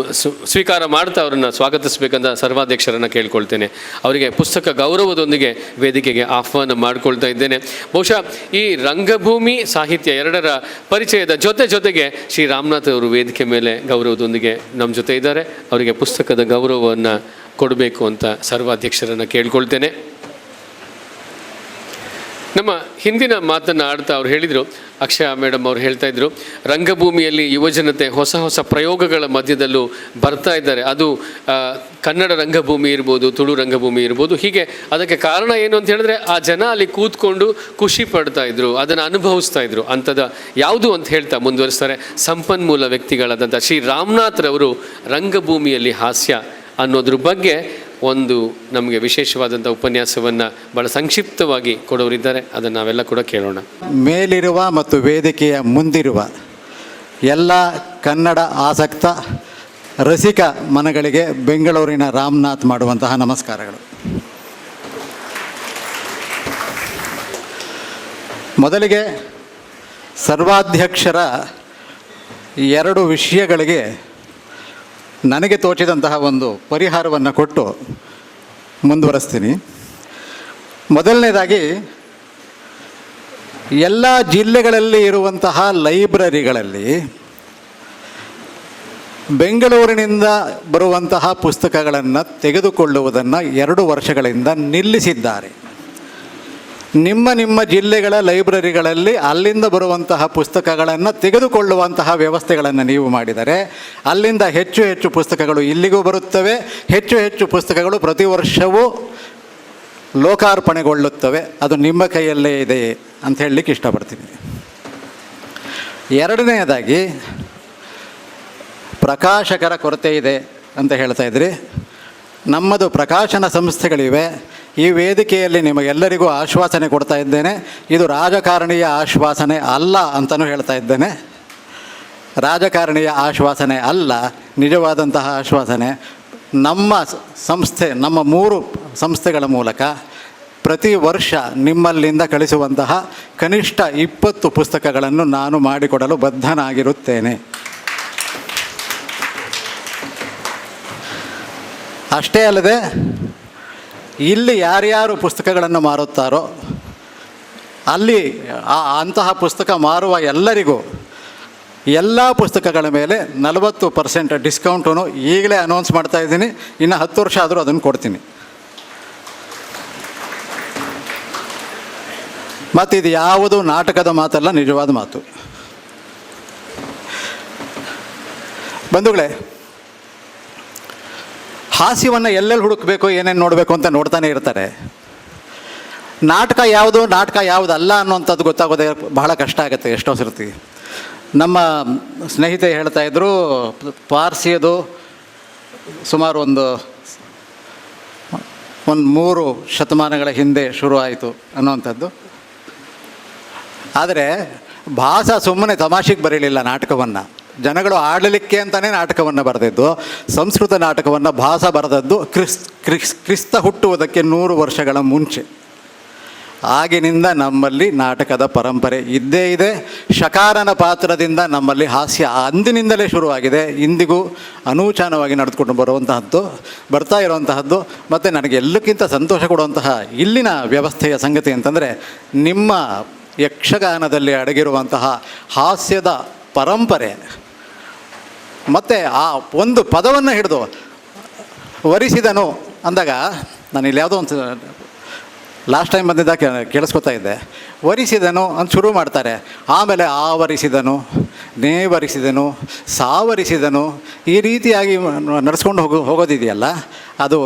ಸ್ವೀಕಾರ ಮಾಡ್ತಾ ಅವರನ್ನು ಸ್ವಾಗತಿಸಬೇಕಂತ ಸರ್ವಾಧ್ಯಕ್ಷರನ್ನು ಕೇಳ್ಕೊಳ್ತೇನೆ. ಅವರಿಗೆ ಪುಸ್ತಕ ಗೌರವದೊಂದಿಗೆ ವೇದಿಕೆಗೆ ಆಹ್ವಾನ ಮಾಡಿಕೊಳ್ತಾ ಇದ್ದೇನೆ. ಬಹುಶಃ ಈ ರಂಗಭೂಮಿ ಸಾಹಿತ್ಯ ಎರಡರ ಪರಿಚಯದ ಜೊತೆಗೆ ಶ್ರೀ ರಾಮನಾಥ್ ಅವರು ವೇದಿಕೆ ಮೇಲೆ ಗೌರವದೊಂದಿಗೆ ನಮ್ಮ ಜೊತೆ ಇದ್ದಾರೆ. ಅವರಿಗೆ ಪುಸ್ತಕದ ಗೌರವವನ್ನು ಕೊಡಬೇಕು ಅಂತ ಸರ್ವಾಧ್ಯಕ್ಷರನ್ನು ಕೇಳ್ಕೊಳ್ತೇನೆ. ನಮ್ಮ ಹಿಂದಿನ ಮಾತನ್ನು ಆಡ್ತಾ ಅವ್ರು ಹೇಳಿದರು, ಅಕ್ಷಯ ಮೇಡಮ್ ಅವ್ರು ಹೇಳ್ತಾ ಇದ್ರು, ರಂಗಭೂಮಿಯಲ್ಲಿ ಯುವಜನತೆ ಹೊಸ ಹೊಸ ಪ್ರಯೋಗಗಳ ಮಧ್ಯದಲ್ಲೂ ಬರ್ತಾ ಇದ್ದಾರೆ. ಅದು ಕನ್ನಡ ರಂಗಭೂಮಿ ಇರ್ಬೋದು, ತುಳು ರಂಗಭೂಮಿ ಇರ್ಬೋದು. ಹೀಗೆ ಅದಕ್ಕೆ ಕಾರಣ ಏನು ಅಂತ ಹೇಳಿದ್ರೆ ಆ ಜನ ಅಲ್ಲಿ ಕೂತ್ಕೊಂಡು ಖುಷಿ ಪಡ್ತಾ ಇದ್ರು, ಅದನ್ನು ಅನುಭವಿಸ್ತಾ ಇದ್ರು. ಅಂಥದ್ದು ಯಾವುದು ಅಂತ ಹೇಳ್ತಾ ಮುಂದುವರಿಸ್ತಾರೆ ಸಂಪನ್ಮೂಲ ವ್ಯಕ್ತಿಗಳಾದಂಥ ಶ್ರೀ ರಾಮನಾಥ್ರವರು ರಂಗಭೂಮಿಯಲ್ಲಿ ಹಾಸ್ಯ ಅನ್ನೋದ್ರ ಬಗ್ಗೆ ಒಂದು ನಮಗೆ ವಿಶೇಷವಾದಂಥ ಉಪನ್ಯಾಸವನ್ನು ಭಾಳ ಸಂಕ್ಷಿಪ್ತವಾಗಿ ಕೊಡೋರಿದ್ದಾರೆ. ಅದನ್ನು ನಾವೆಲ್ಲ ಕೂಡ ಕೇಳೋಣ. ಮೇಲಿರುವ ಮತ್ತು ವೇದಿಕೆಯ ಮುಂದಿರುವ ಎಲ್ಲ ಕನ್ನಡ ಆಸಕ್ತ ರಸಿಕ ಮನಗಳಿಗೆ ಬೆಂಗಳೂರಿನ ರಾಮನಾಥ್ ಮಾಡುವಂತಹ ನಮಸ್ಕಾರಗಳು. ಮೊದಲಿಗೆ ಸರ್ವಾಧ್ಯಕ್ಷರ 2 ವಿಷಯಗಳಿಗೆ ನನಗೆ ತೋಚಿದಂತಹ ಒಂದು ಪರಿಹಾರವನ್ನು ಕೊಟ್ಟು ಮುಂದುವರಿಸ್ತೀನಿ. ಮೊದಲನೇದಾಗಿ, ಎಲ್ಲ ಜಿಲ್ಲೆಗಳಲ್ಲಿ ಇರುವಂತಹ ಲೈಬ್ರರಿಗಳಲ್ಲಿ ಬೆಂಗಳೂರಿನಿಂದ ಬರುವಂತಹ ಪುಸ್ತಕಗಳನ್ನು ತೆಗೆದುಕೊಳ್ಳುವುದನ್ನು 2 ವರ್ಷಗಳಿಂದ ನಿಲ್ಲಿಸಿದ್ದಾರೆ. ನಿಮ್ಮ ಜಿಲ್ಲೆಗಳ ಲೈಬ್ರರಿಗಳಲ್ಲಿ ಅಲ್ಲಿಂದ ಬರುವಂತಹ ಪುಸ್ತಕಗಳನ್ನು ತೆಗೆದುಕೊಳ್ಳುವಂತಹ ವ್ಯವಸ್ಥೆಗಳನ್ನು ನೀವು ಮಾಡಿದರೆ ಅಲ್ಲಿಂದ ಹೆಚ್ಚು ಪುಸ್ತಕಗಳು ಇಲ್ಲಿಗೂ ಬರುತ್ತವೆ. ಹೆಚ್ಚು ಪುಸ್ತಕಗಳು ಪ್ರತಿ ವರ್ಷವೂ ಲೋಕಾರ್ಪಣೆಗೊಳ್ಳುತ್ತವೆ. ಅದು ನಿಮ್ಮ ಕೈಯಲ್ಲೇ ಇದೆ ಅಂತ ಹೇಳಲಿಕ್ಕೆ ಇಷ್ಟಪಡ್ತೀನಿ. ಎರಡನೆಯದಾಗಿ, ಪ್ರಕಾಶಕರ ಕೊರತೆ ಇದೆ ಅಂತ ಹೇಳ್ತಾ ಇದ್ರಿ. ನಮ್ಮದು ಪ್ರಕಾಶನ ಸಂಸ್ಥೆಗಳಿವೆ. ಈ ವೇದಿಕೆಯಲ್ಲಿ ನಿಮಗೆಲ್ಲರಿಗೂ ಆಶ್ವಾಸನೆ ಕೊಡ್ತಾ ಇದ್ದೇನೆ, ಇದು ರಾಜಕಾರಣಿಯ ಆಶ್ವಾಸನೆ ಅಲ್ಲ ಅಂತಲೂ ಹೇಳ್ತಾ ಇದ್ದೇನೆ. ರಾಜಕಾರಣಿಯ ಆಶ್ವಾಸನೆ ಅಲ್ಲ, ನಿಜವಾದಂತಹ ಆಶ್ವಾಸನೆ. ನಮ್ಮ ಸಂಸ್ಥೆ, ನಮ್ಮ 3 ಸಂಸ್ಥೆಗಳ ಮೂಲಕ ಪ್ರತಿ ವರ್ಷ ನಿಮ್ಮಲ್ಲಿಂದ ಕಳಿಸುವಂತಹ ಕನಿಷ್ಠ 20 ಪುಸ್ತಕಗಳನ್ನು ನಾನು ಮಾಡಿಕೊಡಲು ಬದ್ಧನಾಗಿರುತ್ತೇನೆ. ಅಷ್ಟೇ ಅಲ್ಲದೆ, ಇಲ್ಲಿ ಯಾರ್ಯಾರು ಪುಸ್ತಕಗಳನ್ನು ಮಾರುತ್ತಾರೋ ಅಲ್ಲಿ ಅಂತಹ ಪುಸ್ತಕ ಮಾರುವ ಎಲ್ಲರಿಗೂ ಎಲ್ಲ ಪುಸ್ತಕಗಳ ಮೇಲೆ 40% ಡಿಸ್ಕೌಂಟನ್ನು ಈಗಲೇ ಅನೌನ್ಸ್ ಮಾಡ್ತಾ ಇದ್ದೀನಿ. ಇನ್ನು 10 ವರ್ಷ ಆದರೂ ಅದನ್ನು ಕೊಡ್ತೀನಿ. ಮತ್ತು ಇದು ಯಾವುದು ನಾಟಕದ ಮಾತಲ್ಲ, ನಿಜವಾದ ಮಾತು. ಬಂಧುಗಳೇ, ಹಾಸ್ಯವನ್ನು ಎಲ್ಲೆಲ್ಲಿ ಹುಡುಕಬೇಕು, ಏನೇನು ನೋಡಬೇಕು ಅಂತ ನೋಡ್ತಾನೆ ಇರ್ತಾರೆ. ನಾಟಕ ಯಾವುದಲ್ಲ ಅನ್ನೋಂಥದ್ದು ಗೊತ್ತಾಗೋದೇ ಬಹಳ ಕಷ್ಟ ಆಗುತ್ತೆ ಎಷ್ಟೋ ಸರ್ತಿ. ನಮ್ಮ ಸ್ನೇಹಿತೆ ಹೇಳ್ತಾ ಇದ್ದರು, ಪಾರ್ಸಿಯದು ಸುಮಾರು ಒಂದು 3 ಶತಮಾನಗಳ ಹಿಂದೆ ಶುರು ಆಯಿತು ಅನ್ನೋವಂಥದ್ದು. ಆದರೆ ಭಾಸ ಸುಮ್ಮನೆ ತಮಾಷೆಗೆ ಬರೀಲಿಲ್ಲ ನಾಟಕವನ್ನು. ಜನಗಳು ಆಡಲಿಕ್ಕೆ ಅಂತಲೇ ನಾಟಕವನ್ನು ಬರೆದಿದ್ದು. ಸಂಸ್ಕೃತ ನಾಟಕವನ್ನು ಭಾಸ ಬರೆದದ್ದು ಕ್ರಿಸ್ತ ಹುಟ್ಟುವುದಕ್ಕೆ 100 ವರ್ಷಗಳ ಮುಂಚೆ. ಆಗಿನಿಂದ ನಮ್ಮಲ್ಲಿ ನಾಟಕದ ಪರಂಪರೆ ಇದ್ದೇ ಇದೆ. ಶಕಾರನ ಪಾತ್ರದಿಂದ ನಮ್ಮಲ್ಲಿ ಹಾಸ್ಯ ಅಂದಿನಿಂದಲೇ ಶುರುವಾಗಿದೆ. ಇಂದಿಗೂ ಅನೂಚಾನವಾಗಿ ನಡೆದುಕೊಂಡು ಬರ್ತಾ ಇರುವಂತಹದ್ದು. ಮತ್ತು ನನಗೆ ಎಲ್ಲಕ್ಕಿಂತ ಸಂತೋಷ ಕೊಡುವಂತಹ ಇಲ್ಲಿನ ವ್ಯವಸ್ಥೆಯ ಸಂಗತಿ ಅಂತಂದರೆ, ನಿಮ್ಮ ಯಕ್ಷಗಾನದಲ್ಲಿ ಅಡಗಿರುವಂತಹ ಹಾಸ್ಯದ ಪರಂಪರೆ. ಮತ್ತು ಆ ಒಂದು ಪದವನ್ನು ಹಿಡಿದು ವರಿಸಿದನು ಅಂದಾಗ, ನಾನು ಇಲ್ಲಿ ಯಾವುದೋ ಒಂದು ಲಾಸ್ಟ್ ಟೈಮ್ ಬಂದಿದ್ದಾಗ ಕೇಳಿಸ್ಕೊತಾ ಇದ್ದೆ. ವರಿಸಿದನು ಅಂತ ಶುರು ಮಾಡ್ತಾರೆ. ಆಮೇಲೆ ಆವರಿಸಿದನು, ನೇವರಿಸಿದನು, ಸಾವರಿಸಿದನು, ಈ ರೀತಿಯಾಗಿ ನಡೆಸ್ಕೊಂಡು ಹೋಗೋದಿದೆಯಲ್ಲ, ಅದು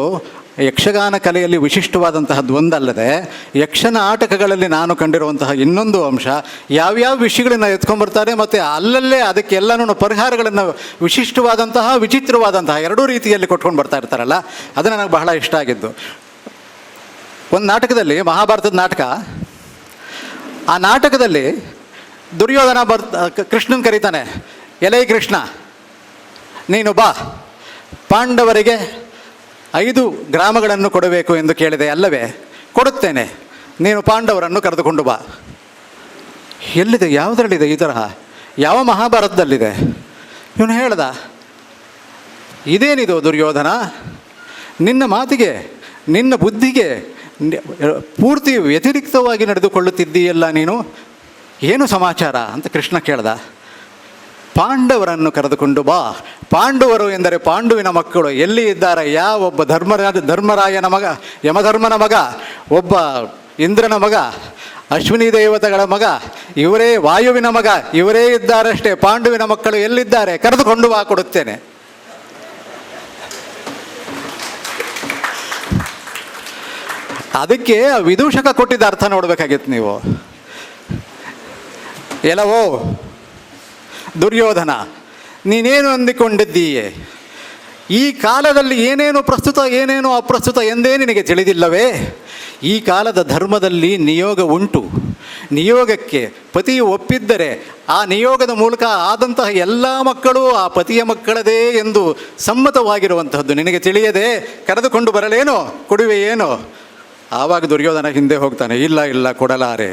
ಯಕ್ಷಗಾನ ಕಲೆಯಲ್ಲಿ ವಿಶಿಷ್ಟವಾದಂತಹದ್ದು ಒಂದಲ್ಲದೆ, ಯಕ್ಷನಾಟಕಗಳಲ್ಲಿ ನಾನು ಕಂಡಿರುವಂತಹ ಇನ್ನೊಂದು ಅಂಶ, ಯಾವ್ಯಾವ ವಿಷಯಗಳನ್ನ ಎತ್ಕೊಂಡ್ಬರ್ತಾರೆ ಮತ್ತು ಅಲ್ಲಲ್ಲೇ ಅದಕ್ಕೆಲ್ಲನೂ ಪರಿಹಾರಗಳನ್ನು ವಿಶಿಷ್ಟವಾದಂತಹ ವಿಚಿತ್ರವಾದಂತಹ 2 ರೀತಿಯಲ್ಲಿ ಕೊಟ್ಕೊಂಡು ಬರ್ತಾ ಇರ್ತಾರಲ್ಲ, ಅದು ನನಗೆ ಬಹಳ ಇಷ್ಟ ಆಗಿದ್ದು. ಒಂದು ನಾಟಕದಲ್ಲಿ, ಮಹಾಭಾರತದ ನಾಟಕ, ಆ ನಾಟಕದಲ್ಲಿ ದುರ್ಯೋಧನ ಕೃಷ್ಣನ್ ಕರೀತಾನೆ, ಎಲೈ ಕೃಷ್ಣ ನೀನು ಬಾ, ಪಾಂಡವರಿಗೆ 5 ಗ್ರಾಮಗಳನ್ನು ಕೊಡಬೇಕು ಎಂದು ಕೇಳಿದೆ ಅಲ್ಲವೇ? ಕೊಡುತ್ತೇನೆ, ನೀನು ಪಾಂಡವರನ್ನು ಕರೆದುಕೊಂಡು ಬಾ. ಎಲ್ಲಿದೆ, ಯಾವುದರಲ್ಲಿದೆ ಈ ತರಹ? ಯಾವ ಮಹಾಭಾರತದಲ್ಲಿದೆ? ಇವನು ಹೇಳ್ದ, ಇದೇನಿದು ದುರ್ಯೋಧನ, ನಿನ್ನ ಮಾತಿಗೆ ನಿನ್ನ ಬುದ್ಧಿಗೆ ಪೂರ್ತಿ ವ್ಯತಿರಿಕ್ತವಾಗಿ ನಡೆದುಕೊಳ್ಳುತ್ತಿದ್ದೀಯಲ್ಲ ನೀನು, ಏನು ಸಮಾಚಾರ ಅಂತ ಕೃಷ್ಣ ಕೇಳ್ದ. ಪಾಂಡವರನ್ನು ಕರೆದುಕೊಂಡು ಬಾ. ಪಾಂಡವರು ಎಂದರೆ ಪಾಂಡುವಿನ ಮಕ್ಕಳು ಎಲ್ಲಿ ಇದ್ದಾರೆ? ಒಬ್ಬ ಧರ್ಮರಾಯನ ಮಗ, ಯಮಧರ್ಮನ ಮಗ, ಒಬ್ಬ ಇಂದ್ರನ ಮಗ, ಅಶ್ವಿನಿ ದೇವತೆಗಳ ಮಗ, ಇವರೇ ವಾಯುವಿನ ಮಗ, ಇವರೇ ಇದ್ದಾರಷ್ಟೇ. ಪಾಂಡುವಿನ ಮಕ್ಕಳು ಎಲ್ಲಿದ್ದಾರೆ? ಕರೆದುಕೊಂಡು ಬಾ, ಕೊಡುತ್ತೇನೆ. ಅದಕ್ಕೆ ವಿದೂಷಕ ಕೊಟ್ಟಿದ್ದ ಅರ್ಥ ನೋಡಬೇಕಾಗಿತ್ತು ನೀವು. ಎಲ್ಲವೋ ದುರ್ಯೋಧನ, ನೀನೇನು ಅಂದಿಕೊಂಡಿದ್ದೀಯೆ? ಈ ಕಾಲದಲ್ಲಿ ಏನೇನು ಪ್ರಸ್ತುತ ಏನೇನು ಅಪ್ರಸ್ತುತ ಎಂದೇ ನಿನಗೆ ತಿಳಿದಿಲ್ಲವೇ? ಈ ಕಾಲದ ಧರ್ಮದಲ್ಲಿ ನಿಯೋಗ ಉಂಟು. ನಿಯೋಗಕ್ಕೆ ಪತಿಯು ಒಪ್ಪಿದ್ದರೆ ಆ ನಿಯೋಗದ ಮೂಲಕ ಆದಂತಹ ಎಲ್ಲ ಮಕ್ಕಳು ಆ ಪತಿಯ ಮಕ್ಕಳದೇ ಎಂದು ಸಮ್ಮತವಾಗಿರುವಂತಹದ್ದು ನಿನಗೆ ತಿಳಿಯದೆ ಕರೆದುಕೊಂಡು ಬರಲೇನೋ, ಕೊಡುವೆ ಏನೋ? ಆವಾಗ ದುರ್ಯೋಧನ ಹಿಂದೆ ಹೋಗ್ತಾನೆ, ಇಲ್ಲ ಇಲ್ಲ ಕೊಡಲಾರೆ.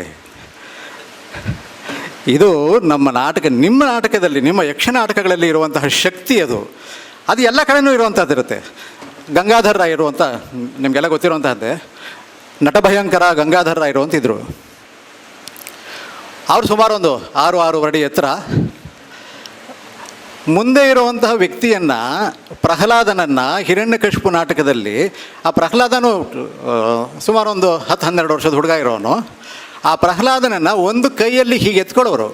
ಇದು ನಮ್ಮ ನಾಟಕ, ನಿಮ್ಮ ನಾಟಕದಲ್ಲಿ, ನಿಮ್ಮ ಯಕ್ಷ ನಾಟಕಗಳಲ್ಲಿ ಇರುವಂತಹ ಶಕ್ತಿ ಅದು. ಅದು ಎಲ್ಲ ಕಡೆಯೂ ಇರುವಂಥದ್ದಿರುತ್ತೆ. ಗಂಗಾಧರ ರಾಯರು ಅಂತ ನಿಮಗೆಲ್ಲ ಗೊತ್ತಿರುವಂತಹದ್ದೇ. ನಟಭಯಂಕರ ಗಂಗಾಧರ ರಾಯರು ಅಂತಿದ್ರು. ಅವರು ಸುಮಾರು ಒಂದು 6 ಅಡಿ ಎತ್ತರ. ಮುಂದೆ ಇರುವಂತಹ ವ್ಯಕ್ತಿಯನ್ನು, ಪ್ರಹ್ಲಾದನನ್ನು, ಹಿರಣ್ಯಕಶಿಪು ನಾಟಕದಲ್ಲಿ ಆ ಪ್ರಹ್ಲಾದನು ಸುಮಾರು ಒಂದು 10-12 ವರ್ಷದ ಹುಡುಗ ಇರೋನು. ಆ ಪ್ರಹ್ಲಾದನನ್ನು ಒಂದು ಕೈಯಲ್ಲಿ ಹೀಗೆ ಎತ್ಕೊಳ್ಳೋರು,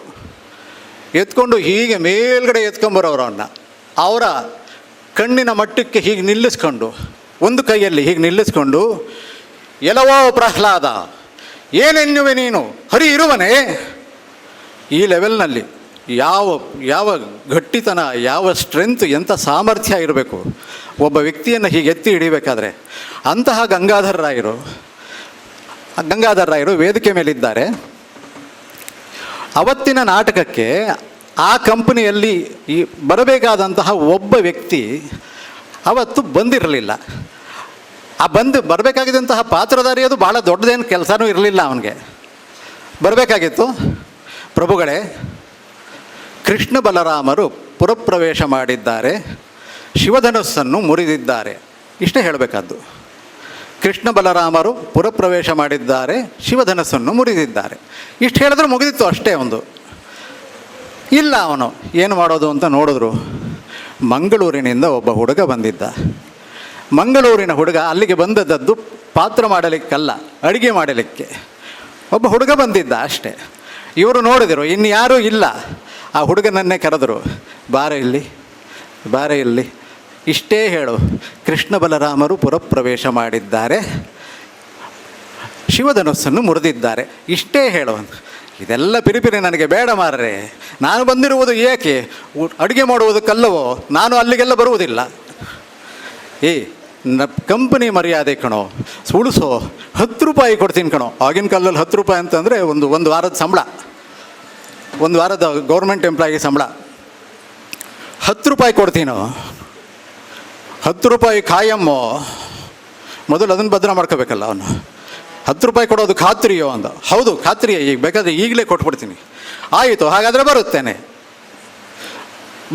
ಎತ್ಕೊಂಡು ಹೀಗೆ ಮೇಲ್ಗಡೆ ಎತ್ಕೊಂಬರೋರು. ಅವರ ಕಣ್ಣಿನ ಮಟ್ಟಕ್ಕೆ ಹೀಗೆ ನಿಲ್ಲಿಸ್ಕೊಂಡು, ಒಂದು ಕೈಯಲ್ಲಿ ಹೀಗೆ ನಿಲ್ಲಿಸ್ಕೊಂಡು, ಎಲ್ಲವೋ ಪ್ರಹ್ಲಾದ, ಏನೆನ್ನುವೆ ನೀನು, ಹರಿ ಇರುವನೇ? ಈ ಲೆವೆಲ್ನಲ್ಲಿ ಯಾವ ಗಟ್ಟಿತನ, ಯಾವ ಸ್ಟ್ರೆಂತ್, ಎಂಥ ಸಾಮರ್ಥ್ಯ ಇರಬೇಕು ಒಬ್ಬ ವ್ಯಕ್ತಿಯನ್ನು ಹೀಗೆ ಎತ್ತಿ ಹಿಡಿಬೇಕಾದ್ರೆ. ಅಂತಹ ಗಂಗಾಧರ ರಾಯರು ವೇದಿಕೆ ಮೇಲಿದ್ದಾರೆ. ಅವತ್ತಿನ ನಾಟಕಕ್ಕೆ ಆ ಕಂಪನಿಯಲ್ಲಿ ಬರಬೇಕಾದಂತಹ ಒಬ್ಬ ವ್ಯಕ್ತಿ ಅವತ್ತು ಬಂದಿರಲಿಲ್ಲ. ಆ ಬರಬೇಕಾಗಿದ್ದಂತಹ ಪಾತ್ರಧಾರಿ ಅದು ಭಾಳ ದೊಡ್ಡದೇನು ಕೆಲಸನೂ ಇರಲಿಲ್ಲ ಅವನಿಗೆ. ಬರಬೇಕಾಗಿತ್ತು. ಪ್ರಭುಗಳೇ, ಕೃಷ್ಣ ಬಲರಾಮರು ಪುರಪ್ರವೇಶ ಮಾಡಿದ್ದಾರೆ, ಶಿವಧನುಸ್ಸನ್ನು ಮುರಿದಿದ್ದಾರೆ, ಇಷ್ಟೇ ಹೇಳಬೇಕಾದ್ದು. ಕೃಷ್ಣ ಬಲರಾಮರು ಪುರಪ್ರವೇಶ ಮಾಡಿದ್ದಾರೆ, ಶಿವಧನಸ್ಸನ್ನು ಮುರಿದಿದ್ದಾರೆ, ಇಷ್ಟು ಹೇಳಿದ್ರೆ ಮುಗಿದಿತ್ತು ಅಷ್ಟೇ. ಒಂದು ಇಲ್ಲ, ಅವನು ಏನು ಮಾಡೋದು ಅಂತ ನೋಡಿದ್ರು. ಮಂಗಳೂರಿನಿಂದ ಒಬ್ಬ ಹುಡುಗ ಬಂದಿದ್ದ. ಮಂಗಳೂರಿನ ಹುಡುಗ ಅಲ್ಲಿಗೆ ಬಂದದ್ದು ಪಾತ್ರ ಮಾಡಲಿಕ್ಕಲ್ಲ, ಅಡುಗೆ ಮಾಡಲಿಕ್ಕೆ. ಒಬ್ಬ ಹುಡುಗ ಬಂದಿದ್ದ ಅಷ್ಟೇ. ಇವರು ನೋಡಿದರು, ಇನ್ಯಾರೂ ಇಲ್ಲ. ಆ ಹುಡುಗನನ್ನೇ ಕರೆದರು, ಬಾರೆ ಇಲ್ಲಿ, ಇಷ್ಟೇ ಹೇಳು, ಕೃಷ್ಣ ಬಲರಾಮರು ಪುರಪ್ರವೇಶ ಮಾಡಿದ್ದಾರೆ, ಶಿವಧನುಸ್ಸನ್ನು ಮುರಿದಿದ್ದಾರೆ, ಇಷ್ಟೇ ಹೇಳು. ಇದೆಲ್ಲ ಪಿರಿಪಿರಿ ನನಗೆ ಬೇಡ ಮಾರ್ರೆ. ನಾನು ಬಂದಿರುವುದು ಏಕೆ? ಅಡುಗೆ ಮಾಡುವುದಕ್ಕಲ್ಲವೋ? ನಾನು ಅಲ್ಲಿಗೆಲ್ಲ ಬರುವುದಿಲ್ಲ. ಕಂಪನಿ ಮರ್ಯಾದೆ ಕಣೋ, ಉಳಿಸೋ, 10 ರೂಪಾಯಿ ಕೊಡ್ತೀನಿ ಕಣೋ. ಆಗಿನ ಕಾಲದಲ್ಲಿ 10 ರೂಪಾಯಿ ಅಂತಂದರೆ ಒಂದು ವಾರದ ಸಂಬಳ, ಒಂದು ವಾರದ ಗೌರ್ಮೆಂಟ್ ಎಂಪ್ಲಾಯಿಗೆ ಸಂಬಳ. 10 ರೂಪಾಯಿ ಕೊಡ್ತೀನೋ, 10 ರೂಪಾಯಿ ಖಾಯಮ್ಮೋ. ಮೊದಲು ಅದನ್ನು ಭದ್ರ ಮಾಡ್ಕೋಬೇಕಲ್ಲ ಅವನು. 10 ರೂಪಾಯಿ ಕೊಡೋದು ಖಾತ್ರಿಯೋ ಅಂದ. ಹೌದು ಖಾತ್ರಿಯೇ, ಈಗ ಬೇಕಾದರೆ ಈಗಲೇ ಕೊಟ್ಬಿಡ್ತೀನಿ. ಆಯಿತು, ಹಾಗಾದರೆ ಬರುತ್ತೇನೆ.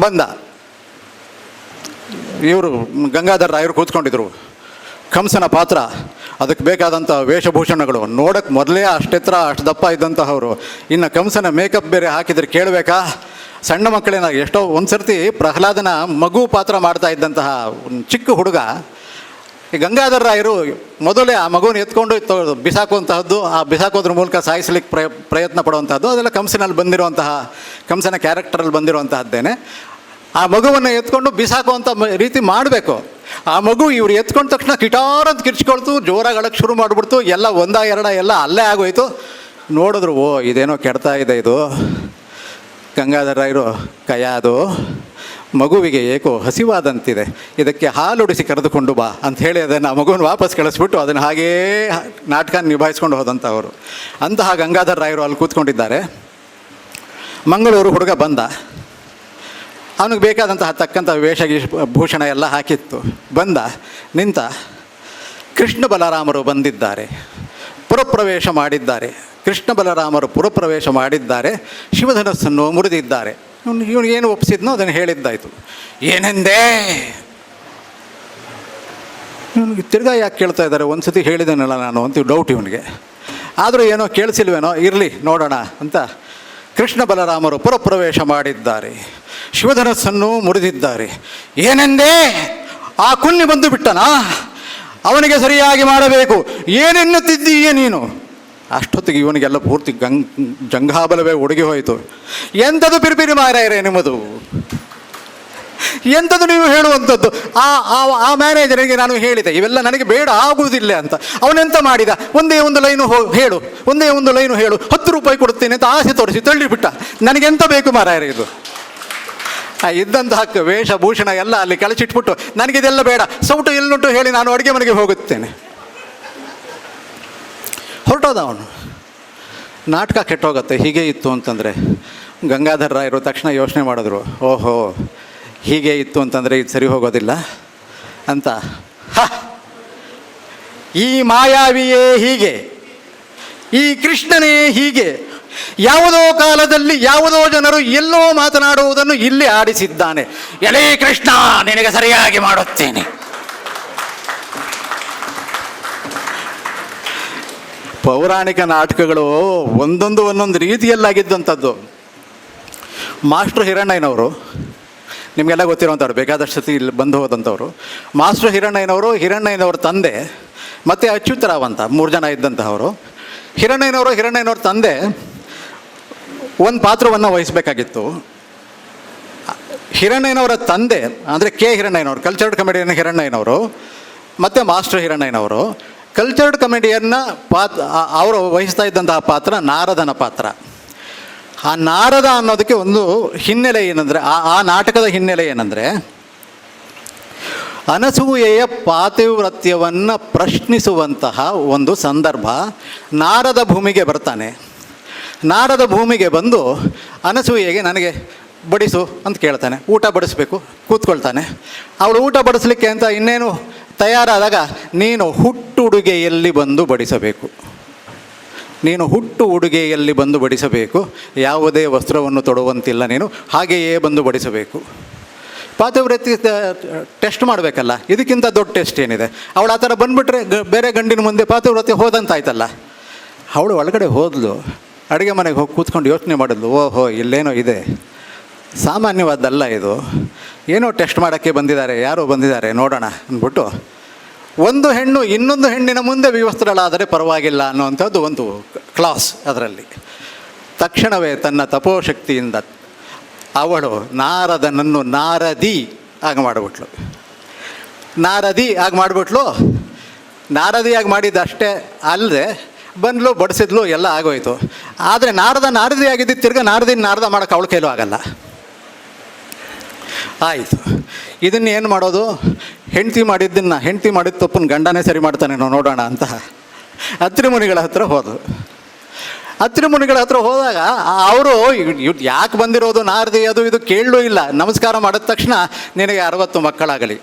ಬಂದ. ಇವರು ಗಂಗಾಧರ ರಾಯರು ಕೂತ್ಕೊಂಡಿದ್ರು. ಕಂಸನ ಪಾತ್ರ, ಅದಕ್ಕೆ ಬೇಕಾದಂಥ ವೇಷಭೂಷಣಗಳು ನೋಡೋಕ್ಕೆ ಮೊದಲೇ ಅಷ್ಟೆತ್ರ ಅಷ್ಟು ದಪ್ಪ ಇದ್ದಂತಹವರು. ಇನ್ನು ಕಂಸನ ಮೇಕಪ್ ಬೇರೆ ಹಾಕಿದರೆ ಕೇಳಬೇಕಾ? ಸಣ್ಣ ಮಕ್ಕಳೇನ, ಎಷ್ಟೋ ಒಂದು ಸರ್ತಿ ಪ್ರಹ್ಲಾದನ ಮಗು ಪಾತ್ರ ಮಾಡ್ತಾ ಇದ್ದಂತಹ ಚಿಕ್ಕ ಹುಡುಗ, ಈ ಗಂಗಾಧರ ರಾಯರು ಮೊದಲೇ ಆ ಮಗುವನ್ನು ಎತ್ಕೊಂಡು ಬಿಸಾಕುವಂತಹದ್ದು, ಆ ಬಿಸಾಕೋದ್ರ ಮೂಲಕ ಸಾಯಿಸಲಿಕ್ಕೆ ಪ್ರಯತ್ನ ಪಡುವಂಥದ್ದು, ಅದೆಲ್ಲ ಕಂಸನ ಕ್ಯಾರೆಕ್ಟರಲ್ಲಿ ಬಂದಿರುವಂತಹದ್ದೇನೆ. ಆ ಮಗುವನ್ನು ಎತ್ಕೊಂಡು ಬಿಸಾಕುವಂಥ ರೀತಿ ಮಾಡಬೇಕು. ಆ ಮಗು ಇವ್ರು ಎತ್ಕೊಂಡ ತಕ್ಷಣ ಕಿಟಾರಂತ ಕಿರ್ಚ್ಕೊಳ್ತು, ಜೋರಾಗಿ ಅಳಕ್ಕೆ ಶುರು ಮಾಡಿಬಿಡ್ತು. ಎಲ್ಲ 1-2 ಎಲ್ಲ ಅಲ್ಲೇ ಆಗೋಯ್ತು. ನೋಡಿದ್ರು, ಓ ಇದೇನೋ ಕೆಡ್ತಾ ಇದೆ ಇದು. ಗಂಗಾಧರ ರಾಯರು, ಕೈಯಾದು ಮಗುವಿಗೆ ಏಕೋ ಹಸಿವಾದಂತಿದೆ, ಇದಕ್ಕೆ ಹಾಲುಡಿಸಿ ಕರೆದುಕೊಂಡು ಬಾ ಅಂಥೇಳಿ ಅದನ್ನು ಆ ಮಗುವನ್ನು ವಾಪಸ್ ಕಳಿಸ್ಬಿಟ್ಟು ಅದನ್ನು ಹಾಗೇ ನಾಟಕ ನಿಭಾಯಿಸ್ಕೊಂಡು ಹೋದಂಥವರು. ಅಂತಹ ಗಂಗಾಧರ ರಾಯರು ಅಲ್ಲಿ ಕೂತ್ಕೊಂಡಿದ್ದಾರೆ. ಮಂಗಳೂರು ಹುಡುಗ ಬಂದ. ಅವನಿಗೆ ಬೇಕಾದಂತಹ ತಕ್ಕಂಥ ಭೂಷಣ ಎಲ್ಲ ಹಾಕಿತ್ತು. ಬಂದ, ನಿಂತ. ಕೃಷ್ಣ ಬಲರಾಮರು ಬಂದಿದ್ದಾರೆ, ಪುರಪ್ರವೇಶ ಮಾಡಿದ್ದಾರೆ. ಕೃಷ್ಣ ಬಲರಾಮರು ಪುರಪ್ರವೇಶ ಮಾಡಿದ್ದಾರೆ, ಶಿವಧನಸ್ಸನ್ನು ಮುರಿದಿದ್ದಾರೆ. ಇವನಿಗೇನು ಒಪ್ಪಿಸಿದ್ನೋ ಅದನ್ನು ಹೇಳಿದ್ದಾಯಿತು. ಏನೆಂದೇ ಇವನಿಗೆ ತಿರ್ಗಾ ಯಾಕೆ ಕೇಳ್ತಾ ಇದ್ದಾರೆ, ಒಂದು ಸತಿ ಹೇಳಿದ್ದೇನಲ್ಲ ನಾನು ಅಂತ ಡೌಟ್ ಇವನಿಗೆ. ಆದರೂ ಏನೋ ಕೇಳಿಸಿಲ್ವೇನೋ, ಇರಲಿ ನೋಡೋಣ ಅಂತ ಕೃಷ್ಣ ಬಲರಾಮರು ಪುರಪ್ರವೇಶ ಮಾಡಿದ್ದಾರೆ, ಶಿವಧನಸ್ಸನ್ನು ಮುರಿದಿದ್ದಾರೆ. ಏನೆಂದೇ ಆ ಕುನ್ನಿ ಬಂದು ಬಿಟ್ಟನಾ, ಅವನಿಗೆ ಸರಿಯಾಗಿ ಮಾಡಬೇಕು, ಏನೆನ್ನುತ್ತಿದ್ದೀಯ ನೀನು? ಅಷ್ಟೊತ್ತಿಗೆ ಇವನಿಗೆಲ್ಲ ಪೂರ್ತಿ ಜಂಘಾಬಲವೇ ಒಡಗಿ ಹೋಯಿತು. ಎಂಥದ್ದು ಪಿರಿಪಿರಿ ಮಾರಾಯರೇ ನಿಮ್ಮದು, ಎಂಥದ್ದು ನೀವು ಹೇಳುವಂಥದ್ದು? ಆ ಮ್ಯಾನೇಜರಿಗೆ ನಾನು ಹೇಳಿದೆ ಇವೆಲ್ಲ ನನಗೆ ಬೇಡ, ಆಗುವುದಿಲ್ಲ ಅಂತ. ಅವನೆಂತ ಮಾಡಿದ, ಒಂದೇ ಒಂದು ಲೈನು ಹೇಳು, ಒಂದೇ ಒಂದು ಲೈನು ಹೇಳು, 10 ರೂಪಾಯಿ ಕೊಡುತ್ತೇನೆ ಅಂತ ಆಸೆ ತೋರಿಸಿ ತಳ್ಳಿಬಿಟ್ಟ. ನನಗೆಂತ ಬೇಕು ಮಾರಾಯರೇ ಇದು? ಇದ್ದಂತಹ ವೇಷಭೂಷಣ ಎಲ್ಲ ಅಲ್ಲಿ ಕಳಚಿಟ್ಬಿಟ್ಟು ನನಗಿದೆಲ್ಲ ಬೇಡ, ಸೌಟು ಎಲ್ಲುಂಟು ಹೇಳಿ ನಾನು ಅಡುಗೆ ಮನೆಗೆ ಹೋಗುತ್ತೇನೆ. ಹೊರಟೋದ ಅವನು. ನಾಟಕ ಕೆಟ್ಟೋಗುತ್ತೆ ಹೀಗೆ ಇತ್ತು ಅಂತಂದರೆ. ಗಂಗಾಧರ ರಾಯರು ತಕ್ಷಣ ಯೋಚನೆ ಮಾಡಿದ್ರು, ಓಹೋ ಹೀಗೆ ಇತ್ತು ಅಂತಂದರೆ ಇದು ಸರಿ ಹೋಗೋದಿಲ್ಲ ಅಂತ. ಈ ಮಾಯಾವಿಯೇ ಹೀಗೆ, ಈ ಕೃಷ್ಣನೇ ಹೀಗೆ, ಯಾವುದೋ ಕಾಲದಲ್ಲಿ ಯಾವುದೋ ಜನರು ಎಲ್ಲೋ ಮಾತನಾಡುವುದನ್ನು ಇಲ್ಲಿ ಆಡಿಸಿದ್ದಾನೆ. ಎಲೇ ಕೃಷ್ಣ, ನಿನಗೆ ಸರಿಯಾಗಿ ಮಾಡುತ್ತೇನೆ. ಪೌರಾಣಿಕ ನಾಟಕಗಳು ಒಂದೊಂದು ರೀತಿಯಲ್ಲಾಗಿದ್ದಂಥದ್ದು. ಮಾಸ್ಟರ್ ಹಿರಣ್ಣಯ್ಯನವರು ನಿಮಗೆಲ್ಲ ಗೊತ್ತಿರೋಂಥವ್ರು, ಬೇಕಾದಷ್ಟು ಸತಿ ಇಲ್ಲಿ ಬಂದು ಹೋದಂಥವ್ರು. ಮಾಸ್ಟರ್ ಹಿರಣ್ಣಯ್ಯನವ್ರ ತಂದೆ ಮತ್ತು ಅಚ್ಯುತರಾವ್ ಅಂತ 3 ಜನ ಇದ್ದಂತಹವರು. ಹಿರಣ್ಣಯ್ಯನವ್ರ ತಂದೆ ಒಂದು ಪಾತ್ರವನ್ನು ವಹಿಸಬೇಕಾಗಿತ್ತು. ಹಿರಣ್ಣಯ್ಯನವರ ತಂದೆ ಅಂದರೆ ಕೆ ಹಿರಣ್ಣಯ್ಯನವರು, ಕಲ್ಚರ್ಡ್ ಕಮಿಡಿಯನ್ ಹಿರಣ್ಣಯ್ಯನವರು ಮತ್ತು ಮಾಸ್ಟರ್ ಹಿರಣ್ಣಯ್ಯನವರು. ಕಲ್ಚರ್ಡ್ ಕಮಿಡಿಯನ್ನ ಅವರು ವಹಿಸ್ತಾ ಇದ್ದಂತಹ ಪಾತ್ರ ನಾರದನ ಪಾತ್ರ. ಆ ನಾರದ ಅನ್ನೋದಕ್ಕೆ ಒಂದು ಹಿನ್ನೆಲೆ ಏನಂದರೆ, ಆ ನಾಟಕದ ಹಿನ್ನೆಲೆ ಏನಂದರೆ, ಅನಸೂಯೆಯ ಪಾತಿವ್ರತ್ಯವನ್ನು ಪ್ರಶ್ನಿಸುವಂತಹ ಒಂದು ಸಂದರ್ಭ. ನಾರದ ಭೂಮಿಗೆ ಬರ್ತಾನೆ. ನಾರದ ಭೂಮಿಗೆ ಬಂದು ಅನಸೂಯೆಗೆ ನನಗೆ ಬಡಿಸು ಅಂತ ಕೇಳ್ತಾನೆ. ಊಟ ಬಡಿಸ್ಬೇಕು, ಕೂತ್ಕೊಳ್ತಾನೆ. ಅವಳು ಊಟ ಬಡಿಸ್ಲಿಕ್ಕೆ ಅಂತ ಇನ್ನೇನು ತಯಾರಾದಾಗ, ನೀನು ಹುಟ್ಟುಡುಗೆಯಲ್ಲಿ ಬಂದು ಬಡಿಸಬೇಕು, ನೀನು ಹುಟ್ಟು ಉಡುಗೆಯಲ್ಲಿ ಬಂದು ಬಡಿಸಬೇಕು, ಯಾವುದೇ ವಸ್ತ್ರವನ್ನು ತೊಡುವಂತಿಲ್ಲ, ನೀನು ಹಾಗೆಯೇ ಬಂದು ಬಡಿಸಬೇಕು. ಪಾತಿವ್ರತ್ಯ ಟೆಸ್ಟ್ ಮಾಡಬೇಕಲ್ಲ, ಇದಕ್ಕಿಂತ ದೊಡ್ಡ ಟೆಸ್ಟ್ ಏನಿದೆ? ಅವಳು ಆ ಥರ ಬಂದುಬಿಟ್ರೆ ಬೇರೆ ಗಂಡಿನ ಮುಂದೆ ಪಾತಿವ್ರತ್ಯ ಹೋದಂತಾಯ್ತಲ್ಲ. ಅವಳು ಒಳಗಡೆ ಹೋದ್ಲು, ಅಡುಗೆ ಮನೆಗೆ ಹೋಗಿ ಕೂತ್ಕೊಂಡು ಯೋಚನೆ ಮಾಡಿದ್ಲು, ಓಹೋ ಇಲ್ಲೇನೋ ಇದೆ, ಸಾಮಾನ್ಯವಾದ್ದಲ್ಲ ಇದು, ಏನೋ ಟೆಸ್ಟ್ ಮಾಡೋಕ್ಕೆ ಬಂದಿದ್ದಾರೆ, ಯಾರೋ ಬಂದಿದ್ದಾರೆ, ನೋಡೋಣ ಅಂದ್ಬಿಟ್ಟು ಒಂದು ಹೆಣ್ಣು ಇನ್ನೊಂದು ಹೆಣ್ಣಿನ ಮುಂದೆ ವಿವಸ್ತ್ರಳಾದರೆ ಪರವಾಗಿಲ್ಲ ಅನ್ನುವಂಥದ್ದು ಒಂದು ಕ್ಲಾಸ್ ಅದರಲ್ಲಿ. ತಕ್ಷಣವೇ ತನ್ನ ತಪೋಶಕ್ತಿಯಿಂದ ಅವಳು ನಾರದನನ್ನು ನಾರದಿ ಆಗಿ ಮಾಡಿಬಿಟ್ಲು. ನಾರದಿಯಾಗಿ ಮಾಡಿದ್ದಷ್ಟೇ ಅಲ್ಲದೆ ಬಂದ್ಲು, ಬಡಿಸಿದ್ಲು, ಎಲ್ಲ ಆಗೋಯ್ತು. ಆದರೆ ನಾರದಿ ಆಗಿದ್ದು ತಿರ್ಗ ನಾರದ ಮಾಡೋಕ್ಕೆ ಅವಳ ಕೈಲೂ ಆಗಲ್ಲ. ಆಯಿತು, ಇದನ್ನೇನು ಮಾಡೋದು? ಹೆಂಡ್ತಿ ಮಾಡಿದ ತಪ್ಪನ್ನು ಗಂಡನೇ ಸರಿ ಮಾಡ್ತಾನೆ ನೋಡೋಣ ಅಂತ ಅತ್ರಿ ಮುನಿಗಳ ಹತ್ರ ಹೋದಾಗ ಅವರು ಯಾಕೆ ಬಂದಿರೋದು ನಾರದಿ ಅದು ಇದು ಕೇಳಲೂ ಇಲ್ಲ. ನಮಸ್ಕಾರ ಮಾಡಿದ ತಕ್ಷಣ ನಿನಗೆ 60 ಮಕ್ಕಳಾಗಲಿ,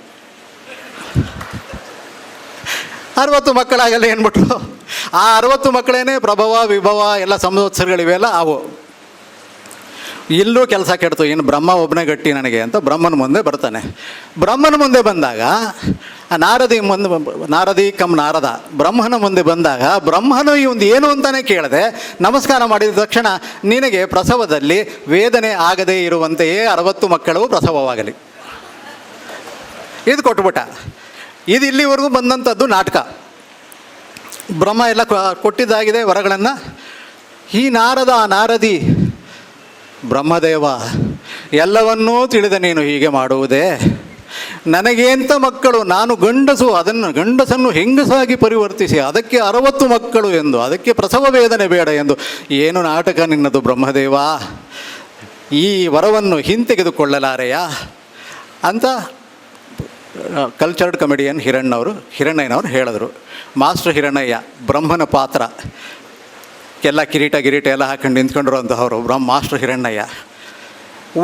60 ಮಕ್ಕಳಾಗಲಿ ಅಂದ್ಬಿಟ್ರು. ಆ 60 ಮಕ್ಕಳೇನೆ ಪ್ರಭವ ವಿಭವ ಎಲ್ಲ ಸಂವತ್ಸರಗಳಿವೆಲ್ಲ ಅವು. ಇಲ್ಲೂ ಕೆಲಸ ಕೆಡ್ತು, ಇನ್ನು ಬ್ರಹ್ಮ ಒಬ್ಬನೇ ಗಟ್ಟಿ ನನಗೆ ಅಂತ ಬ್ರಹ್ಮನ ಮುಂದೆ ಬರ್ತಾನೆ. ಬ್ರಹ್ಮನ ಮುಂದೆ ಬಂದಾಗ ನಾರದಿ ಕಮ್ ನಾರದ ಬ್ರಹ್ಮನ ಮುಂದೆ ಬಂದಾಗ ಬ್ರಹ್ಮನು ಇವಂದು ಏನು ಅಂತಾನೆ ಕೇಳದೆ ನಮಸ್ಕಾರ ಮಾಡಿದ ತಕ್ಷಣ ನಿನಗೆ ಪ್ರಸವದಲ್ಲಿ ವೇದನೆ ಆಗದೇ ಇರುವಂತೆಯೇ 60 ಮಕ್ಕಳು ಪ್ರಸವವಾಗಲಿ ಇದು ಕೊಟ್ಬಿಟ್ಟ. ಇದು ಇಲ್ಲಿವರೆಗೂ ಬಂದಂಥದ್ದು ನಾಟಕ. ಬ್ರಹ್ಮ ಎಲ್ಲ ಕೊಟ್ಟಿದ್ದಾಗಿದೆ ವರಗಳನ್ನು. ಈ ನಾರದಿ ಬ್ರಹ್ಮದೇವ ಎಲ್ಲವನ್ನೂ ತಿಳಿದ ನೀನು ಹೀಗೆ ಮಾಡುವುದೇ? ನನಗೇಂತ ಮಕ್ಕಳು, ನಾನು ಗಂಡಸನ್ನು ಹೆಂಗಸಾಗಿ ಪರಿವರ್ತಿಸಿ ಅದಕ್ಕೆ 60 ಮಕ್ಕಳು ಎಂದು, ಅದಕ್ಕೆ ಪ್ರಸವ ವೇದನೆ ಬೇಡ ಎಂದು, ಏನು ನಾಟಕ ನಿನ್ನದು ಬ್ರಹ್ಮದೇವ? ಈ ವರವನ್ನು ಹಿಂತೆಗೆದುಕೊಳ್ಳಲಾರೆಯಾ ಅಂತ ಕಲ್ಚರ್ಡ್ ಕಮಿಡಿಯನ್ ಹಿರಣ್ಣಯ್ಯನವರು ಹೇಳಿದ್ರು. ಮಾಸ್ಟರ್ ಹಿರಣ್ಣಯ್ಯ ಬ್ರಹ್ಮನ ಪಾತ್ರ ಎಲ್ಲ ಕಿರೀಟ ಎಲ್ಲ ಹಾಕೊಂಡು ನಿಂತ್ಕೊಂಡಿರುವಂಥವರು ಮಾಸ್ಟರ್ ಹಿರಣ್ಣಯ್ಯ.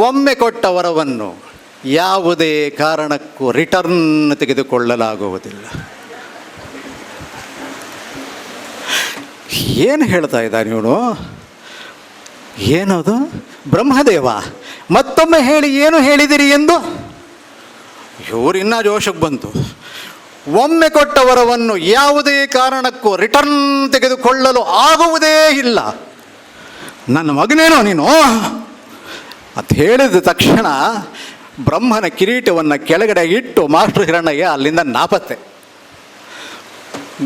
ಒಮ್ಮೆ ಕೊಟ್ಟ ವರವನ್ನು ಯಾವುದೇ ಕಾರಣಕ್ಕೂ ರಿಟರ್ನ್ ತೆಗೆದುಕೊಳ್ಳಲಾಗುವುದಿಲ್ಲ. ಏನು ಹೇಳ್ತಾ ಇದ್ದಾನೆ ಇವನು? ಏನದು? ಬ್ರಹ್ಮದೇವ ಮತ್ತೊಮ್ಮೆ ಹೇಳಿ, ಏನು ಹೇಳಿದಿರಿ ಎಂದು. ಇವರಿನ್ನ ಜೋಶಕ್ಕೆ ಬಂತು. ಒಮ್ಮೆ ಕೊಟ್ಟ ವರವನ್ನು ಯಾವುದೇ ಕಾರಣಕ್ಕೂ ರಿಟರ್ನ್ ತೆಗೆದುಕೊಳ್ಳಲು ಆಗುವುದೇ ಇಲ್ಲ. ನನ್ನ ಮಗನೇನೋ ನೀನು ಅಂತ ಹೇಳಿದ ತಕ್ಷಣ ಬ್ರಹ್ಮನ ಕಿರೀಟವನ್ನು ಕೆಳಗಡೆ ಇಟ್ಟು ಮಾಸ್ಟರ್ ಹಿರಣ್ಣಯ್ಯ ಅಲ್ಲಿಂದ ನಾಪತ್ತೆ.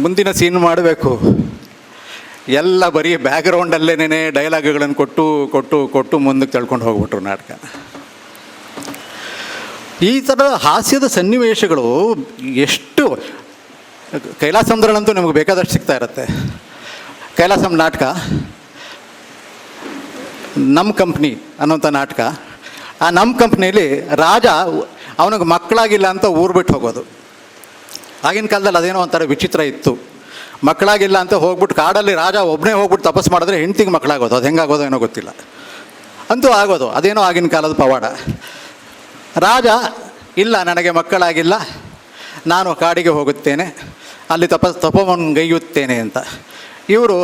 ಮುಂದಿನ ಸೀನ್ ಮಾಡಬೇಕು. ಎಲ್ಲ ಬರೀ ಬ್ಯಾಕ್ಗ್ರೌಂಡಲ್ಲೇನೇ ಡೈಲಾಗ್ಗಳನ್ನು ಕೊಟ್ಟು ಕೊಟ್ಟು ಕೊಟ್ಟು ಮುಂದಕ್ಕೆ ತಳ್ಕೊಂಡು ಹೋಗ್ಬಿಟ್ರು ನಾಟಕ. ಈ ಥರ ಹಾಸ್ಯದ ಸನ್ನಿವೇಶಗಳು ಎಷ್ಟು ಕೈಲಾಸಂದ್ರನಂತೂ ನಿಮಗೆ ಬೇಕಾದಷ್ಟು ಸಿಗ್ತಾ ಇರುತ್ತೆ. ಕೈಲಾಸಂ ನಾಟಕ, ನಮ್ಮ ಕಂಪ್ನಿ ಅನ್ನೋಂಥ ನಾಟಕ. ಆ ನಮ್ಮ ಕಂಪ್ನಿಯಲ್ಲಿ ರಾಜ ಅವನಿಗೆ ಮಕ್ಕಳಾಗಿಲ್ಲ ಅಂತ ಊರು ಬಿಟ್ಟು ಹೋಗೋದು. ಆಗಿನ ಕಾಲದಲ್ಲಿ ಅದೇನೋ ಒಂಥರ ವಿಚಿತ್ರ ಇತ್ತು. ಮಕ್ಕಳಾಗಿಲ್ಲ ಅಂತ ಹೋಗ್ಬಿಟ್ಟು ಕಾಡಲ್ಲಿ ರಾಜ ಒಬ್ಬನೇ ಹೋಗ್ಬಿಟ್ಟು ತಪಸ್ಸು ಮಾಡಿದ್ರೆ ಹೆಂಡ್ತಿಗೆ ಮಕ್ಕಳಾಗೋದು. ಅದು ಹೆಂಗಾಗೋದು ಏನೋ ಗೊತ್ತಿಲ್ಲ, ಅಂತೂ ಆಗೋದು. ಅದೇನೋ ಆಗಿನ ಕಾಲದ ಪವಾಡ. ರಾಜ ಇಲ್ಲ, ನನಗೆ ಮಕ್ಕಳಾಗಿಲ್ಲ, ನಾನು ಕಾಡಿಗೆ ಹೋಗುತ್ತೇನೆ, ಅಲ್ಲಿ ತಪವನ್ನು ಗೈಯುತ್ತೇನೆ ಅಂತ. ಇವರು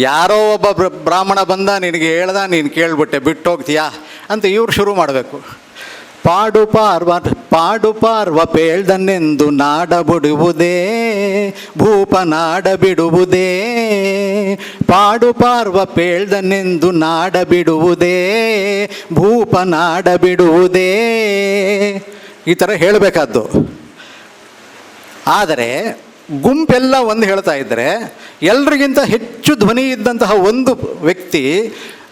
ಯಾರೋ ಒಬ್ಬ ಬ್ರಾಹ್ಮಣ ಬಂದ, ನಿನಗೆ ಹೇಳ್ದ, ನೀನು ಕೇಳ್ಬಿಟ್ಟೆ, ಬಿಟ್ಟು ಹೋಗ್ತೀಯಾ ಅಂತ ಇವ್ರು ಶುರು ಮಾಡಬೇಕು. ಪಾಡು ಪಾರ್ವ ಪೇಳ್ದನ್ನೆಂದು ನಾಡ ಬಿಡುವುದೇ ಭೂಪ ನಾಡ ಬಿಡುವುದೇ, ಪಾಡು ಪಾರ್ವ ಪೇಳ್ದನ್ನೆಂದು ನಾಡ ಬಿಡುವುದೇ ಭೂಪ ನಾಡ ಬಿಡುವುದೇ, ಈ ಥರ ಹೇಳಬೇಕಾದ್ದು. ಆದರೆ ಗುಂಪೆಲ್ಲ ಒಂದು ಹೇಳ್ತಾ ಇದ್ದರೆ ಎಲ್ರಿಗಿಂತ ಹೆಚ್ಚು ಧ್ವನಿ ಇದ್ದಂತಹ ಒಂದು ವ್ಯಕ್ತಿ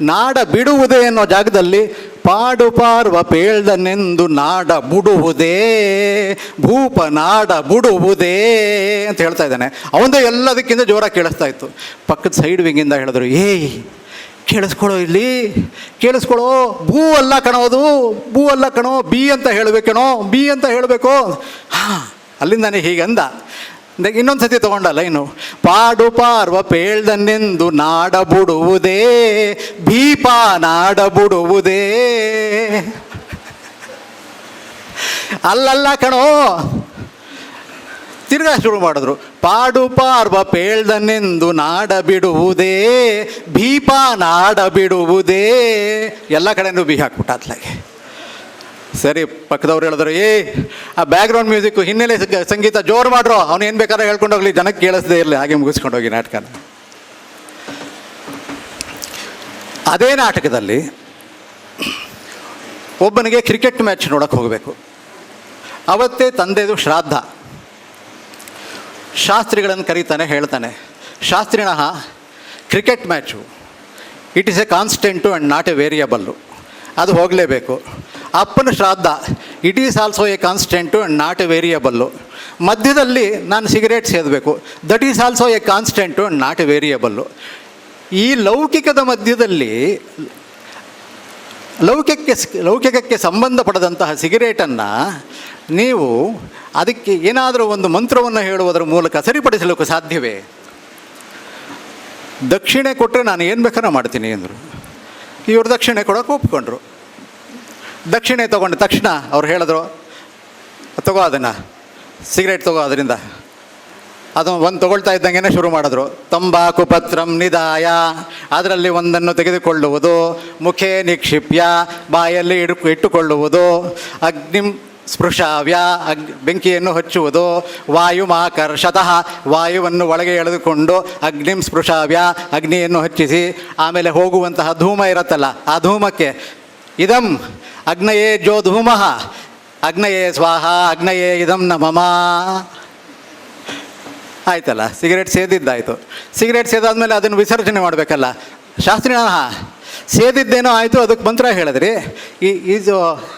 ನಾಡ ಬಿಡುವುದೇ ಅನ್ನೋ ಜಾಗದಲ್ಲಿ ಪಾಡು ಪಾರ್ವ ಪೇಳ್ದನೆಂದು ನಾಡ ಬಿಡುವುದೇ ಭೂಪ ನಾಡ ಬಿಡುವುದೇ ಅಂತ ಹೇಳ್ತಾ ಇದ್ದಾನೆ. ಅವನದೇ ಎಲ್ಲದಕ್ಕಿಂತ ಜೋರಾಗಿ ಕೇಳಿಸ್ತಾ ಇತ್ತು. ಪಕ್ಕದ ಸೈಡ್ ವಿಂಗಿಂದ ಹೇಳಿದ್ರು, ಏಯ್ ಕೇಳಿಸ್ಕೊಳ್ಳೋ, ಇಲ್ಲಿ ಕೇಳಿಸ್ಕೊಳ್ಳೋ, ಭೂ ಅಲ್ಲ ಕಣೋದು, ಭೂ ಅಲ್ಲ ಕಣೋ, ಬಿ ಅಂತ ಹೇಳಬೇಕಣೋ, ಬಿ ಅಂತ ಹೇಳಬೇಕು. ಹಾಂ, ಅಲ್ಲಿಂದಾನೆ ಹೀಗಂದ. ಇನ್ನೊಂದು ಸತಿ ತೊಗೊಂಡಲ್ಲ ಇನ್ನು, ಪಾಡು ಪಾರ್ವ ಪೇಳ್ದನ್ನೆಂದು ನಾಡ ಬಿಡುವುದೇ ಭೀಪ ನಾಡ ಬಿಡುವುದೇ, ಅಲ್ಲಲ್ಲ ಕಣೋ. ತಿರ್ಗಾ ಶುರು ಮಾಡಿದ್ರು, ಪಾಡು ಪಾರ್ವ ಪೇಳ್ದನ್ನೆಂದು ನಾಡ ಬಿಡುವುದೇ ಭೀಪ ನಾಡ ಬಿಡುವುದೇ. ಎಲ್ಲ ಕಡೆನೂ ಬಿ ಹಾಕ್ಬಿಟ್ಟ ಅತ್ಲಾಗೆ. ಸರಿ, ಪಕ್ಕದವ್ರು ಹೇಳಿದ್ರು, ಆ ಬ್ಯಾಕ್ಗ್ರೌಂಡ್ ಮ್ಯೂಸಿಕ್ಕು, ಹಿನ್ನೆಲೆ ಸಂಗೀತ ಜೋರು ಮಾಡ್ರು, ಅವನು ಏನು ಬೇಕಾದ್ರೆ ಹೇಳ್ಕೊಂಡು ಹೋಗ್ಲಿ, ಜನಕ್ಕೆ ಕೇಳಿಸದೇ ಇರಲಿ, ಹಾಗೆ ಮುಗಿಸ್ಕೊಂಡು ಹೋಗಿ ನಾಟಕನ. ಅದೇ ನಾಟಕದಲ್ಲಿ ಒಬ್ಬನಿಗೆ ಕ್ರಿಕೆಟ್ ಮ್ಯಾಚ್ ನೋಡೋಕ್ಕೆ ಹೋಗಬೇಕು. ಅವತ್ತೇ ತಂದೆದು ಶ್ರಾದ್ದ. ಶಾಸ್ತ್ರಿಗಳನ್ನು ಕರೀತಾನೆ, ಹೇಳ್ತಾನೆ, ಶಾಸ್ತ್ರಿಣಃ cricket match it is a constant and not a variable, ಅದು ಹೋಗಲೇಬೇಕು. ಅಪ್ಪನ ಶ್ರಾದ್ದ it is also a constant and not a variable. ಮಧ್ಯದಲ್ಲಿ ನಾನು ಸಿಗರೇಟ್ ಸೇದಬೇಕು, that is also a constant and not a variable. ಈ ಲೌಕಿಕದ ಮಧ್ಯದಲ್ಲಿ ಲೌಕಿಕಕ್ಕೆ ಸಂಬಂಧಪಡದಂತಹ ಸಿಗರೇಟನ್ನು ನೀವು ಅದಕ್ಕೆ ಏನಾದರೂ ಒಂದು ಮಂತ್ರವನ್ನು ಹೇಳುವುದರ ಮೂಲಕ ಸರಿಪಡಿಸಲಿಕ್ಕೆ ಸಾಧ್ಯವೇ? ದಕ್ಷಿಣೆ ಕೊಟ್ಟರೆ ನಾನು ಏನು ಬೇಕಾದ್ರೂ ಮಾಡ್ತೀನಿ ಅಂದರು. ಇವರು ದಕ್ಷಿಣೆ ಕೊಡೋಕೆ ಒಪ್ಕೊಂಡ್ರು. ದಕ್ಷಿಣೆ ತೊಗೊಂಡ ತಕ್ಷಣ ಅವ್ರು ಹೇಳಿದ್ರು, ತಗೋ ಅದನ್ನು, ಸಿಗರೇಟ್ ತಗೋ, ಅದರಿಂದ ಅದು ಒಂದು ತೊಗೊಳ್ತಾ ಇದ್ದಂಗೆ ಶುರು ಮಾಡಿದ್ರು. ತಂಬಾಕು ಪತ್ರಂ ನಿದಾಯ, ಅದರಲ್ಲಿ ಒಂದನ್ನು ತೆಗೆದುಕೊಳ್ಳುವುದು, ಮುಖೇ ನಿಕ್ಷಿಪ್ಯ, ಬಾಯಲ್ಲಿ ಇಟ್ಟುಕೊಳ್ಳುವುದು, ಅಗ್ನಿಂ ಸ್ಪೃಶಾವ್ಯ, ಬೆಂಕಿಯನ್ನು ಹಚ್ಚುವುದು, ವಾಯುಮಾಕರ್ಷತಃ, ವಾಯುವನ್ನು ಒಳಗೆ ಎಳೆದುಕೊಂಡು ಅಗ್ನಿಂ ಸ್ಪೃಶಾವ್ಯ, ಅಗ್ನಿಯನ್ನು ಹಚ್ಚಿಸಿ, ಆಮೇಲೆ ಹೋಗುವಂತಹ ಧೂಮ ಇರುತ್ತಲ್ಲ, ಆ ಧೂಮಕ್ಕೆ ಇದಂ ಅಗ್ನಯೇ ಜೋ ಧೂಮಃ ಅಗ್ನಯೇ ಸ್ವಾಹ ಅಗ್ನಯೇ ಇದಂ ನಮಮ. ಆಯ್ತಲ್ಲ, ಸಿಗರೇಟ್ ಸೇದಿದ್ದಾಯಿತು. ಸಿಗರೇಟ್ ಸೇದಾದ್ಮೇಲೆ ಅದನ್ನು ವಿಸರ್ಜನೆ ಮಾಡಬೇಕಲ್ಲ. ಶಾಸ್ತ್ರಿಣ ಸೇದಿದ್ದೇನೋ ಆಯಿತು, ಅದಕ್ಕೆ ಮಂತ್ರ ಹೇಳಿದ್ರಿ, ಇದು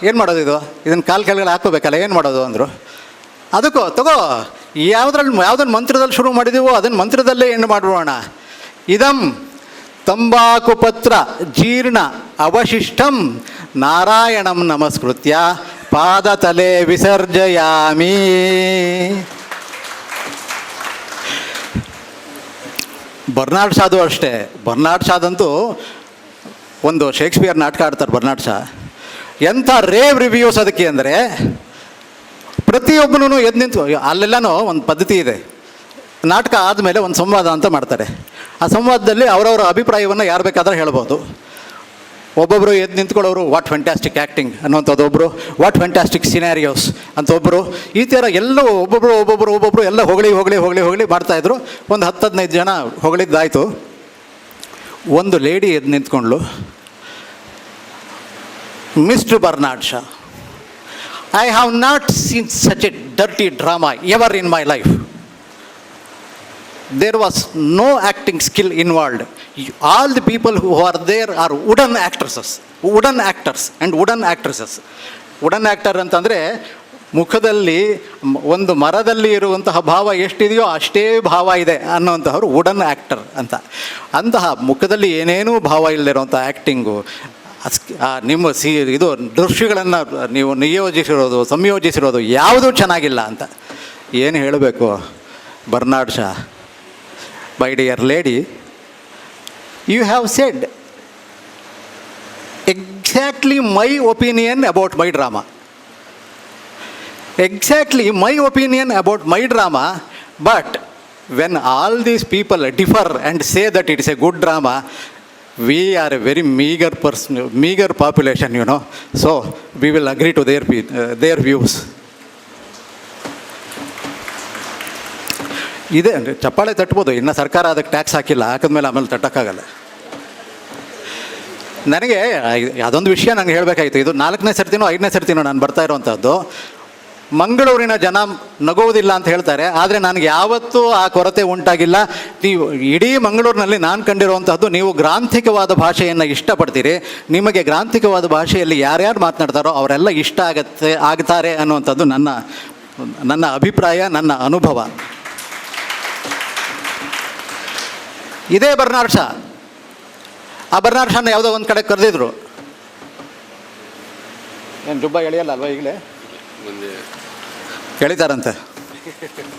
ಏನು ಮಾಡೋದು, ಇದನ್ನು ಕೆಳಗಡೆ ಹಾಕೋಬೇಕಲ್ಲ, ಏನು ಮಾಡೋದು ಅಂದರು. ಅದಕ್ಕೋ ತಗೋ, ಯಾವುದನ್ನು ಮಂತ್ರದಲ್ಲಿ ಶುರು ಮಾಡಿದೀವೋ ಅದನ್ನು ಮಂತ್ರದಲ್ಲೇ ಎಂಡ್ ಮಾಡಿಬಿಡೋಣ. ಇದಂ ತಂಬಾಕು ಪತ್ರ ಜೀರ್ಣ ಅವಶಿಷ್ಟಂ ನಾರಾಯಣಂ ನಮಸ್ಕೃತ್ಯ ಪಾದತಲೆ ವಿಸರ್ಜಯಾಮಿ. ಬರ್ನಾಡ್ ಶಾದು ಅಷ್ಟೇ. ಬರ್ನಾಡ್ ಶಾದಂತೂ ಒಂದು ಶೇಕ್ಸ್ಪಿಯರ್ ನಾಟಕ ಆಡ್ತಾರೆ ಬರ್ನಾಡ್ ಶಾ. ಎಂಥ ರೇವ್ ರಿವ್ಯೂಸ್ ಅದಕ್ಕೆ ಅಂದರೆ, ಪ್ರತಿಯೊಬ್ಬನೂ ಎದ್ದು ನಿಂತು, ಅಲ್ಲೆಲ್ಲನೂ ಒಂದು ಪದ್ಧತಿ ಇದೆ, ನಾಟಕ ಆದಮೇಲೆ ಒಂದು ಸಂವಾದ ಅಂತ ಮಾಡ್ತಾರೆ. ಆ ಸಂವಾದದಲ್ಲಿ ಅವರವರ ಅಭಿಪ್ರಾಯವನ್ನು ಯಾರು ಬೇಕಾದ್ರೆ ಹೇಳ್ಬೋದು. ಒಬ್ಬೊಬ್ಬರು ಎದ್ದು ನಿಂತ್ಕೊಳ್ಳೋರು ವಾಟ್ ಫ್ಯಾಂಟಾಸ್ಟಿಕ್ ಆ್ಯಕ್ಟಿಂಗ್ ಅನ್ನೋಂಥದ್ದು, ಒಬ್ಬರು ವಾಟ್ ಫ್ಯಾಂಟಾಸ್ಟಿಕ್ ಸಿನಾರಿಯೋಸ್ ಅಂತ ಒಬ್ಬರು, ಈ ಥರ ಎಲ್ಲೂ ಒಬ್ಬೊಬ್ಬರು ಎಲ್ಲ ಹೊಗಳಿ ಮಾಡ್ತಾಯಿದ್ರು. ಒಂದು 10-15 ಜನ ಹೊಗಳಿದ್ದಾಯಿತು. ಒಂದು ಲೇಡಿ ಎದ್ದು ನಿಂತ್ಕೊಂಡ್ಳು, mister Bernard Shaw, I have not seen such a dirty drama ever in my life. There was no acting skill involved. All the people who are there are wooden actors and wooden actresses. Wooden actor ಅಂತಂದರೆ ಮುಖದಲ್ಲಿ ಒಂದು ಮರದಲ್ಲಿ ಇರುವಂತಹ ಭಾವ ಎಷ್ಟಿದೆಯೋ ಅಷ್ಟೇ ಭಾವ ಇದೆ ಅನ್ನೋಂಥವ್ರು ವುಡನ್ ಆ್ಯಕ್ಟರ್ ಅಂತ. ಅಂತಹ ಮುಖದಲ್ಲಿ ಏನೇನೂ ಭಾವ ಇಲ್ಲದಿರೋಂಥ ಆ್ಯಕ್ಟಿಂಗು, ನಿಮ್ಮ ಇದು ದೃಶ್ಯಗಳನ್ನು ನೀವು ನಿಯೋಜಿಸಿರೋದು ಸಂಯೋಜಿಸಿರೋದು ಯಾವುದೂ ಚೆನ್ನಾಗಿಲ್ಲ ಅಂತ ಏನು ಹೇಳಬೇಕು. Bernard Shah, my dear lady, you have said exactly my opinion about my drama. Exactly my opinion about my drama, but when all these people differ and say that it is a good drama, we are a very meager population, you know. So we will agree to their views. ಇದೆ ಚಪ್ಪಾಳೆ ತಟ್ಬೋದು, ಇನ್ನು ಸರ್ಕಾರ ಅದಕ್ಕೆ tax ಹಾಕಿದ್ಮೇಲೆ ಆಮೇಲೆ ತಟ್ಟಕ್ಕಾಗಲ್ಲ. ನನಗೆ ಅದೊಂದು ವಿಷಯ ನನಗೆ ಹೇಳಬೇಕಾಗಿತ್ತು. ಇದು 4ನೇ ಸರ್ತಿನೋ 5ನೇ ಸರ್ತಿನೋ ನಾನು ಬರ್ತಾ ಇರೋವಂಥದ್ದು. ಮಂಗಳೂರಿನ ಜನ ನಗೋವುದಿಲ್ಲ ಅಂತ ಹೇಳ್ತಾರೆ, ಆದರೆ ನನಗೆ ಯಾವತ್ತೂ ಆ ಕೊರತೆ ಉಂಟಾಗಿಲ್ಲ. ನೀವು ಇಡೀ ಮಂಗಳೂರಿನಲ್ಲಿ ನಾನು ಕಂಡಿರುವಂಥದ್ದು, ನೀವು ಗ್ರಾಂಥಿಕವಾದ ಭಾಷೆಯನ್ನು ಇಷ್ಟಪಡ್ತೀರಿ. ನಿಮಗೆ ಗ್ರಾಂಥಿಕವಾದ ಭಾಷೆಯಲ್ಲಿ ಯಾರ್ಯಾರು ಮಾತನಾಡ್ತಾರೋ ಅವರೆಲ್ಲ ಇಷ್ಟ ಆಗ್ತಾರೆ ಅನ್ನುವಂಥದ್ದು ನನ್ನ ಅಭಿಪ್ರಾಯ, ನನ್ನ ಅನುಭವ. ಇದೇ ಬರ್ನಾರ್ಡ್ ಶಾ, ಆ ಬರ್ನಾರ್ಡ್ ಶಾನ ಯಾವುದೋ ಒಂದು ಕಡೆ ಕರೆದಿದ್ರು. ಏನು ಜುಬ್ಬ ಎಳೆಯಲ್ಲ ಅಲ್ವಾ ಈಗಲೇ? ಎಳಿತಾರಂತೆ.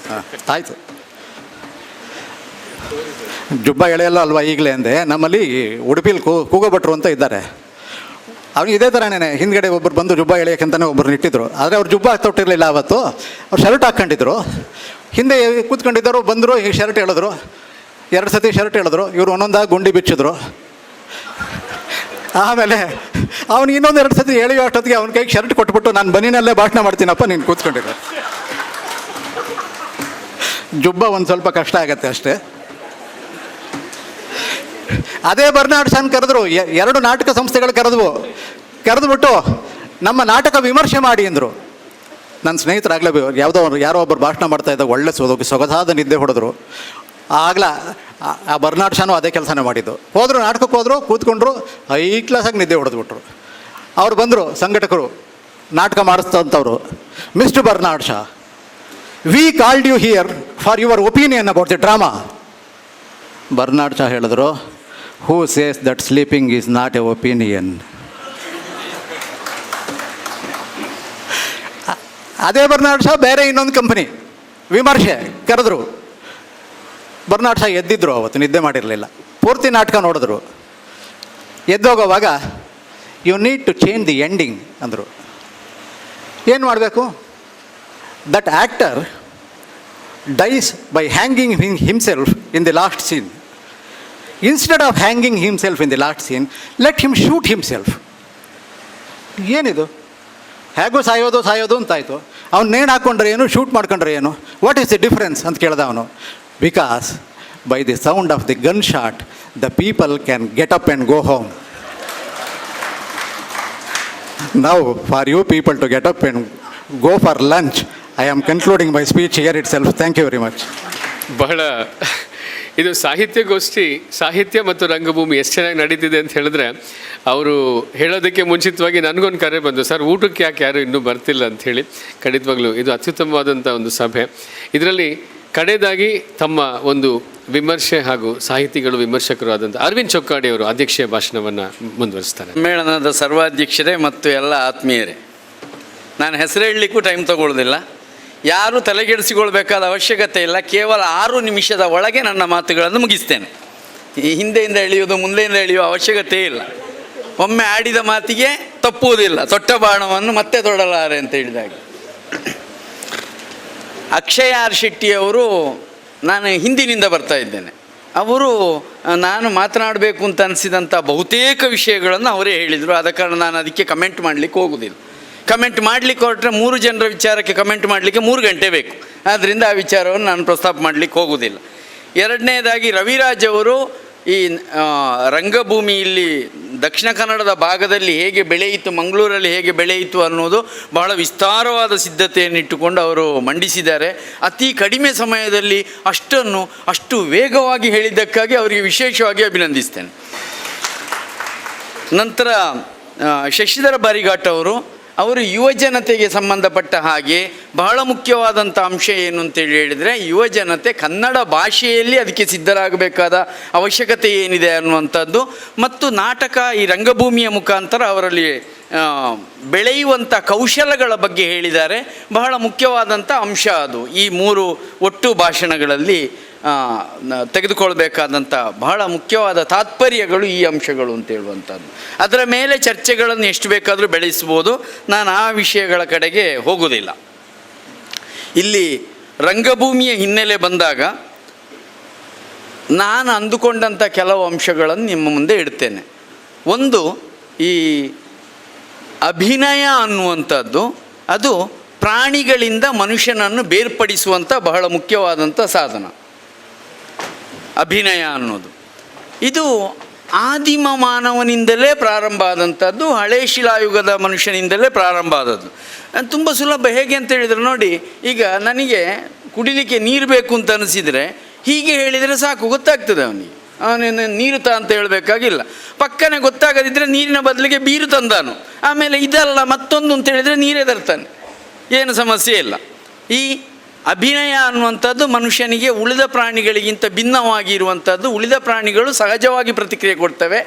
ಹಾಂ, ಆಯಿತು. ಜುಬ್ಬ ಎಳೆಯಲ್ಲ ಅಲ್ವಾ ಈಗಲೇ ಅಂದೆ. ನಮ್ಮಲ್ಲಿ ಉಡುಪಿಲಿ ಕೂಗೋಭಟ್ರು ಅಂತ ಇದ್ದಾರೆ. ಅವ್ನಿಗೆ ಇದೇ ಥರನೇ ಹಿಂದ್ಗಡೆ ಒಬ್ಬರು ಬಂದು ಜುಬ್ಬ ಎಳೆಯೋಕ್ಕಂತಲೇ ಒಬ್ಬರು ಇಟ್ಟಿದ್ರು. ಆದರೆ ಅವ್ರು ಜುಬ್ಬ ತೊಟ್ಟಿರಲಿಲ್ಲ ಆವತ್ತು, ಅವ್ರು ಶರ್ಟ್ ಹಾಕ್ಕೊಂಡಿದ್ರು. ಹಿಂದೆ ಕೂತ್ಕೊಂಡಿದ್ದರು, ಬಂದರು, ಈಗ ಶರ್ಟ್ ಹೇಳಿದ್ರು. 2 ಸತಿ ಶರ್ಟ್ ಹೇಳಿದ್ರು. ಇವರು ಒಂದೊಂದಾಗಿ ಗುಂಡಿ ಬಿಚ್ಚಿದ್ರು. ಆಮೇಲೆ ಅವ್ನಿಗೆ ಇನ್ನೊಂದು 2 ಸತಿ ಎಳೆಯೋ ಅಷ್ಟೊತ್ತಿಗೆ ಅವ್ನ ಕೈಗೆ ಶರ್ಟ್ ಕೊಟ್ಬಿಟ್ಟು, ನಾನು ಬನ್ನಿನಲ್ಲೇ ಭಾಷಣ ಮಾಡ್ತೀನಪ್ಪ, ನೀನು ಕೂತ್ಕೊಂಡಿದ್ದೆ. ಜುಬ್ಬ ಒಂದು ಸ್ವಲ್ಪ ಕಷ್ಟ ಆಗತ್ತೆ ಅಷ್ಟೇ. ಅದೇ ಬರ್ನಾರ್ಡ್ ಶಾನ್ ಕರೆದ್ರು. 2 ನಾಟಕ ಸಂಸ್ಥೆಗಳು ಕರೆದುಬಿಟ್ಟು ನಮ್ಮ ನಾಟಕ ವಿಮರ್ಶೆ ಮಾಡಿ ಅಂದರು. ನನ್ನ ಸ್ನೇಹಿತರಾಗಲೇ ಯಾರೋ ಒಬ್ಬರು ಭಾಷಣ ಮಾಡ್ತಾಯಿದ್ದಾಗ ಒಳ್ಳೆ ಸೊಗಸಾದ ನಿದ್ದೆ ಹೊಡೆದ್ರು. ಆಗಲ ಆ ಬರ್ನಾರ್ಡ್ ಶಾನು ಅದೇ ಕೆಲಸನೇ ಮಾಡಿದ್ದು. ಹೋದರು, ನಾಟಕಕ್ಕೆ ಹೋದರು, ಕೂತ್ಕೊಂಡ್ರು, ಹೈ ಕ್ಲಾಸಾಗಿ ನಿದ್ದೆ ಹೊಡೆದ್ಬಿಟ್ರು. ಅವ್ರು ಬಂದರು, ಸಂಘಟಕರು, ನಾಟಕ ಮಾಡಿಸ್ತಂಥವ್ರು. Mister Bernard Shaw, we called you here for your opinion about the drama. Bernard Shaw ಹೇಳಿದ್ರು, who says that sleeping is not a opinion. ಅದೇ ಬರ್ನಾರ್ಡ್ ಶಾ ಬೇರೆ ಇನ್ನೊಂದು ಕಂಪನಿ ವಿಮರ್ಶೆ ಕರೆದ್ರು. ಬರ್ನಾರ್ಡ್ ಶಾ ಎದ್ದಿದ್ರು, ಅವತ್ತು ನಿದ್ದೆ ಮಾಡಿರಲಿಲ್ಲ. ಪೂರ್ತಿ ನಾಟಕ ನೋಡಿದ್ರು. ಎದ್ದೋಗೋವಾಗ you need to change the ending ಅಂದರು. ಏನು ಮಾಡಬೇಕು? That actor dies by hanging himself in the last scene. Instead of hanging himself in the last scene, let him shoot himself. ಏನಿದು? ಹೇಗೋ ಸಾಯೋದು ಅಂತಾಯಿತು. ಅವ್ನು ನೇಣು ಹಾಕ್ಕೊಂಡ್ರೆ ಏನು, ಶೂಟ್ ಮಾಡ್ಕೊಂಡ್ರೆ ಏನು? ವಾಟ್ ಈಸ್ ದಿ ಡಿಫ್ರೆನ್ಸ್ ಅಂತ ಕೇಳ್ದ ಅವನು. Because by the sound of the gunshot, the people can get up and go home. Now, for you people to get up and go for lunch, I am concluding my speech here itself. Thank you very much. ಬಹಳ ಇದು ಸಾಹಿತ್ಯಗೋಷ್ಠಿ, ಸಾಹಿತ್ಯ ಮತ್ತು ರಂಗಭೂಮಿ ಎಷ್ಟು ಚೆನ್ನಾಗಿ ನಡೀತಿದೆ ಅಂತ ಹೇಳಿದ್ರೆ, ಅವರು ಹೇಳೋದಕ್ಕೆ ಮುಂಚಿತವಾಗಿ ನನಗೊಂದು ಕರೆ ಬಂದು, ಸರ್ ಊಟಕ್ಕೆ ಯಾಕೆ ಯಾರು ಇನ್ನೂ ಬರ್ತಿಲ್ಲ ಅಂಥೇಳಿ. ಖಂಡಿತವಾಗ್ಲೂ ಇದು ಅತ್ಯುತ್ತಮವಾದಂಥ ಒಂದು ಸಭೆ. ಇದರಲ್ಲಿ ಕಡೆಯದಾಗಿ ತಮ್ಮ ಒಂದು ವಿಮರ್ಶೆ ಹಾಗೂ ಸಾಹಿತಿಗಳು ವಿಮರ್ಶಕರು ಆದಂಥ ಅರವಿಂದ್ ಚೊಕ್ಕಾಡಿ ಅವರು ಅಧ್ಯಕ್ಷೀಯ ಭಾಷಣವನ್ನು ಮುಂದುವರಿಸ್ತಾರೆ. ಸಮ್ಮೇಳನದ ಸರ್ವಾಧ್ಯಕ್ಷರೇ ಮತ್ತು ಎಲ್ಲ ಆತ್ಮೀಯರೇ, ನಾನು ಹೆಸರು ಹೇಳಲಿಕ್ಕೂ ಟೈಮ್ ತಗೊಳ್ಳೋದಿಲ್ಲ. ಯಾರೂ ತಲೆಗೆಡಿಸಿಕೊಳ್ಬೇಕಾದ ಅವಶ್ಯಕತೆ ಇಲ್ಲ. ಕೇವಲ 6 ನಿಮಿಷದ ಒಳಗೆ ನನ್ನ ಮಾತುಗಳನ್ನು ಮುಗಿಸ್ತೇನೆ. ಹಿಂದೆಯಿಂದ ಎಳೆಯೋದು ಮುಂದೆಯಿಂದ ಎಳೆಯುವ ಅವಶ್ಯಕತೆ ಇಲ್ಲ. ಒಮ್ಮೆ ಆಡಿದ ಮಾತಿಗೆ ತಪ್ಪುವುದಿಲ್ಲ. ತೊಟ್ಟ ಬಾಣವನ್ನು ಮತ್ತೆ ತೊಡಲಾರೆ ಅಂತ ಹೇಳಿದಾಗ, ಅಕ್ಷಯ್ ಆರ್ ಶೆಟ್ಟಿಯವರು ನಾನು ಹಿಂದಿನಿಂದ ಬರ್ತಾ ಇದ್ದೇನೆ. ಅವರು ನಾನು ಮಾತನಾಡಬೇಕು ಅಂತ ಅನಿಸಿದಂಥ ಬಹುತೇಕ ವಿಷಯಗಳನ್ನು ಅವರೇ ಹೇಳಿದರು. ಆದ ಕಾರಣ ನಾನು ಅದಕ್ಕೆ ಕಮೆಂಟ್ ಮಾಡಲಿಕ್ಕೆ ಹೋಗೋದಿಲ್ಲ. ಕಮೆಂಟ್ ಮಾಡಲಿಕ್ಕೆ ಹೊರಟ್ರೆ 3 ಜನರ ವಿಚಾರಕ್ಕೆ ಕಮೆಂಟ್ ಮಾಡಲಿಕ್ಕೆ 3 ಗಂಟೆ ಬೇಕು. ಆದ್ದರಿಂದ ಆ ವಿಚಾರವನ್ನು ನಾನು ಪ್ರಸ್ತಾಪ ಮಾಡಲಿಕ್ಕೆ ಹೋಗೋದಿಲ್ಲ. ಎರಡನೇದಾಗಿ ರವಿರಾಜ್ ಅವರು ಈ ರಂಗಭೂಮಿ ಇಲ್ಲಿ ದಕ್ಷಿಣ ಕನ್ನಡದ ಭಾಗದಲ್ಲಿ ಹೇಗೆ ಬೆಳೆಯಿತು, ಮಂಗಳೂರಲ್ಲಿ ಹೇಗೆ ಬೆಳೆಯಿತು ಅನ್ನೋದು ಬಹಳ ವಿಸ್ತಾರವಾದ ಸಿದ್ಧತೆಯನ್ನಿಟ್ಟುಕೊಂಡು ಅವರು ಮಂಡಿಸಿದ್ದಾರೆ. ಅತಿ ಕಡಿಮೆ ಸಮಯದಲ್ಲಿ ಅಷ್ಟು ವೇಗವಾಗಿ ಹೇಳಿದ್ದಕ್ಕಾಗಿ ಅವರಿಗೆ ವಿಶೇಷವಾಗಿ ಅಭಿನಂದಿಸ್ತೇನೆ. ನಂತರ ಶಶಿಧರ ಬಾರಿಘಾಟ್ ಅವರು ಯುವ ಜನತೆಗೆ ಸಂಬಂಧಪಟ್ಟ ಹಾಗೆ ಬಹಳ ಮುಖ್ಯವಾದಂಥ ಅಂಶ ಏನು ಅಂತೇಳಿ ಹೇಳಿದರೆ, ಯುವ ಜನತೆ ಕನ್ನಡ ಭಾಷೆಯಲ್ಲಿ ಅದಕ್ಕೆ ಸಿದ್ಧರಾಗಬೇಕಾದ ಅವಶ್ಯಕತೆ ಏನಿದೆ ಅನ್ನುವಂಥದ್ದು, ಮತ್ತು ನಾಟಕ ಈ ರಂಗಭೂಮಿಯ ಮುಖಾಂತರ ಅವರಲ್ಲಿ ಬೆಳೆಯುವಂಥ ಕೌಶಲಗಳ ಬಗ್ಗೆ ಹೇಳಿದ್ದಾರೆ. ಬಹಳ ಮುಖ್ಯವಾದಂಥ ಅಂಶ ಅದು. ಈ 3 ಒಟ್ಟು ಭಾಷಣಗಳಲ್ಲಿ ತೆಗೆದುಕೊಳ್ಬೇಕಾದಂಥ ಬಹಳ ಮುಖ್ಯವಾದ ತಾತ್ಪರ್ಯಗಳು ಈ ಅಂಶಗಳು ಅಂತ ಹೇಳುವಂಥದ್ದು. ಅದರ ಮೇಲೆ ಚರ್ಚೆಗಳನ್ನು ಎಷ್ಟು ಬೇಕಾದರೂ ಬೆಳೆಸ್ಬೋದು. ನಾನು ಆ ವಿಷಯಗಳ ಕಡೆಗೆ ಹೋಗೋದಿಲ್ಲ. ಇಲ್ಲಿ ರಂಗಭೂಮಿಯ ಹಿನ್ನೆಲೆ ಬಂದಾಗ ನಾನು ಅಂದುಕೊಂಡಂಥ ಕೆಲವು ಅಂಶಗಳನ್ನು ನಿಮ್ಮ ಮುಂದೆ ಇಡ್ತೇನೆ. ಒಂದು, ಈ ಅಭಿನಯ ಅನ್ನುವಂಥದ್ದು ಅದು ಪ್ರಾಣಿಗಳಿಂದ ಮನುಷ್ಯನನ್ನು ಬೇರ್ಪಡಿಸುವಂಥ ಬಹಳ ಮುಖ್ಯವಾದಂಥ ಸಾಧನ. ಅಭಿನಯ ಅನ್ನೋದು ಇದು ಆದಿಮ ಮಾನವನಿಂದಲೇ ಪ್ರಾರಂಭ ಆದಂಥದ್ದು, ಹಳೆ ಶಿಲಾಯುಗದ ಮನುಷ್ಯನಿಂದಲೇ ಪ್ರಾರಂಭ ಆದದ್ದು. ತುಂಬ ಸುಲಭ. ಹೇಗೆ ಅಂತ ಹೇಳಿದರೆ ನೋಡಿ, ಈಗ ನನಗೆ ಕುಡಿಲಿಕ್ಕೆ ನೀರು ಬೇಕು ಅಂತ ಅನಿಸಿದರೆ ಹೀಗೆ ಹೇಳಿದರೆ ಸಾಕು, ಗೊತ್ತಾಗ್ತದೆ ಅವನಿಗೆ. ಅವನೇನು ನೀರು ಅಂತ ಹೇಳಬೇಕಾಗಿಲ್ಲ. ಪಕ್ಕನೆ ಗೊತ್ತಾಗದಿದ್ದರೆ ನೀರಿನ ಬದಲಿಗೆ ಬೀರು ತಂದಾನು, ಆಮೇಲೆ ಇದಲ್ಲ ಮತ್ತೊಂದು ಅಂತ ಹೇಳಿದರೆ ನೀರೇ ತರ್ತಾನೆ, ಏನು ಸಮಸ್ಯೆ ಇಲ್ಲ. ಈ ಅಭಿನಯ ಅನ್ನುವಂಥದ್ದು ಮನುಷ್ಯನಿಗೆ ಉಳಿದ ಪ್ರಾಣಿಗಳಿಗಿಂತ ಭಿನ್ನವಾಗಿ ಇರುವಂಥದ್ದು. ಉಳಿದ ಪ್ರಾಣಿಗಳು ಸಹಜವಾಗಿ ಪ್ರತಿಕ್ರಿಯೆ ಕೊಡ್ತವೆ,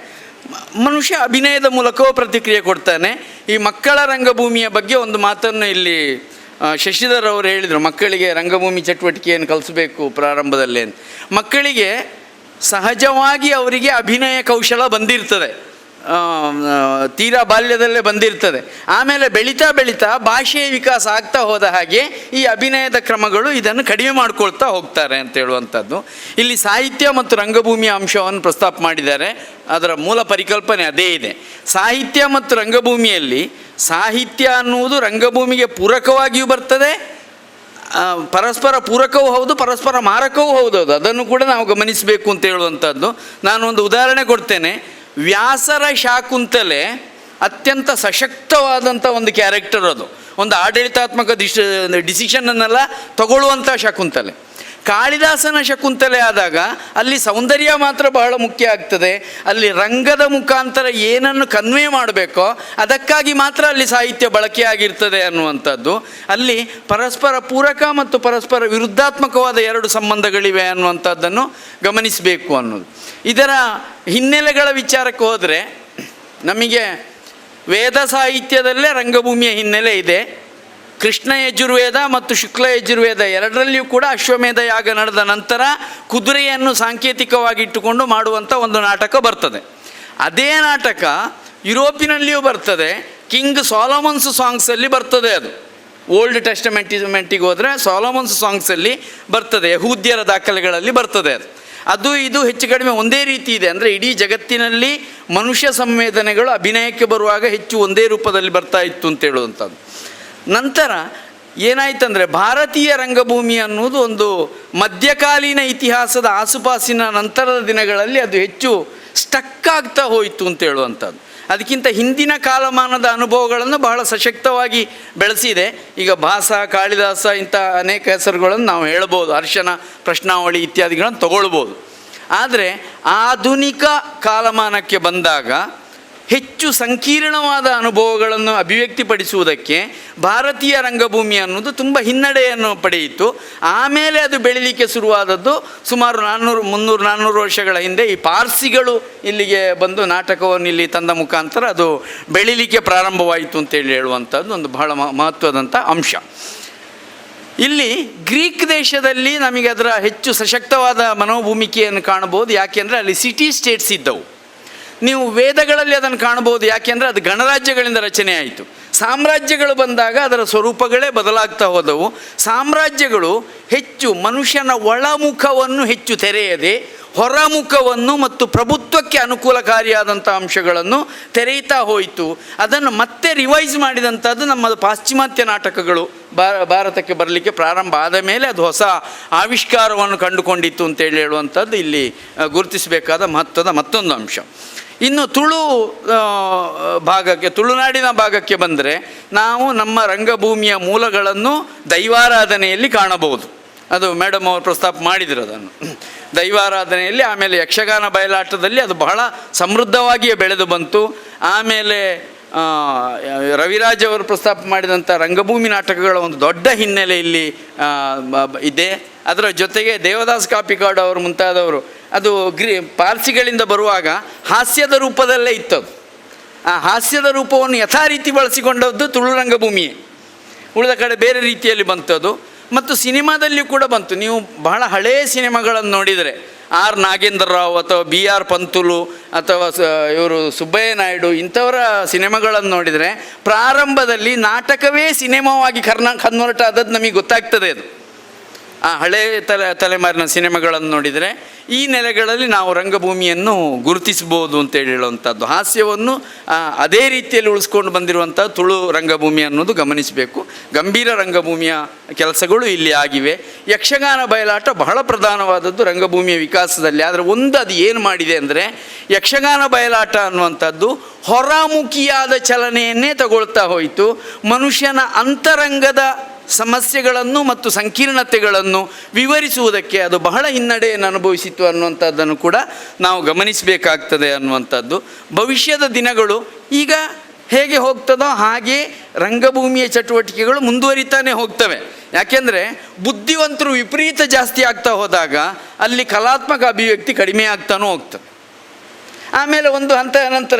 ಮನುಷ್ಯ ಅಭಿನಯದ ಮೂಲಕವೂ ಪ್ರತಿಕ್ರಿಯೆ ಕೊಡ್ತಾನೆ. ಈ ಮಕ್ಕಳ ರಂಗಭೂಮಿಯ ಬಗ್ಗೆ ಒಂದು ಮಾತನ್ನು ಇಲ್ಲಿ ಶಶಿಧರ್ ಅವರು ಹೇಳಿದರು. ಮಕ್ಕಳಿಗೆ ರಂಗಭೂಮಿ ಚಟುವಟಿಕೆಯನ್ನು ಕಲಿಸಬೇಕು ಪ್ರಾರಂಭದಲ್ಲೇ. ಮಕ್ಕಳಿಗೆ ಸಹಜವಾಗಿ ಅವರಿಗೆ ಅಭಿನಯ ಕೌಶಲ ಬಂದಿರ್ತದೆ, ತೀರಾ ಬಾಲ್ಯದಲ್ಲೇ ಬಂದಿರ್ತದೆ. ಆಮೇಲೆ ಬೆಳೀತಾ ಬೆಳೀತಾ ಭಾಷೆಯ ವಿಕಾಸ ಆಗ್ತಾ ಹೋದ ಹಾಗೆ ಈ ಅಭಿನಯದ ಕ್ರಮಗಳು ಇದನ್ನು ಕಡಿಮೆ ಮಾಡ್ಕೊಳ್ತಾ ಹೋಗ್ತಾರೆ ಅಂತ ಹೇಳುವಂಥದ್ದು. ಇಲ್ಲಿ ಸಾಹಿತ್ಯ ಮತ್ತು ರಂಗಭೂಮಿಯ ಅಂಶವನ್ನು ಪ್ರಸ್ತಾಪ ಮಾಡಿದ್ದಾರೆ. ಅದರ ಮೂಲ ಪರಿಕಲ್ಪನೆ ಅದೇ ಇದೆ. ಸಾಹಿತ್ಯ ಮತ್ತು ರಂಗಭೂಮಿಯಲ್ಲಿ ಸಾಹಿತ್ಯ ಅನ್ನುವುದು ರಂಗಭೂಮಿಗೆ ಪೂರಕವಾಗಿಯೂ ಬರ್ತದೆ, ಪರಸ್ಪರ ಪೂರಕವೂ ಹೌದು, ಪರಸ್ಪರ ಮಾರಕವೂ ಹೌದು. ಅದನ್ನು ಕೂಡ ನಾವು ಗಮನಿಸಬೇಕು ಅಂತ ಹೇಳುವಂಥದ್ದು. ನಾನೊಂದು ಉದಾಹರಣೆ ಕೊಡ್ತೇನೆ. ವ್ಯಾಸರ ಶಾಕುಂತಲೆ ಅತ್ಯಂತ ಸಶಕ್ತವಾದಂಥ ಒಂದು ಕ್ಯಾರೆಕ್ಟರ್. ಅದು ಒಂದು ಆಡಳಿತಾತ್ಮಕ ಡಿಸಿಷನನ್ನೆಲ್ಲ ತಗೊಳ್ಳುವಂಥ ಶಕುಂತಲೆ. ಕಾಳಿದಾಸನ ಶಕುಂತಲೆ ಆದಾಗ ಅಲ್ಲಿ ಸೌಂದರ್ಯ ಮಾತ್ರ ಬಹಳ ಮುಖ್ಯ ಆಗ್ತದೆ. ಅಲ್ಲಿ ರಂಗದ ಮುಖಾಂತರ ಏನನ್ನು ಕನ್ವೆ ಮಾಡಬೇಕೋ ಅದಕ್ಕಾಗಿ ಮಾತ್ರ ಅಲ್ಲಿ ಸಾಹಿತ್ಯ ಬಳಕೆಯಾಗಿರ್ತದೆ ಅನ್ನುವಂಥದ್ದು. ಅಲ್ಲಿ ಪರಸ್ಪರ ಪೂರಕ ಮತ್ತು ಪರಸ್ಪರ ವಿರುದ್ಧಾತ್ಮಕವಾದ 2 ಸಂಬಂಧಗಳಿವೆ ಅನ್ನುವಂಥದ್ದನ್ನು ಗಮನಿಸಬೇಕು ಅನ್ನೋದು. ಇದರ ಹಿನ್ನೆಲೆಗಳ ವಿಚಾರಕ್ಕೆ ಹೋದರೆ ನಮಗೆ ವೇದ ಸಾಹಿತ್ಯದಲ್ಲೇ ರಂಗಭೂಮಿಯ ಹಿನ್ನೆಲೆ ಇದೆ. ಕೃಷ್ಣ ಯಜುರ್ವೇದ ಮತ್ತು ಶುಕ್ಲ ಯಜುರ್ವೇದ ಎರಡರಲ್ಲಿಯೂ ಕೂಡ ಅಶ್ವಮೇಧ ಯಾಗ ನಡೆದ ನಂತರ ಕುದುರೆಯನ್ನು ಸಾಂಕೇತಿಕವಾಗಿ ಇಟ್ಟುಕೊಂಡು ಮಾಡುವಂಥ ಒಂದು ನಾಟಕ ಬರ್ತದೆ. ಅದೇ ನಾಟಕ ಯುರೋಪಿನಲ್ಲಿಯೂ ಬರ್ತದೆ. ಕಿಂಗ್ ಸಾಲಮನ್ಸ್ ಸಾಂಗ್ಸಲ್ಲಿ ಬರ್ತದೆ. ಅದು ಓಲ್ಡ್ ಟೆಸ್ಟಮೆಂಟಿಗೆ ಹೋದರೆ ಸಾಲಮನ್ಸ್ ಸಾಂಗ್ಸಲ್ಲಿ ಬರ್ತದೆ, ಯಹೂದ್ಯರ ದಾಖಲೆಗಳಲ್ಲಿ ಬರ್ತದೆ. ಅದು ಇದು ಹೆಚ್ಚು ಕಡಿಮೆ ಒಂದೇ ರೀತಿ ಇದೆ. ಅಂದರೆ ಇಡೀ ಜಗತ್ತಿನಲ್ಲಿ ಮನುಷ್ಯ ಸಂವೇದನೆಗಳು ಅಭಿನಯಕ್ಕೆ ಬರುವಾಗ ಹೆಚ್ಚು ಒಂದೇ ರೂಪದಲ್ಲಿ ಬರ್ತಾ ಇತ್ತು ಅಂತ ಹೇಳುವಂಥದ್ದು. ನಂತರ ಏನಾಯ್ತಂದರೆ ಭಾರತೀಯ ರಂಗಭೂಮಿ ಅನ್ನೋದು ಒಂದು ಮಧ್ಯಕಾಲೀನ ಇತಿಹಾಸದ ಆಸುಪಾಸಿನ ನಂತರದ ದಿನಗಳಲ್ಲಿ ಅದು ಹೆಚ್ಚು ಸ್ಟಕ್ ಆಗ್ತಾ ಹೋಯಿತು ಅಂತ ಹೇಳುವಂಥದ್ದು. ಅದಕ್ಕಿಂತ ಹಿಂದಿನ ಕಾಲಮಾನದ ಅನುಭವಗಳನ್ನು ಬಹಳ ಸಶಕ್ತವಾಗಿ ಬೆಳೆಸಿದೆ. ಈಗ ಭಾಸ, ಕಾಳಿದಾಸ ಇಂಥ ಅನೇಕ ಹೆಸರುಗಳನ್ನು ನಾವು ಹೇಳ್ಬೋದು, ಅರ್ಶನ ಪ್ರಶ್ನಾವಳಿ ಇತ್ಯಾದಿಗಳನ್ನು ತಗೊಳ್ಬೋದು. ಆದರೆ ಆಧುನಿಕ ಕಾಲಮಾನಕ್ಕೆ ಬಂದಾಗ ಹೆಚ್ಚು ಸಂಕೀರ್ಣವಾದ ಅನುಭವಗಳನ್ನು ಅಭಿವ್ಯಕ್ತಿಪಡಿಸುವುದಕ್ಕೆ ಭಾರತೀಯ ರಂಗಭೂಮಿ ಅನ್ನೋದು ತುಂಬ ಹಿನ್ನಡೆಯನ್ನು ಪಡೆಯಿತು. ಆಮೇಲೆ ಅದು ಬೆಳೀಲಿಕ್ಕೆ ಶುರುವಾದದ್ದು ಸುಮಾರು 300-400 ವರ್ಷಗಳ ಹಿಂದೆ. ಈ ಪಾರ್ಸಿಗಳು ಇಲ್ಲಿಗೆ ಬಂದು ನಾಟಕವನ್ನು ಇಲ್ಲಿ ತಂದ ಮುಖಾಂತರ ಅದು ಬೆಳೀಲಿಕ್ಕೆ ಪ್ರಾರಂಭವಾಯಿತು ಅಂತೇಳಿ ಹೇಳುವಂಥದ್ದು ಒಂದು ಬಹಳ ಮಹತ್ವದಂಥ ಅಂಶ. ಇಲ್ಲಿ ಗ್ರೀಕ್ ದೇಶದಲ್ಲಿ ನಮಗೆ ಅದರ ಹೆಚ್ಚು ಸಶಕ್ತವಾದ ಮನೋಭೂಮಿಕೆಯನ್ನು ಕಾಣಬಹುದು. ಯಾಕೆಂದರೆ ಅಲ್ಲಿ ಸಿಟಿ ಸ್ಟೇಟ್ಸ್ ಇದ್ದವು. ನೀವು ವೇದಗಳಲ್ಲಿ ಅದನ್ನು ಕಾಣಬಹುದು. ಯಾಕೆಂದರೆ ಅದು ಗಣರಾಜ್ಯಗಳಿಂದ ರಚನೆ ಆಯಿತು. ಸಾಮ್ರಾಜ್ಯಗಳು ಬಂದಾಗ ಅದರ ಸ್ವರೂಪಗಳೇ ಬದಲಾಗ್ತಾ ಹೋದವು. ಸಾಮ್ರಾಜ್ಯಗಳು ಹೆಚ್ಚು ಮನುಷ್ಯನ ಒಳಮುಖವನ್ನು ಹೆಚ್ಚು ತೆರೆಯದೆ ಹೊರಮುಖವನ್ನು ಮತ್ತು ಪ್ರಭುತ್ವಕ್ಕೆ ಅನುಕೂಲಕಾರಿಯಾದಂಥ ಅಂಶಗಳನ್ನು ತೆರೆಯುತ್ತಾ ಹೋಯಿತು. ಅದನ್ನು ಮತ್ತೆ ರಿವೈಸ್ ಮಾಡಿದಂಥದ್ದು ನಮ್ಮ ಪಾಶ್ಚಿಮಾತ್ಯ ನಾಟಕಗಳು ಭಾರತಕ್ಕೆ ಬರಲಿಕ್ಕೆ ಪ್ರಾರಂಭ ಆದ ಮೇಲೆ ಅದು ಹೊಸ ಆವಿಷ್ಕಾರವನ್ನು ಕಂಡುಕೊಂಡಿತ್ತು ಅಂತೇಳಿ ಹೇಳುವಂಥದ್ದು ಇಲ್ಲಿ ಗುರುತಿಸಬೇಕಾದ ಮಹತ್ವದ ಮತ್ತೊಂದು ಅಂಶ. ಇನ್ನು ತುಳುನಾಡಿನ ಭಾಗಕ್ಕೆ ಬಂದರೆ ನಾವು ನಮ್ಮ ರಂಗಭೂಮಿಯ ಮೂಲಗಳನ್ನು ದೈವಾರಾಧನೆಯಲ್ಲಿ ಕಾಣಬಹುದು. ಅದು ಮೇಡಮ್ ಅವರು ಪ್ರಸ್ತಾಪ ಮಾಡಿದರು ಅದನ್ನು. ದೈವಾರಾಧನೆಯಲ್ಲಿ, ಆಮೇಲೆ ಯಕ್ಷಗಾನ ಬಯಲಾಟದಲ್ಲಿ ಅದು ಬಹಳ ಸಮೃದ್ಧವಾಗಿಯೇ ಬೆಳೆದು ಬಂತು. ಆಮೇಲೆ ರವಿರಾಜ್ ಅವರು ಪ್ರಸ್ತಾಪ ಮಾಡಿದಂಥ ರಂಗಭೂಮಿ ನಾಟಕಗಳ ಒಂದು ದೊಡ್ಡ ಹಿನ್ನೆಲೆ ಇಲ್ಲಿ ಇದೆ. ಅದರ ಜೊತೆಗೆ ದೇವದಾಸ್ ಕಾಪಿಕಾಡ್ ಅವರು ಮುಂತಾದವರು ಅದು ಪಾರ್ಸಿಗಳಿಂದ ಬರುವಾಗ ಹಾಸ್ಯದ ರೂಪದಲ್ಲೇ ಇತ್ತದು. ಆ ಹಾಸ್ಯದ ರೂಪವನ್ನು ಯಥಾರೀತಿ ಬಳಸಿಕೊಂಡದ್ದು ತುಳು ರಂಗಭೂಮಿಯೇ. ಉಳಿದ ಕಡೆ ಬೇರೆ ರೀತಿಯಲ್ಲಿ ಬಂತದು. ಮತ್ತು ಸಿನಿಮಾದಲ್ಲಿಯೂ ಕೂಡ ಬಂತು. ನೀವು ಬಹಳ ಹಳೆಯ ಸಿನಿಮಾಗಳನ್ನು ನೋಡಿದರೆ ಆರ್ ನಾಗೇಂದ್ರ ರಾವ್ ಅಥವಾ ಬಿ ಆರ್ ಪಂತುಲು ಅಥವಾ ಇವರು ಸುಬ್ಬಯ್ಯ ನಾಯ್ಡು ಇಂಥವರ ಸಿನಿಮಾಗಳನ್ನು ನೋಡಿದರೆ ಪ್ರಾರಂಭದಲ್ಲಿ ನಾಟಕವೇ ಸಿನಿಮಾವಾಗಿ ಕನ್ವರ್ಟ್ ಆದದ್ದು ನಮಗೆ ಗೊತ್ತಾಗ್ತದೆ. ಅದು ಆ ಹಳೆಯ ತಲೆಮಾರಿನ ಸಿನಿಮಾಗಳನ್ನು ನೋಡಿದರೆ ಈ ನೆಲೆಗಳಲ್ಲಿ ನಾವು ರಂಗಭೂಮಿಯನ್ನು ಗುರುತಿಸ್ಬೋದು ಅಂತೇಳಿ ಹೇಳುವಂಥದ್ದು. ಹಾಸ್ಯವನ್ನು ಅದೇ ರೀತಿಯಲ್ಲಿ ಉಳಿಸ್ಕೊಂಡು ಬಂದಿರುವಂಥ ತುಳು ರಂಗಭೂಮಿ ಅನ್ನೋದು ಗಮನಿಸಬೇಕು. ಗಂಭೀರ ರಂಗಭೂಮಿಯ ಕೆಲಸಗಳು ಇಲ್ಲಿ ಆಗಿವೆ. ಯಕ್ಷಗಾನ ಬಯಲಾಟ ಬಹಳ ಪ್ರಧಾನವಾದದ್ದು ರಂಗಭೂಮಿಯ ವಿಕಾಸದಲ್ಲಿ. ಆದರೆ ಅದು ಏನು ಮಾಡಿದೆ ಅಂದರೆ, ಯಕ್ಷಗಾನ ಬಯಲಾಟ ಅನ್ನುವಂಥದ್ದು ಹೊರಮುಖಿಯಾದ ಚಲನೆಯನ್ನೇ ತಗೊಳ್ತಾ ಹೋಯಿತು. ಮನುಷ್ಯನ ಅಂತರಂಗದ ಸಮಸ್ಯೆಗಳನ್ನು ಮತ್ತು ಸಂಕೀರ್ಣತೆಗಳನ್ನು ವಿವರಿಸುವುದಕ್ಕೆ ಅದು ಬಹಳ ಹಿನ್ನಡೆಯನ್ನು ಅನುಭವಿಸಿತು ಅನ್ನುವಂಥದ್ದನ್ನು ಕೂಡ ನಾವು ಗಮನಿಸಬೇಕಾಗ್ತದೆ ಅನ್ನುವಂಥದ್ದು. ಭವಿಷ್ಯದ ದಿನಗಳು ಈಗ ಹೇಗೆ ಹೋಗ್ತದೋ ಹಾಗೆ ರಂಗಭೂಮಿಯ ಚಟುವಟಿಕೆಗಳು ಮುಂದುವರಿತಾನೆ ಹೋಗ್ತವೆ. ಯಾಕೆಂದರೆ ಬುದ್ಧಿವಂತರು ವಿಪರೀತ ಜಾಸ್ತಿ ಆಗ್ತಾ ಹೋದಾಗ ಅಲ್ಲಿ ಕಲಾತ್ಮಕ ಅಭಿವ್ಯಕ್ತಿ ಕಡಿಮೆ ಆಗ್ತಾನೂ ಹೋಗ್ತದೆ. ಆಮೇಲೆ ಒಂದು ಹಂತ ನಂತರ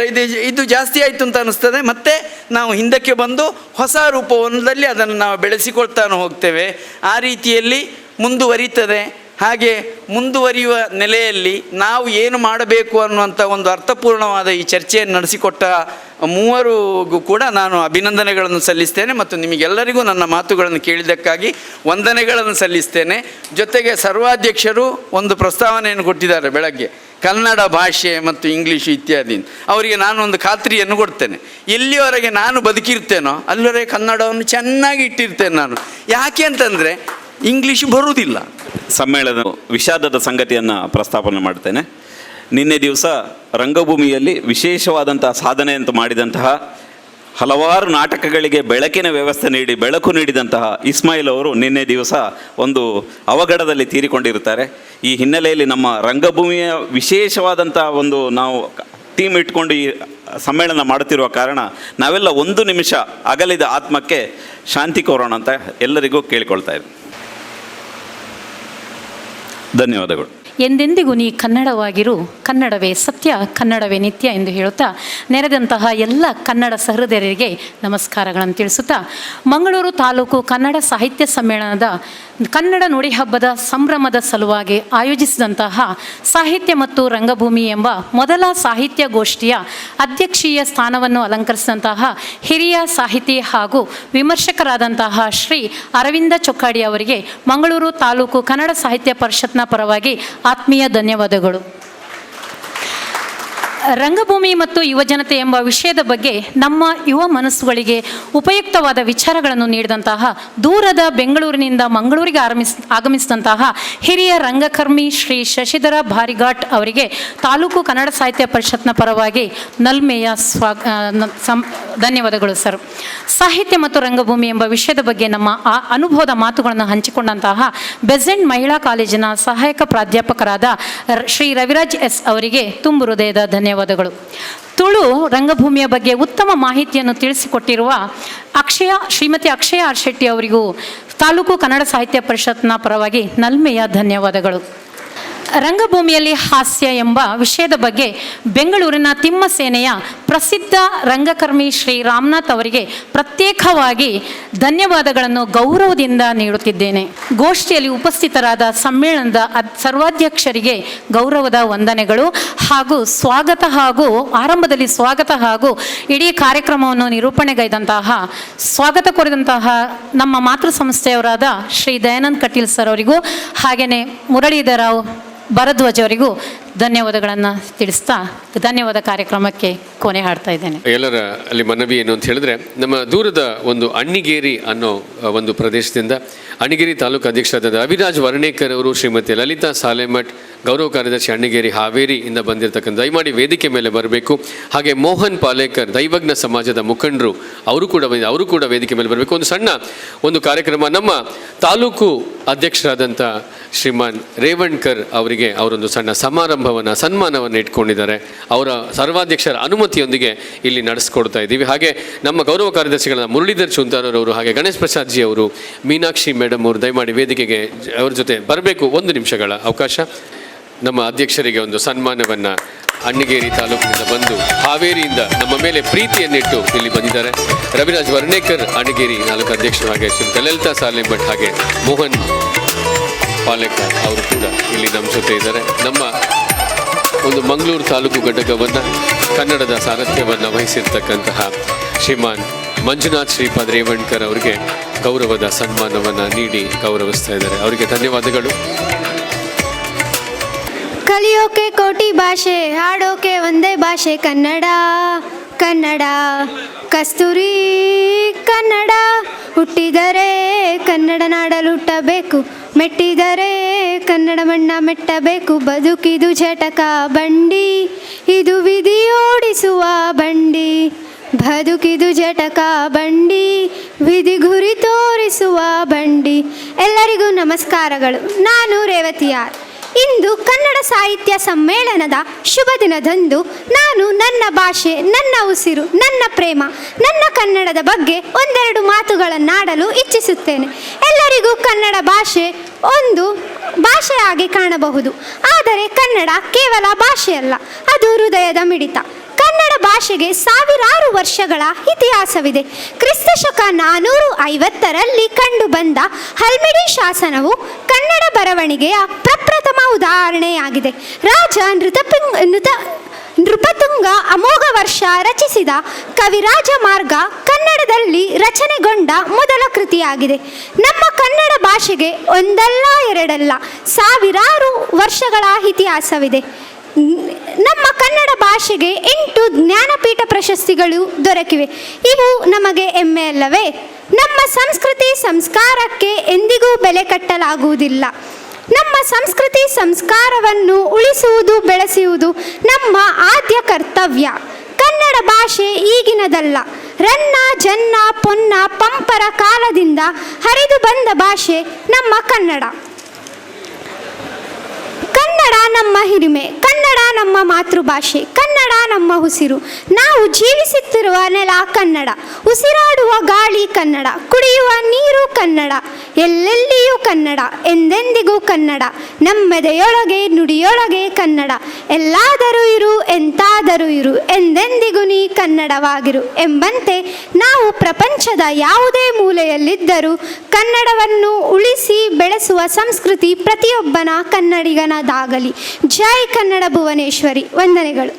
ಇದು ಜಾಸ್ತಿ ಆಯಿತು ಅಂತ ಅನ್ನಿಸ್ತದೆ. ಮತ್ತು ನಾವು ಹಿಂದಕ್ಕೆ ಬಂದು ಹೊಸ ರೂಪವೊಂದರಲ್ಲಿ ಅದನ್ನು ನಾವು ಬೆಳೆಸಿಕೊಳ್ತಾನೆ ಹೋಗ್ತೇವೆ. ಆ ರೀತಿಯಲ್ಲಿ ಮುಂದುವರಿತದೆ. ಹಾಗೆ ಮುಂದುವರಿಯುವ ನೆಲೆಯಲ್ಲಿ ನಾವು ಏನು ಮಾಡಬೇಕು ಅನ್ನುವಂಥ ಒಂದು ಅರ್ಥಪೂರ್ಣವಾದ ಈ ಚರ್ಚೆಯನ್ನು ನಡೆಸಿಕೊಟ್ಟ ಮೂವರಿಗೂ ಕೂಡ ನಾನು ಅಭಿನಂದನೆಗಳನ್ನು ಸಲ್ಲಿಸ್ತೇನೆ ಮತ್ತು ನಿಮಗೆಲ್ಲರಿಗೂ ನನ್ನ ಮಾತುಗಳನ್ನು ಕೇಳಿದ್ದಕ್ಕಾಗಿ ವಂದನೆಗಳನ್ನು ಸಲ್ಲಿಸ್ತೇನೆ. ಜೊತೆಗೆ ಸರ್ವಾಧ್ಯಕ್ಷರು ಒಂದು ಪ್ರಸ್ತಾವನೆಯನ್ನು ಕೊಟ್ಟಿದ್ದಾರೆ ಬೆಳಗ್ಗೆ, ಕನ್ನಡ ಭಾಷೆ ಮತ್ತು ಇಂಗ್ಲೀಷು ಇತ್ಯಾದಿ. ಅವರಿಗೆ ನಾನು ಒಂದು ಖಾತ್ರಿಯನ್ನು ಕೊಡ್ತೇನೆ, ಎಲ್ಲಿವರೆಗೆ ನಾನು ಬದುಕಿರ್ತೇನೋ ಅಲ್ಲಿವರೆಗೆ ಕನ್ನಡವನ್ನು ಚೆನ್ನಾಗಿ ಇಟ್ಟಿರ್ತೇನೆ ನಾನು. ಯಾಕೆ ಅಂತಂದರೆ ಇಂಗ್ಲೀಷು ಬರುವುದಿಲ್ಲ. ಸಮ್ಮೇಳನ ವಿಷಾದದ ಸಂಗತಿಯನ್ನು ಪ್ರಸ್ತಾಪನೆ ಮಾಡ್ತೇನೆ. ನಿನ್ನೆ ದಿವಸ ರಂಗಭೂಮಿಯಲ್ಲಿ ವಿಶೇಷವಾದಂತಹ ಸಾಧನೆ ಅಂತ ಮಾಡಿದಂತಹ ಹಲವಾರು ನಾಟಕಗಳಿಗೆ ಬೆಳಕಿನ ವ್ಯವಸ್ಥೆ ನೀಡಿ ಬೆಳಕು ನೀಡಿದಂತಹ ಇಸ್ಮಾಯಿಲ್ ಅವರು ನಿನ್ನೆ ದಿವಸ ಒಂದು ಅವಘಡದಲ್ಲಿ ತೀರಿಕೊಂಡಿರುತ್ತಾರೆ. ಈ ಹಿನ್ನೆಲೆಯಲ್ಲಿ ನಮ್ಮ ರಂಗಭೂಮಿಯ ವಿಶೇಷವಾದಂಥ ಒಂದು ನಾವು ಟೀಮ್ ಇಟ್ಕೊಂಡು ಈ ಸಮ್ಮೇಳನ ಮಾಡುತ್ತಿರುವ ಕಾರಣ ನಾವೆಲ್ಲ ಒಂದು ನಿಮಿಷ ಅಗಲಿದ ಆತ್ಮಕ್ಕೆ ಶಾಂತಿ ಕೋರೋಣ ಅಂತ ಎಲ್ಲರಿಗೂ ಕೇಳಿಕೊಳ್ತಾ ಇದ್ದೀನಿ. ಧನ್ಯವಾದಗಳು. ಎಂದೆಂದಿಗೂ ನೀ ಕನ್ನಡವಾಗಿರು, ಕನ್ನಡವೇ ಸತ್ಯ, ಕನ್ನಡವೇ ನಿತ್ಯ ಎಂದು ಹೇಳುತ್ತಾ ನೆರೆದಂತಹ ಎಲ್ಲ ಕನ್ನಡ ಸಹೃದಯರಿಗೆ ನಮಸ್ಕಾರಗಳನ್ನು ತಿಳಿಸುತ್ತಾ, ಮಂಗಳೂರು ತಾಲೂಕು ಕನ್ನಡ ಸಾಹಿತ್ಯ ಸಮ್ಮೇಳನದ ಕನ್ನಡ ನುಡಿ ಹಬ್ಬದ ಸಂಭ್ರಮದ ಸಲುವಾಗಿ ಆಯೋಜಿಸಿದಂತಹ ಸಾಹಿತ್ಯ ಮತ್ತು ರಂಗಭೂಮಿ ಎಂಬ ಮೊದಲ ಸಾಹಿತ್ಯ ಗೋಷ್ಠಿಯ ಅಧ್ಯಕ್ಷೀಯ ಸ್ಥಾನವನ್ನು ಅಲಂಕರಿಸಿದಂತಹ ಹಿರಿಯ ಸಾಹಿತಿ ಹಾಗೂ ವಿಮರ್ಶಕರಾದಂತಹ ಶ್ರೀ ಅರವಿಂದ ಚೊಕ್ಕಾಡಿ ಅವರಿಗೆ ಮಂಗಳೂರು ತಾಲೂಕು ಕನ್ನಡ ಸಾಹಿತ್ಯ ಪರಿಷತ್ನ ಪರವಾಗಿ ಆತ್ಮೀಯ ಧನ್ಯವಾದಗಳು. ರಂಗಭೂಮಿ ಮತ್ತು ಯುವಜನತೆ ಎಂಬ ವಿಷಯದ ಬಗ್ಗೆ ನಮ್ಮ ಯುವ ಮನಸ್ಸುಗಳಿಗೆ ಉಪಯುಕ್ತವಾದ ವಿಚಾರಗಳನ್ನು ನೀಡಿದಂತಹ ದೂರದ ಬೆಂಗಳೂರಿನಿಂದ ಮಂಗಳೂರಿಗೆ ಆಗಮಿಸಿದಂತಹ ಹಿರಿಯ ರಂಗಕರ್ಮಿ ಶ್ರೀ ಶಶಿಧರ ಭಾರಿಘಾಟ್ ಅವರಿಗೆ ತಾಲೂಕು ಕನ್ನಡ ಸಾಹಿತ್ಯ ಪರಿಷತ್ನ ಪರವಾಗಿ ನಲ್ಮೆಯ ಧನ್ಯವಾದಗಳು ಸರ್. ಸಾಹಿತ್ಯ ಮತ್ತು ರಂಗಭೂಮಿ ಎಂಬ ವಿಷಯದ ಬಗ್ಗೆ ನಮ್ಮ ಅನುಭವದ ಮಾತುಗಳನ್ನು ಹಂಚಿಕೊಂಡಂತಹ ಬೆಸೆಂಟ್ ಮಹಿಳಾ ಕಾಲೇಜಿನ ಸಹಾಯಕ ಪ್ರಾಧ್ಯಾಪಕರಾದ ಶ್ರೀ ರವಿರಾಜ್ ಎಸ್ ಅವರಿಗೆ ತುಂಬು ಹೃದಯದ ಧನ್ಯವಾದಗಳು. ತುಳು ರಂಗಭೂಮಿಯ ಬಗ್ಗೆ ಉತ್ತಮ ಮಾಹಿತಿಯನ್ನು ತಿಳಿಸಿಕೊಟ್ಟಿರುವ ಶ್ರೀಮತಿ ಅಕ್ಷಯ ಆರ್ ಶೆಟ್ಟಿ ಅವರಿಗೂ ತಾಲೂಕು ಕನ್ನಡ ಸಾಹಿತ್ಯ ಪರಿಷತ್ನ ಪರವಾಗಿ ನಲ್ಮೆಯ ಧನ್ಯವಾದಗಳು. ರಂಗಭೂಮಿಯಲ್ಲಿ ಹಾಸ್ಯ ಎಂಬ ವಿಷಯದ ಬಗ್ಗೆ ಬೆಂಗಳೂರಿನ ತಿಮ್ಮ ಸೇನೆಯ ಪ್ರಸಿದ್ಧ ರಂಗಕರ್ಮಿ ಶ್ರೀ ರಾಮನಾಥ್ ಅವರಿಗೆ ಪ್ರತ್ಯೇಕವಾಗಿ ಧನ್ಯವಾದಗಳನ್ನು ಗೌರವದಿಂದ ನೀಡುತ್ತಿದ್ದೇನೆ. ಗೋಷ್ಠಿಯಲ್ಲಿ ಉಪಸ್ಥಿತರಾದ ಸಮ್ಮೇಳನದ ಸರ್ವಾಧ್ಯಕ್ಷರಿಗೆ ಗೌರವದ ವಂದನೆಗಳು ಹಾಗೂ ಆರಂಭದಲ್ಲಿ ಸ್ವಾಗತ ಹಾಗೂ ಇಡೀ ಕಾರ್ಯಕ್ರಮವನ್ನು ನಿರೂಪಣೆಗೈದಂತಹ ಸ್ವಾಗತ ಕೋರಿದಂತಹ ನಮ್ಮ ಮಾತೃ ಸಂಸ್ಥೆಯವರಾದ ಶ್ರೀ ದಯಾನಂದ್ ಕಟೀಲ್ ಸರ್ ಅವರಿಗೂ ಹಾಗೆಯೇ ಮುರಳೀಧರರಾವ್ ಭರದ್ವಾಜ್ ಅವರಿಗೂ ಧನ್ಯವಾದಗಳನ್ನು ತಿಳಿಸ್ತಾ ಧನ್ಯವಾದ ಕಾರ್ಯಕ್ರಮಕ್ಕೆ ಕೊನೆ ಹಾಡ್ತಾ ಇದ್ದೇನೆ. ಎಲ್ಲರ ಅಲ್ಲಿ ಮನವಿ ಏನು ಅಂತ ಹೇಳಿದ್ರೆ, ನಮ್ಮ ದೂರದ ಒಂದು ಅಣ್ಣಿಗೇರಿ ಅನ್ನೋ ಒಂದು ಪ್ರದೇಶದಿಂದ ಅಣ್ಣಿಗೇರಿ ತಾಲೂಕು ಅಧ್ಯಕ್ಷರಾದ ರವಿರಾಜ್ ವರ್ಣೇಕರ್ ಅವರು, ಶ್ರೀಮತಿ ಲಲಿತಾ ಸಾಲೆಮಠ್, ಗೌರವ ಕಾರ್ಯದರ್ಶಿ ಅಣ್ಣಿಗೇರಿ ಹಾವೇರಿಯಿಂದ ಬಂದಿರತಕ್ಕಂಥ, ದಯಮಾಡಿ ವೇದಿಕೆ ಮೇಲೆ ಬರಬೇಕು. ಹಾಗೆ ಮೋಹನ್ ಪಾಲೇಕರ್, ದೈವಜ್ಞ ಸಮಾಜದ ಮುಖಂಡರು, ಅವರು ಕೂಡ ವೇದಿಕೆ ಮೇಲೆ ಬರಬೇಕು. ಒಂದು ಕಾರ್ಯಕ್ರಮ ನಮ್ಮ ತಾಲೂಕು ಅಧ್ಯಕ್ಷರಾದಂಥ ಶ್ರೀಮಾನ್ ರೇವಣ್ಕರ್ ಅವರಿಗೆ ಅವರೊಂದು ಸಣ್ಣ ಸನ್ಮಾನವನ್ನು ಇಟ್ಕೊಂಡಿದ್ದಾರೆ. ಅವರ ಸರ್ವಾಧ್ಯಕ್ಷರ ಅನುಮತಿಯೊಂದಿಗೆ ಇಲ್ಲಿ ನಡೆಸ್ಕೊಡ್ತಾ ಇದ್ದೀವಿ. ಹಾಗೆ ನಮ್ಮ ಗೌರವ ಕಾರ್ಯದರ್ಶಿಗಳಾದ ಮುರಳೀಧರ್ ಚುಂತಾರವರು, ಹಾಗೆ ಗಣೇಶ್ ಪ್ರಸಾದ್ ಜಿ ಅವರು, ಮೀನಾಕ್ಷಿ ಮೇಡಮ್ ಅವರು ದಯಮಾಡಿ ವೇದಿಕೆಗೆ ಅವರ ಜೊತೆ ಬರಬೇಕು. 1 ನಿಮಿಷಗಳ ಅವಕಾಶ. ನಮ್ಮ ಅಧ್ಯಕ್ಷರಿಗೆ ಒಂದು ಸನ್ಮಾನವನ್ನು ಅಣ್ಣಿಗೇರಿ ತಾಲೂಕಿನಿಂದ ಬಂದು ಹಾವೇರಿಯಿಂದ ನಮ್ಮ ಮೇಲೆ ಪ್ರೀತಿಯನ್ನಿಟ್ಟು ಇಲ್ಲಿ ಬಂದಿದ್ದಾರೆ. ರವಿರಾಜ್ ವರ್ಣೇಕರ್ ಅಣ್ಣಿಗೇರಿ ತಾಲೂಕು ಅಧ್ಯಕ್ಷರು, ಹಾಗೆ ಶ್ರೀಮತಿ ಲಲಿತಾ ಸಾಲೆಮಠ್, ಹಾಗೆ ಮೋಹನ್ ಪಾಲೇಕರ್ ಅವರು ಕೂಡ ಇಲ್ಲಿ ನಮ್ಮ ಜೊತೆ ಇದ್ದಾರೆ. ನಮ್ಮ ಒಂದು ಮಂಗಳೂರು ತಾಲೂಕು ಘಟಕವನ್ನು, ಕನ್ನಡದ ಸಾರಥ್ಯವನ್ನು ವಹಿಸಿರ್ತಕ್ಕಂತಹ ಶ್ರೀಮಾನ್ ಮಂಜುನಾಥ್ ಶ್ರೀಪಾದ್ ರೇವಣ್ಕರ್ ಅವರಿಗೆ ಗೌರವದ ಸನ್ಮಾನವನ್ನು ನೀಡಿ ಗೌರವಿಸ್ತಾ ಇದ್ದಾರೆ. ಅವರಿಗೆ ಧನ್ಯವಾದಗಳು. ಕಲಿಯೋಕೆ ಕೋಟಿ ಭಾಷೆ, ಹಾಡೋಕೆ ಒಂದೇ ಭಾಷೆ ಕನ್ನಡ. ಕನ್ನಡ ಕಸ್ತೂರಿ ಕನ್ನಡ, ಹುಟ್ಟಿದರೆ ಕನ್ನಡ ನಾಡಲು ಹುಟ್ಟಬೇಕು, ಮೆಟ್ಟಿದರೆ ಕನ್ನಡ ಮಣ್ಣ ಮೆಟ್ಟಬೇಕು. ಬದುಕಿದು ಝಟಕ ಬಂಡಿ, ಇದು ವಿಧಿ ಓಡಿಸುವ ಬಂಡಿ. ಬದುಕಿದು ಝಟಕ ಬಂಡಿ, ವಿಧಿ ಗುರಿ ತೋರಿಸುವ ಬಂಡಿ. ಎಲ್ಲರಿಗೂ ನಮಸ್ಕಾರಗಳು. ನಾನು ರೇವತಿಯಾರ್. ಇಂದು ಕನ್ನಡ ಸಾಹಿತ್ಯ ಸಮ್ಮೇಳನದ ಶುಭ ದಿನದಂದು ನಾನು ನನ್ನ ಭಾಷೆ, ನನ್ನ ಉಸಿರು, ನನ್ನ ಪ್ರೇಮ, ನನ್ನ ಕನ್ನಡದ ಬಗ್ಗೆ ಒಂದೆರಡು ಮಾತುಗಳನ್ನಾಡಲು ಇಚ್ಛಿಸುತ್ತೇನೆ. ಎಲ್ಲರಿಗೂ ಕನ್ನಡ ಭಾಷೆ ಒಂದು ಭಾಷೆಯಾಗಿ ಕಾಣಬಹುದು, ಆದರೆ ಕನ್ನಡ ಕೇವಲ ಭಾಷೆಯಲ್ಲ, ಅದು ಹೃದಯದ ಮಿಡಿತ. ಕನ್ನಡ ಭಾಷೆಗೆ ಸಾವಿರಾರು ವರ್ಷಗಳ ಇತಿಹಾಸವಿದೆ. ಕ್ರಿಸ್ತಶಕ 450ರಲ್ಲಿ ಕಂಡುಬಂದ ಹಲ್ಮಿಡಿ ಶಾಸನವು ಕನ್ನಡ ಬರವಣಿಗೆಯ ಪ್ರಪ್ರಥಮ ಉದಾಹರಣೆಯಾಗಿದೆ. ರಾಜ ನೃಪತುಂಗ ಅಮೋಘ ವರ್ಷ ರಚಿಸಿದ ಕವಿರಾಜ ಮಾರ್ಗ ಕನ್ನಡದಲ್ಲಿ ರಚನೆಗೊಂಡ ಮೊದಲ ಕೃತಿಯಾಗಿದೆ. ನಮ್ಮ ಕನ್ನಡ ಭಾಷೆಗೆ ಒಂದಲ್ಲ ಎರಡಲ್ಲ ಸಾವಿರಾರು ವರ್ಷಗಳ ಇತಿಹಾಸವಿದೆ. ನಮ್ಮ ಕನ್ನಡ ಭಾಷೆಗೆ 8 ಜ್ಞಾನಪೀಠ ಪ್ರಶಸ್ತಿಗಳು ದೊರಕಿವೆ. ಇವು ನಮಗೆ ಹೆಮ್ಮೆ ಅಲ್ಲವೇ? ನಮ್ಮ ಸಂಸ್ಕೃತಿ ಸಂಸ್ಕಾರಕ್ಕೆ ಎಂದಿಗೂ ಬೆಲೆ ಕಟ್ಟಲಾಗುವುದಿಲ್ಲ. ನಮ್ಮ ಸಂಸ್ಕೃತಿ ಸಂಸ್ಕಾರವನ್ನು ಉಳಿಸುವುದು, ಬೆಳೆಸುವುದು ನಮ್ಮ ಆದ್ಯ ಕರ್ತವ್ಯ. ಕನ್ನಡ ಭಾಷೆ ಈಗಿನದಲ್ಲ, ರನ್ನ ಜನ್ನ ಪೊನ್ನ ಪಂಪರ ಕಾಲದಿಂದ ಹರಿದು ಬಂದ ಭಾಷೆ ನಮ್ಮ ಕನ್ನಡ. ಕನ್ನಡ ನಮ್ಮ ಹಿರಿಮೆ, ಕನ್ನಡ ನಮ್ಮ ಮಾತೃಭಾಷೆ, ಕನ್ನಡ ನಮ್ಮ ಉಸಿರು. ನಾವು ಜೀವಿಸುತ್ತಿರುವ ನೆಲ ಕನ್ನಡ, ಉಸಿರಾಡುವ ಗಾಳಿ ಕನ್ನಡ, ಕುಡಿಯುವ ನೀರು ಕನ್ನಡ, ಎಲ್ಲೆಲ್ಲಿಯೂ ಕನ್ನಡ, ಎಂದೆಂದಿಗೂ ಕನ್ನಡ. ನಮ್ಮೆದೆಯೊಳಗೆ ನುಡಿಯೊಳಗೆ ಕನ್ನಡ. ಎಲ್ಲಾದರೂ ಇರು, ಎಂತಾದರೂ ಇರು, ಎಂದೆಂದಿಗೂ ನೀ ಕನ್ನಡವಾಗಿರು ಎಂಬಂತೆ ನಾವು ಪ್ರಪಂಚದ ಯಾವುದೇ ಮೂಲೆಯಲ್ಲಿದ್ದರೂ ಕನ್ನಡವನ್ನು ಉಳಿಸಿ ಬೆಳೆಸುವ ಸಂಸ್ಕೃತಿ ಪ್ರತಿಯೊಬ್ಬನ ಕನ್ನಡಿಗನದಾಗಲಿ. ಜೈ ಕನ್ನಡ ಭುವನೇಶ್ವರಿ. ವಂದನೆಗಳು.